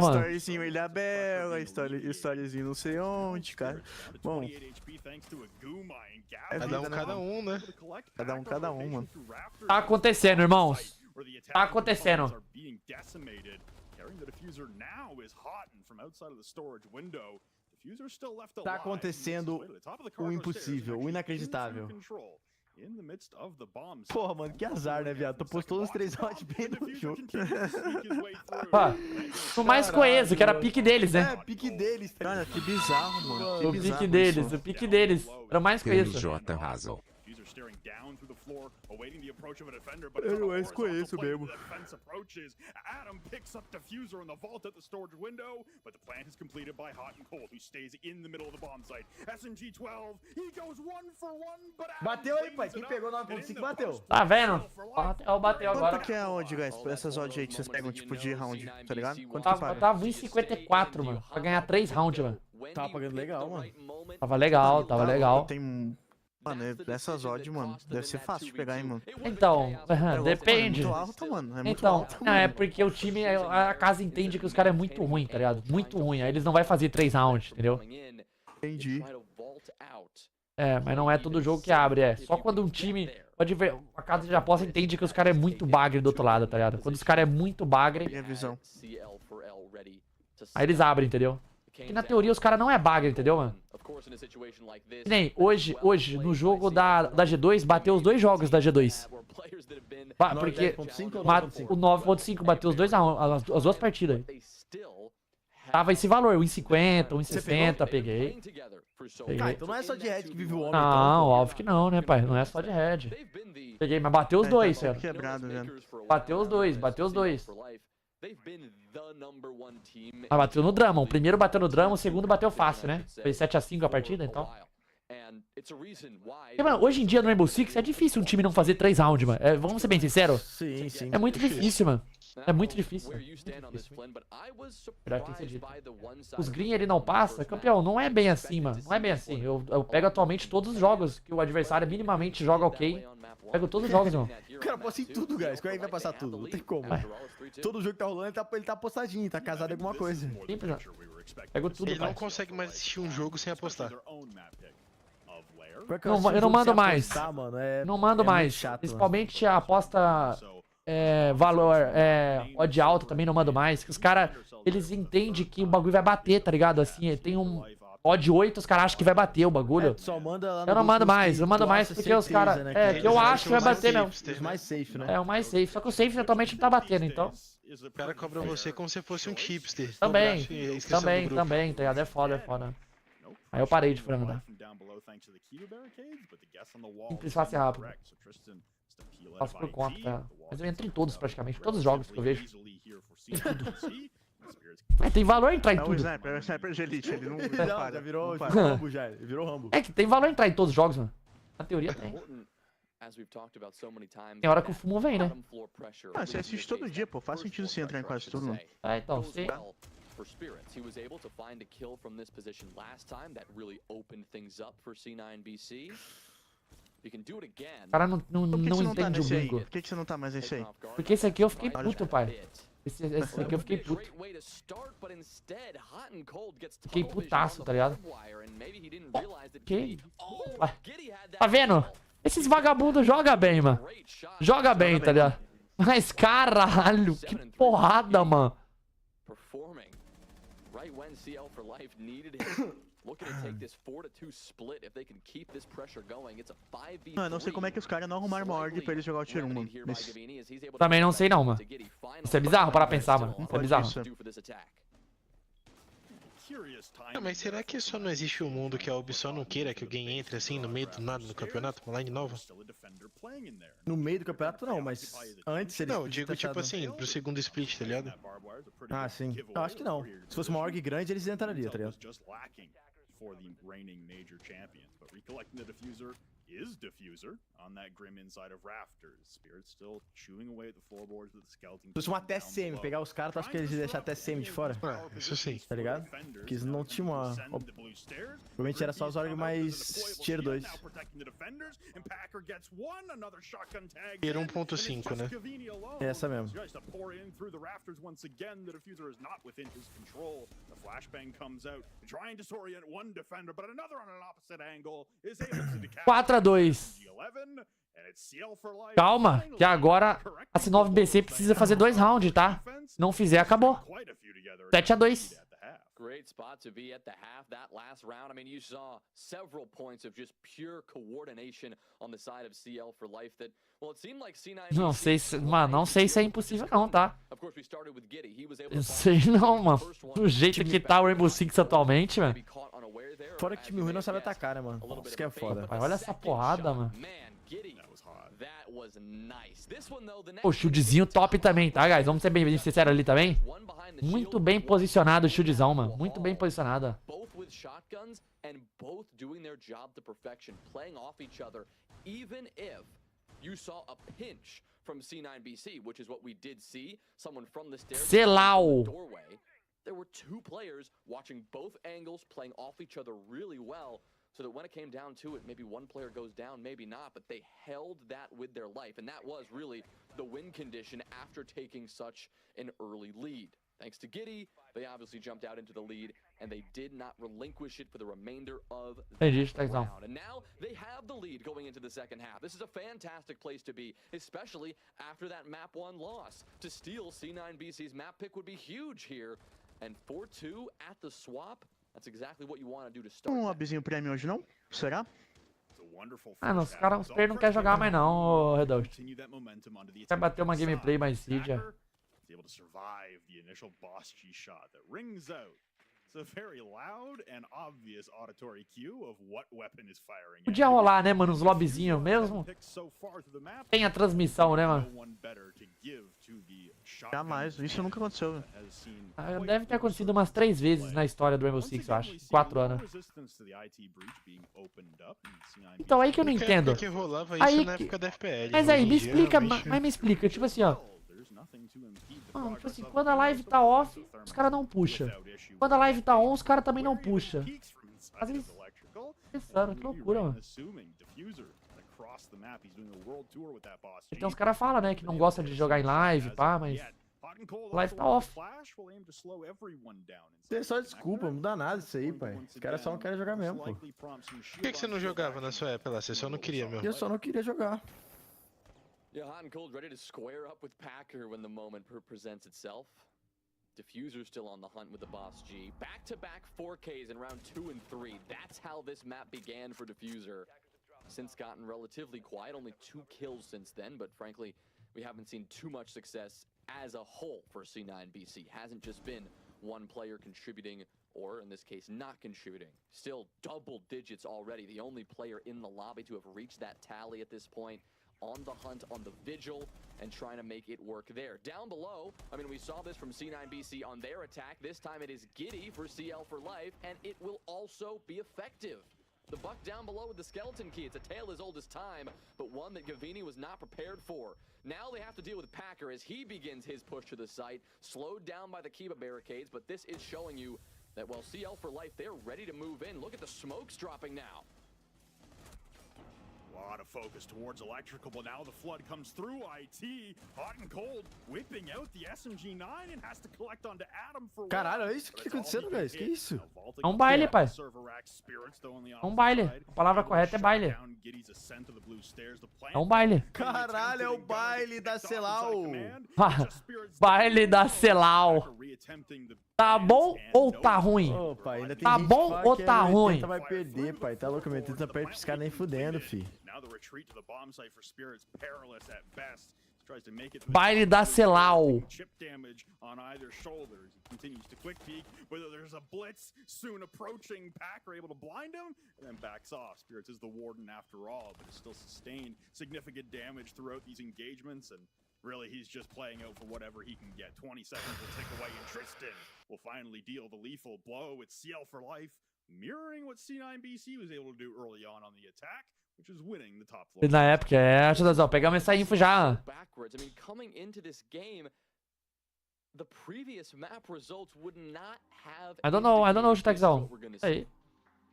Speaker 1: mano.
Speaker 15: Storyzinho Ilha Bela, storyzinho não sei onde, cara. Bom.
Speaker 16: Cada um, né?
Speaker 15: Cada um, mano.
Speaker 1: Tá acontecendo, irmãos. Tá acontecendo.
Speaker 4: Tá acontecendo o impossível, o inacreditável. Porra, mano, que azar, né, viado? Tu postou os 3 rounds bem no jogo.
Speaker 1: O mais coeso, que era pique deles, né?
Speaker 4: É, pique deles.
Speaker 15: Cara, que bizarro, mano.
Speaker 1: O pique deles. Era o mais coeso.
Speaker 3: TMJ RazaH.
Speaker 15: Eu não conheço mesmo.
Speaker 2: Adam picks up diffuser in the vault at the storage window, but the plant is completed by Hot and Cold, who stays in the middle of the bomb site. SMG-12, he goes 1 for 1, but
Speaker 4: bateu aí, pai. Quem pegou 9.5 bateu.
Speaker 1: Tá vendo? Bateu agora.
Speaker 15: Quanto que é onde, guys? Por essas odds aí que vocês pegam, tipo, de round, tá ligado? Quanto que paga?
Speaker 1: Tava 1,54, mano. Pra ganhar 3 rounds, mano.
Speaker 4: Tava pagando legal, mano.
Speaker 1: Tava legal.
Speaker 15: Tem... Mano, essas odds, mano, deve ser fácil de pegar, hein, mano.
Speaker 1: Então, depende.
Speaker 15: É muito alto, mano. É muito
Speaker 1: então,
Speaker 15: alto,
Speaker 1: não, é porque o time, a casa entende que os caras é muito ruim, tá ligado? Muito ruim. Aí eles não vão fazer 3 rounds, entendeu?
Speaker 15: Entendi.
Speaker 1: É, mas não é todo jogo que abre, é. Só quando um time, pode ver, a casa de aposta entende que os caras é muito bagre do outro lado, tá ligado? Quando os caras é muito bagre,
Speaker 15: Minha visão.
Speaker 1: aí eles abrem, entendeu? Porque na teoria os caras não é bagre, entendeu, mano? Que nem hoje, no jogo da G2, bateu os 2 jogos da G2. Porque o 9.5 bateu os 2 as 2 partidas. Tava esse valor, 1,50, 1,60, peguei.
Speaker 4: Ah, então não é só de Red que vive o homem.
Speaker 1: Não, óbvio que não, né, pai? Não é só de Red. Peguei, mas bateu os 2, sério. Bateu os dois. Ah, bateu no drama. O primeiro bateu no drama, o segundo bateu fácil, né? Fez 7-5 a partida, então. Porque, mano, hoje em dia no Rainbow Six é difícil um time não fazer 3 rounds, mano. Vamos ser bem sinceros?
Speaker 4: Sim.
Speaker 1: É muito difícil, mano. É muito difícil. Os green ele não passa. Campeão, não é bem assim, mano. Não é bem assim. Eu pego atualmente todos os jogos que o adversário minimamente joga ok. Pego todos os jogos, mano.
Speaker 4: O cara passa em tudo, guys. Como é que vai passar tudo? Não tem como. Todo jogo que tá rolando, ele tá apostadinho, tá casado em alguma coisa.
Speaker 1: Simples, mano. Pego tudo,
Speaker 16: ele não consegue mais assistir um jogo sem apostar.
Speaker 1: Eu não mando mais. Não mando mais.
Speaker 4: Chato,
Speaker 1: principalmente a aposta valor odd alta também não mando mais. Que os caras, eles entendem que o bagulho vai bater, tá ligado? Assim, tem um odd 8, os caras acham que vai bater o bagulho.
Speaker 4: Eu
Speaker 1: não mando mais. Eu mando mais porque os caras... que eu acho que vai bater mesmo.
Speaker 4: O mais safe, né?
Speaker 1: É o mais safe. Só que o safe atualmente não tá batendo, então...
Speaker 16: O cara cobra você como se fosse um chipster.
Speaker 1: Também, tá ligado? É foda. Aí eu parei de frangar. Simples, fácil e rápido. Faço por conta, tá? Mas eu entro em todos praticamente, todos os jogos que eu vejo. Tem valor entrar em tudo.
Speaker 15: Sniper de elite, ele não
Speaker 4: já virou Rambo já, virou Rambo.
Speaker 1: É que tem valor entrar em todos os jogos, mano. Na teoria tem. Tem hora que o fumo vem, né?
Speaker 15: Ah, você assiste todo dia, pô. Faz sentido você entrar em quase tudo, mano.
Speaker 1: Então, sim.
Speaker 5: For Spirits, he was able to find a kill from this position last time that really opened things up for C9BC.
Speaker 1: O cara não entende o bingo.
Speaker 15: Por que você não tá mais nesse aí?
Speaker 1: Porque esse aqui eu fiquei puto, pai. Esse aqui eu fiquei puto. Fiquei putaço, tá ligado? Ok. Ué. Tá vendo? Esses vagabundos jogam bem, mano. Joga bem, tá ligado? Mas caralho, que porrada, mano.
Speaker 15: Não, eu não sei como é que os caras não arrumaram uma org pra eles jogar o tier 1, mano.
Speaker 1: Também não sei não, mano. Isso é bizarro para pensar, mano. Isso é bizarro.
Speaker 16: Mas será que só não existe um mundo que a Ubi só não queira que alguém entre assim no meio do nada no campeonato, uma line nova?
Speaker 4: No meio do campeonato não, mas antes eles...
Speaker 16: Não, digo tipo assim, pro segundo split, tá ligado?
Speaker 4: Ah, sim. Eu acho que não. Se fosse uma org grande, eles entrariam, tá ligado?
Speaker 2: Is Diffuser on that grim inside of Rafters. Spirit still chewing away at the floorboards with the skeleton.
Speaker 4: Se fosse uma até semi, pegar os caras, tu acha que eles iam deixar até semi de fora?
Speaker 16: Isso sim.
Speaker 4: Tá ligado? Porque eles não tinham uma... Provavelmente era só os org mais tier 2.
Speaker 16: Tier 1.5, né?
Speaker 4: É essa mesmo.
Speaker 1: Quatro a 2. Calma, que agora a C9BC precisa fazer 2 rounds, tá? Se não fizer, acabou. 7 a 2.
Speaker 5: Great spot to be at the half. That last round, I mean, you saw several points of just pure coordination on the side of CL4L that, well, it seemed like C9BC.
Speaker 1: Não sei se, mano, não sei se é impossível não, tá? Eu sei não, mano. Do jeito que tá o Rainbow Six atualmente, mano.
Speaker 4: Fora que time ruim não sabe atacar, né, mano? Isso que é foda.
Speaker 1: Pai, olha essa porrada, mano. Pô, shieldzinho top também, tá, guys? Vamos ser bem sinceros ali também. Muito bem posicionado o shieldzão, mano. Muito bem posicionado. Selau.
Speaker 5: There were two players watching both angles, playing off each other really well, so that when it came down to it, maybe one player goes down, maybe not, but they held that with their life, and that was really the win condition after taking such an early lead. Thanks to Giddy, they obviously jumped out into the lead, and they did not relinquish it for the remainder of the round. And now they have the lead going into the second half. This is a fantastic place to be, especially after that map 1 loss. To steal C9BC's map pick would be huge here. And 4-2 at the swap, that's exactly what you want to do to start.
Speaker 15: Lobbyzinho prêmio hoje não? Será?
Speaker 1: Ah, não, os caras não querem jogar mais não, RazaH. Quer bater uma gameplay mais seed.
Speaker 2: Able to survive the initial boss G shot that rings out. It's a very loud and obvious auditory cue of what weapon is firing.
Speaker 1: Podia rolar, né, mano, uns lobbyzinhos mesmo. Tem a transmissão, né, mano?
Speaker 15: Jamais, isso nunca aconteceu.
Speaker 1: Deve ter acontecido umas 3 vezes na história do Rainbow Six, eu acho. 4 anos. Então, aí que eu não entendo. Aí que... Mas aí, me explica, mas me explica, tipo assim, ó. Mano, tipo assim, quando a live tá off, os caras não puxam. Quando a live tá on, os caras também não puxam. Às vezes... Pensando, que loucura, mano. Então os caras falam, né, que não gosta de jogar em live, pá, mas... A live tá off.
Speaker 4: Isso é só desculpa, não dá nada isso aí, pai. Os caras só não querem jogar mesmo, pô.
Speaker 16: Por que você não jogava na sua época lá? Você só não queria mesmo?
Speaker 4: Eu só não queria jogar.
Speaker 5: Yeah, hot and cold, ready to square up with Packer when the moment presents itself. Diffuser still on the hunt with the Boss G. Back-to-back 4Ks in round 2 and 3. That's how this map began for Diffuser. Since gotten relatively quiet, only 2 kills since then, but frankly, we haven't seen too much success as a whole for C9BC. Hasn't just been one player contributing, or in this case, not contributing. Still double digits already. The only player in the lobby to have reached that tally at this point. On the hunt, on the vigil, and trying to make it work there. Down below, I mean, we saw this from C9BC on their attack. This time it is Giddy for CL4L, and it will also be effective. The buck down below with the skeleton key. It's a tale as old as time, but one that Gavini was not prepared for. Now they have to deal with Packer as he begins his push to the site, slowed down by the Kiba barricades, but this is showing you that while CL4L, they're ready to move in. Look at the smokes dropping now.
Speaker 2: lot of focus towards electrical, but now the flood comes through. IT, hot and cold, whipping out the SMG9 and has to collect onto Adam for one.
Speaker 4: Caralho, olha isso. O que tá acontecendo, guys? Que isso?
Speaker 1: É um baile, pai. É um baile. A palavra correta é baile. É um baile.
Speaker 4: Caralho, é o baile da Celau.
Speaker 1: Baile da Celau. Tá bom ou tá ruim?
Speaker 4: Opa, ainda tem
Speaker 1: tá
Speaker 4: gente
Speaker 1: bom ou
Speaker 4: que
Speaker 1: tá ruim?
Speaker 4: vai perder, pai. Tá louco, meu. Tenta perder pros caras nem fudendo, fi.
Speaker 1: Baile da Celau.
Speaker 2: Continues to quick peek, whether there's a blitz soon approaching. Pack are able to blind him, and then backs off. Spirits is the warden after all, but has still sustained significant damage throughout these engagements, and really he's just playing out for whatever he can get. 20 seconds will tick away, and Tristan will finally deal the lethal blow with CL4L, mirroring what C9BC was able to do early on the attack, which is winning the top floor.
Speaker 1: Na época, deixa eu pegamos essa info já.
Speaker 5: Backwards. I mean, coming into this game, the previous map results would not have.
Speaker 1: I don't know, Chitexão. Aí.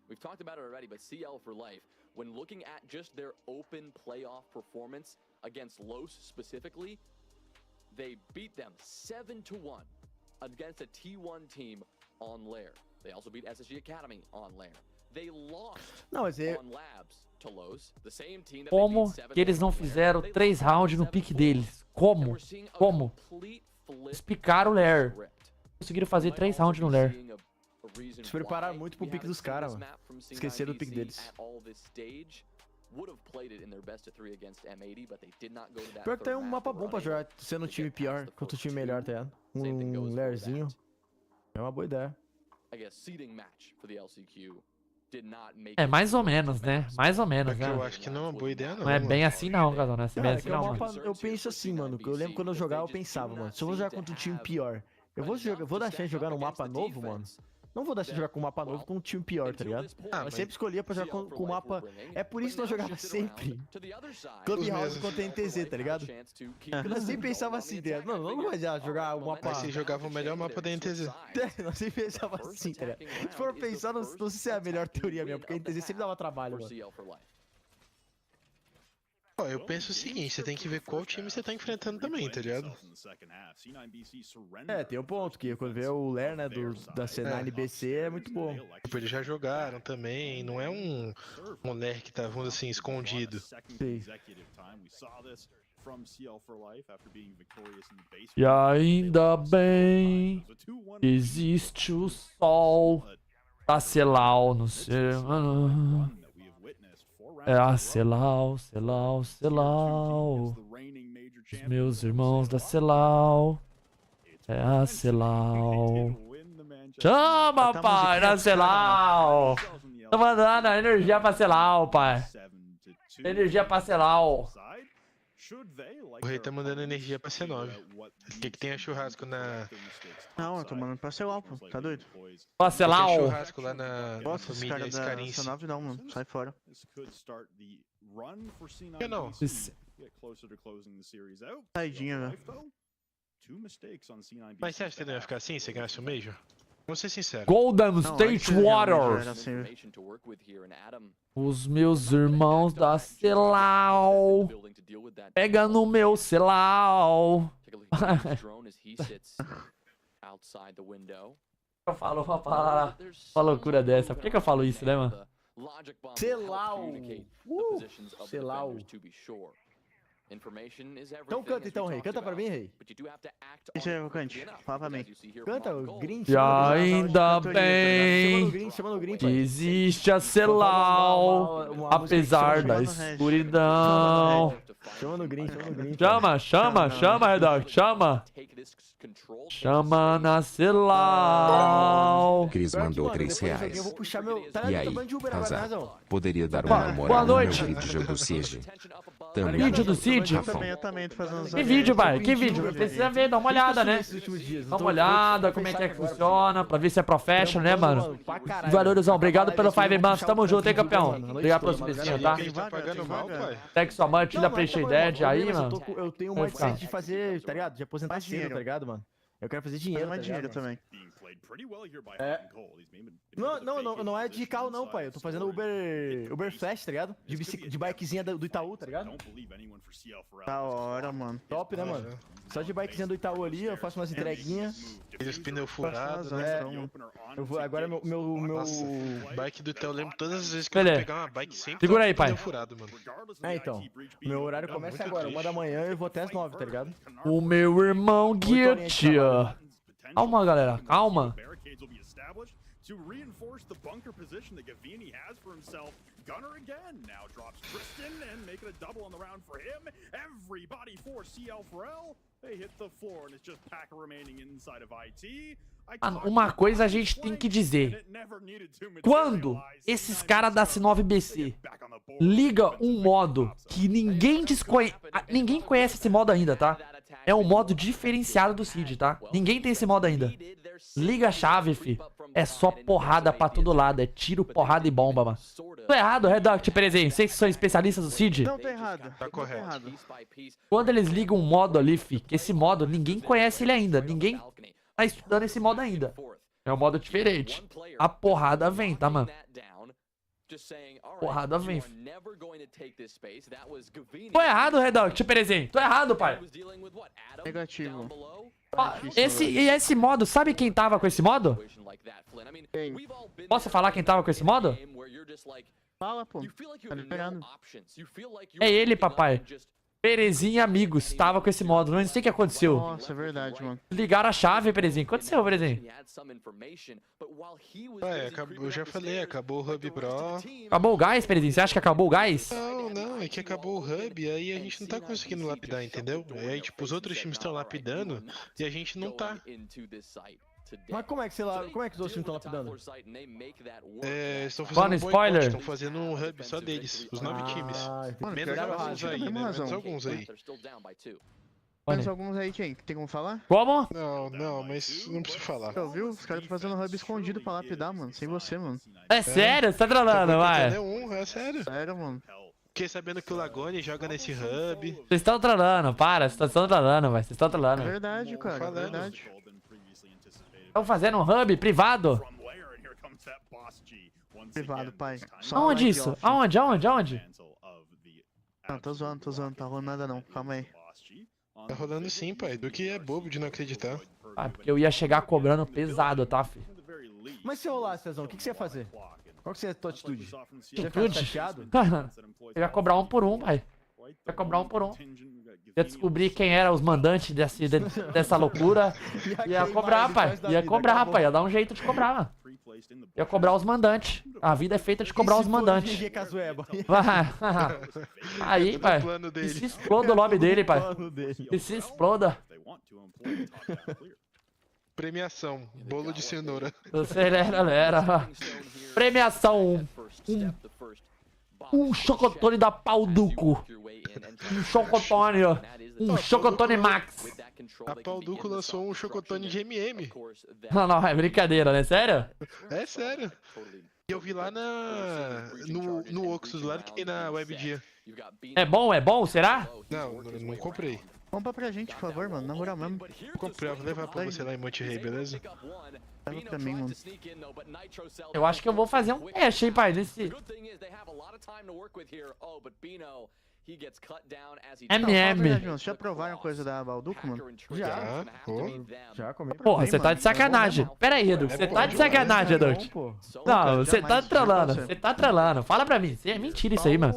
Speaker 5: We've talked about it already, but CL4L, when looking at just their open playoff performance against Los specifically, they beat them 7-1 against a T1 team on Lair. They also beat SSG Academy on Lair. They lost on Labs to Los, the same team that
Speaker 1: Como que eles não fizeram 3 rounds no pique deles? Como? Como? Eles picaram o Lair. Conseguiram fazer 3 rounds no Lair.
Speaker 4: Se prepararam muito pro pique dos caras, mano. Esqueceram do pique deles. Pior que tem um mapa bom pra jogar, sendo um time pior contra um time melhor, tá ligado? Um Lairzinho. É uma boa ideia.
Speaker 1: É, mais ou menos, né? Mais ou menos, né?
Speaker 16: Eu acho que não é uma boa ideia, não.
Speaker 1: Não é bem assim não, Casal, né? É bem assim não,
Speaker 4: mano. Eu penso assim, mano. Eu lembro quando eu jogava, eu pensava, mano. Se eu vou jogar contra um time pior, eu vou dar chance de jogar num mapa novo, mano. Não vou dar chance de jogar com um mapa novo com um time pior, tá ligado? Eu sempre escolhia pra jogar com um mapa... É por isso que eu jogava sempre Clubhouse contra NTZ, tá ligado? Eu sempre pensava assim, tá ligado? Não vai jogar um mapa...
Speaker 16: Mas você jogava o melhor mapa da NTZ.
Speaker 4: Eu sempre pensava assim, tá ligado? Se for pensar, não sei se é a melhor teoria mesmo, porque a NTZ sempre dava trabalho, mano.
Speaker 16: Ó, eu penso o seguinte, você tem que ver qual time você tá enfrentando também, tá ligado?
Speaker 4: É, tem um ponto, que quando vê o Lair, né, da C9BC é muito bom.
Speaker 16: Tipo, eles já jogaram também, não é um Lair que tá, vamos assim, escondido.
Speaker 4: Sim.
Speaker 1: E ainda bem que existe o sol da Celau no seu... É a Celau, Celau, Celau. Os meus irmãos da Celau. É a Celau. Chama, pai, na Celau. Tô mandando energia pra Celau, pai. Energia pra Celau.
Speaker 16: O rei tá mandando energia pra C9. Quer que tenha churrasco na...
Speaker 15: Não, eu tô mandando pra Celau, pô. Tá doido?
Speaker 1: Pra Celau.
Speaker 16: Tem churrasco lá na
Speaker 15: Nossa, esse cara da C9 não, mano. Sai fora.
Speaker 16: Eu não.
Speaker 15: Saidinha, velho.
Speaker 16: Mas você acha que ele ia ficar assim se ganhasse o Major? Vamos ser sinceros.
Speaker 1: Golden State Warriors. Os meus irmãos da Celau. Pega no meu Celau. Eu falo uma palavra, uma loucura dessa. Por que eu falo isso, né, mano?
Speaker 4: Celau. Celau. Então canta então, rei. Canta pra mim, rei.
Speaker 15: Isso é o cante. Fala pra mim.
Speaker 4: Canta o green.
Speaker 1: E ainda bem que existe a Celau, apesar da escuridão.
Speaker 4: Chama no green, chama no green.
Speaker 1: Chama, Redox, chama. Chama na Celau.
Speaker 3: Cris mandou R$3.
Speaker 4: Eu vou puxar meu...
Speaker 3: E aí, RazaH, poderia dar uma moral
Speaker 1: Boa
Speaker 3: no meu
Speaker 1: noite.
Speaker 3: vídeo do Cid?
Speaker 1: Vídeo do Cid?
Speaker 15: Eu também tô fazendo...
Speaker 1: Que vídeo, pai? Que vídeo? Precisa ver, dá uma olhada, né? Dá uma olhada, como é que funciona, pra ver se é professional, né, mano? Valorizão, obrigado pelo 5 months, tamo junto, hein, campeão? Obrigado pelo subsídio, tá? Segue sua mãe, te dá Appreciate Dead aí, mano.
Speaker 4: Eu tenho um mindset de fazer, tá ligado? De aposentar cedo, tá ligado, mano? Eu quero fazer dinheiro,
Speaker 15: mais dinheiro também.
Speaker 4: É. Não é de carro não, pai. Eu tô fazendo Uber Flash, tá ligado? De bikezinha do Itaú, tá ligado?
Speaker 15: Da hora, mano.
Speaker 4: Top, né, mano? Só de bikezinha do Itaú ali, eu faço umas entreguinhas.
Speaker 16: Aqueles pneus furados, né?
Speaker 4: Eu vou, agora meu...
Speaker 16: Nossa, bike do Itaú, eu lembro todas as vezes que eu vou pegar uma bike sempre.
Speaker 1: Segura aí, pai.
Speaker 16: Pneu furado, mano.
Speaker 4: Então. Meu horário começa agora, 1 da manhã e eu vou até as 9, tá ligado?
Speaker 1: O meu irmão Guilty. Calma, galera, calma.
Speaker 2: To reinforce the bunker position that Gavini has for himself. Gunner again now drops Tristan and make it a double on the round for him. Everybody for CL4L. They hit the floor and it's just Packer remaining inside of IT.
Speaker 1: Mano, uma coisa a gente tem que dizer. Quando esses caras da C9BC liga um modo que ninguém conhece esse modo ainda, tá? É um modo diferenciado do Cid, tá? Ninguém tem esse modo ainda. Liga a chave, fi. É só porrada pra todo lado. É tiro, porrada e bomba, mano. Tô errado, RazaH, presente. Vocês que são especialistas do Cid?
Speaker 15: Não, tá errado.
Speaker 16: Tá correto.
Speaker 1: Quando eles ligam um modo ali, fi, que esse modo, ninguém conhece ele ainda. Ninguém tá estudando esse modo ainda. É um modo diferente. A porrada vem, tá, mano? Porrada vem. Tô errado, RazaH, presente. Tô errado, pai.
Speaker 15: Negativo.
Speaker 1: Esse modo, sabe quem tava com esse modo? Posso falar quem tava com esse modo?
Speaker 15: Fala, pô. Tá liberado.
Speaker 1: É ele, papai. Perezinha e amigos tava com esse modo. Não sei o que aconteceu.
Speaker 15: Nossa, é verdade, mano.
Speaker 1: Ligaram a chave, Perezinha. O que aconteceu, Perezinha?
Speaker 16: Eu já falei, acabou o Hub Pro.
Speaker 1: Acabou o gás, Perezinha? Você acha que acabou o gás?
Speaker 16: Não, é que acabou o Hub, aí a gente não tá conseguindo lapidar, entendeu? Aí, tipo, os outros times estão lapidando e a gente não tá.
Speaker 4: Mas como é que os outros times estão lapidando?
Speaker 16: Estão fazendo um boicote, estão fazendo um hub só deles, os 9 times. Menos alguns aí, né? Menos alguns aí.
Speaker 15: Menos alguns aí, quem? Tem como falar?
Speaker 1: Como?
Speaker 16: Não, mas não preciso falar.
Speaker 15: Eu viu? Os caras estão fazendo hub escondido pra lapidar, mano. Sem você, mano.
Speaker 1: É sério? Você tá trolando, vai?
Speaker 16: É sério.
Speaker 15: Sério, mano.
Speaker 16: Fiquei sabendo que o Lagone joga nesse hub.
Speaker 1: Vocês estão trolando, para. Vocês estão trolando, vai. Vocês estão trolando.
Speaker 15: É verdade, cara. É verdade.
Speaker 1: Estão fazendo um hub privado?
Speaker 15: Privado, pai.
Speaker 1: Aonde isso? Aonde?
Speaker 15: Não, tô zoando. Tá rolando nada não. Calma aí.
Speaker 16: Tá rolando sim, pai. Do que é bobo de não acreditar.
Speaker 1: Ah, porque eu ia chegar cobrando pesado, tá, filho?
Speaker 4: Mas se rolasse, Cezão, o que você ia fazer? Qual que seria a tua atitude? Você ia
Speaker 1: Atitude?
Speaker 4: ficar chateado?
Speaker 1: Eu ia cobrar um por um, pai. Ia cobrar um por um. Ia descobrir quem eram os mandantes dessa loucura. Ia cobrar, pai. Ia cobrar, pai. Ia dar um jeito de cobrar, mano. Ia cobrar os mandantes. A vida é feita de cobrar os mandantes. Vai. Aí, pai. Que se exploda o lobby dele, pai. Que se exploda.
Speaker 16: Premiação. Bolo de cenoura.
Speaker 1: Acelera. Premiação. Um chocotone da pau do cu. Um chocotone, ó. Um chocotone max.
Speaker 16: A Pau Duco lançou um chocotone de MM.
Speaker 1: Não, é brincadeira, né? Sério?
Speaker 16: É sério. E eu vi lá no Oxus, lá que tem na WebDia.
Speaker 1: É bom? Será?
Speaker 16: Não comprei.
Speaker 15: Compra pra gente, por favor, mano. Na moral mesmo.
Speaker 16: Comprei, eu vou levar pra você lá em Monte Rei, beleza?
Speaker 15: Leva pra mim, mano.
Speaker 1: Eu acho que eu vou fazer um teste, hein, pai, nesse... MM.
Speaker 15: Vocês já provaram coisa da Balduco, mano?
Speaker 4: Já comi.
Speaker 1: Porra, você tá de sacanagem. Pera aí, Edu. Você tá de sacanagem, Edu. Não, você tá trolando. Você tá trolando. Fala pra mim. É mentira isso aí, mano.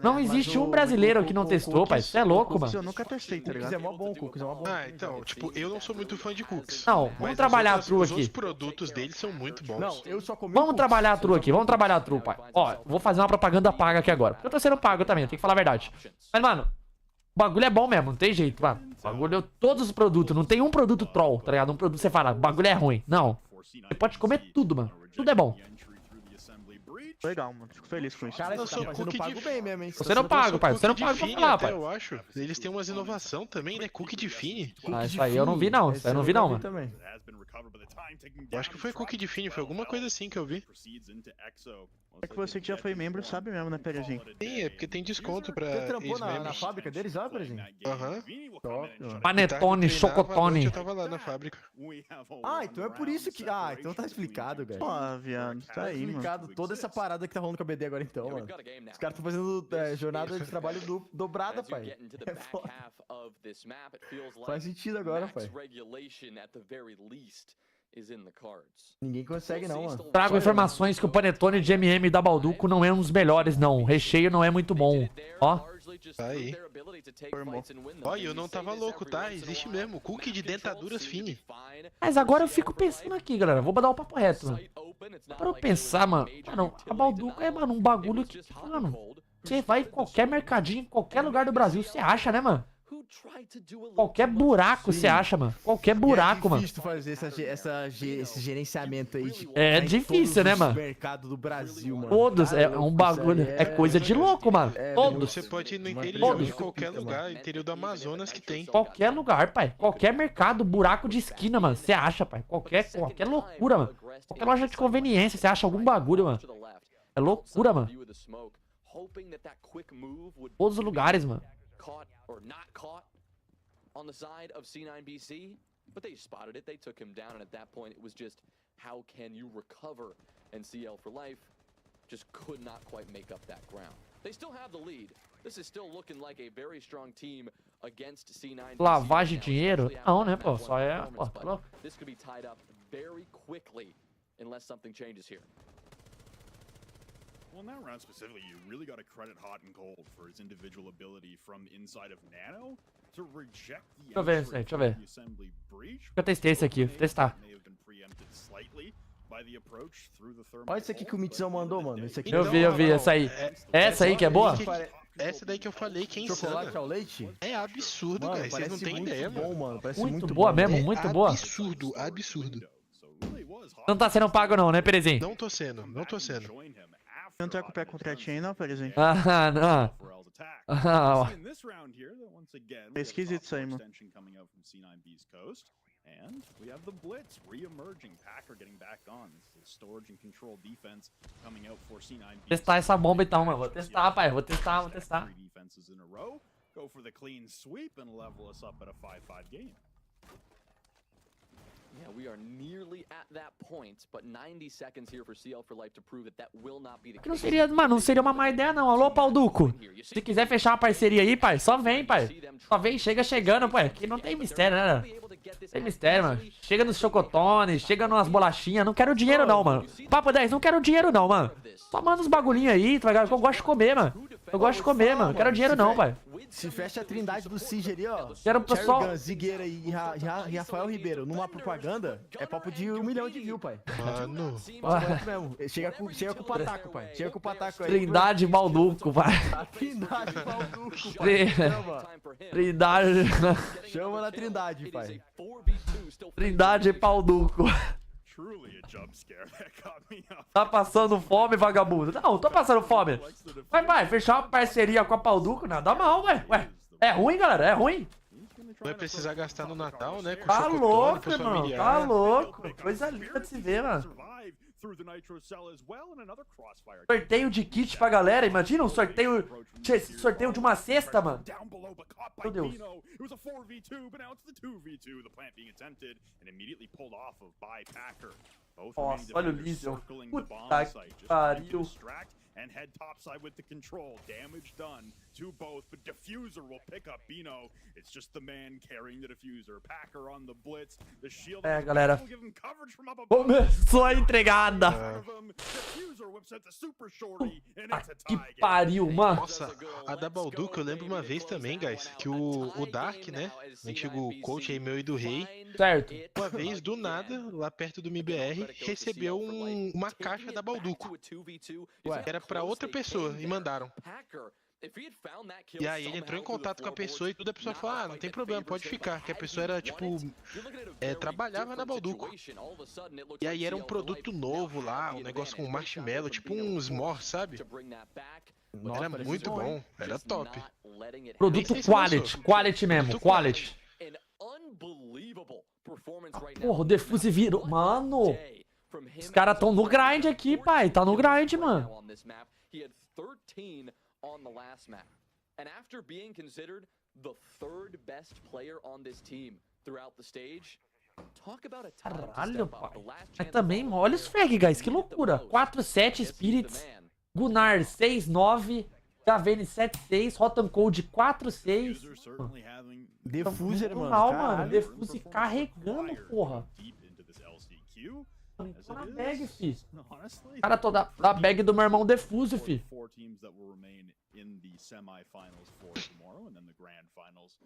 Speaker 1: Não existe um brasileiro que não testou, pai. Você é louco, mano.
Speaker 15: Eu nunca testei, tá ligado?
Speaker 4: É mó bom, Cookies. É mó bom.
Speaker 16: Então, tipo, eu não sou muito fã de cookies.
Speaker 1: Não, vamos trabalhar a true aqui.
Speaker 16: Os produtos deles são muito bons.
Speaker 4: Não, eu só comi.
Speaker 1: Vamos trabalhar a true aqui. Vamos trabalhar a true, pai. Ó, vou fazer uma propaganda paga aqui agora. Porque eu tô sendo pago também, eu tenho que falar a verdade. Mas, mano, o bagulho é bom mesmo, não tem jeito, mano. O bagulho, todos os produtos, não tem um produto troll, tá ligado? Um produto que você fala, o bagulho é ruim. Não. Você pode comer tudo, mano. Tudo é bom.
Speaker 15: Legal, mano. Fico feliz com isso.
Speaker 4: Cara, você tá fazendo pago bem mesmo, hein?
Speaker 1: Você não paga, pai. Você não paga pra falar, pai.
Speaker 16: Eu acho. Eles têm umas inovação também, né? Cookie de Fini.
Speaker 1: Ah, isso aí eu não vi, não. Isso aí eu não vi, não, mano.
Speaker 16: Eu acho que foi cookie de Fini, foi alguma coisa assim que eu vi.
Speaker 15: É que você que já foi membro sabe mesmo, né, Perezinho?
Speaker 16: Sim, é porque tem desconto pra
Speaker 4: Você trampou na
Speaker 16: ex-membros.
Speaker 4: fábrica deles lá, Perezinho?
Speaker 16: Aham.
Speaker 4: Top, mano.
Speaker 1: Panetone, chocotone.
Speaker 16: Eu tava lá na fábrica.
Speaker 4: Ah, então é por isso que... Ah, então tá explicado, velho.
Speaker 15: Pô, viado, tá aí, mano.
Speaker 4: Explicado toda essa parada que tá rolando com a BD agora então, mano. Os caras tão fazendo jornada de trabalho dobrada, pai. É foda. Faz sentido agora, pai. Ninguém consegue não, mano.
Speaker 1: Trago informações que o panetone de MM da Balduco não é um dos melhores, não. O recheio não é muito bom. Ó.
Speaker 16: Tá aí. Ó, e eu não tava louco, tá? Existe mesmo. Cookie de dentaduras Fini.
Speaker 1: Mas agora eu fico pensando aqui, galera. Vou dar o papo reto, mano. Para eu pensar, mano. Mano, a Balduco é, mano, um bagulho que, mano, você vai em qualquer mercadinho, em qualquer lugar do Brasil, você acha, né, mano? Qualquer buraco você acha, mano. Qualquer buraco, mano.
Speaker 4: É difícil fazer esse gerenciamento aí.
Speaker 1: É difícil, né, mano?
Speaker 4: Mercado do Brasil, mano.
Speaker 1: Todos, é um bagulho. É coisa de louco, mano. Todos.
Speaker 16: Você pode ir no interior de qualquer lugar, interior do Amazonas que tem.
Speaker 1: Qualquer lugar, pai. Qualquer mercado, buraco de esquina, mano. Você acha, pai. Qualquer loucura, mano. Qualquer loja de conveniência, você acha algum bagulho, mano. É loucura, mano. Todos os lugares, mano.
Speaker 5: On the side of C9BC, but they spotted it, they took him down, and at that point it was just, how can you recover? And CL4L just could not quite make up that ground. They still have the lead. This is still looking like a very strong team against C9BC.
Speaker 1: Lavagem de dinheiro? Não, né, pô? Só é, pô, tá louco.
Speaker 5: This could be tied up very quickly unless something changes here.
Speaker 2: Well, in that round specifically, you really got to credit Hot and Cold for his individual ability from inside of Nano to reject the
Speaker 1: Deixa eu ver, deixa eu ver. Eu testei esse aqui, vou testar.
Speaker 4: Olha esse aqui que o Mitzão mandou, mano. Esse aqui.
Speaker 1: Eu vi, essa aí. Essa aí que é boa?
Speaker 16: Essa daí que eu falei, que é insana.
Speaker 4: Chocolate ao leite?
Speaker 16: É absurdo, cara. Vocês não têm ideia,
Speaker 4: mano.
Speaker 1: Muito boa mesmo, muito boa.
Speaker 16: Absurdo, absurdo.
Speaker 1: Não tá sendo pago não, né, Perezinho?
Speaker 16: Não tô sendo, não tô sendo.
Speaker 15: Não tá com o pé contra ti aí não, Perezinho?
Speaker 1: Ah, não.
Speaker 15: É esquisito isso aí, mano.
Speaker 2: And we have the blitz re-emerging. Packer getting back on. Storage and control defense coming out for C9BC.
Speaker 1: Testar essa bomba então, mano. Vou testar, pai. Vou testar.
Speaker 2: Defenses in a row. Go for the clean sweep and level us up at a 5-5 game.
Speaker 5: Yeah, we are nearly at that point, but 90 seconds here for CL4L to prove that will not be the case.
Speaker 1: Não seria, mano, não seria uma má ideia não. Alô, Balduco. Se quiser fechar uma parceria aí, pai, só vem, pai. Só vem, chega chegando, pai. Aqui não tem mistério, né? Tem mistério, mano. Chega nos chocotones, chega nas bolachinhas. Não quero dinheiro não, mano. Papo 10, não quero dinheiro não, mano. Só manda uns bagulhinhos aí, tá ligado? Eu gosto de comer, mano. Eu gosto de comer, mano. Não quero dinheiro não, pai.
Speaker 4: Se fecha a trindade do Sige ali, ó.
Speaker 1: Quero o pessoal...
Speaker 4: Gun, Zigueira e Rafael Ribeiro numa propaganda, é papo de 1 milhão de views, pai.
Speaker 16: Mano.
Speaker 4: Mesmo. Chega com o pataco, pai. Chega com o pataco aí.
Speaker 1: Trindade Balduco, pai.
Speaker 4: Trindade Balduco, pai.
Speaker 1: Trindade...
Speaker 4: Chama na trindade, pai.
Speaker 1: Trindade Balduco. Tá passando fome, vagabundo? Não, tô passando fome. Vai, fechar uma parceria com a Balduco, nada mal, ué. É ruim, galera, é ruim.
Speaker 16: Vai precisar gastar no Natal, né? Com
Speaker 1: tá louco, irmão, tá louco. Coisa linda de se ver, mano. Sorteio de kit pra galera, imagina um sorteio de uma cesta, mano. Meu Deus. Nossa, olha o Lizel. Puta que pariu.
Speaker 2: And head topside with the control. Damage done to both, but Diffuser will pick up Bino. It's just the man carrying the Diffuser. Packer on the blitz. The shield.
Speaker 1: É, galera. Começou a entregada. Que pariu, mano.
Speaker 16: Nossa, a da Balduco eu lembro uma vez também, guys, que o Dark, né, o antigo coach aí meu e do Rei,
Speaker 1: certo,
Speaker 16: uma vez do nada, lá perto do MBR, recebeu uma caixa da Balduco. Era pra outra pessoa e mandaram. E aí ele entrou em contato com a pessoa e tudo, a pessoa falou, não tem problema, pode ficar. Que a pessoa era, tipo, trabalhava na Balduco. E aí era um produto novo lá, um negócio com marshmallow, tipo um s'more, sabe? Era muito bom, era top.
Speaker 1: Produto quality mesmo, quality. porra, o Defuse virou. Mano, os caras tão no grind aqui, pai. Tá no grind, mano.
Speaker 5: And after being considered the third best player on this team throughout the stage, talk about a time to
Speaker 1: Caralho,
Speaker 5: step up.
Speaker 1: pai.
Speaker 5: The last
Speaker 1: Mas
Speaker 5: chance
Speaker 1: também, olha os frag, guys. Que loucura. 4-7 Spirits. Gunnar 6-9. Gavene 7-6. Rotten Code 4-6.
Speaker 4: Diffuser, mano.
Speaker 1: Mal,
Speaker 4: caralho.
Speaker 1: mano. Diffuse carregando, porra. Tá na bag, fi. Cara, tô da bag do meu irmão Defuse, fi.
Speaker 2: In the semifinals for tomorrow, and then the grand finals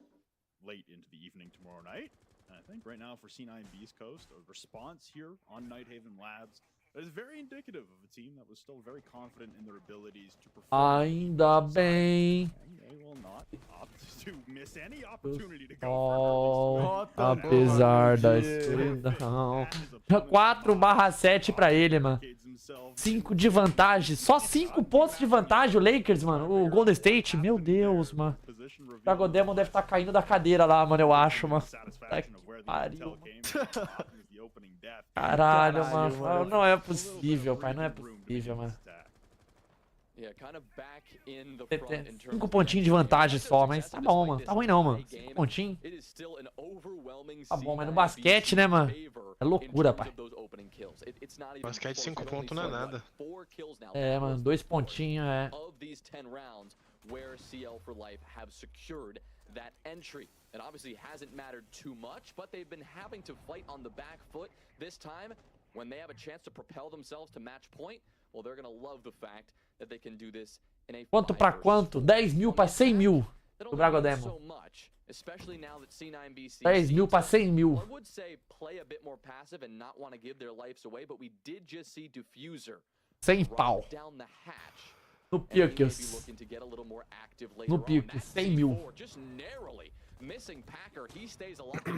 Speaker 2: late into the evening tomorrow night. And I think right now for C9BC Coast, a response here on Nighthaven Labs that is very indicative of a team that was still very confident in their abilities to perform.
Speaker 1: Ainda bem.
Speaker 2: They will not opt to miss any opportunity to go first.
Speaker 1: Apesar da escuridão. 4/7 pra ele, mano. 5 de vantagem. Só 5 pontos de vantagem o Lakers, mano. O Golden State. Meu Deus, mano. O Dragodemon deve estar caindo da cadeira lá, mano. Eu acho, mano. Pariu. Caralho, mano. Não é possível, pai. Não é possível, mano. 5 pontinhos de vantagem só, mas tá bom, mano. Tá ruim não, mano. 5 pontinhos. Tá bom, mas no basquete, né, mano? É loucura, pai.
Speaker 16: Basquete 5 pontos não é nada.
Speaker 1: É, mano. 2 pontinhos, é.
Speaker 5: Where CL4L have secured that entry. It obviously hasn't mattered too much, but they've been having to fight on the back foot this time. When they have a chance to propel themselves to match point, well, they're gonna love the fact that they can do this in a
Speaker 1: quanto pra quanto? 10 mil pra 100 mil do Dragodemon. 10 mil pra 100 mil.
Speaker 5: I would say play a bit more passive and not want to give their lives away, but we did just see Diffuser
Speaker 1: 100 pau.
Speaker 5: down the hatch.
Speaker 1: No Pickles. No Pickles, 100 mil.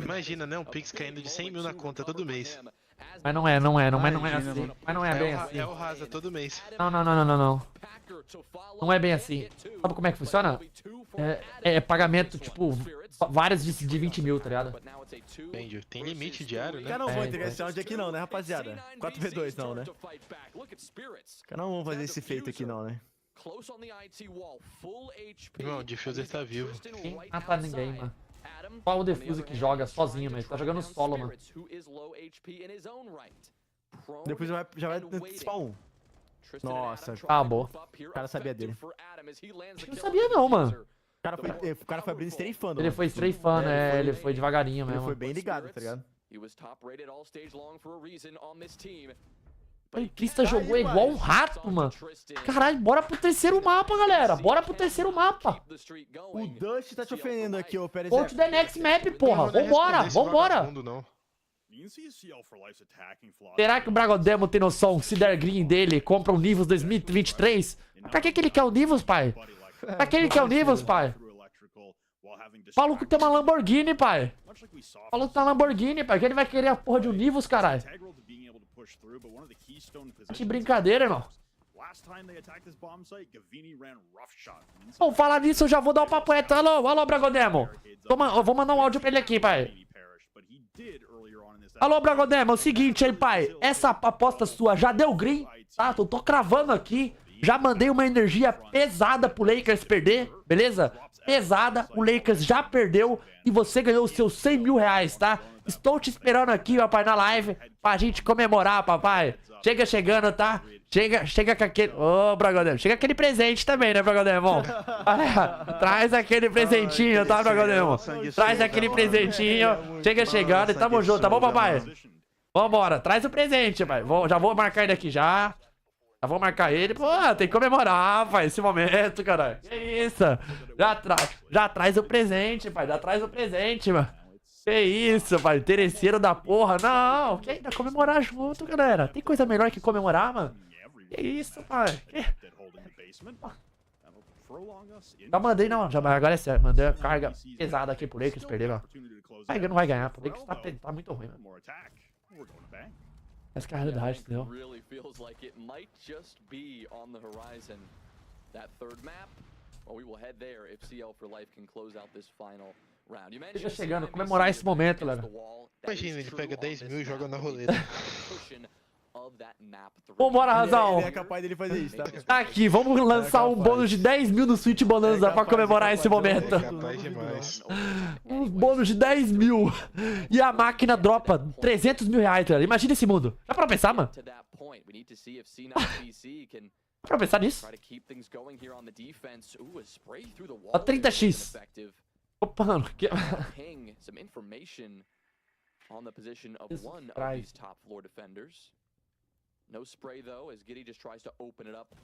Speaker 16: Imagina, né? Um Pix caindo de 100 mil na conta todo mês.
Speaker 1: Mas não é assim. Mas não é bem assim.
Speaker 16: É o RazaH todo mês.
Speaker 1: Não. Não é bem assim. Sabe como é que funciona? É pagamento, tipo, vários de 20 mil, tá ligado?
Speaker 16: Entendi. Tem limite diário, né?
Speaker 4: Cara, não vou entregar esse round aqui não, né, rapaziada? 4v2 não, né? Cara, não vamos fazer esse feito aqui não, né?
Speaker 16: Não, o Diffuser tá vivo.
Speaker 1: Ninguém mata ninguém, mano. Só o Diffuser que joga sozinho, mas tá jogando solo, mano.
Speaker 4: Depois já vai spawn 1. Nossa,
Speaker 1: acabou.
Speaker 4: O cara sabia dele.
Speaker 1: Não sabia não, mano.
Speaker 4: O cara foi abrindo strafando.
Speaker 1: Ele foi strafando, ele foi devagarinho mesmo.
Speaker 4: Ele foi bem ligado, tá ligado?
Speaker 1: O Pista jogou igual um rato, mano. Caralho, bora pro terceiro mapa, galera. Bora pro terceiro mapa.
Speaker 4: O Dust tá te ofendendo aqui, ô Pérez.
Speaker 1: Go to the next map, porra. Vambora. Será que o Dragodemon tem noção? Se der green dele, compra um Nivus 2023? Pra que ele quer o Nivus, pai? Pra que ele quer o Nivus, pai? Maluco tem uma Lamborghini, pai. Maluco tem uma Lamborghini, pai. Que ele vai querer a porra de um Nivus, caralho. Que brincadeira, irmão. Bom, falar nisso, eu já vou dar um papo reto. Alô, Dragodemon. Eu vou mandar um áudio pra ele aqui, pai. Alô, Dragodemon, é o seguinte aí, pai. Essa aposta sua já deu green, tá? Eu tô cravando aqui. Já mandei uma energia pesada pro Lakers perder, beleza? Pesada, o Lakers já perdeu e você ganhou os seus 100 mil reais, tá? Estou te esperando aqui, papai, na live pra gente comemorar, papai. Chega chegando, tá? Chega com aquele... Ô, Dragodemon, chega aquele presente também, né, Dragodemon? Traz aquele presentinho, tá, Dragodemon? Traz aquele presentinho. Chega chegando e tamo junto, tá bom, papai? Vambora, traz o presente, pai. Já vou marcar ele aqui já. Já vou marcar ele. Pô, tem que comemorar, pai, esse momento, caralho. Que isso? Já traz o presente, pai. Já traz o presente, mano. Que isso, pai. Interesseiro da porra. Não, que ainda comemorar junto, galera. Tem coisa melhor que comemorar, mano? Que isso, pai. Já mandei, não. Agora é sério. Mandei a carga pesada aqui pro Lakers perder, mano. Não vai ganhar. O Lakers tá muito ruim, mano. Essa que é a realidade, entendeu?
Speaker 5: That third map, well, we will head there if CL4L can close out this final
Speaker 1: Esteja chegando, comemorar esse momento, galera.
Speaker 16: Imagina, ele pega 10 mil e joga na roleta.
Speaker 1: Vambora, RazaH.
Speaker 4: É capaz dele fazer isso, tá?
Speaker 1: Aqui, vamos lançar um bônus de 10 mil no Switch Bonanza pra comemorar esse momento.
Speaker 16: Capaz demais.
Speaker 1: Um bônus de 10 mil. E a máquina dropa 300 mil reais, galera. Imagina esse mundo. Dá pra pensar, mano? Dá pra pensar nisso? Ó, 30x. Opa, mano. Que...
Speaker 5: No spray though, as Giddy just tries to open it up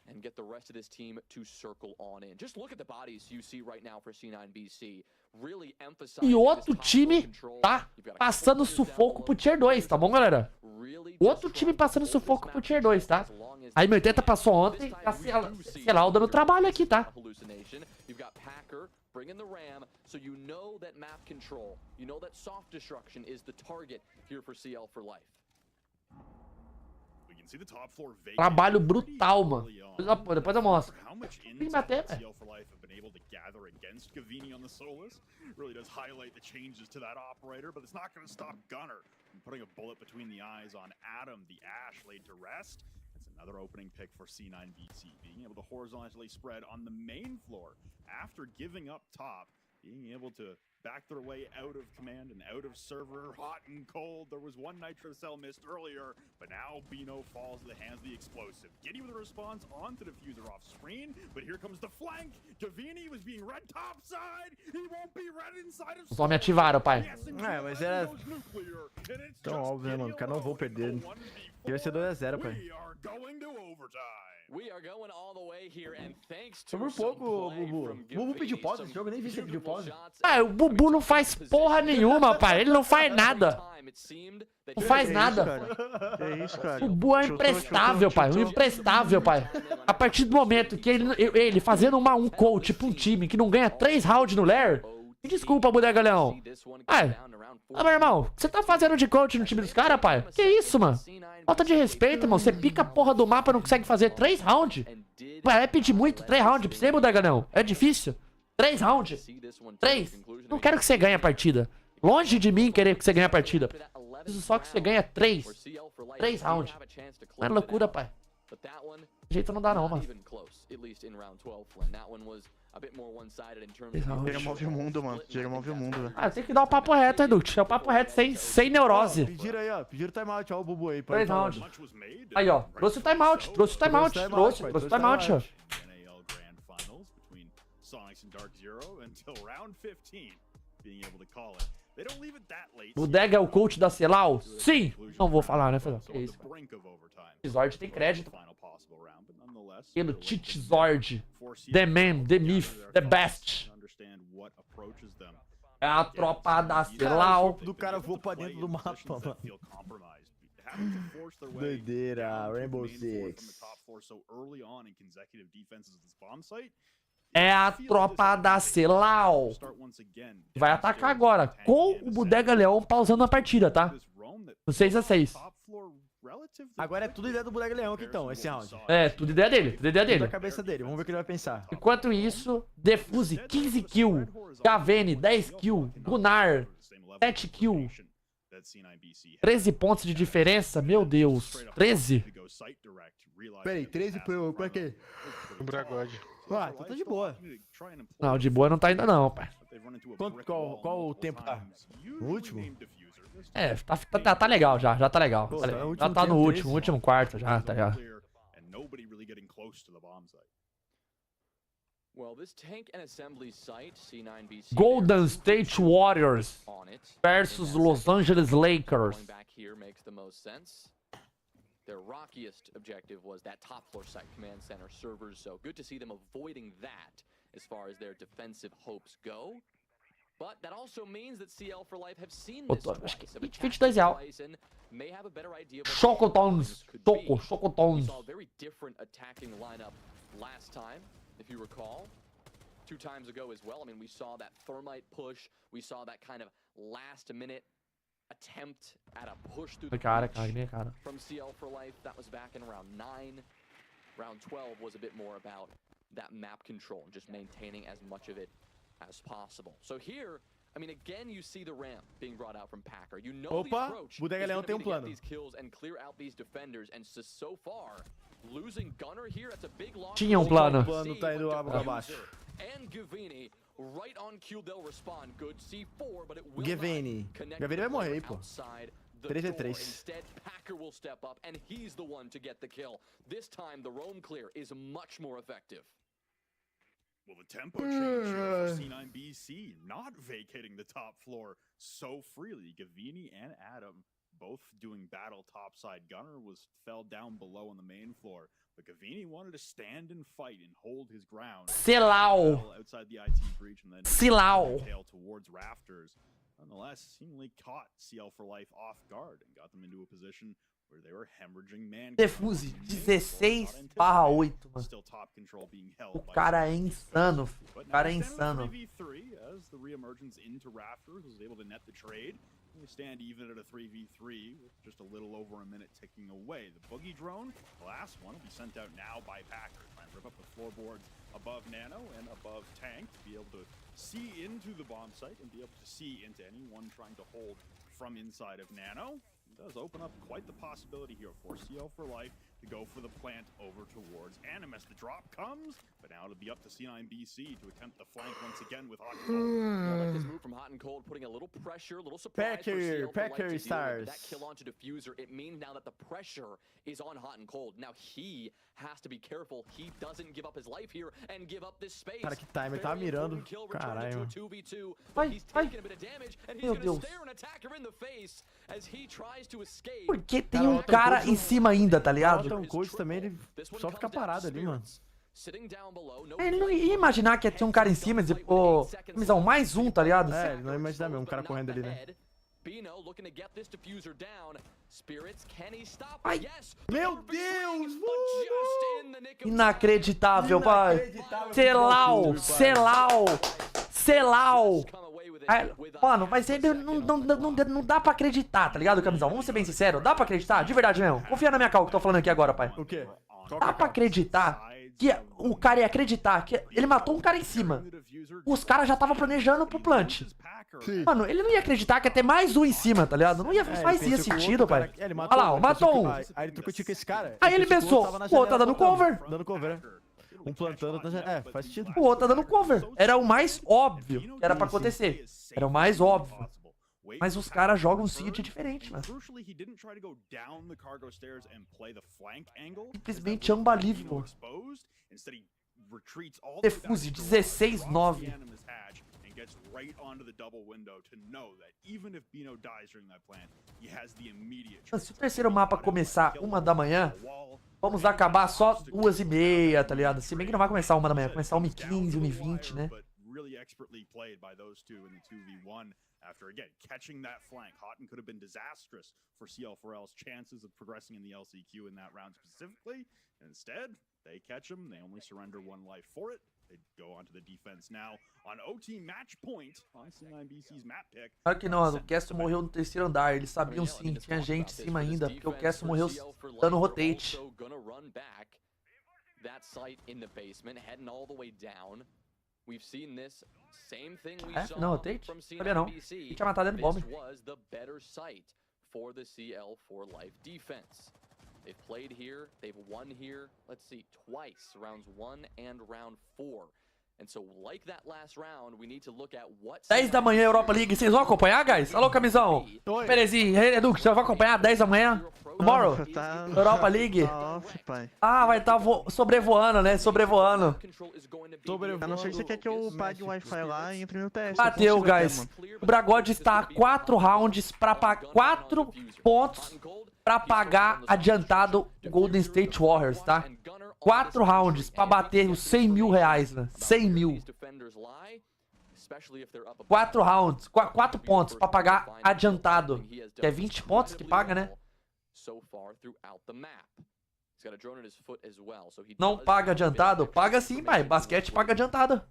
Speaker 5: and get the rest of this team to circle on in. Just look at the bodies you see right now for C9BC. Really emphasizing.
Speaker 1: E outro time tá passando sufoco pro Tier 2, tá bom, galera? Outro time passando sufoco pro Tier 2, tá? A M80 passou ontem, a CL4L dando trabalho aqui, tá?
Speaker 5: Bring in the ram, so you know that map control, you know that soft destruction is the target here for CL4L.
Speaker 1: Trabalho brutal, mano. Depois eu mostro. Tem que bater, velho.
Speaker 2: Really does highlight the changes to that operator, but it's not going to stop Gunner from putting a bullet between the eyes on Adam, the Ash laid to rest. It's another opening pick for C9BC, being able to horizontally spread on the main floor after giving up top, being able to back their way out of command and out of server, hot and cold. There was one nitro cell missed earlier, but now Bino falls in the hands of the explosive. Giddy with a response onto the diffuser off screen, but here comes the flank. Gavini was being red topside. He won't be red inside of.
Speaker 1: Só me ativaram, pai.
Speaker 4: É, mas era tão óbvio, né, mano? O cara não vou perder. Aqui vai ser 2-0, pai. Foi por pouco, Bubu. O Bubu pediu pause nesse jogo, eu nem vi se ele pediu pause.
Speaker 1: Ah, o Bubu não faz porra nenhuma, pai. Ele não faz nada. Não faz nada.
Speaker 4: Que isso, cara?
Speaker 1: O Bubu é imprestável, pai. Um imprestável, pai. A partir do momento que ele fazendo um coach pra um time que não ganha 3 rounds no Lair. Me desculpa, Bodega Leão. Meu irmão, o que você tá fazendo de coach no time dos caras, pai? Que isso, mano? Falta de respeito, irmão. Você pica a porra do mapa e não consegue fazer 3 rounds. Vai pedir muito 3 rounds pra você, Bodega Leão. É difícil. 3 rounds. 3. Não quero que você ganhe a partida. Longe de mim querer que você ganhe a partida. Preciso só que você ganhe 3. 3 rounds. Não é loucura, pai. De jeito não dá não, mano.
Speaker 15: Chega move o mundo, mano. Chega move o mundo, velho.
Speaker 1: Ah, tem que dar o papo reto, Educt. É o papo reto sem neurose.
Speaker 4: Pediram aí, ó. Pediram timeout, ó. O Bubu aí.
Speaker 1: 3 rounds. Aí, ó. Trouxe o timeout. Trouxe o timeout. Trouxe o timeout, ó. Bodega é o coach da CL4L? Sim! Não vou falar, né, Fernando? Que isso? Tizord tem crédito. Pelo Tizord. The man, the myth, the best. É a tropa da CL4L.
Speaker 4: Do cara voou pra dentro do mapa, mano. Doideira, Rainbow Six.
Speaker 1: É a tropa da CL4L. Vai atacar agora, com o Bodega Leão pausando a partida, tá? No 6-6.
Speaker 4: Agora é tudo ideia do Bodega Leão aqui, então, esse round.
Speaker 1: É, tudo ideia dele, tudo ideia dele.
Speaker 4: Tudo a cabeça dele, vamos ver o que ele vai pensar.
Speaker 1: Enquanto isso, Defuse, 15 kills. Gavene, 10 kills. Gunnar, 7 kills. 13 pontos de diferença, meu Deus. 13?
Speaker 4: Peraí, 13 pra quê?
Speaker 16: O Bragode.
Speaker 4: Ah, então tá de boa.
Speaker 1: Não, de boa não tá ainda não, pai.
Speaker 4: Qual o tempo tá? No último?
Speaker 1: É, tá legal já tá legal.
Speaker 4: Pô,
Speaker 1: já tá no último quarto já, tá ligado? Golden State Warriors versus Los Angeles Lakers.
Speaker 5: Their rockiest objective was that top floor site command center servers, so good to see them avoiding that as far as their defensive hopes go. But that also means that CL4L have seen this twice.
Speaker 1: 22 real.
Speaker 5: May have a better idea of
Speaker 1: Chocotons. Chocotons.
Speaker 5: We saw a very different attacking lineup last time, if you recall. 2 times ago as well. I mean, we saw that thermite push. We saw that kind of last minute attempt at a push through the breach from CL4L. That was back in round 9. Round 12 was a bit more about that map control and just maintaining as much of it as possible. So here, I mean, again, you see the ramp being brought out from Packer. You know
Speaker 4: Opa,
Speaker 5: the approach
Speaker 4: Bodega Leão tem
Speaker 5: get
Speaker 4: plano.
Speaker 5: these kills and clear out these defenders, and so far, losing Gunner here, that's a big loss.
Speaker 1: Tinha plano.
Speaker 4: O plano tá indo água abaixo.
Speaker 5: And Gavini, right on cue, they'll respond. Good C4, but it will
Speaker 4: Gavini. Gavini vai morrer aí, pô. 3v3.
Speaker 5: Instead, Packer will step up, and he's the one to get the kill. This time, the roam clear is much more effective.
Speaker 2: Well, the tempo change here for C9BC, not vacating the top floor so freely. Gavini and Adam both doing battle topside. Gunner fell down below on the main floor, but Gavini wanted to stand and fight and hold his ground.
Speaker 1: Silau.
Speaker 2: Outside the IT breach and then
Speaker 1: Silau.
Speaker 2: tail towards rafters. Nonetheless, seemingly caught CL4L off guard and got them into a position where they were hemorrhaging man.
Speaker 1: Defuse 16/8, mano.
Speaker 2: Still top control being held.
Speaker 1: O cara é insano, filho. O cara é insano.
Speaker 2: 3v3 as the reemergence into rafters was able to net the trade. We stand even at a 3v3 with just a little over a minute ticking away. The boogie drone, the last one, will be sent out now by Packer. Trying to rip up the floorboards above Nano and above Tank to be able to see into the bomb site and be able to see into anyone trying to hold from inside of Nano. It does open up quite the possibility here for CL4L to go for the plant over towards Animus. The drop comes, but now it'll be up to C9BC to attempt the flank once again with Hot and Cold.
Speaker 5: I like this move from Hot and Cold, putting a little pressure, a little surprise for CL4L
Speaker 4: Packer
Speaker 5: to
Speaker 4: stars.
Speaker 5: that kill onto Diffuser. It means now that the pressure is on Hot and Cold. Now he has to be careful. He doesn't give up his life here and give up this space.
Speaker 4: Cara, que time, ele tava mirando. Caralho.
Speaker 5: Vai, vai. Meu Deus.
Speaker 1: Por que tem um cara em cima ainda, tá ligado?
Speaker 4: O coach também, ele só fica parado ali, mano.
Speaker 1: Ele não ia imaginar que ia ter um cara em cima e dizer, pô, missão, mais um, tá ligado?
Speaker 4: É, ele não ia imaginar mesmo, um cara correndo ali, né?
Speaker 1: Ai,
Speaker 4: meu Deus!
Speaker 1: Inacreditável, pai. Selau. Mano, mas ele não dá pra acreditar, tá ligado, camisão? Vamos ser bem sinceros, dá pra acreditar? De verdade mesmo. Confia na minha cal que eu tô falando aqui agora, pai.
Speaker 4: O quê?
Speaker 1: Dá pra acreditar que o cara ia acreditar que ele matou um cara em cima. Os caras já estavam planejando pro plant.
Speaker 4: Sim.
Speaker 1: Mano, ele não ia acreditar que ia ter mais um em cima, tá ligado? Não ia fazer sentido, pai.
Speaker 4: Olha
Speaker 1: lá, matou um.
Speaker 4: Aí ele trocou tiro com esse cara.
Speaker 1: Aí ele pensou, o outro tá dando cover.
Speaker 4: Dando cover, né? Um plantando, faz sentido.
Speaker 1: O outro tá dando cover. Era o mais óbvio que era pra acontecer. Era o mais óbvio. Mas os caras jogam Siege diferente, mano. Simplesmente unbelievable. Defuse 16/9. Se o terceiro mapa começar 1 da manhã, vamos acabar só 2h30, tá ligado? Se bem que não vai começar 1 da manhã, vai começar 1h15, 1h20, né?
Speaker 2: After again catching that flank, Houghton could have been disastrous for CL4L's chances of progressing in the LCQ in that round specifically. Instead, they catch him. They only surrender 1 life for it. They go onto the defense now on OT match point on C9BC's map pick.
Speaker 1: Claro que não, o Kesto morreu no terceiro andar. Eles sabiam sim, tinha gente em cima ainda, porque o Kesto morreu dando rotate.
Speaker 5: That site in the basement, heading all the way down. We've seen this same thing we saw
Speaker 1: não, rotate?
Speaker 5: from
Speaker 1: Sabia não.
Speaker 5: C9BC.
Speaker 1: Ele tinha matado dentro do bomb.
Speaker 5: This was the better site for the CL4L defense. They've played here, they've won here, let's see, twice, rounds 1 and round 4. And so, like that last round, we need to look at what
Speaker 1: 10 da manhã, Europa League. Vocês vão acompanhar, guys? Alô, camisão. Perezinho, Edu, você vai acompanhar 10 da manhã? Tomorrow? Europa League? Ah, vai estar sobrevoando, né? Sobrevoando.
Speaker 15: A não ser que você quer que eu pague o Wi-Fi lá e entre no teste.
Speaker 1: Bateu, guys. O Bragod está a 4 rounds pra pagar 4 pontos pra pagar adiantado o Golden State Warriors, tá? 4 rounds pra bater os 100 mil reais, né? 100 mil. 4 rounds, 4 pontos pra pagar adiantado. Que é 20 pontos que paga, né? Não paga adiantado? Paga sim, pai. Basquete paga adiantado.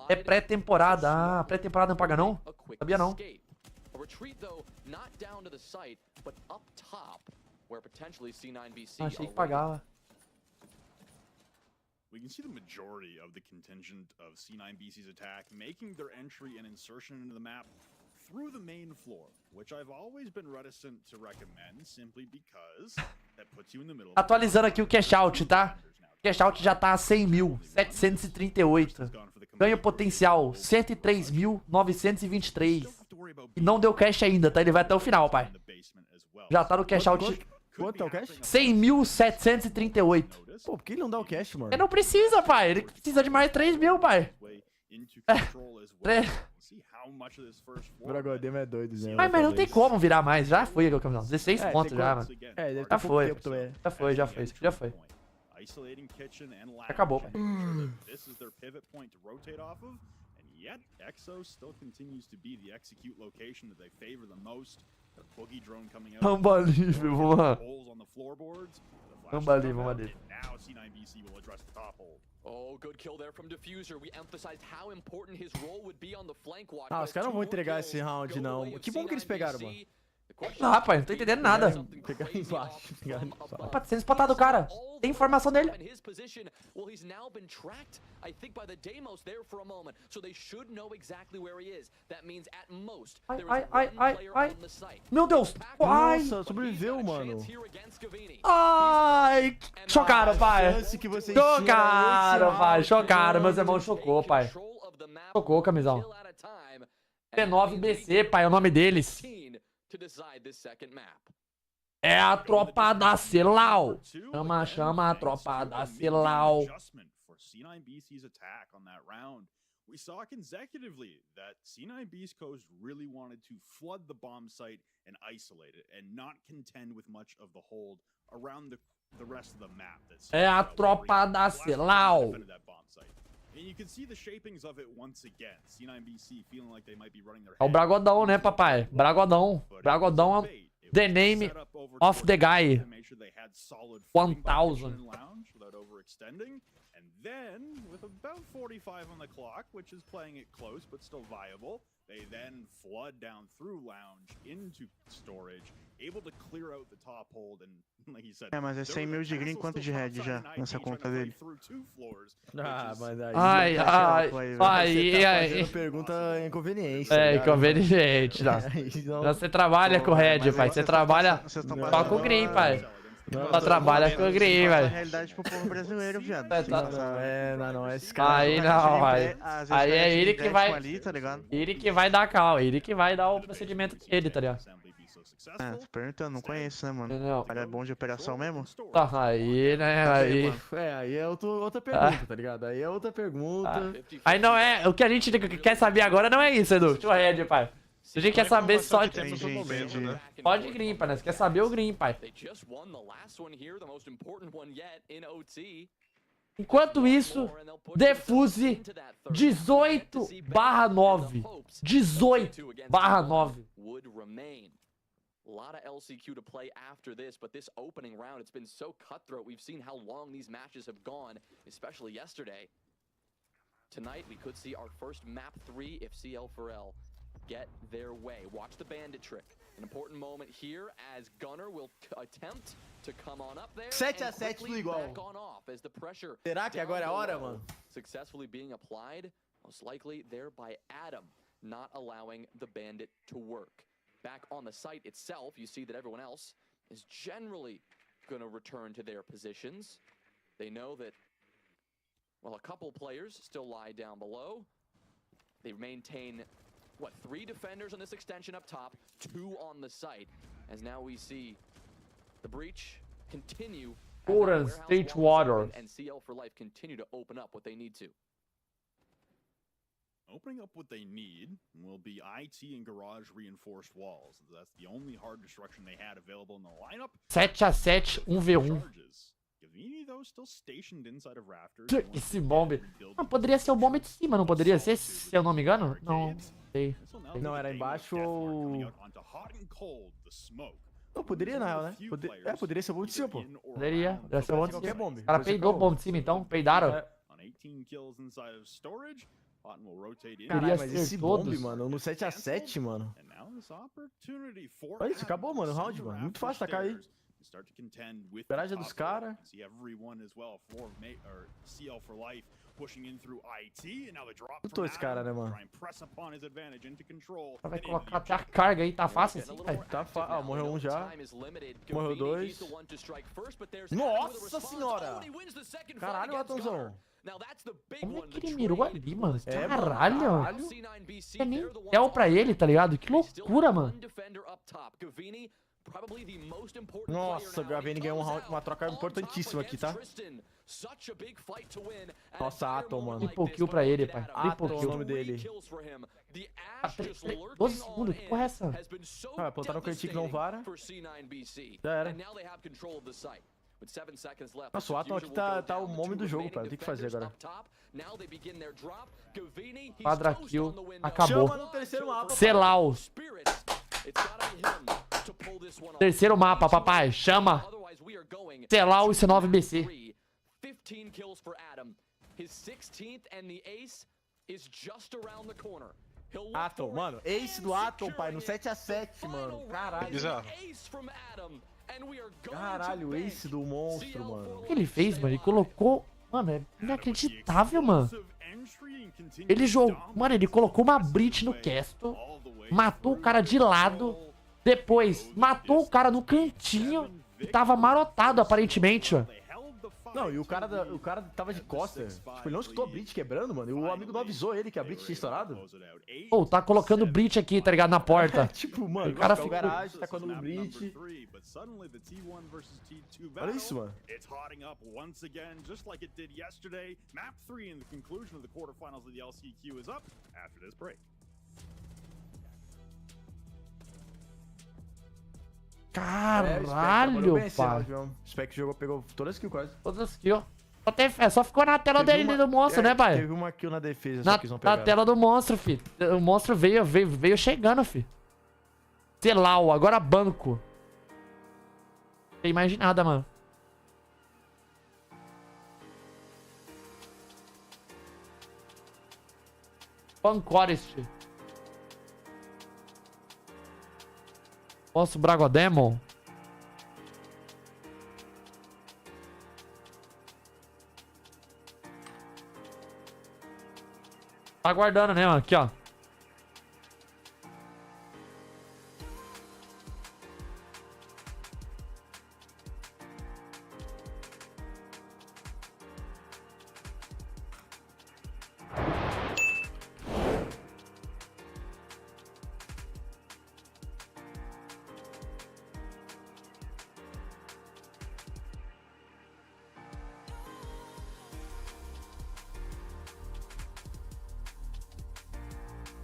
Speaker 1: É pré-temporada. Ah, pré-temporada não paga não? Sabia não. Achei que pagava.
Speaker 2: we can see the majority of the contingent of C9BC's attack making their entry and insertion into the map through the main floor, which I've always been reticent to recommend simply because that puts you in the middle.
Speaker 1: Atualizando aqui o cash out, tá? O cash out já tá a 100.738. Ganho potencial 103.923. E não deu cash ainda, tá? Ele vai até o final, pai. Já tá no cash out.
Speaker 4: Quanto é o cash?
Speaker 1: 100.738.
Speaker 4: Pô, por que ele não dá o cash, mano?
Speaker 1: Ele não precisa, pai. Ele precisa de mais 3 mil, pai.
Speaker 4: O Demo é doido, né?
Speaker 1: Mas não tem como virar mais. Já foi aqui o campeão. 16 pontos já, mano.
Speaker 4: Já
Speaker 1: foi. Já foi. Já foi. Acabou, pai.
Speaker 2: Yet, Exo still continues to be the execute location that they favor the most. The boogie drone coming out.
Speaker 1: Unbelievable, mano.
Speaker 2: Holes on the floorboards.
Speaker 1: Unbelievable.
Speaker 2: Now C9BC will address the top hole.
Speaker 5: Oh, good kill there from Diffuser. We emphasized how important his role would be on the flank watch.
Speaker 4: Ah, os caras não vão entregar esse round, não. Que bom que eles pegaram, mano.
Speaker 1: Não, rapaz, não tô entendendo nada.
Speaker 4: Pegaram embaixo.
Speaker 1: Rapaz, sendo espatado o cara. Tem informação dele. Ai. Meu Deus. Ai.
Speaker 4: Nossa, sobreviveu, mano.
Speaker 1: Ai. Chocaram, pai. Chocaram. Meus irmãos chocou, pai. Chocou, camisão. C9BC, pai, é o nome deles. É a tropa da Celau. Chama a tropa da Celau.
Speaker 2: We saw consecutively that C9B's coast really wanted to flood the bomb site and isolate it and not contend with much of the hold around the rest of the map.
Speaker 1: É a tropa da Celau.
Speaker 2: And you can see the shapings of it once again. C9BC feeling like they might be running their
Speaker 1: É o Bragodão, né, papai? Bragodão. Bragodão é the name of the guy. 1000.
Speaker 2: And then, with about 45 on the clock, which is playing it close but still viable, they then flood down through lounge into storage, able to clear out the top hold and, like you said,
Speaker 15: mas é 100 mil de green, quanto de red já nessa conta dele?
Speaker 4: Ah, mas
Speaker 1: aí... Ai.
Speaker 4: Pergunta inconveniente.
Speaker 1: É, inconveniente, não. Você trabalha com red, pai. Você trabalha só com green, pai. Só trabalha com green, velho.
Speaker 15: É a realidade pro povo brasileiro, viado.
Speaker 4: Não, esse cara...
Speaker 1: Aí não, aí é ele que vai... Ele que vai dar cal, ele que vai dar o procedimento dele, tá ligado?
Speaker 15: Tô perguntando, não conheço, né, mano?
Speaker 1: Não.
Speaker 15: O cara é bom de operação mesmo?
Speaker 1: Aí, né, aí...
Speaker 4: Aí é outra pergunta, tá ligado? Aí é outra pergunta.
Speaker 1: Aí não é... O que a gente quer saber agora não é isso, Edu. Deixa o red, pai. A gente quer saber só de pode green, pai. Nós quer saber o green, pai. Enquanto isso, Defuse 18/9. 18/9.
Speaker 5: A lot of LCQ to play after this, but this opening round, it's been so cutthroat. We've seen how long these matches have gone, especially yesterday. Tonight, we could see our first map 3 if CL4L get their way. Watch the bandit trick. An important moment here as Gunner will attempt to come on up there.
Speaker 4: 7-7 no igual.
Speaker 5: As the pressure
Speaker 4: Será que agora é a hora, mano?
Speaker 5: Successfully being applied, most likely there by Adam, not allowing the bandit to work. Back on the site itself, you see that everyone else is generally going to return to their positions. They know that, well, a couple players still lie down below. They maintain, what, 3 defenders on this extension up top, 2 on the site, as now we see the breach continue.
Speaker 1: State water.
Speaker 5: And CL4L continue to open up what they need to.
Speaker 2: Opening up what they need will be IT and garage reinforced walls. That's the only hard destruction they had available in the lineup.
Speaker 1: 7-7, 1v1. Esse bombe. Não, poderia ser o bombe de cima, não poderia ser, se eu não me engano? Não sei.
Speaker 4: Não, era embaixo ou... Não, poderia na real, né? Poderia ser o bombe de cima, pô.
Speaker 1: Poderia ser o bombe de cima. O cara peidou o bombe de cima, então. Peidaram.
Speaker 4: Caralho, mas esse bombe, mano, no 7-7, mano. Olha isso, acabou, mano, o round, mano. Muito fácil tacar aí. Garagem dos caras. Lutou esse cara, né, mano?
Speaker 1: Vai colocar até a carga aí, tá fácil assim, pai?
Speaker 4: Tá fácil. Ah, morreu um já. Morreu dois. Nossa senhora! Caralho, Atonzão.
Speaker 1: Como é que ele mirou ali, mano? Caralho! É nem tel pra ele, tá ligado? Que loucura, mano.
Speaker 4: Nossa, o Gavene ganhou uma troca importantíssima aqui, tá? Nossa, Atom, mano.
Speaker 1: Triple kill pra ele, pai.
Speaker 4: Atom
Speaker 1: Triple
Speaker 4: é o
Speaker 1: kill.
Speaker 4: nome dele.
Speaker 1: 12 segundos, que porra é essa?
Speaker 4: Ah, plantaram o Critic não vara. Já era. Nossa, o Atom aqui tá o nome do jogo, pai. Tem que fazer agora.
Speaker 1: Quadra kill. Acabou.
Speaker 4: Chama no terceiro mapa.
Speaker 1: Celau. Terceiro mapa, papai. Chama. Celau e C9BC.
Speaker 5: 15 kills for Adam. His 16th and the ace is just around the corner.
Speaker 4: Atom, mano. Ace do Atom, pai. No 7x7, mano. Caralho.
Speaker 16: Bizarro.
Speaker 4: Caralho, ace do monstro, mano.
Speaker 1: O que ele fez, mano? Ele colocou... Mano, é inacreditável, mano. Ele jogou... Mano, ele colocou uma Brit no Castle. Matou o cara de lado. Depois, matou o cara no cantinho. E tava marotado, aparentemente, ó.
Speaker 4: Não, e o cara tava de costas. Tipo, ele não escutou a Brit quebrando, mano. E o amigo não avisou ele que a Brit tinha estourado.
Speaker 1: Pô, tá colocando Brit aqui, tá ligado? Na porta.
Speaker 4: Tipo, mano,
Speaker 1: o cara
Speaker 4: ficou...
Speaker 1: ficou...
Speaker 4: garagem, tá com o Brit. Olha isso, mano.
Speaker 1: Caralho, pai.
Speaker 4: Spec jogou, pegou todas as kills quase.
Speaker 1: Todas as kills. Só ficou na tela dele do monstro, né, pai?
Speaker 4: Teve uma kill na defesa, só que eles não pegaram.
Speaker 1: Na tela do monstro, fi. O monstro veio chegando, fi. Celau, agora banco. Não tem mais de nada, mano. Pancorest. Posso Bragodemon? Tá aguardando, né, mano? Aqui, ó.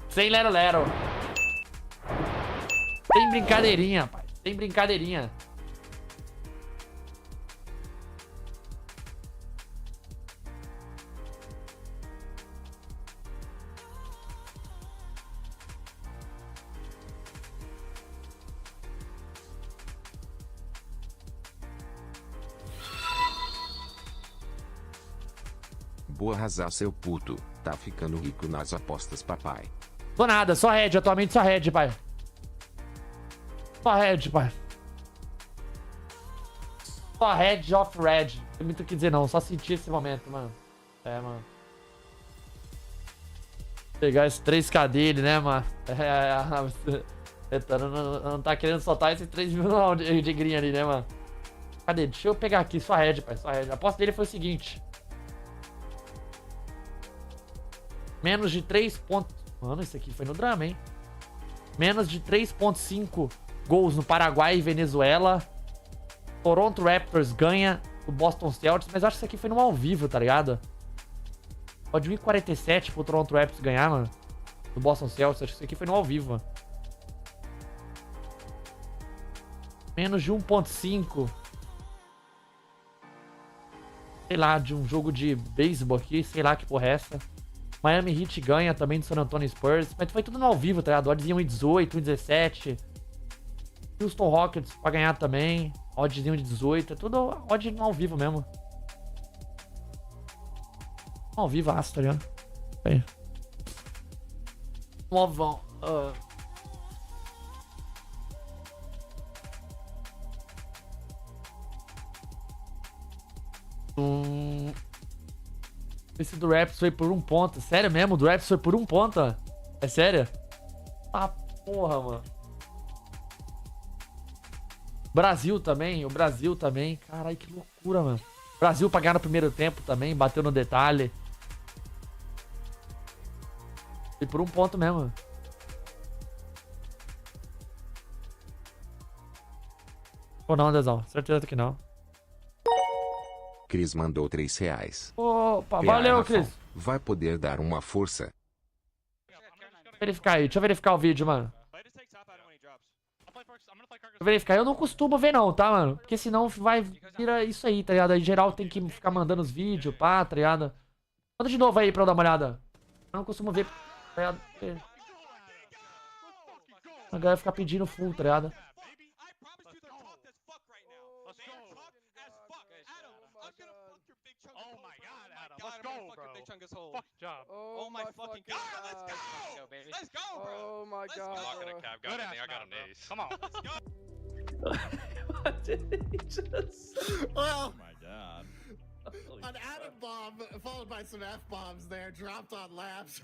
Speaker 1: Sem lero-lero. Sem brincadeirinha, pai. Sem brincadeirinha.
Speaker 3: Boa RazaH, seu puto. Tá ficando rico nas apostas, papai.
Speaker 1: Tô nada, só red, atualmente só red, pai. Só red, pai. Só red off red. Não tem muito o que dizer não, só sentir esse momento, mano. É, mano. Pegar esse 3k dele, né, mano? Não tá querendo soltar esse 3 mil não de green ali, né, mano? Cadê? Deixa eu pegar aqui, só red, pai, só red. A aposta dele foi o seguinte. Menos de 3 pontos. Mano, esse aqui foi no drama, hein? Menos de 3.5 gols no Paraguai e Venezuela. Toronto Raptors ganha do Boston Celtics. Mas eu acho que isso aqui foi no ao vivo, tá ligado? Pode 1,47 pro Toronto Raptors ganhar, mano. Do Boston Celtics. Acho que isso aqui foi no ao vivo, mano. Menos de 1.5. Sei lá, de um jogo de beisebol aqui. Sei lá que porra é essa. Miami Heat ganha também do San Antonio Spurs. Mas foi tudo no ao vivo, tá ligado? Oddzinho 1,18, 1,17. Houston Rockets pra ganhar também. Oddzinho de 18. É tudo odd no ao vivo mesmo. Ao vivo, aço, tá ligado? Aí. Novão. Esse do Raps foi por 1 ponto. Sério mesmo? O do Raps foi por 1 ponto? É sério? Ah, porra, mano. Brasil também. O Brasil também. Caralho, que loucura, mano. Brasil pra ganhar no primeiro tempo também. Bateu no detalhe. Foi por 1 ponto mesmo. Ou não, Dezão? Certeza que não.
Speaker 3: Cris mandou R$3.
Speaker 1: Opa, valeu, Cris.
Speaker 3: Vai poder dar uma força?
Speaker 1: Verificar aí, deixa eu verificar o vídeo, mano. Deixa eu verificar. Eu não costumo ver não, tá, mano? Porque senão vai virar isso aí, tá ligado? Aí geral tem que ficar mandando os vídeos, pá, tá ligado? Manda de novo aí pra eu dar uma olhada. Eu não costumo ver, tá ligado? A galera fica pedindo full, tá ligado?
Speaker 17: Let's go, bro. Big chunk this whole job. Oh my fucking god, let's go! Let's go, bro!
Speaker 12: Oh my god.
Speaker 17: I'm not gonna cap, got anything, I got an ace. Come on, let's go!
Speaker 4: What did he just...
Speaker 2: Oh my god.
Speaker 10: An atom bomb followed by some F-bombs there dropped on laps.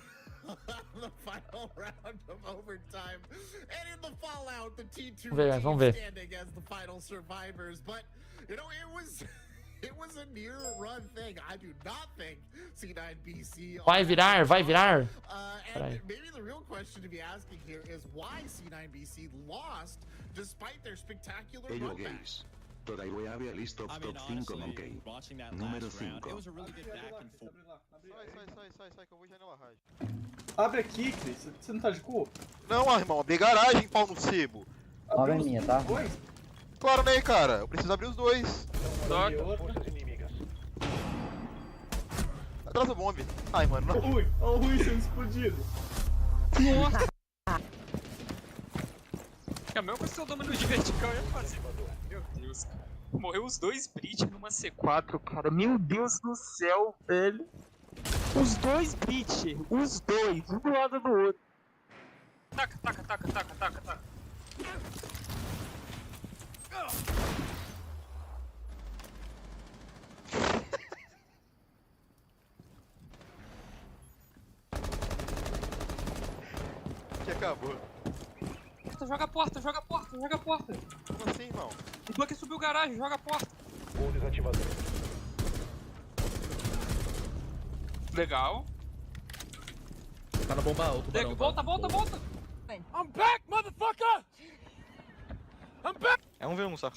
Speaker 10: The final round of overtime. And in the fallout, the T2 team standing as the final survivors. But, you know, it was a near run thing. I do not think C9BC...
Speaker 1: Vai virar, vai virar.
Speaker 10: And maybe the real question to be asking here is why C9BC lost despite their spectacular run back.
Speaker 18: Todavía había listo top 5 no game. Número 5.
Speaker 4: Sai, que eu vou já na RazaH.
Speaker 19: Abre aqui, Cris. Você não tá de cu?
Speaker 4: Não, irmão, abri garagem, pau no sebo.
Speaker 19: Abre a minha, tá?
Speaker 4: Claro, né, cara? Eu preciso abrir os dois. Atrás do bombe. Ai, mano, não.
Speaker 19: Ui, olha o Rui sendo explodido.
Speaker 17: Nossa! É a mesma coisa que eu domino de vertical eu ia fazer, mano. Meu Deus, cara. Morreu os dois Brit numa C4, cara. Meu Deus do céu, velho. Os dois Brit, os dois, um do lado do outro. Taca.
Speaker 4: Que acabou.
Speaker 17: Joga a porta.
Speaker 4: Como assim, irmão?
Speaker 17: O Buck subiu garagem, joga a porta.
Speaker 18: Bom desativador.
Speaker 17: Legal.
Speaker 4: Tá na bomba alto.
Speaker 17: Volta.
Speaker 19: I'm back, motherfucker! I'm back!
Speaker 4: É um V1 só.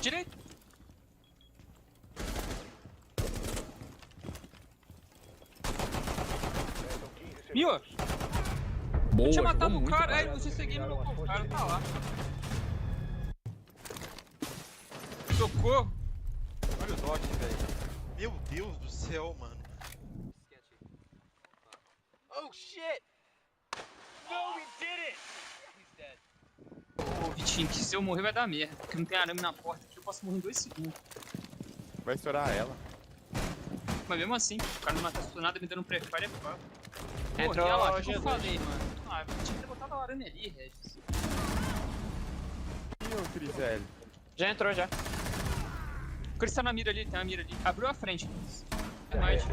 Speaker 17: Direito. Mio! Eu tinha matado o cara, aí você seguiu no meu cara, tá lá. Socorro!
Speaker 4: Olha o dodge, velho. Meu Deus do céu, mano.
Speaker 17: Oh shit! No, we did it! He's dead. Ô, Vitinho, que se eu morrer vai dar merda, porque não tem arame na porta aqui, eu posso morrer em 2 segundos.
Speaker 4: Vai estourar ela.
Speaker 17: Mas mesmo assim, o cara não matou nada me dando um prefire é foda.
Speaker 12: Entrou
Speaker 17: Olha lá, o que eu falei, mano? Ah, eu tinha que ter botado a arame ali, Regis.
Speaker 4: E o Cris?
Speaker 12: Já entrou, já.
Speaker 17: O Chris tá na mira ali, tem uma mira ali. Abriu a frente, Chris. É nóis.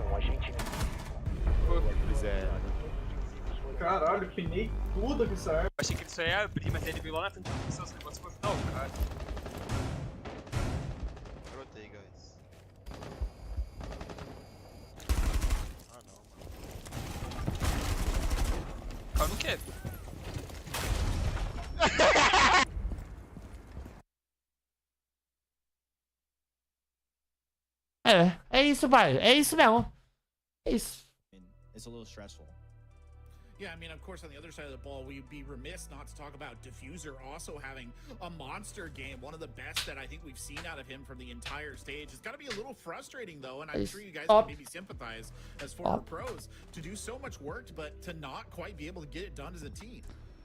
Speaker 19: Caralho, pinei tudo com essa arma.
Speaker 17: Eu achei que ele só ia abrir, mas ele veio lá na frente e começou os negócios pra ajudar o cara.
Speaker 4: Grotei, guys. Ah, não, mano.
Speaker 17: Calma, não quer.
Speaker 1: É isso, pai. É isso mesmo. É isso.
Speaker 7: It's a little stressful.
Speaker 10: Yeah, I mean, of course, on the other side of the ball, we'd be remiss not to talk about Diffuser also having a monster game, one of the best that I think we've seen out of him from the entire stage. It's got to be a little frustrating, though, and I'm sure you guys can maybe sympathize as former pros to do so much work, but to not quite be able to get it done as a team.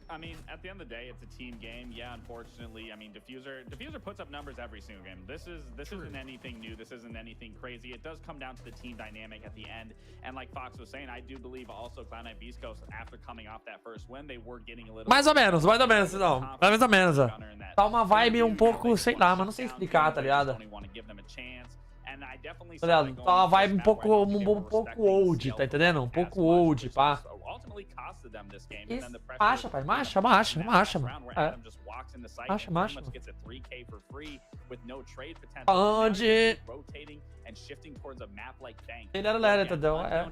Speaker 8: I mean, at the end of the day, it's a team game. Yeah, unfortunately, I mean, Diffuser puts up numbers every single game. This isn't anything new. This isn't anything crazy. It does come down to the team dynamic at the end. And like Fox was saying, I do believe also C9BC, after coming off that first win, they were getting a little...
Speaker 1: Mais ou menos, não. Mais ou menos, ó. Tá uma vibe um pouco, sei lá, mas não sei explicar, tá ligado? Tá ligado? Tá uma vibe um pouco old, tá entendendo? Um pouco old, pá. Isso. Marcha, pai. Marcha, mano. É. Marcha. Onde? Ele era lera, entendeu? É.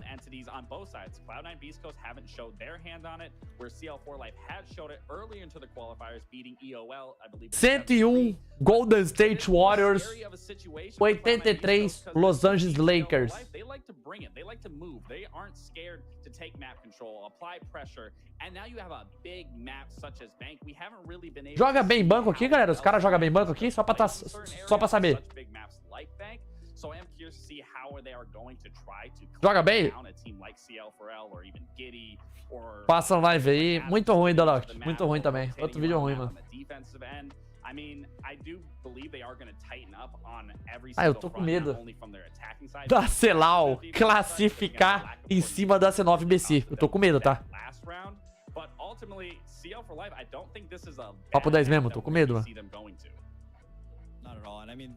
Speaker 1: 101 Golden State Warriors, 83 Los Angeles Lakers. Joga bem banco aqui, galera? Os caras jogam bem banco aqui? Só pra saber. Joga bem? Passa a live aí. Muito ruim, Dolockt. Muito ruim também. Outro vídeo ruim, mano. Ah, eu tô com medo da Celal classificar em cima da C9BC. Eu tô com medo, tá? Papo 10 mesmo, tô com medo, mano.
Speaker 7: Not at all. And I mean,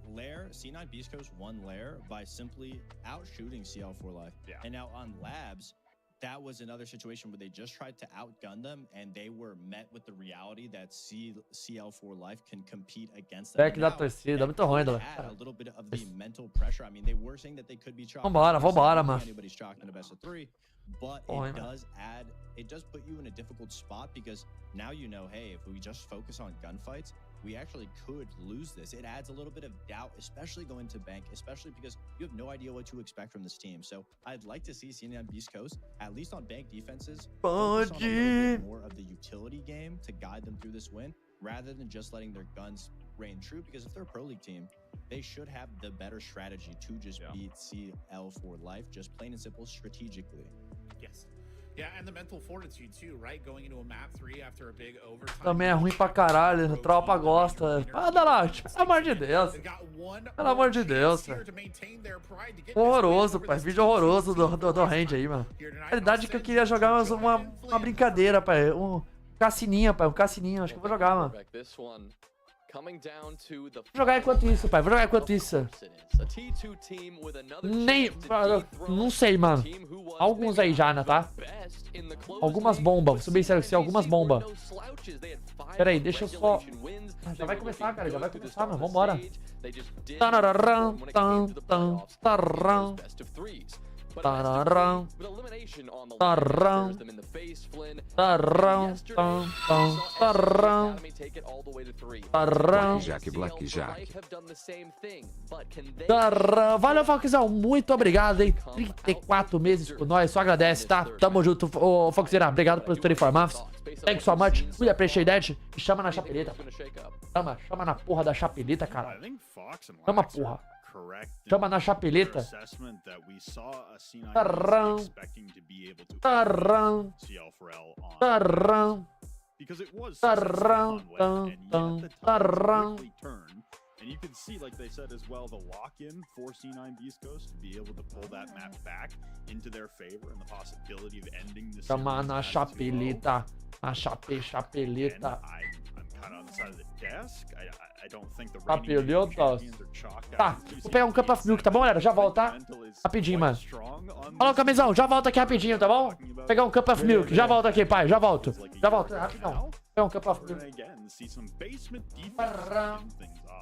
Speaker 7: C9BC won Lair by simply outshooting CL4L. Yeah. And now on Labs, that was another situation where they just tried to outgun them and they were met with the reality that CL4L can compete against them.
Speaker 1: Back da torcida, muito ruim, velho.
Speaker 7: A little bit of the mental pressure. I mean, they were saying that they could be chalked.
Speaker 1: Vambora, mano.
Speaker 7: Anybody's chalked in a best of 3. But it does put you in a difficult spot because now you know, hey, if we just focus on gunfights, we actually could lose this. It adds a little bit of doubt, especially going to bank, especially because you have no idea what to expect from this team. So I'd like to see C9BC, at least on bank defenses, focus on a little bit more of the utility game to guide them through this win, rather than just letting their guns reign true. Because if they're a pro league team, they should have the better strategy to just beat CL4L, just plain and simple strategically.
Speaker 10: Yes. Yeah, and the mental fortitude too, right? Going into a map 3 after a big overtime.
Speaker 1: Também é ruim pra caralho, a tropa gosta. Ah, Dolockt, pelo amor de Deus. Pelo amor de Deus, cara. Horroroso, pai. Vídeo horroroso do Range aí, mano. Na realidade que eu queria jogar uma brincadeira, pai. Um cassininha, pai. Um cassininho. Acho que eu vou jogar, mano. Vou jogar enquanto isso, pai. Vou jogar enquanto isso. Nem... Não sei, mano. Alguns aí já, né, tá? Algumas bombas. Vou subir CLC, algumas bombas. Pera aí, deixa eu só... Já vai começar, cara. Já vai começar, mano. Vambora. Tararão, tam, tam, tararão. Tararão. Tararão. Tararão. Tam, tam, tararão. Tararão.
Speaker 3: Blackjack.
Speaker 1: Tararão. Valeu, Foxzão. Muito obrigado, hein? 34 meses com nós. Só agradece, tá? Tamo junto. Ô, Foxzera, obrigado por ter informado. Thank you so much. We appreciate that. Me chama na chapeleta. Chama na porra da chapeleta, cara. Chama, porra. Chama na chapeleta. Tarrão. Tarrão. Tarrão. Tarrão. Tarrão.
Speaker 2: And you can see, like they said as well, the lock-in for C9BC to be able to pull that map back into their favor and the possibility of ending the
Speaker 1: chama na chapeleta. A chapeleta.
Speaker 2: I'm kind of on the side of the desk. I don't think the
Speaker 1: Tá, vou pegar um Cup of Milk, tá bom, galera? Já volto, tá? Rapidinho, mano. Falou, camisão, já volto aqui rapidinho, tá bom? Vou pegar um Cup of Milk, já volto aqui, pai, já volto. Já volto, rapidão. Vou pegar um Cup of Milk.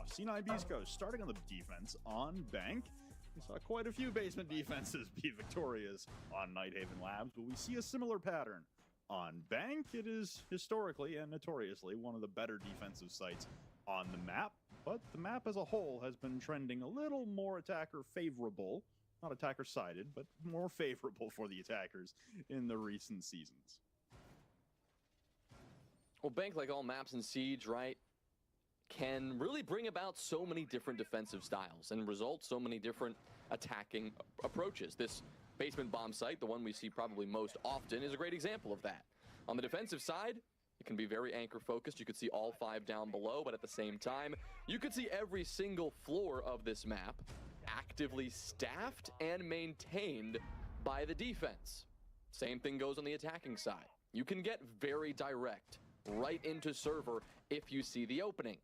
Speaker 2: C9BC starting on the defense on bank. We saw quite a few basement defenses be victorious on Nighthaven Labs, but we see a similar pattern. On bank, it is historically and notoriously one of the better defensive sites on the map, but the map as a whole has been trending a little more attacker favorable, not attacker sided, but more favorable for the attackers in the recent seasons.
Speaker 5: Well, bank, like all maps in Siege, right, can really bring about so many different defensive styles and result so many different attacking approaches. This basement bomb site, the one we see probably most often, is a great example of that. On the defensive side, it can be very anchor focused. You could see all 5 down below, but at the same time, you could see every single floor of this map actively staffed and maintained by the defense. Same thing goes on the attacking side. You can get very direct right into server if you see the opening.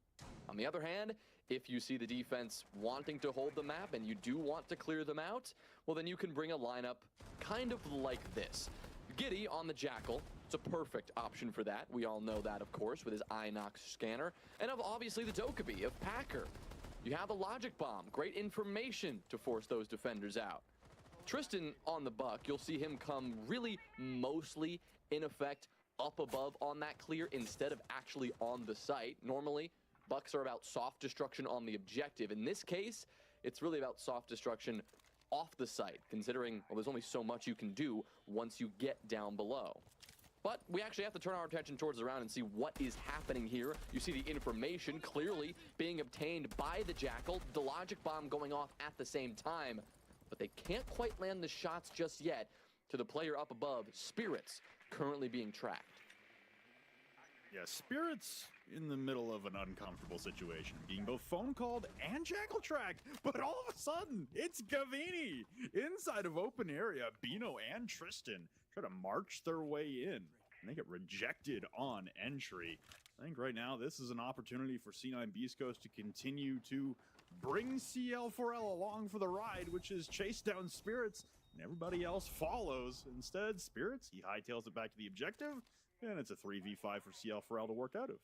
Speaker 5: On the other hand, if you see the defense wanting to hold the map and you do want to clear them out, well, then you can bring a lineup kind of like this. Giddy on the Jackal. It's a perfect option for that. We all know that, of course, with his Inox scanner. And of obviously the Dokkaebi of Packer. You have a Logic Bomb. Great information to force those defenders out. Tristan on the Buck, you'll see him come really mostly in effect up above on that clear instead of actually on the site. Normally, Bucks are about soft destruction on the objective. In this case, it's really about soft destruction off the site, considering, well, there's only so much you can do once you get down below. But we actually have to turn our attention towards the round and see what is happening here. You see the information clearly being obtained by the Jackal, the Logic Bomb going off at the same time, but they can't quite land the shots just yet to the player up above, Spirits, currently being tracked.
Speaker 2: Yeah, Spirits in the middle of an uncomfortable situation, being both phone called and Jackal tracked, but all of a sudden, it's Gavini inside of open area. Bino and Tristan try to march their way in, and they get rejected on entry. I think right now this is an opportunity for C9BC to continue to bring CL4L along for the ride, which is chase down Spirits, and everybody else follows. Instead, Spirits, he hightails it back to the objective, and it's a 3v5 for CL4L to work out of.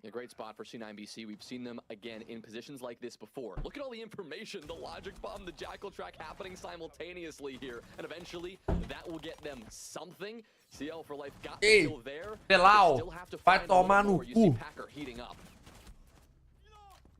Speaker 5: A great spot for C9BC. We've seen them again in positions like this before. Look at all the information, the Logic Bomb, the Jackal track happening simultaneously here, and eventually that will get them something. CL for Life got the kill there.
Speaker 1: Pelao, vai tomar no cu.
Speaker 5: Packer heating up.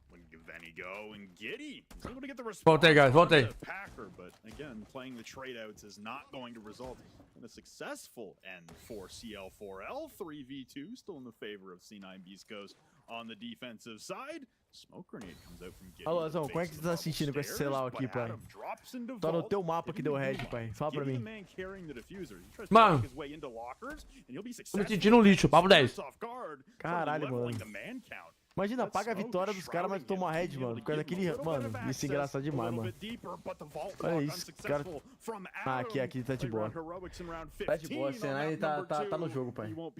Speaker 2: When Gavini go and Giddy is able to get the response.
Speaker 1: Voltei, guys, voltei.
Speaker 2: Packer, but again, playing the trade outs is not going to result in a successful end for CL4L. 3v2 still in the favor of C9BC on the defensive side. Smoke grenade comes out from Giddy.
Speaker 4: Alô, Azão, como é que você tá sentindo com esse celular aqui, pai? Tá no teu mapa que deu red, pai. Fala pra mim.
Speaker 1: Mano, tô me sentindo um lixo, papo 10.
Speaker 4: Caralho, mano. Imagina, paga a vitória dos caras, mas toma red, mano. Por causa daquele... Mano, isso é engraçado demais, mano. Olha isso, cara. Ah, aqui tá de boa. Tá de boa, C9 tá no jogo, pai.
Speaker 1: Vamos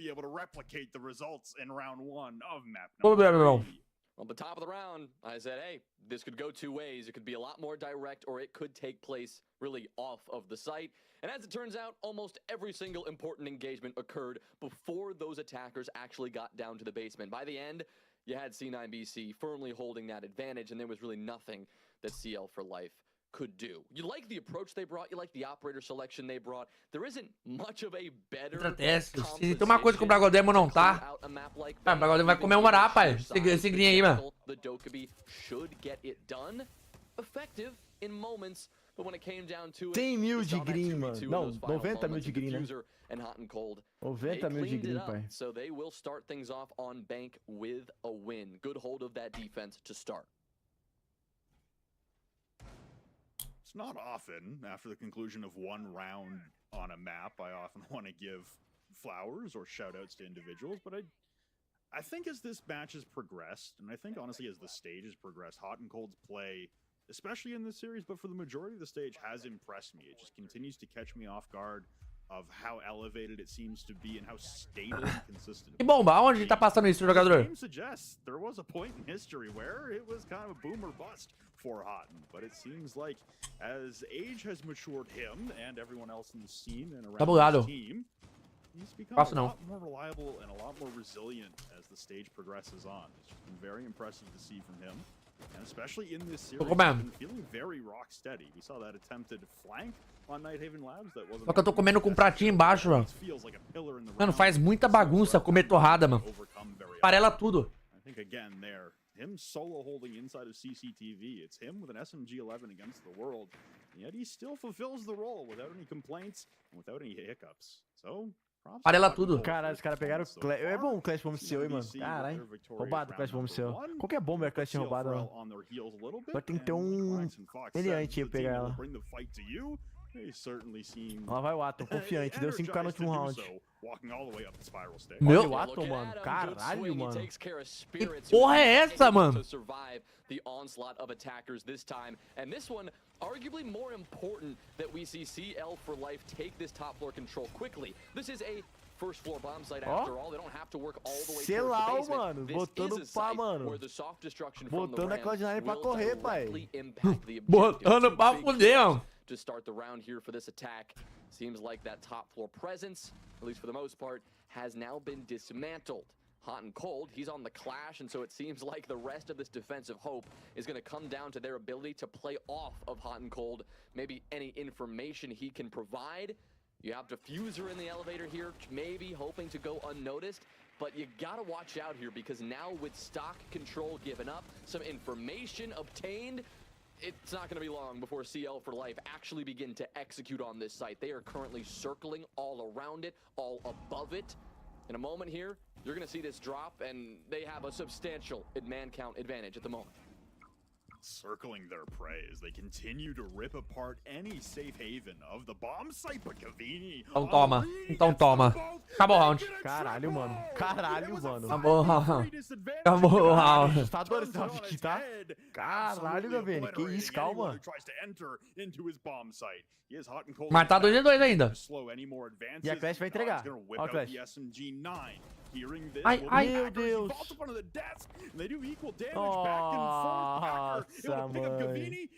Speaker 1: ver, meu.
Speaker 5: On the top of the round, I said, hey, this could go two ways. It could be a lot more direct, or it could take place really off of the site. And as it turns out, almost every single important engagement occurred before those attackers actually got down to the basement. By the end, you had C9BC firmly holding that advantage, and there was really nothing that CL for Life could do. You like the approach they brought, you like the operator selection they brought. There isn't much of a better
Speaker 1: se tem uma coisa que o Bragodemo não tá, o Bragodemo vai comemorar, pai. Esse green aí, mano.
Speaker 5: The Dokkaebi should get it done. Effective in moments, but when it came down to it,
Speaker 4: 100 mil de green, mano. Não, 90 mil de green, né? 90 mil de green, pai.
Speaker 5: So they will start things off on bank with a win. Good hold of that defense to start.
Speaker 2: It's not often, after the conclusion of one round on a map, I often want to give flowers or shout-outs to individuals, but I think as this match has progressed, and I think honestly as the stage has progressed, Hot and Cold's play, especially in this series, but for the majority of the stage, has impressed me. It just continues to catch me off guard of how elevated it seems to be and how stable and consistent.
Speaker 1: Que bomba, aonde tá passando isso, jogador?
Speaker 2: The game suggests there was a point in history where it was kind of a boom or bust for Houghton, but it seems like as age has matured him and everyone else in the scene and around the team, he's become a lot more reliable and a lot more resilient as the stage progresses on. It's been very impressive to see from him, and especially in this series, he's been feeling very rock steady. We saw that attempted flank on Nighthaven Labs that wasn't.
Speaker 1: Só que eu tô comendo com um pratinho embaixo, mano. Mano, faz muita bagunça comer torrada, mano. Parela tudo.
Speaker 2: I think again there, him solo holding inside of CCTV. It's him with an SMG-11 against the world, and yet he still fulfills the role without any complaints and without any hiccups. So,
Speaker 1: parela tudo.
Speaker 4: Caralho, os caras pegaram o Clash. É bom o Clash Bomb seu, hein, mano. Caralho. Roubado o Clash Bomb seu. Qualquer bomba é Clash roubado, mano. Agora tem que ter um meliante aí pra pegar ela. Lá vai o Atom, confiante. Deu 5k no último round.
Speaker 1: Meu,
Speaker 4: Atom, mano. Caralho, mano.
Speaker 1: Que porra é essa, mano?
Speaker 5: The onslaught of attackers this time, and this one arguably more important that we see CL for Life take this top floor control quickly. This is a
Speaker 4: Sei lá, mano. Botando pá, mano. Botando a Cloud9 pra correr, pai.
Speaker 1: Botando pra fuder.
Speaker 5: To start the round here for this attack. Seems like that top floor presence, at least for the most part, has now been dismantled. Hot and cold, he's on the clash, and so it seems like the rest of this defensive hope is going to come down to their ability to play off of Hot and Cold. Maybe any information he can provide. You have Diffuser in the elevator here, maybe hoping to go unnoticed, but you gotta watch out here because now with stock control given up, some information obtained, it's not going to be long before CL4L actually begin to execute on this site. They are currently circling all around it, all above it. In a moment here, you're going to see this drop, and they have a substantial man count advantage at the moment.
Speaker 2: Circling their prey as they continue to rip apart any safe haven of the bomb site, but Gavini...
Speaker 1: Então toma. Então toma. Acabou o round.
Speaker 4: Caralho, mano. Caralho, mano.
Speaker 1: Acabou o round. Acabou o round.
Speaker 4: Assustador esse round aqui, tá? Caralho, Gavini. Que isso, calma.
Speaker 1: Mas tá 2-2 ainda.
Speaker 4: E a Clash vai entregar. Ó a Clash.
Speaker 1: Ai, ai.
Speaker 4: Meu Deus. Nossa, mano.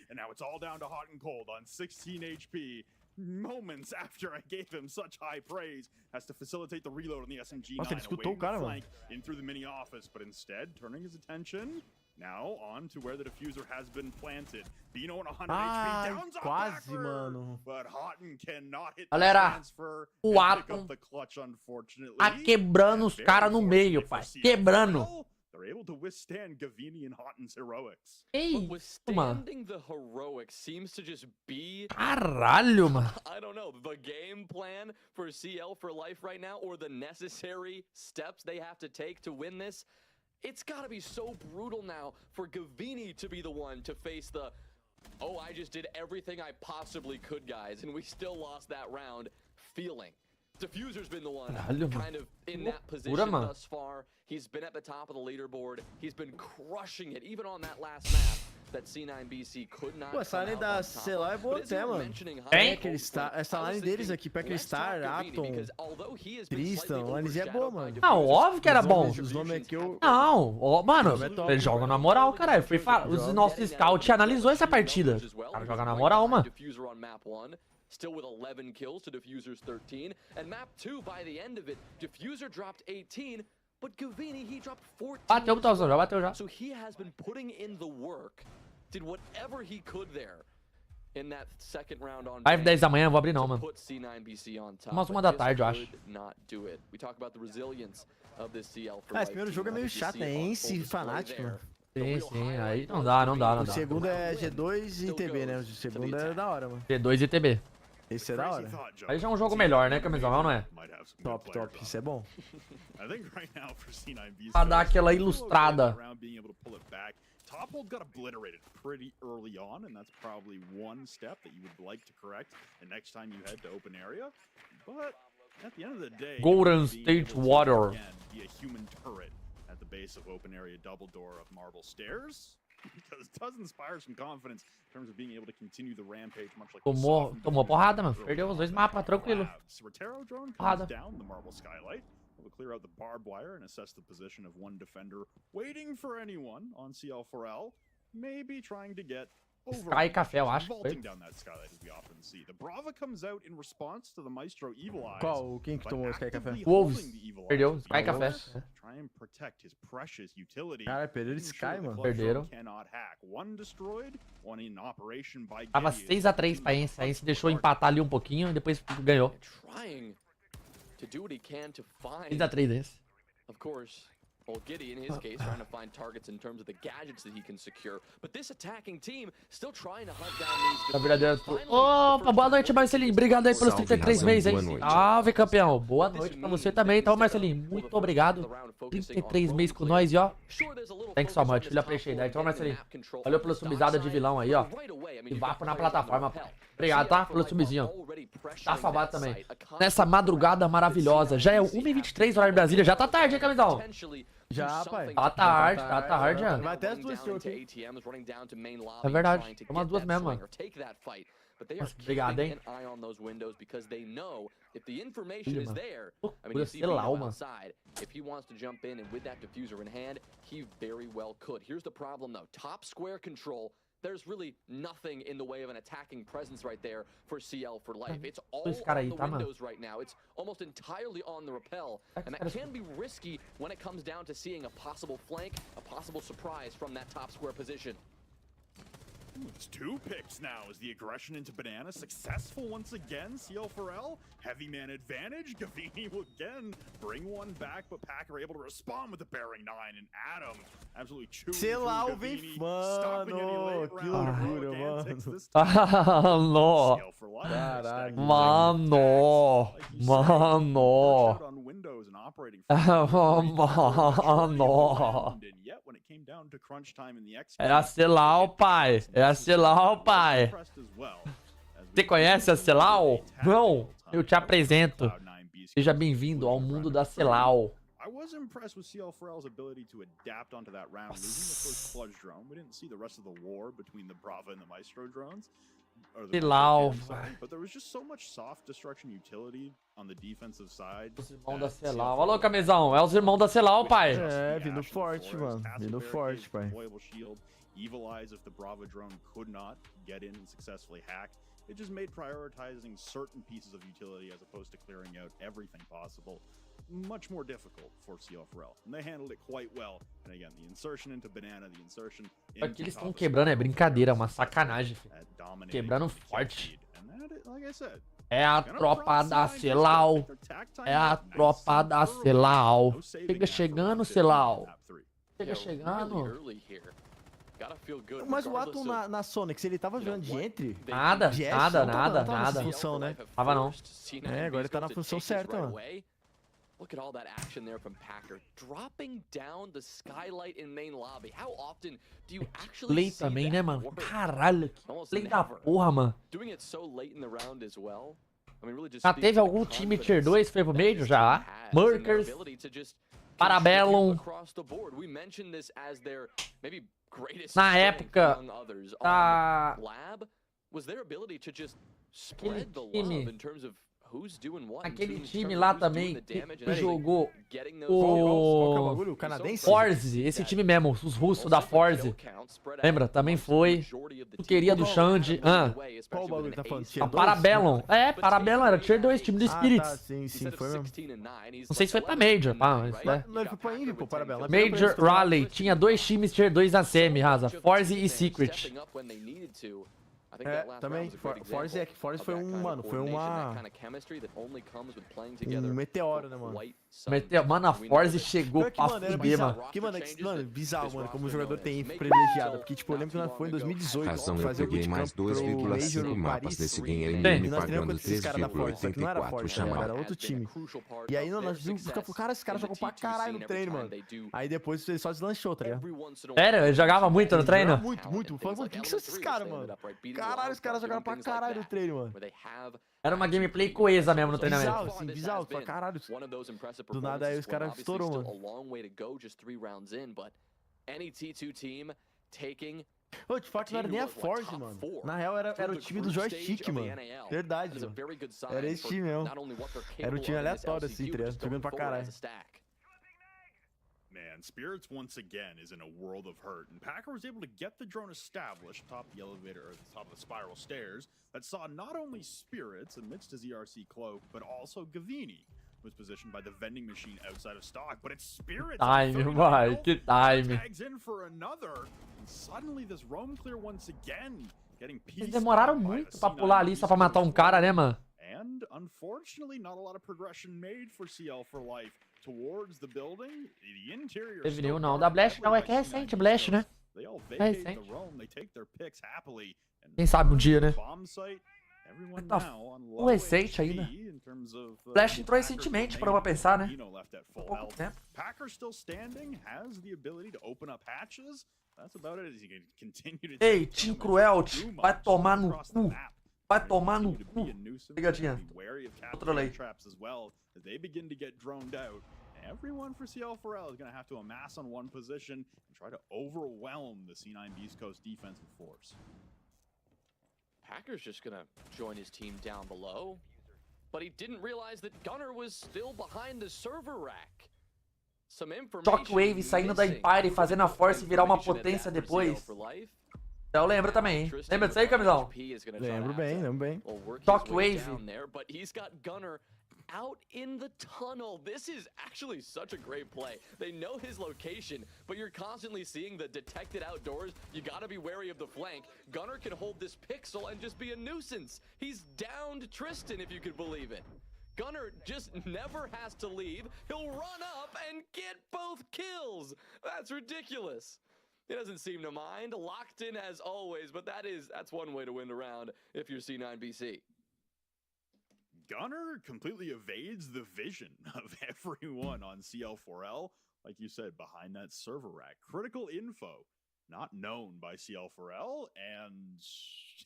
Speaker 2: And now it's all down to Hot and Cold on 16 HP. Moments after I gave him such high praise, has to facilitate the reload on the SMG9.
Speaker 4: Nossa, ele escutou o cara, mano.
Speaker 2: In through the mini office, but instead turning his attention now on to where the diffuser has been planted. Bino on 100 HP, downs
Speaker 4: quase, mano.
Speaker 2: But Houghton cannot hit
Speaker 1: Galera,
Speaker 2: the transfer
Speaker 1: o
Speaker 2: and pick
Speaker 1: Atom
Speaker 2: up the clutch, unfortunately.
Speaker 1: tá quebrando os caras no meio, pai. Quebrando.
Speaker 2: They're able to withstand Gavini and Houghton's heroics.
Speaker 1: Ei, mano.
Speaker 5: Withstanding the heroics seems to just be...
Speaker 1: Caralho, mano.
Speaker 5: I don't know, the game plan for CL4L right now, or the necessary steps they have to take to win this. It's gotta be so brutal now for Gavini to be the one to face the, oh, I just did everything I possibly could, guys, and we still lost that round feeling. Diffuser's been the one kind of in that position thus far. He's been at the top of the leaderboard. He's been crushing it, even on that last map that C9BC could not.
Speaker 4: Pô, essa line da CL é boa até, mano. Essa line deles aqui, Packerstar, Atom, Tristan, a linezinha é boa, mano.
Speaker 1: Não, óbvio que era bom.
Speaker 4: Os nomes aqui eu...
Speaker 1: Não, ó, mano, eles jogam na moral, caralho. Os nossos scouts analisou essa partida. O cara joga na moral, mano.
Speaker 5: Still with 11 kills to Diffuser's 13. And map 2, by the end of it, Diffuser dropped 18, but Gavini, he dropped 14.
Speaker 1: Bateu, Botãozão, já bateu já.
Speaker 5: So he has been putting in the work, did whatever he could there in that second round on
Speaker 1: 5:10 da manhã, vou abrir não, mano.
Speaker 5: put C9BC on top.
Speaker 1: Umas 1 da tarde, eu acho.
Speaker 5: Not do it. We talk about the resilience of this CL4L.
Speaker 4: Esse primeiro jogo é meio chato, é Ence Fnatic, mano.
Speaker 1: Sim, aí não dá.
Speaker 4: O segundo é G2 e TB, né? O segundo é da hora, mano.
Speaker 1: G2 e TB.
Speaker 4: Esse é da hora.
Speaker 1: Aí já é um jogo melhor, né, camisão? Não é?
Speaker 4: Top, isso é bom.
Speaker 1: Pra dar aquela ilustrada.
Speaker 2: Tophold got obliterated pretty early on, and that's probably one step that you would like to correct the next time you head to open area. But at the end of the day,
Speaker 1: Golden State Water.
Speaker 2: Be a human turret at the base of open area double door of marble stairs. Because it does inspire some confidence in terms of being able to continue the rampage, much like
Speaker 1: Tomou porrada, mano. Perdeu os 2 mapas, tranquilo. Porrada.
Speaker 2: Down the marble skylight. Will clear out the barbed wire and assess the position of one defender waiting for anyone on CL4L, maybe trying to get
Speaker 1: Sky Café, eu acho.
Speaker 2: down that skylight as we often see. The Brava comes out in response to the Maestro Evil Eyes.
Speaker 4: Qual? Quem que tomou o Sky Café?
Speaker 1: Wolves. Perdeu, Sky Café.
Speaker 2: Try and protect his precious utility.
Speaker 4: Cara, perderam esse Sky, mano.
Speaker 1: Perderam.
Speaker 2: One destroyed, one in operation by
Speaker 1: Tava 6-3 pra Ence. A Ence deixou empatar ali um pouquinho e depois ganhou. 6-3 esse.
Speaker 5: Of course. Well, Giddy, in his case, trying to find targets in terms of the gadgets that he can secure. But this attacking team still trying to hunt down these...
Speaker 1: Opa, boa noite, Marcelinho. Obrigado aí pelos 33 meses, hein? Salve, campeão. Boa noite pra você também, então, Marcelinho. Muito obrigado. 33 meses com nós, e ó. Thanks so much, filho, appreciate that. Então, Marcelinho, valeu pela subizada de vilão aí, ó. E vapo na plataforma, pai. Obrigado, tá? Pelo subzinho. Tá salvado também. Nessa madrugada maravilhosa. Já é 1h23 horário de Brasília. Já tá tarde, hein, camisão?
Speaker 4: Já, pai.
Speaker 1: Tá tarde já.
Speaker 4: Vai até as 2 aqui.
Speaker 1: É verdade. Tem umas 2 mesmo, mano.
Speaker 5: but they are keeping an eye on those windows because they know if the information is there, I mean, you see Vino outside. If he wants to jump in and with that diffuser in hand, he very well could. Here's the problem though, top square control. There's really nothing in the way of an attacking presence right there for CL4L. It's all on the windows right now. It's almost entirely on the rappel, and that can be risky when it comes down to seeing a possible flank, a possible surprise from that top square position.
Speaker 2: It's 2 picks now. Is the aggression into Banana successful once again? CL4L, heavy man advantage. Gavini will again bring one back, but Packer able to respond with the bearing 9, and Adam absolutely chewing through Gavini, stopping any late round Rogantics this time.
Speaker 1: É a Celau, pai. É a Celau, pai. Você conhece a Celau? Não? Eu te apresento. Seja bem-vindo ao mundo da Celau.
Speaker 2: I was impressed with CL4L's ability to adapt onto that round, losing the first sludge drone. We didn't see the rest of the war between the Brava and the Maestro drones.
Speaker 1: Celau.
Speaker 2: But there was just so much soft destruction utility on the defensive side.
Speaker 1: Os irmãos da Celau. Alô, Camisão. É os irmãos da Celau, pai.
Speaker 4: É, vindo forte, mano. Vindo forte, pai.
Speaker 2: Evil Eyes if the Brava drone could not get in and successfully hack. It just made prioritizing certain pieces of utility as opposed to clearing out everything possible much more difficult for CL4L. And they handled it quite well. And again, the insertion into Banana, the insertion into
Speaker 1: Aqui eles estão quebrando, é brincadeira, é uma sacanagem, filho. Quebrando forte. É a tropa da Celau. É a tropa da Celau. Chega chegando, Celau. Chega chegando.
Speaker 4: Mas o Atom na Sonic, ele tava jogando de entry?
Speaker 1: Nada.
Speaker 4: Na função, né?
Speaker 1: Tava não.
Speaker 4: É, agora ele tá na função certa, mano.
Speaker 5: Look at all that action there from Packer, dropping down the skylight in main lobby. How often do you actually see
Speaker 1: também,
Speaker 5: that
Speaker 1: né, mano? Caralho, que play da porra, mano.
Speaker 5: Doing it so late in the round as well. I mean, really just
Speaker 1: já teve algum time tier 2 que foi pro Major já? Merkers, Parabellum. Na época da... Aquele time lá também que jogou o Forze, esse time mesmo, os russos da Forze. Lembra? Também foi. Tu queria do Xande.
Speaker 4: Qual bagulho tá falando?
Speaker 1: A Parabellum. É, Parabellum era tier 2, time do Spirits.
Speaker 4: Ah, tá, sim, foi mesmo.
Speaker 1: Não sei se foi pra Major, pá, mas
Speaker 4: não, foi pra Invi, pô, Parabellum.
Speaker 1: Major Rally, tinha 2 times tier 2 na semi, Raza, Forze e Secret.
Speaker 4: É, também, Forze foi um, mano, foi um meteoro, né, mano?
Speaker 1: Mano, a Forze chegou pra fuder, mano.
Speaker 4: Que, mano, bizarro, mano, como o jogador tem privilegiado. Porque, tipo, eu lembro que nós foi em 2018.
Speaker 3: Razão, eu peguei mais 2,5 mapas desse game aí, me pagando 3,84 chamadas.
Speaker 4: Era outro time. E aí, nós vimos, cara, esse cara jogou pra caralho no treino, mano. Aí depois ele só deslanchou, tá ligado?
Speaker 1: Sério? Ele jogava muito no treino?
Speaker 4: Muito. Falei, mano, o que são esses caras, mano? Caralho, os caras jogaram pra caralho no treino, mano.
Speaker 1: Era uma gameplay coesa mesmo no treinamento.
Speaker 4: Bizarro, assim, bizarro. Pra caralho. Do nada aí os caras estourou, mano. Ô, de fato não era nem a Forge, mano. Na real era o time do joystick, mano. Verdade, mano. Era esse time mesmo. Era um time aleatório, assim, tá ligado? Jogando pra caralho.
Speaker 2: Man, Spirits once again is in a world of hurt, and Packer was able to get the drone established atop the elevator, or the top of the spiral stairs, that saw not only Spirits amidst his ERC cloak, but also Gavini, who was positioned by the vending machine outside of stock, but it's Spirits tags in for another, and suddenly this roam clear once again, getting
Speaker 1: Eles demoraram muito pra pular ali só pra matar um cara, né, mano?
Speaker 2: And unfortunately, not a lot of progression made for CL4L towards the building. The interior.
Speaker 1: Teve nenhum não. Da Blast não, é que é recente, Blast, né? É recente. Quem sabe um dia, né? Mas tá recente ainda. Blast entrou recentemente, pra eu pensar, né? Pouco tempo. Ei, Team Cruelty, vai tomar no cu. Vai tomar no cu. Ligadinha. Controlei.
Speaker 2: Everyone for CL4L is going to have to amass on one position and try to overwhelm the C9BC Coast defensive force.
Speaker 5: Hacker's just gonna join his team down below, but he didn't realize that Gunner was still behind the server rack.
Speaker 1: Shockwave saindo da Empire e fazendo a Force virar uma potência depois. Eu lembro também, hein? Lembra disso aí, Camisão?
Speaker 4: Lembro bem.
Speaker 1: Shockwave.
Speaker 5: But he's got Gunner out in the tunnel. This is actually such a great play. They know his location, but you're constantly seeing the detected outdoors. You gotta be wary of the flank. Gunner can hold this pixel and just be a nuisance. He's downed Tristan, if you could believe it. Gunner just never has to leave. He'll run up and get both kills. That's ridiculous. He doesn't seem to mind. Locked in as always, but that's one way to win a round if you're C9BC.
Speaker 2: Gunner completely evades the vision of everyone on CL4L. Like you said, behind that server rack. Critical info, not known by CL4L. And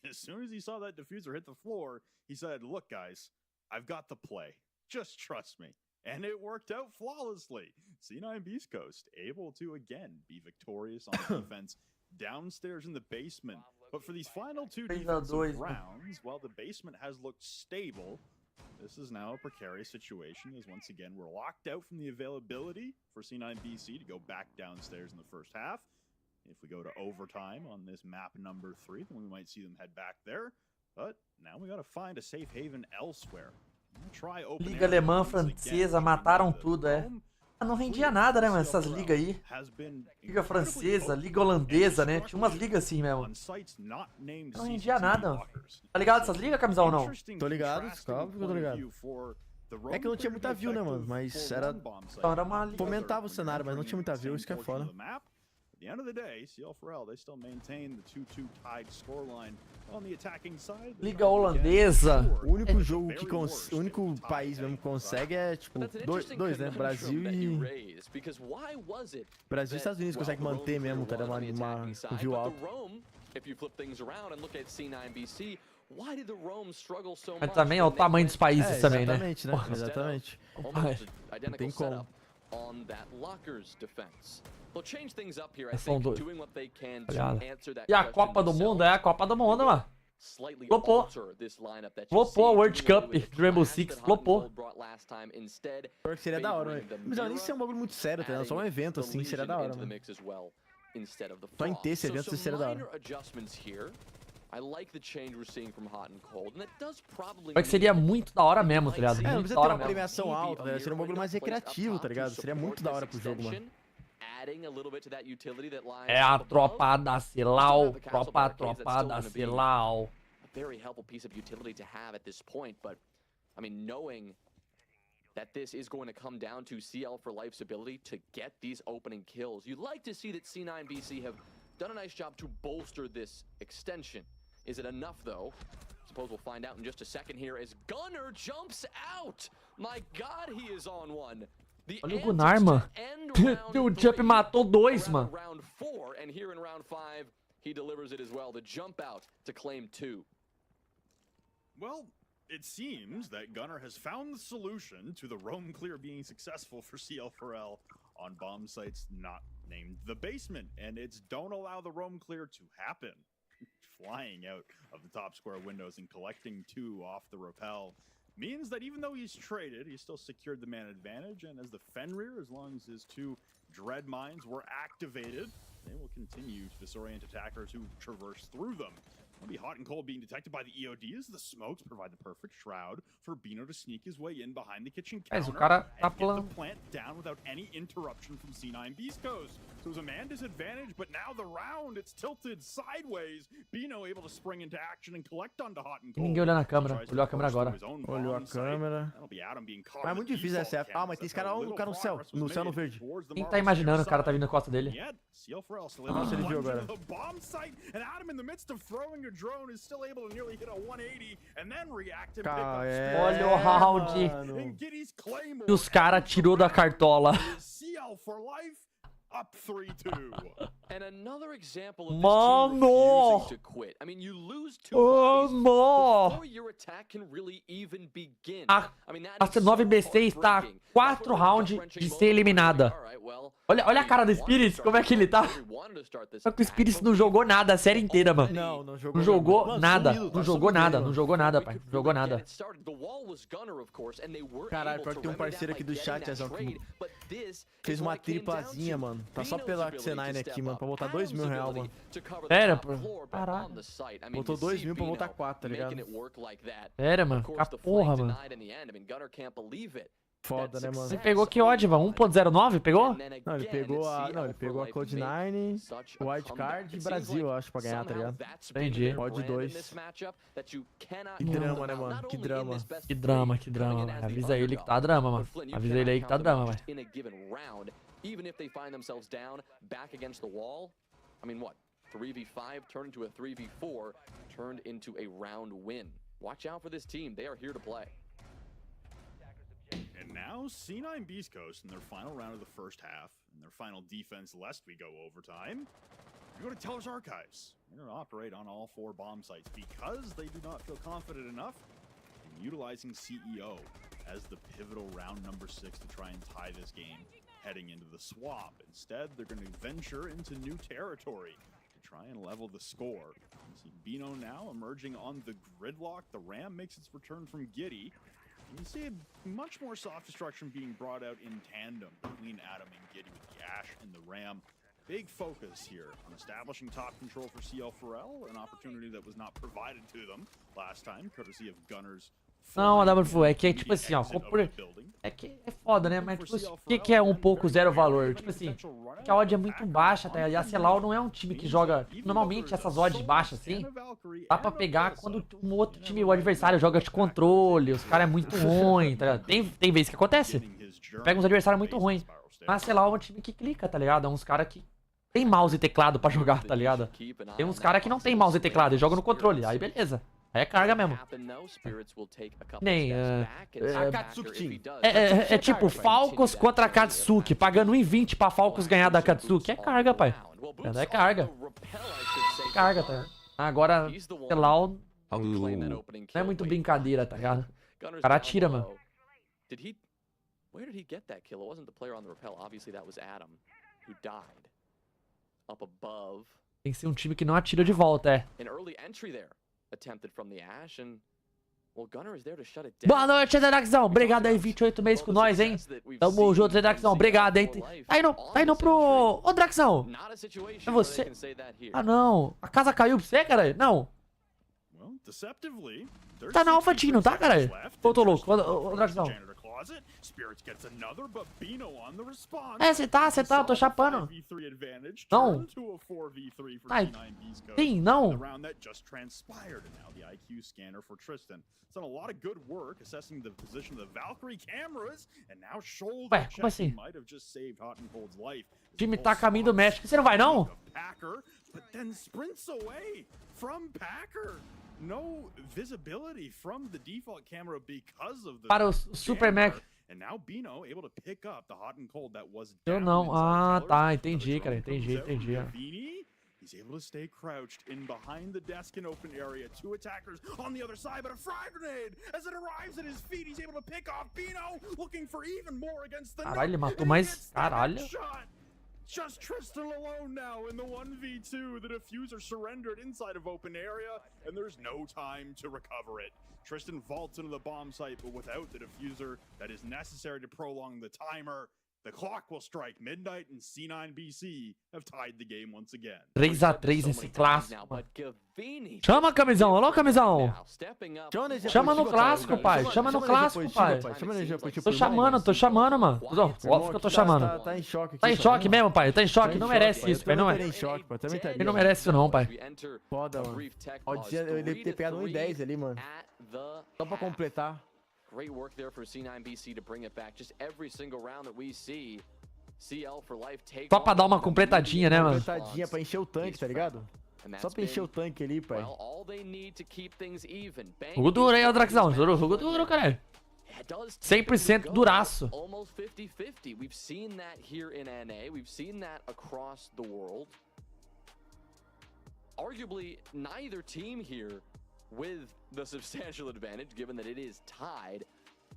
Speaker 2: as soon as he saw that diffuser hit the floor, he said, look, guys, I've got the play. Just trust me. And it worked out flawlessly. C9BC Coast able to, again, be victorious on defense downstairs in the basement. But for these final two defensive rounds, while the basement has looked stable, this is now a precarious situation as once again we're locked out from the availability for C9BC to go back downstairs in the first half. If we go to overtime on this map number 3, then we might see them head back there. But now we gotta find a safe haven elsewhere.
Speaker 1: Liga alemã, francesa, mataram tudo, é. Não rendia nada, né, mano, essas ligas aí. Liga francesa, liga holandesa, né? Tinha umas ligas assim mesmo. Não rendia nada, mano. Tá ligado essas ligas, Camisão, ou não?
Speaker 4: Tô ligado, óbvio que eu tô ligado. É que não tinha muita view, né, mano? Mas era
Speaker 1: uma liga.
Speaker 4: Fomentava o cenário, mas não tinha muita view, isso que é foda.
Speaker 2: At the end of the day, CL4L, they still maintain the 2-2 tied scoreline on the attacking side.
Speaker 1: Liga holandesa.
Speaker 4: O único jogo que o único país mesmo que consegue é tipo dois, né? Brasil e Estados Unidos consegue manter mesmo, tá? Uma view alta.
Speaker 1: Mas também é o tamanho dos países também, né?
Speaker 4: Exatamente.
Speaker 1: Não tem como. São dois. E a Copa do Mundo é a Copa do Mundo, mano. Flopou. Flopou a World Cup do Rainbow Six. Flopou.
Speaker 4: Pior que seria da hora, né? Mas nem ser um bagulho muito sério, tá? Só um evento assim seria da hora, mano. Só em ter esse evento seria da hora.
Speaker 1: Mas que seria muito da hora mesmo, tá ligado?
Speaker 4: Não precisa ter uma premiação alta, né? Seria um bagulho mais recreativo, tá ligado? Seria muito da hora pro jogo, mano.
Speaker 1: É a tropa da Cilau, tropa da Cilau.
Speaker 5: Very helpful piece of utility to have at this point, but I mean, knowing that this is going to come down to CL4Life's ability to get these opening kills, you'd like to see that C9BC have done a nice job to bolster this extension. Is it enough, though? Suppose we'll find out in just a second here as Gunner jumps out. My God, he is on one.
Speaker 1: Olha o Gunnar, mano. O Jump matou dois, mano.
Speaker 5: Round 4, and here in round 5, he delivers it as well. The jump out to claim 2.
Speaker 2: Well, it seems that Gunner has found the solution to the roam clear being successful for CL4L on bomb sites not named the basement, and it's don't allow the roam clear to happen. Flying out of the top square windows and collecting 2 off the rappel means that even though he's traded, he's still secured the man advantage, and as the Fenrir, as long as his 2 dread mines were activated, they will continue to disorient attackers who traverse through them. It'll be hot and cold being detected by the EODs. The smokes provide the perfect shroud for Bino to sneak his way in behind the kitchen counter and get the plant down without any interruption from C9BC Coast. So it was a man disadvantage, but now the round, it's tilted sideways. Bino able to spring into action and collect onto hot and cold.
Speaker 1: Ninguém olhando a câmera. Olhou a câmera agora.
Speaker 4: Olhou a câmera. Mas é muito difícil essa. Ah, mas tem esse cara no céu. No céu no verde.
Speaker 1: Quem tá imaginando o cara tá vindo na costa dele?
Speaker 4: Nossa, ele viu agora.
Speaker 2: Drone is still able to nearly hit a 180 and then react and pick
Speaker 1: up. Olha o round. E os caras tirou da cartola.
Speaker 2: CL4Life up 3-2.
Speaker 5: And
Speaker 1: Mano! A C9BC está a 4 rounds de ser eliminada. Olha a cara do Spirit, como é que ele tá? Só que o Spirit não jogou nada a série inteira, mano.
Speaker 4: Não
Speaker 1: Não jogou nada. Não jogou nada, não jogou nada, pai. Não jogou nada.
Speaker 4: Caralho, pior que tem um parceiro aqui do chat, Azão, que fez uma triplazinha, mano. Tá só pela C9 aqui, mano, pra botar R$2.000, mano.
Speaker 1: Sério, pô? Caralho.
Speaker 4: Botou 2.000 pra botar 4, tá ligado?
Speaker 1: Sério, mano. A porra, mano.
Speaker 4: Foda, né, mano?
Speaker 1: Ele pegou que ódio, mano? 1.09, pegou?
Speaker 4: Não, ele pegou a Cloud9, Wildcard e Brasil, eu acho, pra ganhar, tá ligado?
Speaker 1: Entendi.
Speaker 4: Odd 2. Que drama, né, mano? Que drama.
Speaker 1: Que drama, que drama, mano. Avisa ele que tá drama, mano. Avisa ele aí que tá drama, mano.
Speaker 5: Even if they find themselves down, back against the wall, I mean, what? 3v5 turned into a 3v4, turned into a round win. Watch out for this team. They are here to play.
Speaker 2: And now C9BC in their final round of the first half, and their final defense lest we go overtime. You go to Teller's Archives. They're going to operate on all 4 bomb sites because they do not feel confident enough in utilizing CEO as the pivotal round number 6 to try and tie this game heading into the swap. Instead, they're going to venture into new territory to try and level the score. You see Bino now emerging on the gridlock. The Ram makes its return from Giddy. You see much more soft destruction being brought out in tandem between Adam and Giddy with the Ash and the Ram. Big focus here on establishing top control for CL4L, an opportunity that was not provided to them last time, courtesy of Gunners.
Speaker 1: Não, a WFU é que é tipo assim, ó. É que é foda, né? Mas tipo assim, o que é um pouco zero valor? Tipo assim, que a odd é muito baixa, tá? E a CL4L não é um time que joga. Normalmente essas odds baixas assim, dá pra pegar quando um outro time, o adversário joga de controle, os caras é muito ruim, tá ligado? Tem vezes que acontece. Pega uns adversários muito ruins. Mas a CL4L é um time que clica, tá ligado? É uns caras que tem mouse e teclado pra jogar, tá ligado? Tem uns caras que não tem mouse e teclado e jogam no controle, aí beleza. Aí é carga mesmo. Nem, é tipo Falcos contra a Katsuki, pagando 1,20 pra Falcos ganhar da Katsuki. É carga, pai. É carga. É carga, tá? Agora, sei lá, não é muito brincadeira, tá ligado? O cara atira, mano.
Speaker 5: Where did he get that kill? It wasn't the player on the rappel. Obviously that was Adam, who died up above.
Speaker 1: Tem que ser um time que não atira de volta, é.
Speaker 5: An early entry there. Attempted from the Ash and well, Gunner is there to shut it down.
Speaker 1: Boa noite, Redaxão. Obrigado aí, 28 meses com nós, hein? Tamo junto, Redaxão. Obrigado, hein? Tá indo pro... Ô, Draxão. É você? Ah, não. A casa caiu pra você, cara? Não. Tá na Alpha Team, não tá, cara? Tô louco. Ô, Draxão. É, você tá, eu tô chapando. Não. Ai, sim, não. Ué, como assim? O time tá a caminho do México. Você não vai, não? Para o Super Mac. Eu não. Ah, tá. Entendi, cara. Entendi.
Speaker 2: He's able to stay crouched in behind the desk in open area. 2 attackers on the other side, but a frag grenade as it arrives at his feet. He's able to pick off Bino, looking for even more against the.
Speaker 1: Caralho, ele matou mais. Caralho.
Speaker 2: Just Tristan alone now in the 1v2. The diffuser surrendered inside of open area, and there's no time to recover it. Tristan vaults into the bomb site, but without the diffuser that is necessary to prolong the timer, the clock will strike midnight, and C9BC have tied the game once again.
Speaker 1: 3x3 nesse clássico. Chama, camisão. Alô, camisão. Chama no clássico, pai. Chama no clássico, pai. Tô chamando, mano. Óbvio que eu tô chamando.
Speaker 4: Tá em choque.
Speaker 1: Tá em choque mesmo, pai. Tá em choque. Não merece isso, pai. Não é. Ele não merece isso, não, pai.
Speaker 4: Foda, mano. Ele deve ter pegado 1,10 ali, mano. Só pra completar.
Speaker 5: Great work there for C9BC to bring it back. Just every single round that we see, CL for life take.
Speaker 1: Só pra dar uma completadinha, né, mano?
Speaker 4: Completadinha pra encher o tanque, tá ligado? Só pra encher o tanque ali, pai.
Speaker 1: Jogo duro aí, o Draxão. Jogo duro, cara. 100% duraço.
Speaker 5: Almost 50-50. We've seen that here in NA. We've seen that across the world. arguably neither team here with the substantial advantage, given that it is tied.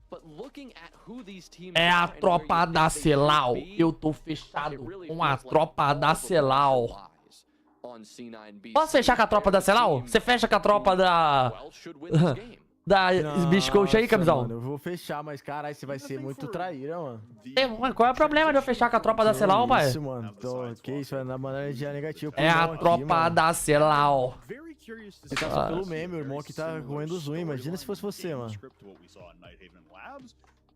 Speaker 5: But looking at who these teams
Speaker 1: É a tropa da Celal. Eu tô fechado com a tropa da Celal. Posso fechar com a tropa da Celal? Você fecha com a tropa da... da Smash Coach aí, camisão?
Speaker 4: Mano, eu vou fechar, mas caralho, você vai ser muito traíra, mano.
Speaker 1: Qual é o problema de eu fechar com a tropa da Celal, pai?
Speaker 4: Isso, mano. Então, que isso, vai na maneira de negativo.
Speaker 1: É a tropa da Celal.
Speaker 4: Você tá só pelo meme, o irmão aqui tá roendo os zoom. Imagina se fosse você, mano.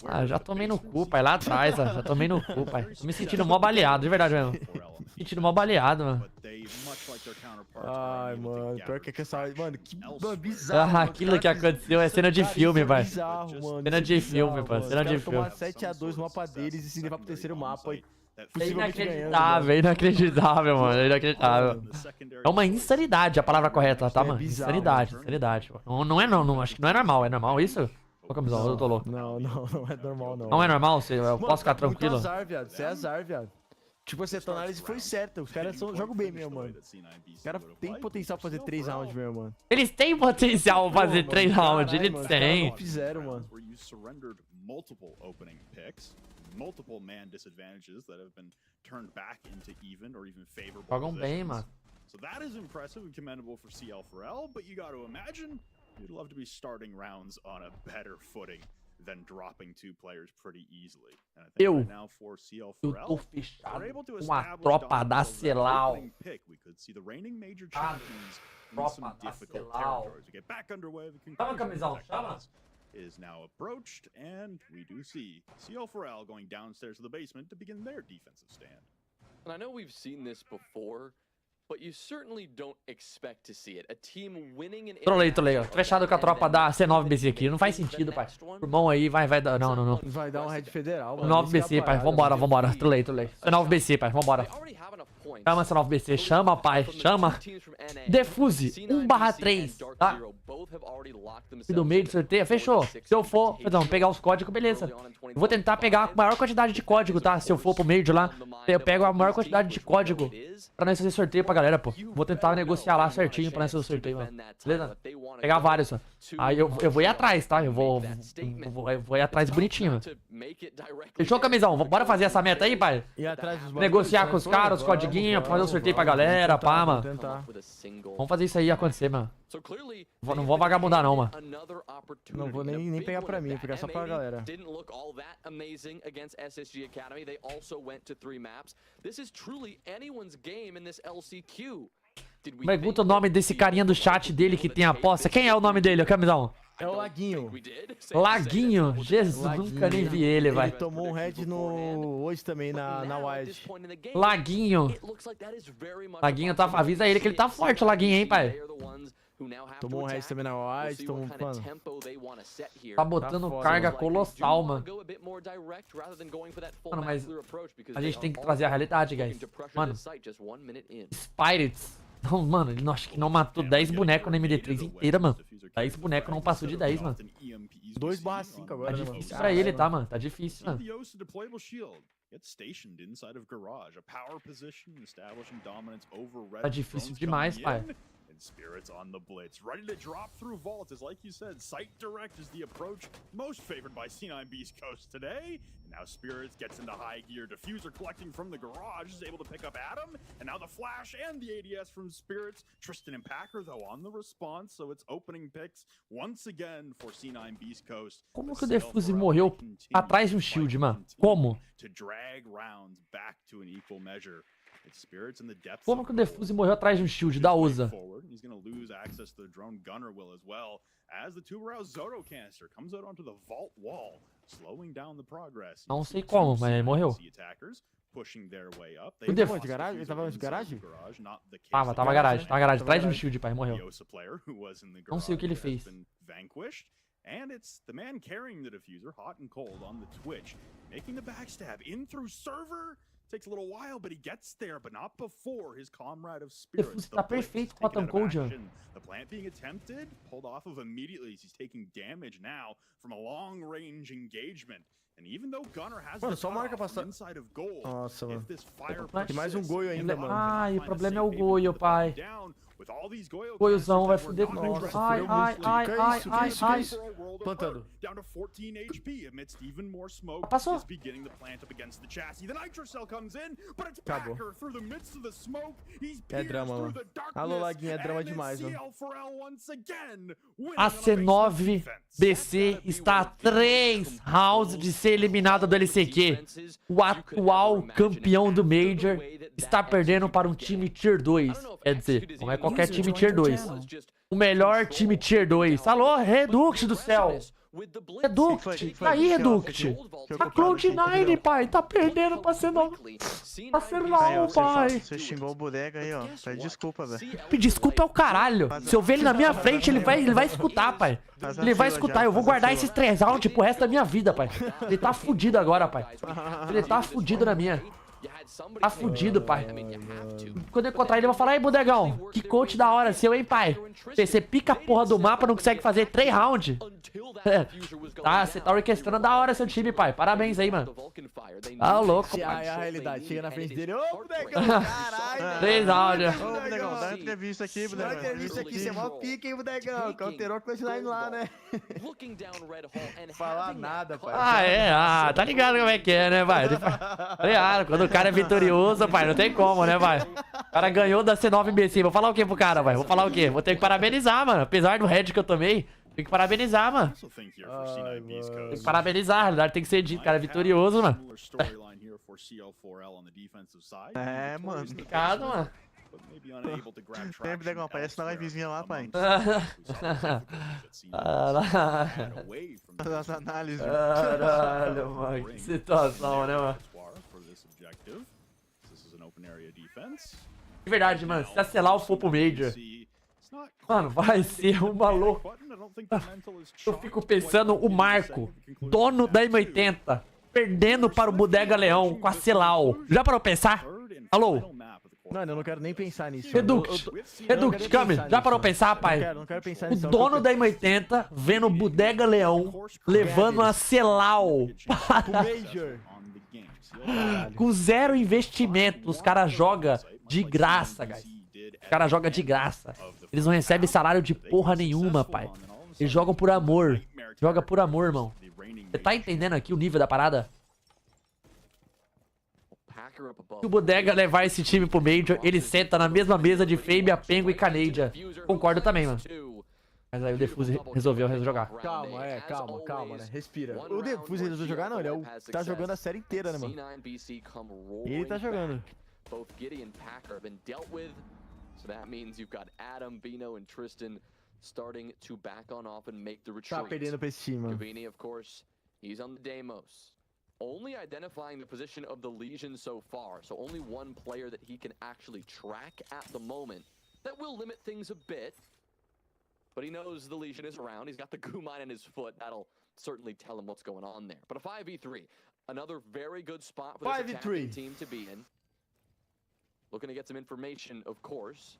Speaker 1: Ah, já tomei no cu, pai, lá atrás, ó. Já tomei no cu, pai. Tô me sentindo mó baleado, de verdade mesmo. Me sentindo mó baleado, mano.
Speaker 4: Ai, mano, pior que essa... Mano, que bizarro.
Speaker 1: Ah, aquilo que aconteceu é cena de filme, pai.
Speaker 4: Bizarro, mano.
Speaker 1: Cena de filme, pai. Cena de filme.
Speaker 4: Tomar 7-2 no mapa deles e se levar pro terceiro mapa.
Speaker 1: É inacreditável, inacreditável, mano. É inacreditável. É uma insanidade a palavra correta, tá, mano? Insanidade, insanidade. Não é não, acho que não é normal. É normal isso? Ô, camisão, eu tô louco.
Speaker 4: Não é normal, não.
Speaker 1: Não é normal? Eu posso ficar tranquilo?
Speaker 4: Você é azar, viado. Você é azar, viado. Tipo, a tua análise foi certa. Os caras jogam bem mesmo, mano. Os caras têm potencial pra fazer 3 rounds mesmo, mano.
Speaker 1: Eles têm potencial pra fazer 3 rounds, eles têm.
Speaker 4: Não fizeram, mano.
Speaker 2: Multiple man disadvantages that have been turned back into even or even favorable
Speaker 1: Jogam bem,
Speaker 2: positions.
Speaker 1: mano.
Speaker 2: So that is impressive and commendable for CL4L, but you got to imagine you'd love to be starting rounds on a better footing than dropping 2 players pretty easily. And I think right now for CL4L,
Speaker 1: tô fechado com a tropa da Celal.
Speaker 2: We could see the reigning major champions in some difficult territories. We get back underway.
Speaker 1: Chama, camisão, chama.
Speaker 2: Is now approached, and we do see CL4L going downstairs to the basement to begin their defensive stand.
Speaker 5: And I know we've seen this before, but you certainly don't expect to see it. A team winning an...
Speaker 1: Trolei. Tô fechado com a tropa da C9BC aqui. Não faz sentido, pai. Irmão aí, vai dar... Não.
Speaker 4: Vai dar um red federal, mano.
Speaker 1: 9BC, pai. Vambora. Trolei. C9BC, pai. Vambora. Chama C9BC. Chama, pai. Chama. Defuse. 1/3, tá? Do meio de sorteio. Fechou. Se eu for... Perdão, pegar os códigos, beleza. Eu vou tentar pegar a maior quantidade de código, tá? Se eu for pro meio de lá, eu pego a maior quantidade de código pra nós fazer sorteio pra galera, pô. Vou tentar negociar lá certinho pra nós fazer sorteio, mano. Beleza? Pegar vários, ó. Aí eu vou ir atrás, tá? Eu vou ir atrás bonitinho, mano. Fechou, camisão? Bora fazer essa meta aí, pai? Negociar com os caras, os codiguinhos, pra fazer o sorteio pra galera, pá, mano. Vamos fazer isso aí acontecer, mano. Não vou vagabundar, não, mano.
Speaker 4: Não vou nem pegar pra mim, pegar só pra galera.
Speaker 1: Pergunta o nome desse carinha do chat dele que tem a aposta. Quem é o nome dele, camisão?
Speaker 4: É o Laguinho.
Speaker 1: Laguinho? Jesus, nunca nem vi ele, vai.
Speaker 4: Ele tomou um head hoje também na Wild.
Speaker 1: Laguinho. Laguinho, tá... avisa ele que ele tá forte, o Laguinho, hein, pai.
Speaker 4: Tomou um head também na Wild, mano.
Speaker 1: Tá botando carga colossal, mano. Mano, mas a gente tem que trazer a realidade, guys. Mano, Spirits. Não, mano, ele acho que não matou 10 bonecos na MD3 inteira, mano. 10 bonecos não passou de 10, mano.
Speaker 4: 2/5 agora,
Speaker 1: tá difícil pra ele, tá, mano? Tá difícil, mano. Tá difícil demais, pai.
Speaker 2: Spirits on the blitz, ready to drop through vault, as like you said, sight direct is the approach most favored by C9BC Coast today. And now Spirits gets into high gear, diffuser collecting from the garage, is able to pick up Adam, and now the flash and the ADS from Spirits. Tristan and Packer though on the response, so it's opening picks once again for C9BC Coast.
Speaker 1: Como que o Defuse morreu atrás de um shield, mano? Como?
Speaker 2: To drag rounds back to an equal measure.
Speaker 1: Como que o Defuse morreu atrás de um shield da USA? Não sei como, mas ele morreu. O Defuse
Speaker 2: de garagem? Ele tava de garagem?
Speaker 1: Tava garagem, atrás de um shield, pai, morreu. Não sei o que ele fez.
Speaker 2: And it's the man carrying the diffuser, hot and cold on the Twitch, making the backstab in through server. Takes a little while, but he gets there, but not before his comrade of Spirits.
Speaker 1: Tá perfeito com hot and cold, John.
Speaker 2: The plant being attempted, pulled off of immediately as he's taking damage now from a long-range engagement. And even though Gunner has
Speaker 4: mano, só marca passar.
Speaker 2: Inside of goal,
Speaker 4: nossa, mano.
Speaker 2: if this fire
Speaker 4: tem mais um goio ainda, mano.
Speaker 1: Ai, o problema é o goio, pai.
Speaker 2: With all
Speaker 1: Goiozão vai fuder com tudo. Ai.
Speaker 4: Plantando.
Speaker 1: Passou.
Speaker 4: Acabou. É drama, mano. Alô, Laguinha, é drama demais, mano.
Speaker 1: A C9BC está a 3 rounds de ser eliminada do LCQ. O atual campeão do Major está perdendo para um time Tier 2. Quer dizer, não é qualquer time Tier 2. O melhor time Tier 2. Alô, Reduct do céu. Reduct, tá aí, Reduct. A Cloud9, pai, tá perdendo pra ser não. Tá sendo não, pai.
Speaker 15: Você xingou o bodega aí, ó. Pede desculpa, velho.
Speaker 1: Desculpa é o caralho. Se eu ver ele na minha frente, ele vai escutar, pai. Ele vai escutar. Eu vou guardar esses 3 rounds pro resto da minha vida, pai. Ele tá fudido agora, pai. Ele tá fudido na minha. Tá fudido, pai. Quando eu encontrar ele, eu vou falar: ei, bodegão, que coach da hora seu, hein, pai? Você pica a porra do mapa, não consegue fazer 3 rounds. Tá, você tá orquestrando da hora seu time, pai. Parabéns aí, mano. Tá louco, pai.
Speaker 4: Aí a realidade, chega na frente dele. Ô, bodegão, caralho.
Speaker 1: 3 rounds.
Speaker 15: Ô, bodegão, dá uma entrevista aqui, bodegão.
Speaker 4: Dá uma entrevista aqui, você é mó pica, hein, bodegão. Counterou com esse line lá, né? Falar nada, pai.
Speaker 1: Tá ligado como é que é, né, pai? Tá ligado, quando o cara é vitorioso, pai, não tem como, né, pai? O cara ganhou da C9BC. Vou falar o que pro cara, pai? Vou falar o quê? Vou ter que parabenizar, mano. Apesar do head que eu tomei, tem que parabenizar, mano. Tem que parabenizar, na realidade tem que ser dito. Cara, é vitorioso, mano.
Speaker 15: É, mano.
Speaker 1: Complicado, mano.
Speaker 15: Tem, bodegão, aparece na livezinha lá, pai. Das análises.
Speaker 1: Caralho, mano. Que situação, né, mano? De verdade, mano, se a Celal for pro Major, mano, vai ser uma louca. Eu fico pensando o Marco, dono da M80, perdendo para o Bodega Leão com a Celal. Já parou pra pensar? Alô?
Speaker 4: Mano, eu não quero nem pensar nisso.
Speaker 1: Reduct, Kami, já parou pra pensar, pai?
Speaker 4: Não quero pensar
Speaker 1: nisso. O dono da M80 vendo o Bodega Leão levando a Celal
Speaker 4: pro Major.
Speaker 1: Com 0 investimento, os caras jogam de graça, guys. Os caras jogam de graça. Eles não recebem salário de porra nenhuma, pai. Eles jogam por amor. Joga por amor, irmão. Você tá entendendo aqui o nível da parada? Se o Bodega levar esse time pro Major, ele senta na mesma mesa de Fêmea, Pengo e Canadian. Concordo também, mano. Mas aí o Defuse resolveu jogar.
Speaker 4: Calma, né? Respira. O Defuse resolveu jogar, não. Ele tá jogando a série inteira, né, mano? Ele tá jogando. Tá perdendo pra esse time, mano.
Speaker 5: Only identifying the position of the Legion so far, so only one player that he can actually track at the moment. That will limit things a bit. But he knows the Legion is around. He's got the goo mine in his foot. That'll certainly tell him what's going on there. But a 5v3. Another very good spot for this attacking team to be in. Looking to get some information, of course.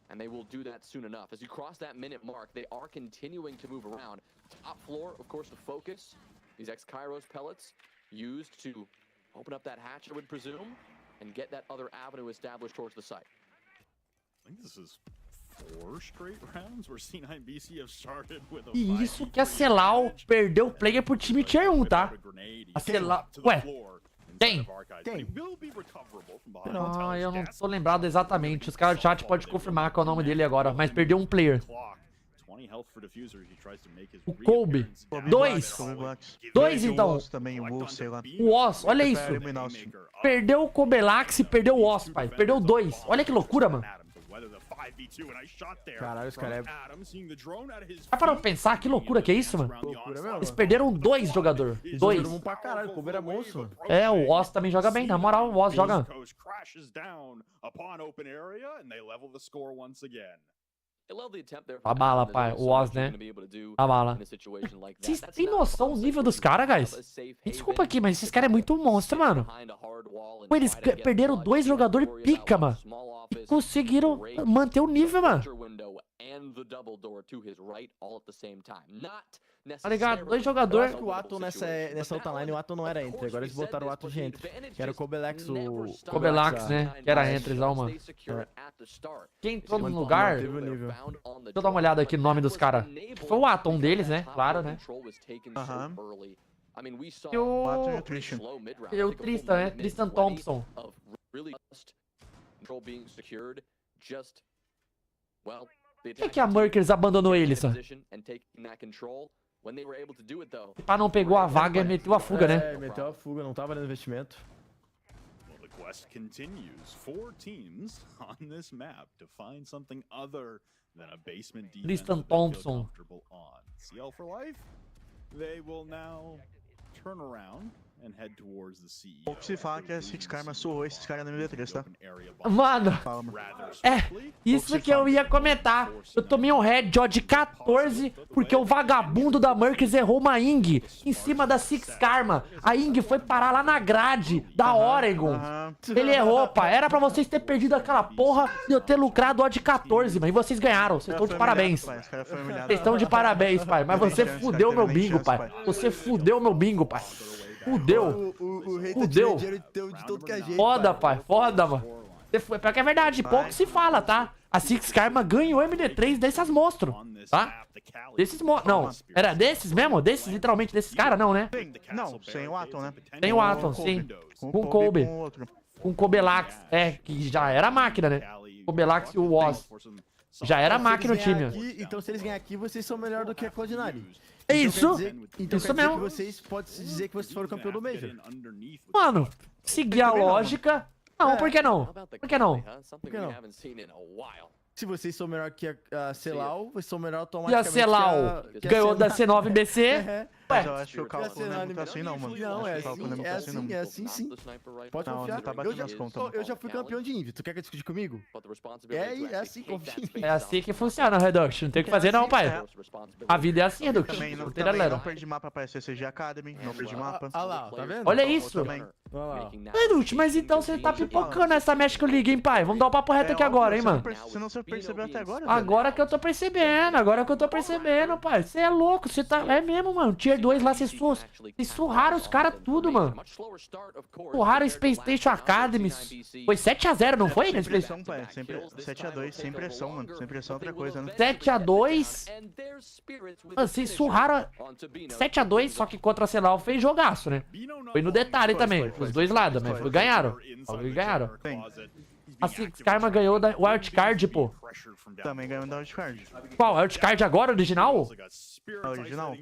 Speaker 5: And they will do that soon enough. As you cross that minute mark, they are continuing to move around. Top floor, of course, the focus. These ex-Kairos pellets used to open up that hatch, I would presume, and get that other avenue established towards the site.
Speaker 2: I think this is 4 straight rounds where C9BC have started with a
Speaker 1: E isso que a Celal perdeu o player pro time Tier 1, tá? A Celal... Ué, quem? Ah, eu não tô lembrado exatamente. Os caras do chat podem confirmar qual é o nome dele agora, mas perdeu um player. O Kobe. 2 então. O Oz, olha isso. Perdeu o Kobelax e perdeu o Oz, pai. Perdeu 2. Olha que loucura, mano.
Speaker 4: Caralho, os caras
Speaker 1: Vai para pensar que loucura que é isso, mano? Eles perderam 2 jogadores. 2.
Speaker 4: Pra caralho, o Kobe era monstro.
Speaker 1: É, o Oz também joga bem. Na moral, o Oz joga. A bala, pai. O Oz, né? A bala. Vocês têm noção do nível dos caras, guys? Desculpa aqui, mas esses caras é muito monstro, mano. Pô, eles perderam 2 jogadores pica, mano. E conseguiram manter o nível, mano. Tá ligado? 2 jogadores.
Speaker 4: Eu acho que o Atom nessa outra line, o Atom não era entre. Agora eles botaram o Atom de entre. Que era o Kobelax,
Speaker 1: Kobelax, né? Que era entre, mano. Quem entrou no lugar... Deixa eu dar uma olhada aqui no nome dos caras. Foi o Atom, um deles, né? Claro, né?
Speaker 15: Aham.
Speaker 1: E o Tristan, né? Tristan Thompson. Por que a Merkers abandonou ele, só? E pra não pegou a vaga, meteu a fuga, né?
Speaker 4: Meteu a fuga, não tava no investimento.
Speaker 2: The quest continues. 4 teams on this map to find something other than a basement defense
Speaker 1: Tristan Thompson.
Speaker 2: CL4L, they will now turn around and head towards the sea.
Speaker 15: Pouco se fala que a Six Karma surrou esses caras no MD3, tá?
Speaker 1: Mano, isso que eu ia comentar. Eu tomei um headshot de 14 porque o vagabundo da Merkers errou uma Ing em cima da Six Karma. A Ing foi parar lá na grade da Oregon. Ele errou, pai. Era pra vocês terem perdido aquela porra e eu ter lucrado o de 14, mas vocês ganharam. Vocês estão de parabéns. Vocês estão de parabéns, pai. Mas você fudeu meu bingo, pai. Você fudeu meu bingo, pai. Fudeu. Fudeu. Foda, pai. Foda, mano. Pior que é verdade. Pouco se fala, tá? A Six Karma ganhou MD3 desses monstros, tá? Desses monstros. Não. Era desses mesmo? Desses, literalmente, desses caras, não, né?
Speaker 15: Não, sem o Atom, né?
Speaker 1: Sem o Atom, sim. Com o Kobe. Com o Kobelax. É, que já era máquina, né? Kobelax e o Woz. Já era máquina no time.
Speaker 4: Então, se eles ganharem aqui, vocês são melhor do que a Cloud9.
Speaker 1: É isso.
Speaker 4: Então
Speaker 1: isso mesmo.
Speaker 4: Que vocês podem dizer que vocês foram campeão do Major.
Speaker 1: Mano, seguir a lógica. Não, por que não? Por que não?
Speaker 4: Por que não? Se vocês são melhor que a Celal, vocês são melhor
Speaker 1: E
Speaker 4: automaticamente.
Speaker 1: a Celal ganhou da C9BC.
Speaker 15: Mas eu acho que o cálculo não tá assim, não, mano.
Speaker 4: Não, é assim sim. Pode confiar.
Speaker 15: Tá batendo as contas.
Speaker 4: Eu já fui campeão de Invi. Tu quer discutir comigo? É assim, confia em mim.
Speaker 1: É assim que funciona, Reduction. Não tem o que fazer, não, pai. A vida é assim, Reduction. Não tem galera.
Speaker 15: Não perdi mapa pra SCG Academy. Não perdi mapa.
Speaker 4: Ah lá, tá vendo?
Speaker 1: Olha isso. Reduction, mas então você tá pipocando essa México League, hein, pai? Vamos dar o papo reto aqui agora, hein, mano?
Speaker 15: Você não percebeu até agora?
Speaker 1: Agora que eu tô percebendo, pai. Você é louco, você tá... É mesmo, mano. Tier 2 lá, vocês surraram os caras tudo, mano. Surraram Space Station Academy. Foi 7x0, não foi?
Speaker 15: Sem pressão, pai. 7x2, sem pressão, mano. Sem pressão é outra coisa, né?
Speaker 1: 7x2. Mano, vocês surraram 7x2, só que contra a Celal fez jogaço, né? Foi no detalhe também, os dois lados, mas ganharam. Ganharam. A Six Karma ganhou da wildcard, pô.
Speaker 15: Também ganhou da wildcard.
Speaker 1: Qual? Wildcard agora, original?
Speaker 15: Original.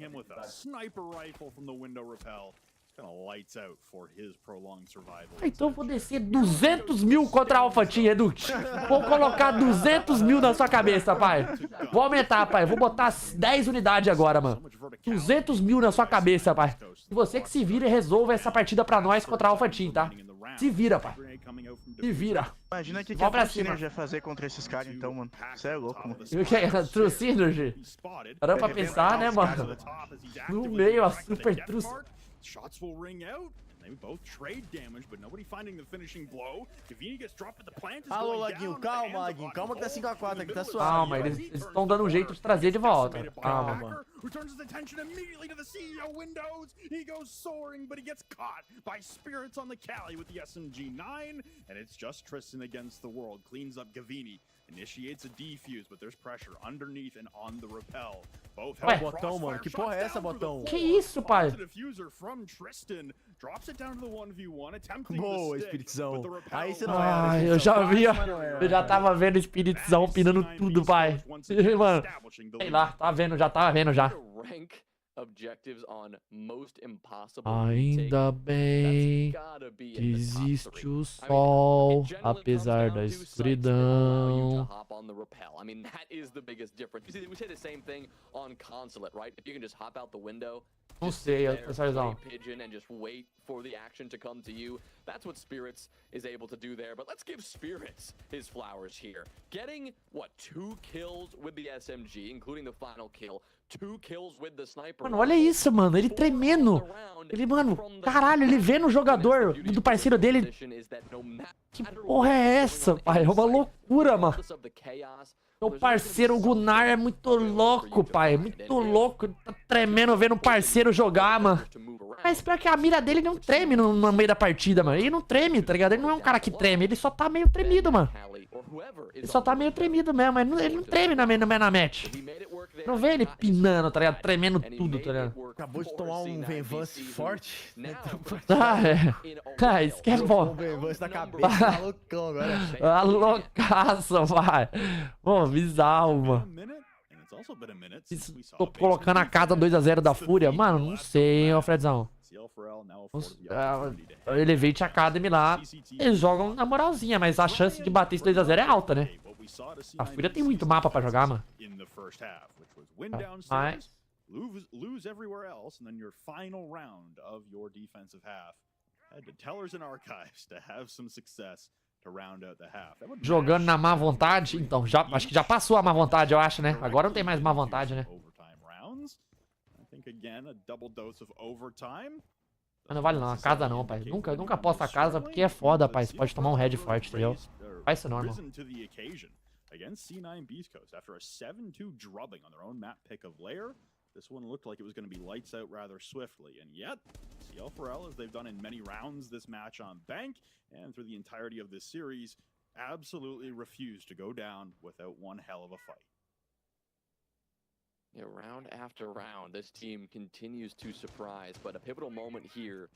Speaker 1: Então vou descer 200 mil contra a Alpha Team, Reduct. Vou colocar 200 mil na sua cabeça, pai. Vou aumentar, pai. Vou botar 10 unidades agora, mano. 200 mil na sua cabeça, pai. E você que se vira e resolva essa partida pra nós contra a Alpha Team, tá? Se vira, pai. Se vira.
Speaker 15: Imagina o que a True Synergy ia fazer contra esses caras, então, mano. Você é louco, mano.
Speaker 1: O que é a True Synergy? Era pra pensar, né, mano? No meio, a Super True.
Speaker 2: Shots will ring out. They both trade damage, but nobody finding the finishing blow. Gavini gets dropped at the plant.
Speaker 4: Alô, Laguinho, calma, Laguinho. Calma que tá 5x4 aqui, tá suave.
Speaker 1: Calma, eles estão dando um jeito de trazer de volta. Calma, mano.
Speaker 2: Returns his attention immediately to the CEO windows. He goes soaring, but he gets caught by Spirits on the Cali with the SMG9. And it's just Tristan against the world. Cleans up Gavini. Initiates a defuse, but there's pressure underneath and on the rappel. Both
Speaker 4: have botão, mano. Que porra é essa, botão?
Speaker 1: Que isso, pai?
Speaker 4: Boa, Espiritzão. Aí você não
Speaker 1: é. Eu já vi, eu já tava vendo o Espiritzão pinando tudo, pai. Mano, sei lá, já tava vendo já. Ainda bem que existe o sol, apesar da escuridão. Não sei, pessoalzão.
Speaker 5: That's what Spirits is able to do there, but let's give Spirits his flowers here. Getting, what, 2 kills with the SMG, including the final kill, 2 kills with the sniper.
Speaker 1: Mano, olha isso, mano, ele tremendo. Ele, mano, caralho, ele vê no jogador do parceiro dele. Que porra é essa, pai? É uma loucura, mano. Meu parceiro, o Gunnar, é muito louco, pai. Muito louco. Ele tá tremendo vendo o parceiro jogar, mano. Mas pior que a mira dele não treme no meio da partida, mano. Ele não treme, tá ligado? Ele não é um cara que treme. Ele só tá meio tremido, mano. Ele só tá meio tremido mesmo. Ele não treme na match. Não vê ele pinando, tá ligado? Tremendo tudo, tá ligado?
Speaker 4: Acabou de tomar um Venvance forte.
Speaker 1: Ah, é. Ah, isso que é bom.
Speaker 4: Um Venvance na cabeça, tá loucão agora.
Speaker 1: Tá loucaço, vai. Pô, bizarro, mano. Tô colocando a casa 2-0 da Fúria. Mano, não sei, hein, Alfredzão. O Elevate Academy lá, eles jogam na moralzinha, mas a chance de bater esse 2-0 é alta, né? A Fúria tem muito mapa pra jogar, mano. Mas...
Speaker 2: lose everywhere else, and then your final round of your defensive half. Head to Tellers and Archives to have some success to round out the half.
Speaker 1: Jogando na má vontade, então, acho que já passou a má vontade, eu acho, né? Agora não tem mais má vontade, né? Mas não vale não, a casa não, pai. Nunca aposta a casa porque é foda, pai. Você pode tomar um head forte, entendeu? Faz isso não, irmão.
Speaker 2: Against C9BC after a 7-2 drubbing on their own map pick of Lair. This one looked like it was going to be lights out rather swiftly, and yet CL4L, as they've done in many rounds this match on Bank and through the entirety of this series, absolutely refused to go down without one hell of a fight.
Speaker 5: Yeah, round after round, this team continues to surprise, but a pivotal moment here,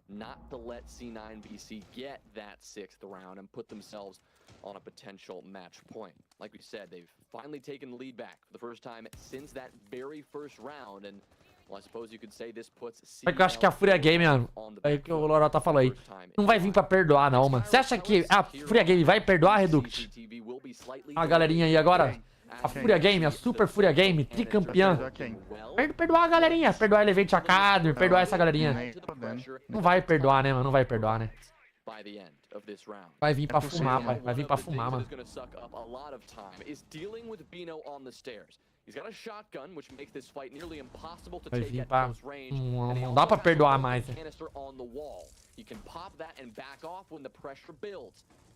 Speaker 5: not to let C9BC get that 6th round and put themselves on a potential match point. Like we said, they've finally taken the lead back for the first time since that very first round, and well, I suppose you could say this puts
Speaker 1: É que eu acho que a Fúria Game, mano, é o que o Lorota falou aí, não vai vir pra perdoar não, mano. Você acha que a Fúria Game vai perdoar, Reduct? A galerinha aí agora, a Fúria Game, a Super Fúria Game, tricampeã. Perdoar a galerinha, perdoar a Elevate Academy, perdoar essa galerinha. Não vai perdoar, né, mano, não vai perdoar, né. Vai vir pra fumar, pai. Vai vir pra fumar, mano. Vai vir pra... Não dá pra perdoar mais, né?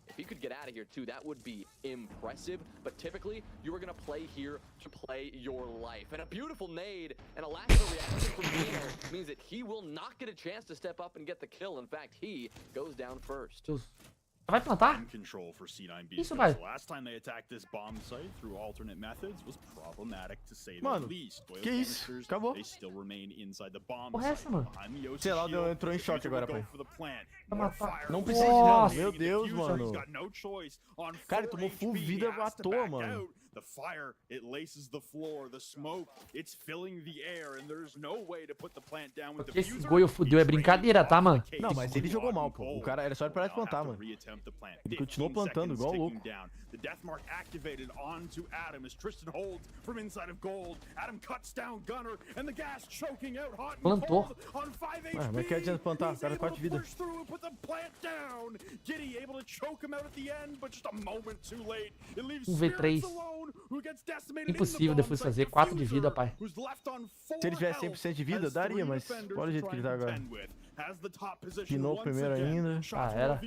Speaker 5: If he could get out of here too, that would be impressive. But typically, you are going to play here to play your life. And a beautiful nade and a lack of a reaction from Dino means that he will not get a chance to step up and get the kill. In fact, he goes down first.
Speaker 1: Vai plantar? Isso, vai.
Speaker 4: Mano, que isso? Acabou.
Speaker 1: Porra é essa, mano?
Speaker 4: Sei lá, entrou em choque agora, pai.
Speaker 1: Vai matar.
Speaker 4: Não precisa de não, meu Deus, mano. Cara, ele tomou full vida à toa, mano.
Speaker 2: The fire, it laces the floor, the smoke, it's filling the air, and there's no way to put the plant down with the
Speaker 1: esse Goio fudeu é brincadeira, tá, mano?
Speaker 4: Não, mas ele jogou mal, pô. O cara era só ele parar de plantar, mano. Ele continuou plantando igual louco.
Speaker 2: The death mark activated onto Adam as Tristan holds from inside of gold. Adam cuts down Gunner and the gas choking out hot and cold on 5 HP.
Speaker 4: Mas que adianta plantar? O cara 4 de vida.
Speaker 2: Giddy able to choke him out at the end, but just a moment too late. It leaves
Speaker 1: V3. Impossível depois fazer 4 de vida, pai.
Speaker 4: Se ele tivesse 100% de vida, daria, mas olha o jeito que ele tá agora. Pinou primeiro ainda.
Speaker 1: Ah, era.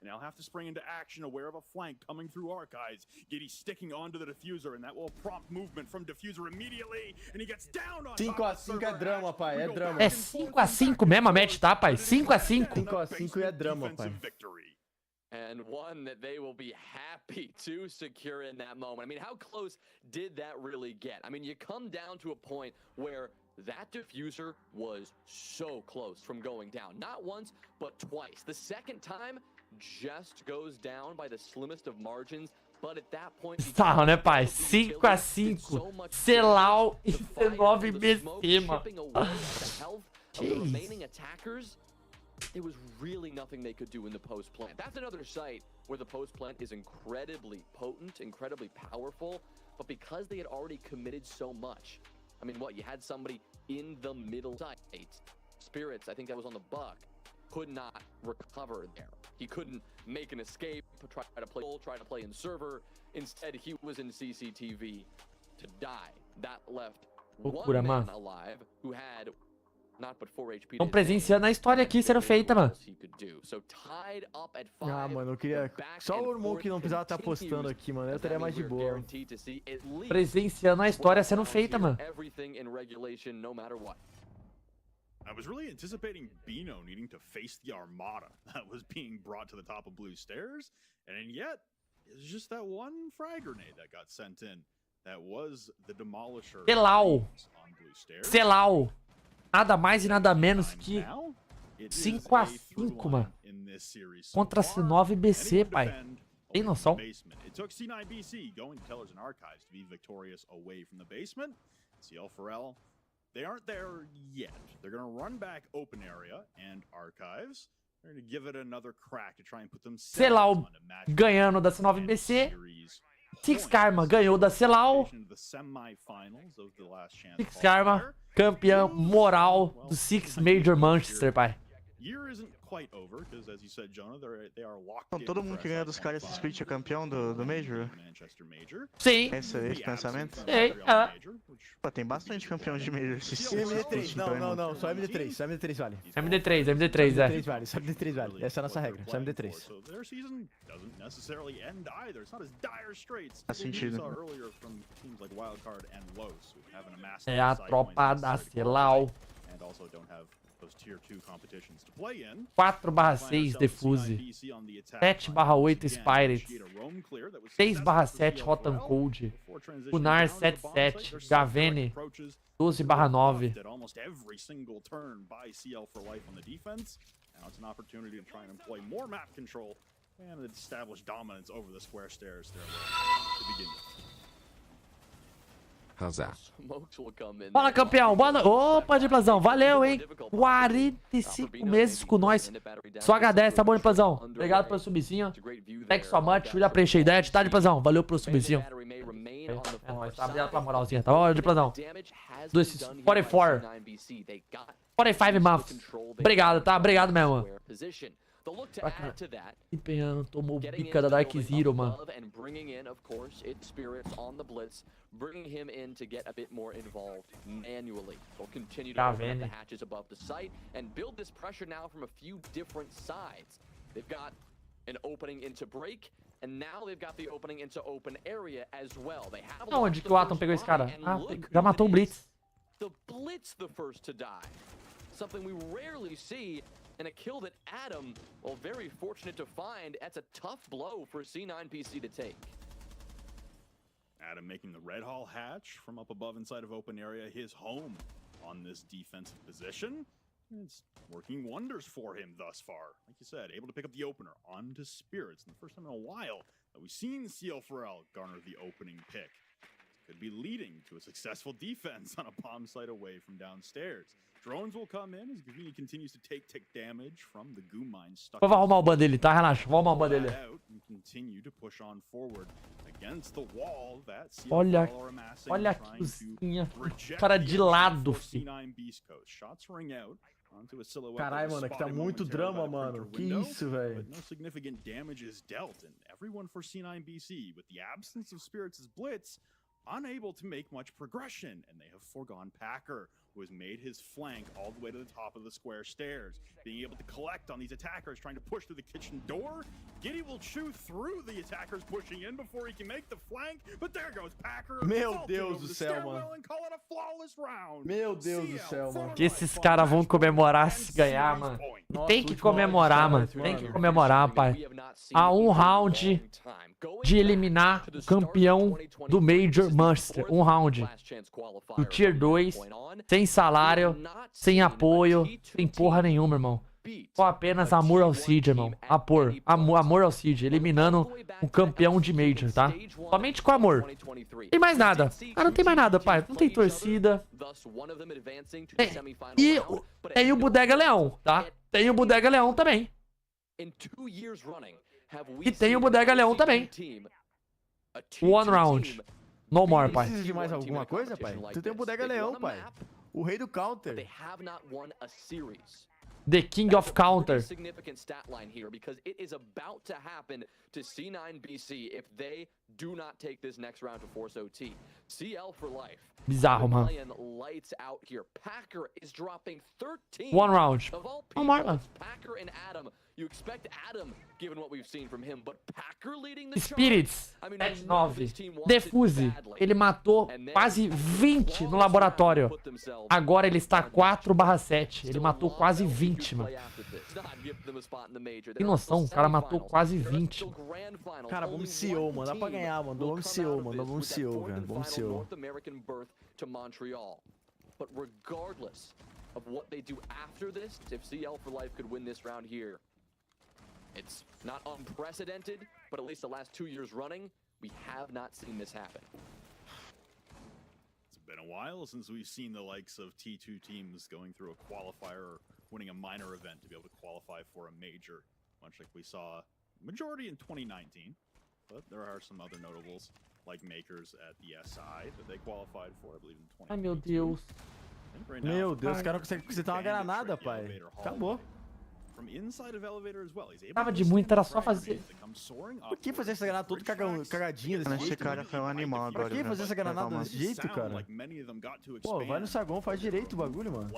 Speaker 2: Now have to spring into action, aware of a flank coming through Archives. Giddy sticking onto the diffuser, and that will prompt movement from diffuser immediately, and he gets down on
Speaker 4: 5x5 é drama, pai, é drama.
Speaker 1: É 5x5 mesmo a match, tá, pai? 5x5.
Speaker 4: 5x5 é drama, pai.
Speaker 5: And one that they will be happy to secure in that moment. I mean, how close did that really get? I mean, you come down to a point where that diffuser was so close from going down. Not once, but twice. The second time just goes down by the slimmest of margins. But at that point,
Speaker 1: tá, né, pai? 5x5. Celau e C9BC, mano.
Speaker 5: The remaining attackers, there was really nothing they could do in the post plant. That's another site where the post plant is incredibly potent, incredibly powerful, but because they had already committed so much. I mean, what, you had somebody in the middle site. Spirits, I think that was on the Buck, could not recover there. He couldn't make an escape, try to play in server. Instead, he was in CCTV to die. That left one man alive who had
Speaker 1: Estão presenciando a história aqui sendo feita, mano.
Speaker 4: Ah, mano, eu queria... Só o irmão que não precisava estar apostando aqui, mano. Eu estaria mais de boa.
Speaker 1: Presenciando a história sendo feita, mano.
Speaker 2: I was really anticipating Bino needing to face the armada that was being brought to the top of blue stairs, and yet it's just that one frag grenade that got sent in. That was the demolisher.
Speaker 1: Celau. Nada mais e nada menos que 5-5, mano. Contra C9BC, pai. Tem noção?
Speaker 2: It took C9BC going to Tellers and Archives to be victorious away from the basement. CL4L, they aren't there yet. They're going to run back open area and Archives. They're going to give it another crack to try and put themselves
Speaker 1: Celau ganhando da C9BC. Six Karma ganhou da Celau. Six Karma, campeão moral do Six Major Manchester, pai.
Speaker 15: Então, todo mundo que ganha dos caras esse split é campeão do Major?
Speaker 1: Sim.
Speaker 15: Esse pensamento?
Speaker 1: Sim,
Speaker 15: Pô, tem bastante campeão de Major.
Speaker 4: MD3, não, só MD3, só MD3 vale.
Speaker 1: MD3,
Speaker 4: MD3 vale, só MD3 vale. Essa é a nossa regra, só MD3.
Speaker 15: Faz sentido.
Speaker 1: É a tropa da Celau. 4/6 Defuse, 7/8 Spirit, 6/7 Rotten Cold, Lunar 7/7, Gavene 12/9.
Speaker 3: RazaH.
Speaker 1: Fala, campeão. Boa noite. Opa, Diplazão. Valeu, hein? 45 meses com nós. Só agradece, tá bom, Diplazão? Obrigado pelo subzinho. Thanks so much. Really appreciate that, tá, Diplazão? Valeu pelo subzinho. É nóis, tá? Obrigado pela moralzinha, tá bom, Diplazão? 44. 45 months. Obrigado, tá? Obrigado mesmo. Empenhando, tomou bica da Dark Zero, mano.
Speaker 5: Bringing him in to get a bit more involved manually. They'll continue to
Speaker 1: Open
Speaker 5: open up the hatches above the site and build this pressure now from a few different sides. They've got an opening into break, and now they've got the opening into open area as well. They have
Speaker 1: Onde que o Atom pegou esse cara? Ah, já matou o Blitz.
Speaker 5: The Blitz the first to die. Something we rarely see, and a kill that Adam, well, very fortunate to find. That's a tough blow for C9BC to take.
Speaker 2: Adam making the red hall hatch from up above inside of open area, his home on this defensive position. It's working wonders for him thus far. Like you said, able to pick up the opener onto Spirits. And the first time in a while that we've seen CL4L garner the opening pick. Could be leading to a successful defense on a bomb site away from downstairs. Drones will come in as Gavini continues to take tick damage from the goo mine stuck.
Speaker 1: Vou arrumar o ban dele, tá? Relaxa, vou arrumar o ban dele. Olha, olha que cozinha. Cara de lado, filho.
Speaker 4: Caralho, mano, aqui tá muito drama, mano. Que isso, velho.
Speaker 2: No significant damage is dealt, and everyone for C9BC, with the absence of Spirits' blitz, unable to make much progression, and they have foregone Packer, who has made his flank all the way to the top of the square stairs, being able to collect on these attackers trying to push through the kitchen door. Giddy will chew through the attackers pushing in before he can make the flank, but there goes Packer.
Speaker 4: Meu Deus do céu, mano. Meu Deus do céu, mano.
Speaker 1: Que esses caras vão comemorar se ganhar, mano. Tem que comemorar, mano. Tem que comemorar, pai. A um round de eliminar o campeão do Major Manchester. Um round. Do Tier 2. Sem salário. Sem apoio. Sem porra nenhuma, irmão. Só apenas amor ao Cid, irmão. Amor ao Cid. Eliminando o campeão de Major, tá? Somente com amor. Tem mais nada. Ah, não tem mais nada, pai. Não tem torcida. E tem o Bodega Leão, tá? Tem o Bodega Leão também. E tem o Bodega Leão também. One round. No more, pai.
Speaker 4: Precisa de mais alguma coisa, pai? Tu tem o Bodega Leão, pai. O rei do counter.
Speaker 1: The King of Counter.
Speaker 5: to C9BC if they do not take this next round to force OT. CL for life.
Speaker 1: Bizarro, mano.
Speaker 5: Lights out here. Packer is dropping 13.
Speaker 1: One round.
Speaker 5: Of all
Speaker 1: One
Speaker 5: people,
Speaker 1: more.
Speaker 5: it's Packer and Adam. You expect Adam, given what we've seen from him, but Packer leading the
Speaker 1: Spirits,
Speaker 5: charge? I mean,
Speaker 1: 7-9. Defuse, ele matou quase 20 no laboratório. Agora ele está 4/7. Ele matou quase 20, mano. Tem noção, o cara matou quase 20.
Speaker 4: Cara, vamos CEO, mano. Dá pra ganhar, mano. Vamos CEO, mano. Vamos CEO, cara. Vamos CEO.
Speaker 5: But regardless of what they do after this, if CL for life could win this round here, it's not unprecedented, but at least the last 2 years running, we have not seen this happen.
Speaker 2: It's been a while since we've seen the likes of T2 teams going through a qualifier or winning a minor event to be able to qualify for a major, much like we saw majority in 2019. But there are some other notables, like Makers at the SI, that they qualified for, I believe, in 2019.
Speaker 1: Ai, meu Deus.
Speaker 4: Meu Deus, o cara não consegue consertar uma granada, pai. Acabou.
Speaker 1: Tava de muito, era só fazer.
Speaker 4: Por que fazer essa granada toda cagadinha desse jeito?
Speaker 15: Esse cara foi um animal agora.
Speaker 4: Por que fazer essa granada desse jeito, cara? Pô, vai no saguão, faz direito o bagulho, mano.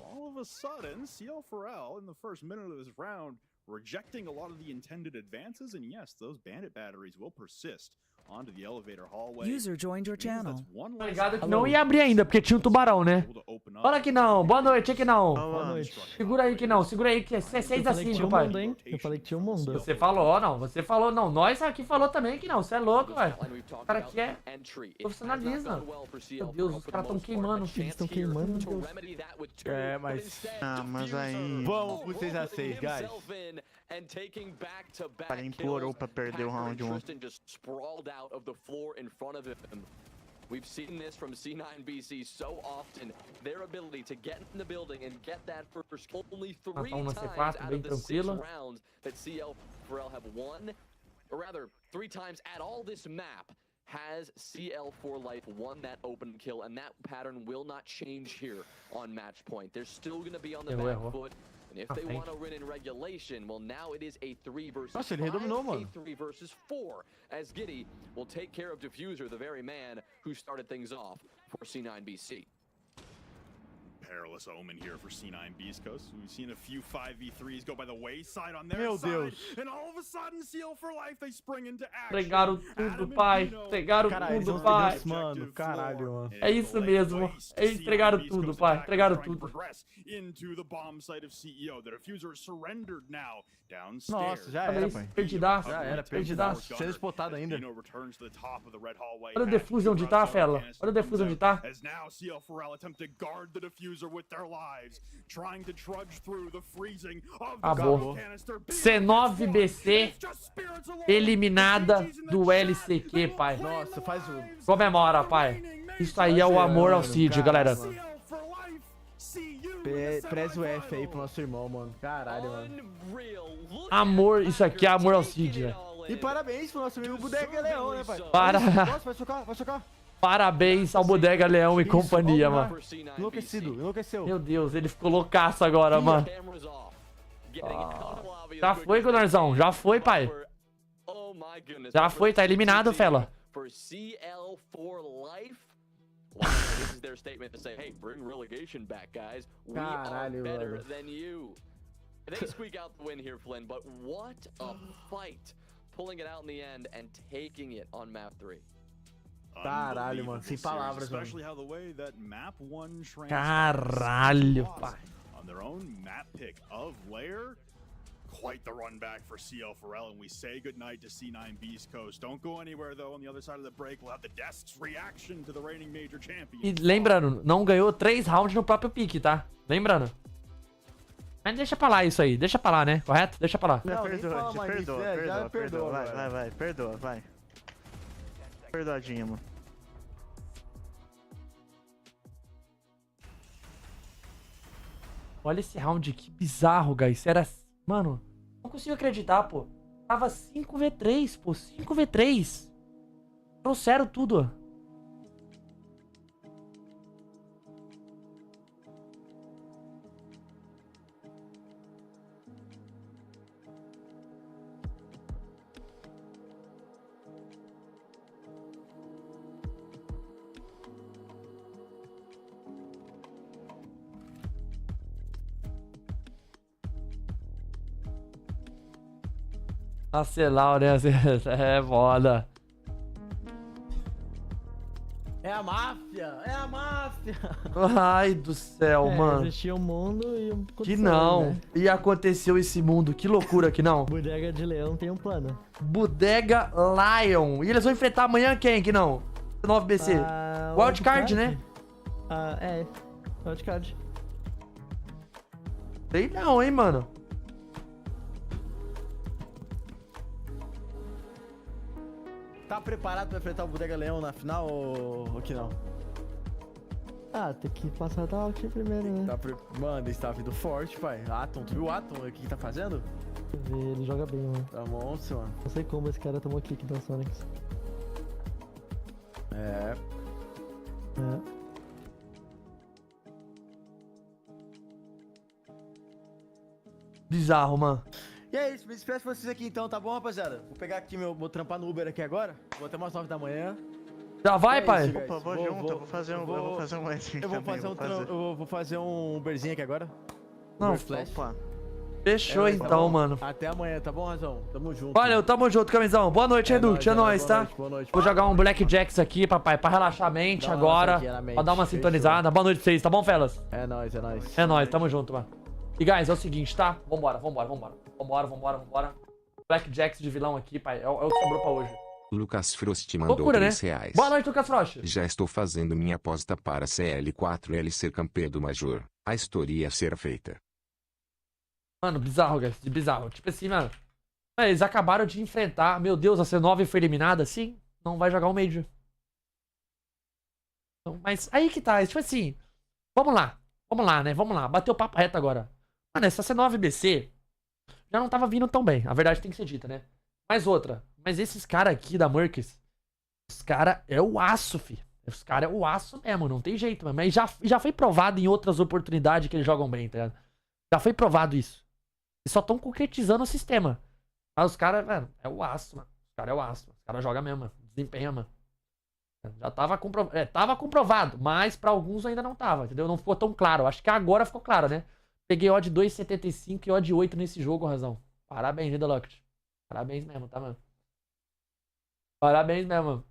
Speaker 2: All of a sudden, CL4L in the first minute of this round rejecting a lot of the intended advances, and yes, those bandit batteries will persist onto the elevator hallway.
Speaker 6: User joined your channel.
Speaker 1: Tá ligado que não ia abrir ainda, porque tinha um tubarão, né? Fala que não. Boa noite, aqui não.
Speaker 4: Boa noite.
Speaker 1: Segura aí que não, segura aí que é 6 assim, meu pai.
Speaker 19: Eu falei que tinha um mundo.
Speaker 1: Você falou, não. Você falou, não. Nós aqui falou também que não. Você é louco, velho. O cara aqui é profissionalismo. Meu Deus, os caras estão queimando, filho.
Speaker 19: Estão queimando, meu Deus.
Speaker 4: É, mas...
Speaker 15: Ah, mas aí...
Speaker 4: Vamos pro 6x6, guys.
Speaker 15: O cara implorou pra perder o round 1.
Speaker 5: We've seen this from C9BC so often. Their ability to get in the building and get that first only 3 times out of the 6 rounds that CL4L have won, or rather 3 times at all this map, has CL4 Life won that open kill, and that pattern will not change here on match point. They're still going to be on the back foot. And if they want to win in regulation, well, now it is a 3 versus 5, a 3 versus 4, as Giddy will take care of Diffuser, the very man who started things off for C9BC.
Speaker 2: Perilous omen here for C9BC. We've seen a few 5v3s go by the wayside on their side, and all of a sudden, CL for life, they spring into action.
Speaker 1: Entregaram tudo, pai. Entregaram tudo, pai.
Speaker 4: Mano, caralho, mano.
Speaker 1: É isso mesmo. Eles entregaram tudo, pai. Entregaram tudo.
Speaker 2: Into the bomb site of CEO. The diffuser surrendered now downstairs.
Speaker 4: Nossa, já era, pai.
Speaker 1: Perdidaço.
Speaker 4: Já era, perdidaço. Sendo spotado ainda.
Speaker 1: Olha o defuse onde tá, fela. Olha o defuse onde tá.
Speaker 2: As now CL4L attempt to guard the diffuser with their lives, trying to trudge through the freezing of the
Speaker 1: acabou. C9BC eliminada do LCQ, pai.
Speaker 4: Nossa, faz o...
Speaker 1: Comemora, pai. Isso aí é o amor ao Cid, galera.
Speaker 4: Preze o F aí pro nosso irmão, mano. Caralho, mano.
Speaker 1: Amor, isso aqui é amor ao Cid, né?
Speaker 4: E parabéns pro nosso amigo Bodega Leão, né, pai? Vai socar, vai socar.
Speaker 1: Parabéns ao Bodega Leão e companhia, mano.
Speaker 4: Enlouquecido, enlouqueceu.
Speaker 1: Meu Deus, ele ficou loucaço agora, mano. Já foi, Gunarzão. Já foi, pai. Já foi, tá eliminado, fela.
Speaker 5: This is their statement to say, hey, bring relegation back, guys. We are better than you. They squeak out the win here, Flynn, but what a fight. Pulling it out in the end and taking it on map 3.
Speaker 4: Caralho, mano, sem palavras, mano.
Speaker 1: Caralho, pai.
Speaker 2: On their own map pick of Lair. Quite the run back for CL4L, and we say goodnight to C9BC Coast. Don't go anywhere, though. On the other side of the break, we'll have the desk's reaction to the reigning major champion.
Speaker 1: E lembrando, não ganhou 3 rounds no próprio pique, tá? Lembrando. Mas deixa pra lá isso aí. Deixa pra lá, né? Correto? Deixa pra lá.
Speaker 15: Não, perdoa. Vai, perdoa, vai. Perdoadinho, mano.
Speaker 1: Olha esse round, que bizarro, guys. Era... Mano, não consigo acreditar, pô. Tava 5v3, pô. 5v3. Trouxeram tudo. Acelar, né? É foda.
Speaker 4: É a máfia! É a máfia!
Speaker 1: Ai do céu, mano.
Speaker 19: Existia um mundo e um
Speaker 1: Que não.
Speaker 19: né?
Speaker 1: E aconteceu esse mundo. Que loucura que não.
Speaker 19: Bodega de Leão tem um plano.
Speaker 1: Bodega Lion. E eles vão enfrentar amanhã quem que não? C9BC. Wildcard, né?
Speaker 19: É. Wildcard.
Speaker 1: Sei não, hein, mano.
Speaker 4: Tá preparado pra enfrentar o Bodega Leão na final ou que não?
Speaker 19: Tem que passar da Alt primeiro, né?
Speaker 4: Mano, ele tá vindo forte, pai. Atom, tu viu o Atom? O que tá fazendo?
Speaker 19: Ele joga bem, mano.
Speaker 4: Tá monstro, mano.
Speaker 19: Não sei como esse cara tomou kick da Sonics.
Speaker 4: É.
Speaker 1: Bizarro, mano.
Speaker 4: E é isso, me despeço vocês aqui então, tá bom, rapaziada? Vou pegar aqui vou trampar no Uber aqui agora. Vou até umas 9 da manhã.
Speaker 1: Já vai, pai?
Speaker 15: Opa, vou junto, eu vou fazer um extra também,
Speaker 4: eu vou fazer um Uberzinho aqui agora.
Speaker 1: Não,
Speaker 4: Uber Flash.
Speaker 1: Fechou então, mano.
Speaker 4: Até amanhã, tá bom, Razão? Tamo junto.
Speaker 1: Valeu, tamo junto, camisão. Boa noite, Edu. É nóis, tá?
Speaker 4: Boa noite.
Speaker 1: Vou jogar um Blackjacks aqui, papai, pra relaxar a mente agora. Pra dar uma sintonizada. Boa noite pra vocês, tá bom, felas?
Speaker 4: É nóis, é nóis.
Speaker 1: É nóis, tamo junto, mano. E, guys, é o seguinte, tá? Vambora. Blackjacks de vilão aqui, pai. É o que sobrou pra hoje.
Speaker 3: Lucas Frost mandou
Speaker 1: Loucura, né?
Speaker 3: R$3.
Speaker 1: Boa noite, Lucas Frost.
Speaker 3: Já estou fazendo minha aposta para CL4L ser campeão do Major. A história a ser feita.
Speaker 1: Mano, bizarro, guys. Bizarro. Tipo assim, mano. Eles acabaram de enfrentar. Meu Deus, a C9 foi eliminada? Sim. Não vai jogar o Major. Então, mas aí que tá. Tipo assim. Vamos lá, né? Vamos lá. Bateu o papo reto agora. Mano, essa C9BC já não tava vindo tão bem. A verdade tem que ser dita, né? Mais outra. Mas esses caras aqui da Mercs, os caras é o aço, fi. Os caras é o aço mesmo, não tem jeito, mano. Mas já foi provado em outras oportunidades que eles jogam bem, tá ligado? Já foi provado isso. Eles só estão concretizando o sistema. Mas os caras, mano, é o aço, mano. Os caras é o aço, mano. Os caras jogam mesmo, mano. Desempenha, mano. Já tava comprovado. Tava comprovado, mas pra alguns ainda não tava, entendeu? Não ficou tão claro. Acho que agora ficou claro, né? Peguei odd 2,75 e odd 8 nesse jogo, Razão. Parabéns, né, Deluxe? Parabéns mesmo, tá, mano? Parabéns mesmo, mano.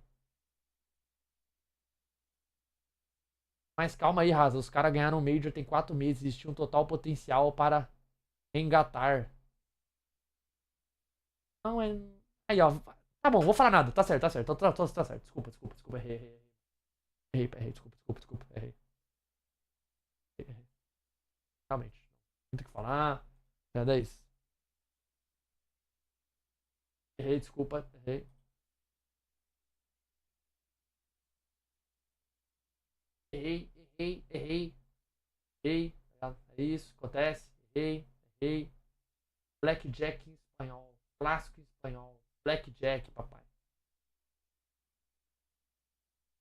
Speaker 1: Mas calma aí, Raza. Os caras ganharam o Major tem 4 meses. Existia um total potencial para engatar. Não é... Aí, ó. Tá bom, vou falar nada. Tá certo. Tá certo. Desculpa. Errei. Desculpa. Errei. Realmente. Não tem o que falar. É 10. Errei, desculpa. Errei. É isso, acontece. Errei. Blackjack em espanhol. Clássico em espanhol. Blackjack, papai.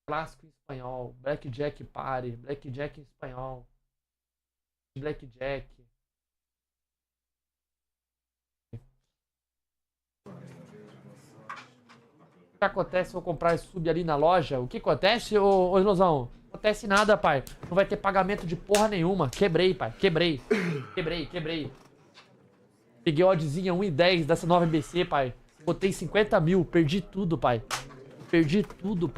Speaker 1: Clássico em espanhol. Blackjack pare. Blackjack em espanhol. Blackjack. O que acontece se eu comprar esse sub ali na loja? O que acontece, ô ilusão? Não acontece nada, pai. Não vai ter pagamento de porra nenhuma. Quebrei, pai. Quebrei. Peguei oddzinha 1,10 dessa 9BC, pai. Botei 50 mil. Perdi tudo, pai. Perdi tudo.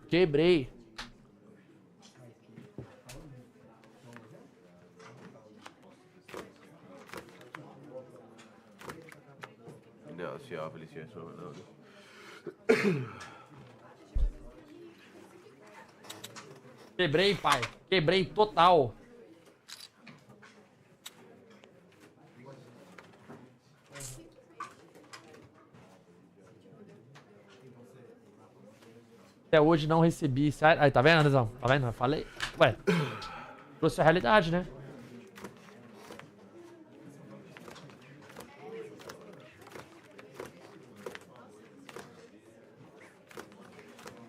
Speaker 1: Quebrei. Quebrei, pai. Quebrei total. Até hoje não recebi. Aí, tá vendo, Anderson? Tá vendo? Eu falei. Ué. Trouxe a realidade, né?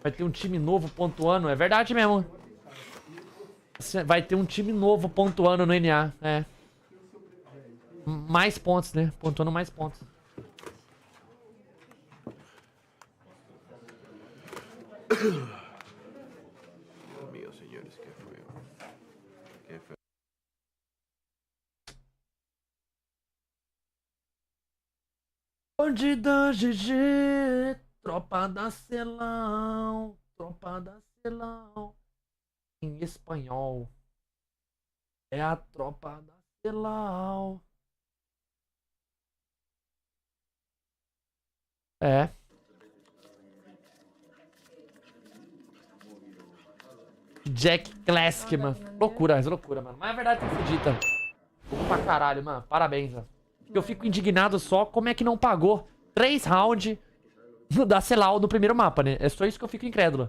Speaker 1: Vai ter um time novo pontuando. É verdade mesmo. Vai ter um time novo pontuando no NA. É. Mais pontos, né? Pontuando mais pontos. Bandida GG, tropa da Celão, tropa da Celão. Em espanhol. É a tropa da Celão. É. Jack Classic, mano. Loucura, mano. Mas a verdade tem que ser dita. Louco pra caralho, mano. Parabéns, mano. Eu fico indignado só como é que não pagou 3 rounds da Celal no primeiro mapa, né? É só isso que eu fico incrédulo.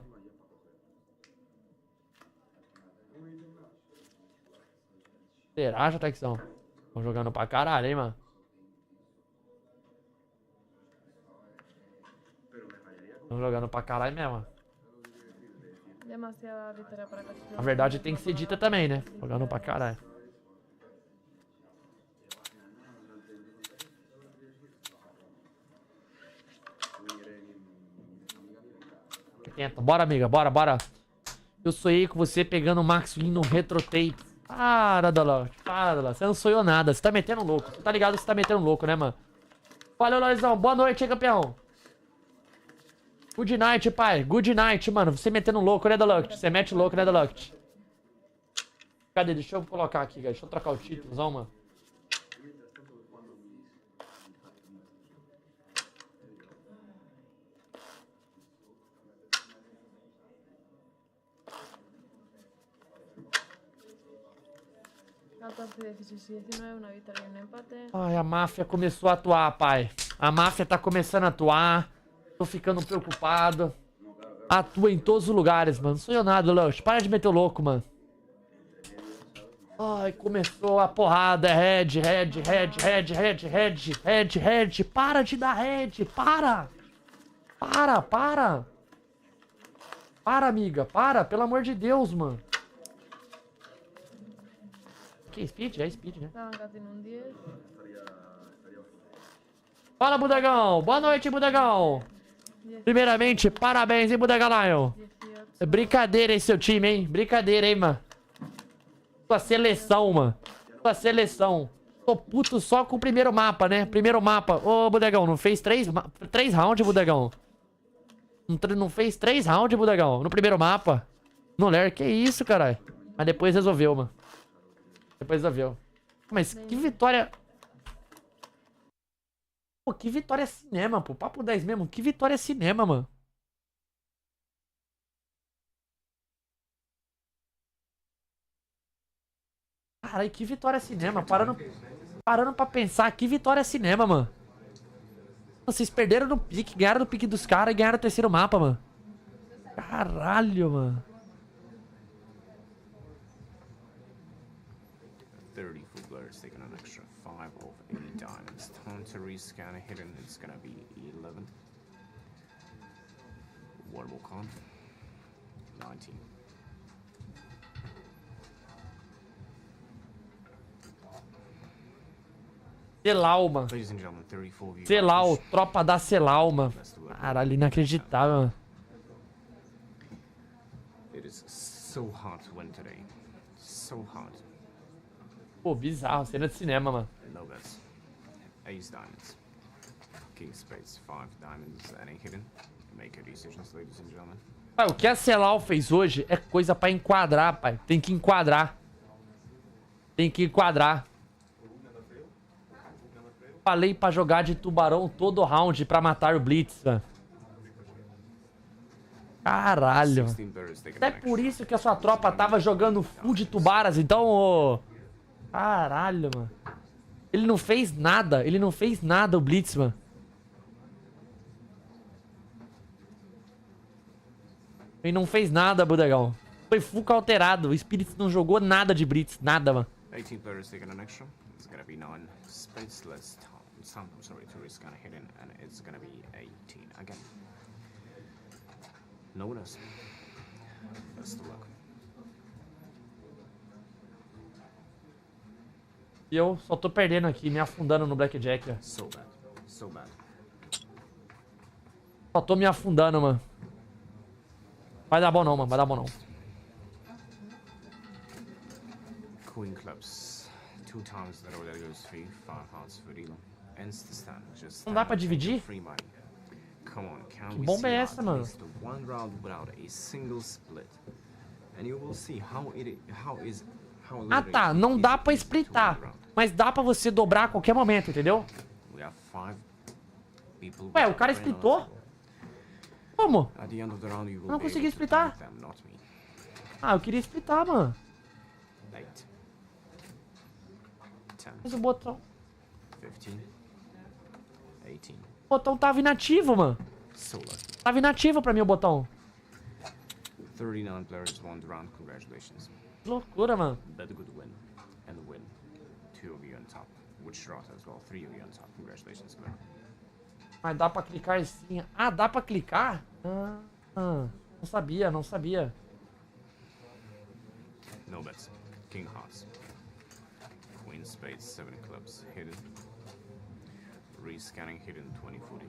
Speaker 1: Será, Jatexão? Estão jogando pra caralho, hein, mano? Estão jogando pra caralho mesmo. A verdade tem que ser dita também, né? Jogando pra caralho. Bora, amiga, bora. Eu sonhei com você pegando o Max Win no Retrotape. Para, Dalote, para, você não sonhou nada. Você tá metendo louco. Você tá ligado que você tá metendo louco, né, mano? Valeu, Loizão. Boa noite, hein, campeão. Good night, pai. Good night, mano. Você metendo louco, né, Dalote? Você mete louco, né, Dalote? Cadê? Deixa eu colocar aqui, guys. Deixa eu trocar o títulozão, mano. Ai, a máfia começou a atuar, pai. A máfia tá começando a atuar. Tô ficando preocupado. Atua em todos os lugares, mano. Não sou eu nada, Lush. Para de meter o louco, mano. Ai, começou a porrada. Red. Para de dar red. Para, amiga. Para, pelo amor de Deus, mano. Que speed? É speed, né? Fala, Budagão. Boa noite, Budagão. Primeiramente, parabéns, hein, Budagalaio. Brincadeira, hein, seu time, hein? Brincadeira, hein, mano. Sua seleção, mano. Sua seleção. Tô puto só com o primeiro mapa, né? Primeiro mapa. Ô, Budagão, não fez 3 rounds, Budagão? Não fez 3 rounds, Budagão? No primeiro mapa? No ler, que isso, caralho? Mas depois resolveu, mano. Depois resolveu. Mas que vitória... Pô, que vitória cinema, pô. Papo 10 mesmo. Que vitória cinema, mano. Caralho, que vitória cinema. Parando pra pensar. Que vitória cinema, mano. Vocês perderam no pique. Ganharam no pique dos caras e ganharam o terceiro mapa, mano. Caralho, mano.
Speaker 3: 30 full blurs, taking an extra 5 of 8 diamonds. Time to rescan hidden, it's gonna be 11. Warble con, 19.
Speaker 1: Celau, mano. Celau, tropa da Celau, mano. Caralho, inacreditável, mano.
Speaker 3: It is so hard to win today. So hard.
Speaker 1: Pô, bizarro, cena de cinema, mano.
Speaker 3: No bets. Ace diamonds. King spades, 5 diamonds, any hidden. Make your decisions, ladies and gentlemen.
Speaker 1: Pai, o que a Celau fez hoje é coisa pra enquadrar, pai. Tem que enquadrar. Tem que enquadrar. Falei pra jogar de tubarão todo round pra matar o Blitz, mano. Caralho. É por isso que a sua tropa tava jogando full de tubaras, então, ô... Caralho, mano. Ele não fez nada. Ele não fez nada, o Blitz, mano. Ele não fez nada, Budagão. Foi full alterado. O Spirit não jogou nada de Blitz. Nada, mano.
Speaker 3: 18 players taking an extra. It's gonna be 9 spades less time. I'm sorry, to risk gonna hidden, and it's gonna be 18 again. No winners. Best of luck.
Speaker 1: E eu só tô perdendo aqui, me afundando no Blackjack, ó.
Speaker 3: So bad. So bad.
Speaker 1: Só tô me afundando, mano. Vai dar bom não, mano. Vai dar bom não.
Speaker 3: Queen clubs. 2 times the roll that goes free. 5 hearts for deal.
Speaker 1: Não dá pra dividir? Que bomba é essa, mano? Ah tá, não dá pra splitar. Mas dá pra você dobrar a qualquer momento, entendeu? Ué, o cara splitou? Como? Eu não consegui splitar. Ah, eu queria splitar, mano. Mas o botão... O botão tava inativo, mano. Tava inativo pra mim o botão.
Speaker 3: 39 players won the round. Congratulations.
Speaker 1: Que loucura, mano.
Speaker 3: That good win. And the win. 2 of you on top. Which RazaH as well. 3 of you on top. Congratulations, man.
Speaker 1: Mas dá pra clicar sim. Ah, dá pra clicar? Não sabia, não sabia.
Speaker 3: No bets. King Hearts. Queen Spades, 7 clubs. Hidden. Rescanning hidden 2040.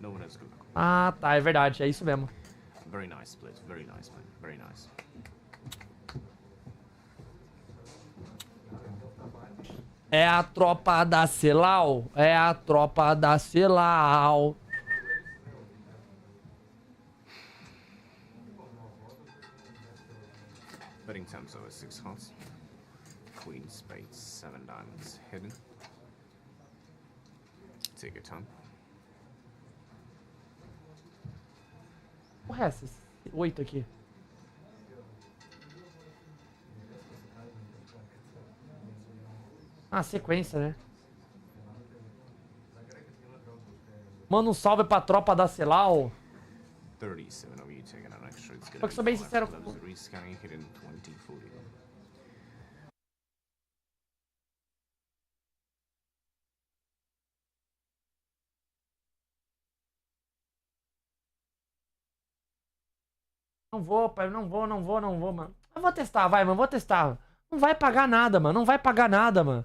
Speaker 3: No one has good.
Speaker 1: Ah, tá, é verdade, é isso mesmo.
Speaker 3: Very nice split, very nice, man, very nice.
Speaker 1: É a tropa da Celau, é a tropa da Celau.
Speaker 3: Betting times over 6 hearts. Queen Spades, 7 diamonds hidden. Take your time.
Speaker 1: Porra, essas 8 aqui. Ah, sequência, né? Manda um salve pra tropa da Celau. Porque sou bem sincero. Não vou, pai, não vou, mano. Eu vou testar, vai, mano, vou testar. Não vai pagar nada, mano, não vai pagar nada, mano.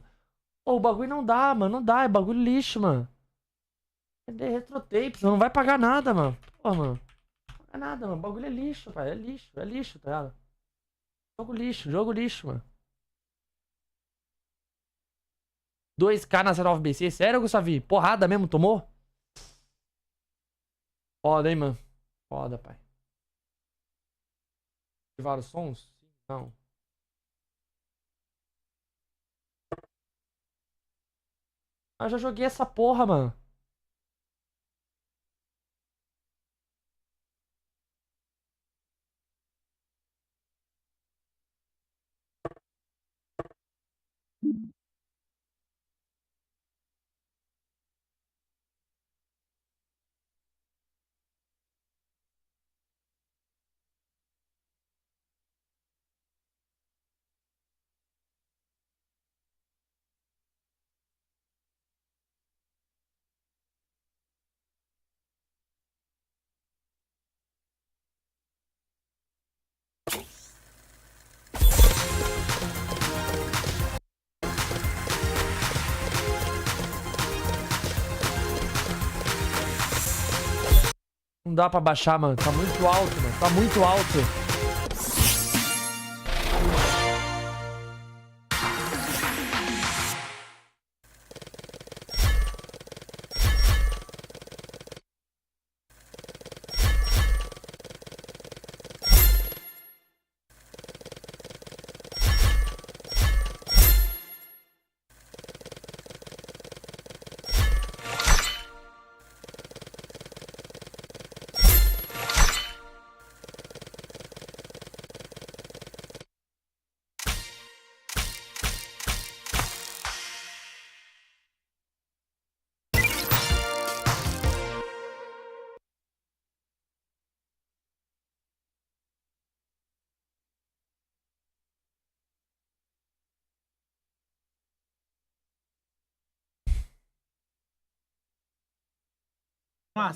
Speaker 1: Pô, o bagulho não dá, mano, não dá, é bagulho lixo, mano. É retrotapes, não vai pagar nada, mano. Pô, mano. Não paga nada, mano, o bagulho é lixo, pai, é lixo, tá ligado? Jogo lixo, mano. 2K na C9BC, sério, Gustavi? Porrada mesmo, tomou? Foda, hein, mano. Foda, pai. Ativar os sons? Não. Eu já joguei essa porra, mano. Não dá pra baixar, mano. Tá muito alto, mano. Tá muito alto.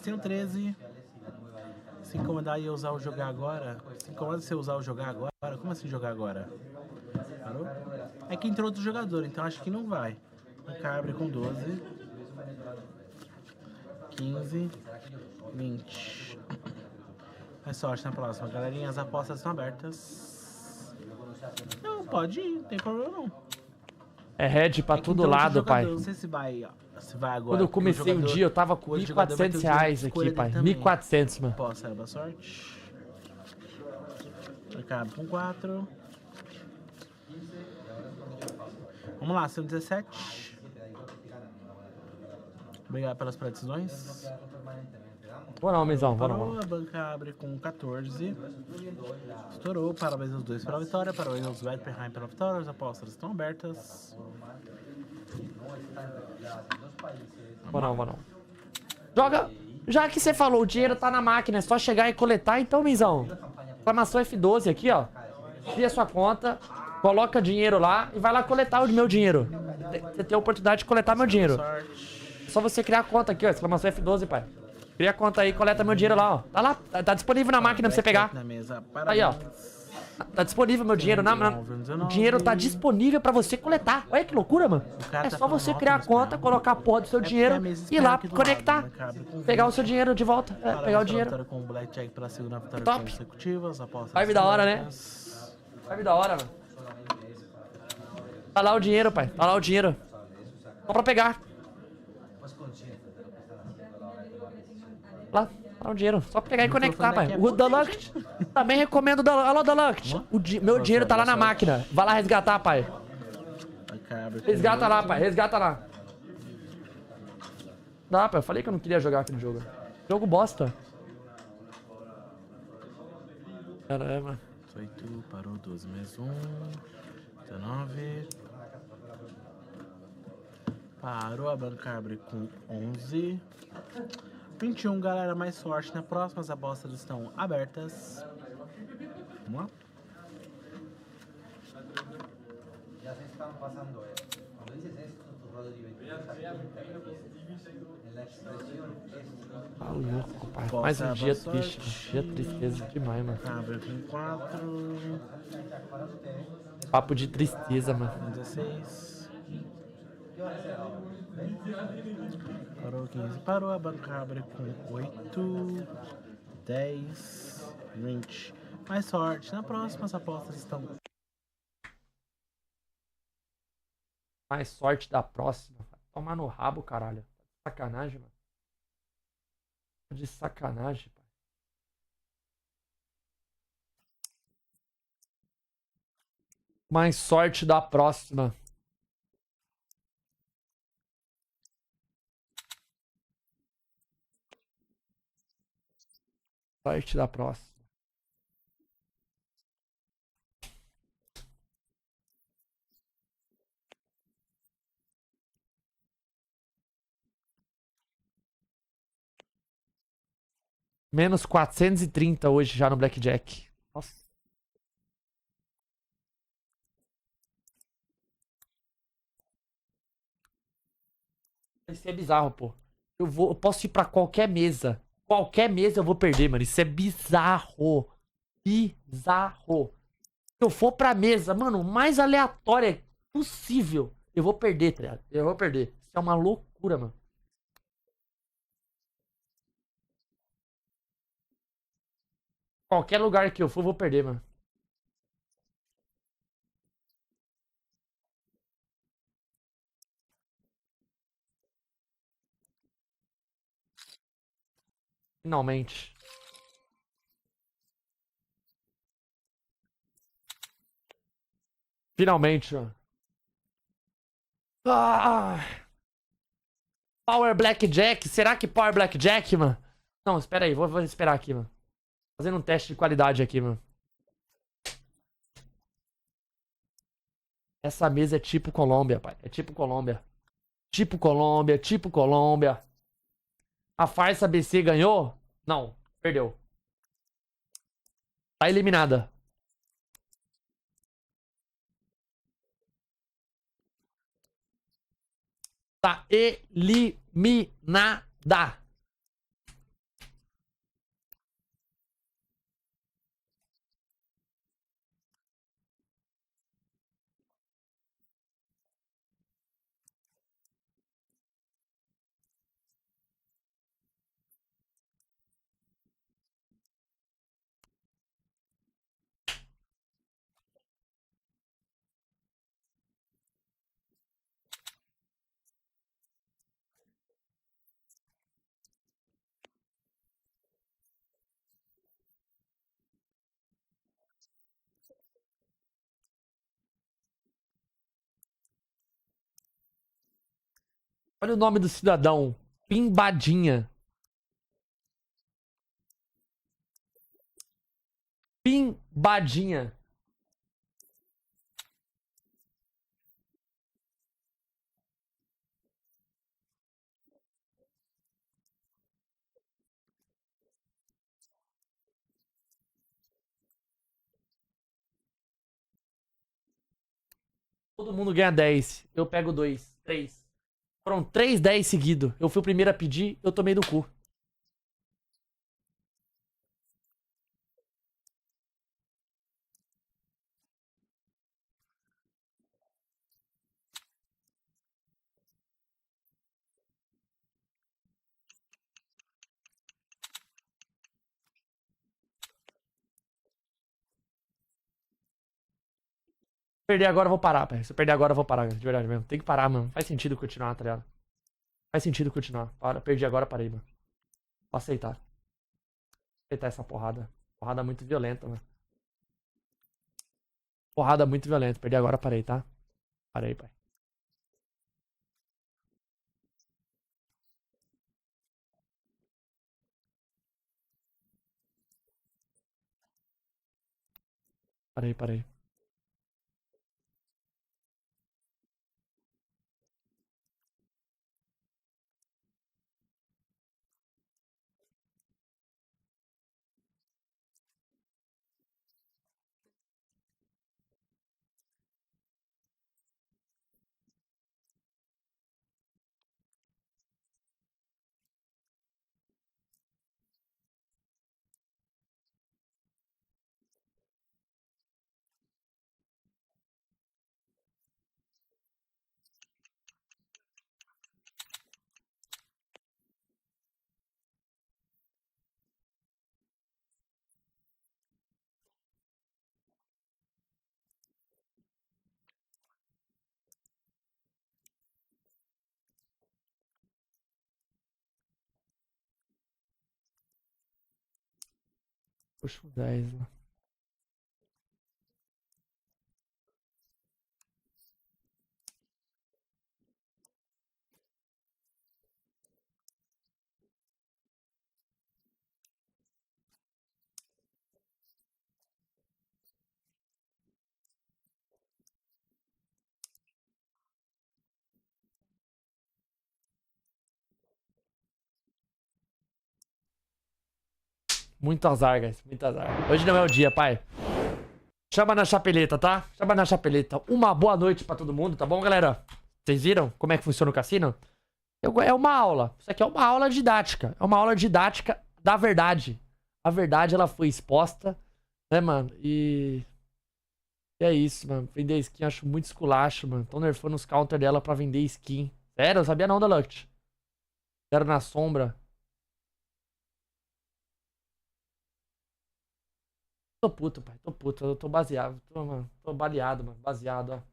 Speaker 20: Tem o 13. Se incomodar e usar o jogar agora. Se incomoda você usar o jogar agora. Como assim jogar agora? Parou? É que entrou outro jogador, então acho que não vai. O cara abre com 12. 15. 20. É sorte na próxima. Galerinha, as apostas estão abertas. Não, pode ir, não tem problema não.
Speaker 1: É head pra todo lado, pai.
Speaker 20: Não sei se vai Se vai agora.
Speaker 1: Quando eu comecei o dia, eu tava com R$1.400 aqui, pai. 1.400, mano.
Speaker 20: Posso, boa sorte. Acaba com 4. Vamos lá, 117. Obrigado pelas precisões.
Speaker 1: Vou não, Mizão, vou não.
Speaker 20: A banca abre com 14. Estourou, parabéns aos dois pela vitória, parabéns aos Wettpenheim pela vitória, as apostas estão abertas.
Speaker 1: Vou não. Joga, já que você falou, o dinheiro tá na máquina, é só chegar e coletar, então, Mizão. Exclamação F12 aqui, ó. Cria sua conta, coloca dinheiro lá e vai lá coletar o meu dinheiro. Você tem a oportunidade de coletar meu dinheiro. É só você criar a conta aqui, ó, exclamação F12, pai. Cria a conta aí e coleta meu dinheiro lá, ó. Tá lá, tá disponível na máquina pra você pegar. Aí, ó. Tá disponível meu dinheiro. O dinheiro tá disponível pra você coletar. Olha que loucura, mano. É só você criar a conta, colocar a porra do seu dinheiro e ir lá conectar. Pegar o seu dinheiro de volta. Pegar o dinheiro. Top. Vibe da hora, né? Vibe da hora, mano. Tá lá o dinheiro, pai. Tá lá o dinheiro. Só pra pegar. Lá o dinheiro. Só pegar e conectar, pai. O Deluxe. Também recomendo o Alô, Deluxe. Meu dinheiro tá lá na máquina. Vai lá resgatar, pai. Resgata lá, pai. Resgata lá. Dá, pai. Eu falei que eu não queria jogar aquele jogo. Jogo bosta. Caramba.
Speaker 20: 18, parou 12 mais 1. 19. Parou, a banca abre com 11. 21, galera, mais sorte na próxima. As apostas estão abertas. Vamos lá.
Speaker 1: Tá louco, pai. Mais um dia triste, mano. Dia tristeza demais, mano.
Speaker 20: Abre com 4.
Speaker 1: Papo de tristeza, mano.
Speaker 20: 16. Parou 15. Parou, a banca abre com 8. 10. 20. Mais sorte. Na próxima, as apostas estão...
Speaker 1: Mais sorte da próxima. Tomar no rabo, caralho. Sacanagem, mano. De sacanagem, pai. Mais sorte da próxima. Sorte da próxima. Menos 430 hoje já no Blackjack. Nossa. Isso é bizarro, pô. Eu posso ir pra qualquer mesa. Qualquer mesa eu vou perder, mano. Isso é bizarro. Bizarro. Se eu for pra mesa, mano, mais aleatória possível, eu vou perder, tá ligado? Eu vou perder. Isso é uma loucura, mano. Qualquer lugar que eu for, eu vou perder, mano. Finalmente. Finalmente, mano. Ah! Power Blackjack? Será que Power Blackjack, mano? Não, espera aí. Vou esperar aqui, mano. Fazendo um teste de qualidade aqui, mano. Essa mesa é tipo Colômbia, pai. É tipo Colômbia. Tipo Colômbia, tipo Colômbia. A farsa BC ganhou? Não, perdeu. Tá eliminada. Tá eliminada. Olha o nome do cidadão. Pimbadinha. Pimbadinha. Todo mundo ganha 10. Eu pego 2. 3. Foram 3 10 seguidos. Eu fui o primeiro a pedir, eu tomei do cu. Se perder agora, eu vou parar, pai. Se eu perder agora, eu vou parar, de verdade mesmo. Tem que parar, mano. Faz sentido continuar, tá ligado? Faz sentido continuar. Para, perdi agora, parei, mano. Vou aceitar. Aceitar essa porrada. Porrada muito violenta, mano. Porrada muito violenta. Perdi agora, parei, tá? Parei, pai. Parei, parei. Puxa o 10, né? Muito azar, guys. Muito azar. Hoje não é o dia, pai. Chama na chapeleta, tá? Chama na chapeleta. Uma boa noite pra todo mundo, tá bom, galera? Vocês viram como é que funciona o cassino? É uma aula. Isso aqui é uma aula didática. É uma aula didática da verdade. A verdade, ela foi exposta, né, mano? E é isso, mano. Vender skin eu acho muito esculacho, mano. Tão nerfando os counter dela pra vender skin. Sério? Eu sabia não da Lux. Era na sombra. Tô puto, pai. Tô puto. Eu tô baseado. Mano, tô baleado, mano. Baseado,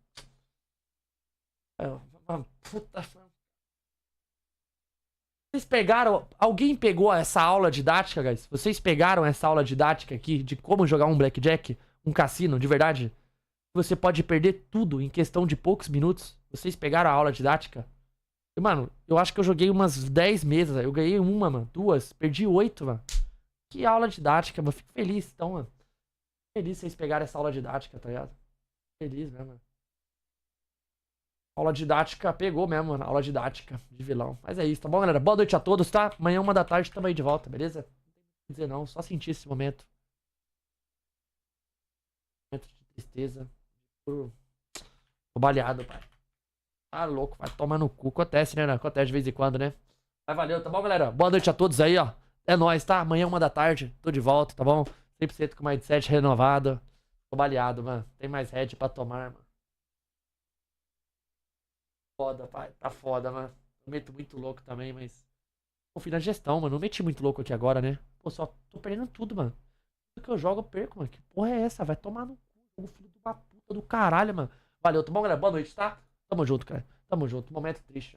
Speaker 1: ó. Mano, puta. Vocês pegaram... Alguém pegou essa aula didática, guys? Vocês pegaram essa aula didática aqui de como jogar um blackjack? Um cassino, de verdade? Você pode perder tudo em questão de poucos minutos. Vocês pegaram a aula didática? E, mano, eu acho que eu joguei umas 10 mesas. Eu ganhei uma, mano. 2. Perdi 8, mano. Que aula didática, mano. Fico feliz, então, mano. Feliz vocês pegarem essa aula didática, tá ligado? Feliz mesmo, mano. Aula didática, pegou mesmo, mano. Aula didática de vilão. Mas é isso, tá bom, galera? Boa noite a todos, tá? Amanhã, 1 da tarde, tamo aí de volta, beleza? Não tem o que dizer não, só sentir esse momento. Momento de tristeza. Tô baleado, pai. Tá louco, vai tomar no cu. Acontece, né? Acontece de vez em quando, né? Mas valeu, tá bom, galera? Boa noite a todos aí, ó. É nóis, tá? Amanhã, 1 da tarde, tô de volta, tá bom? 100% com mindset renovado. Tô baleado, mano. Tem mais head pra tomar, mano. Foda, pai. Tá foda, mano. Eu meto muito louco também, mas... Confio na gestão, mano. Não meti muito louco aqui agora, né? Pô, só tô perdendo tudo, mano. Tudo que eu jogo eu perco, mano. Que porra é essa? Vai tomar no cu, filho de uma puta do caralho, mano. Valeu, tá bom, galera? Boa noite, tá? Tamo junto, cara. Tamo junto. Momento triste.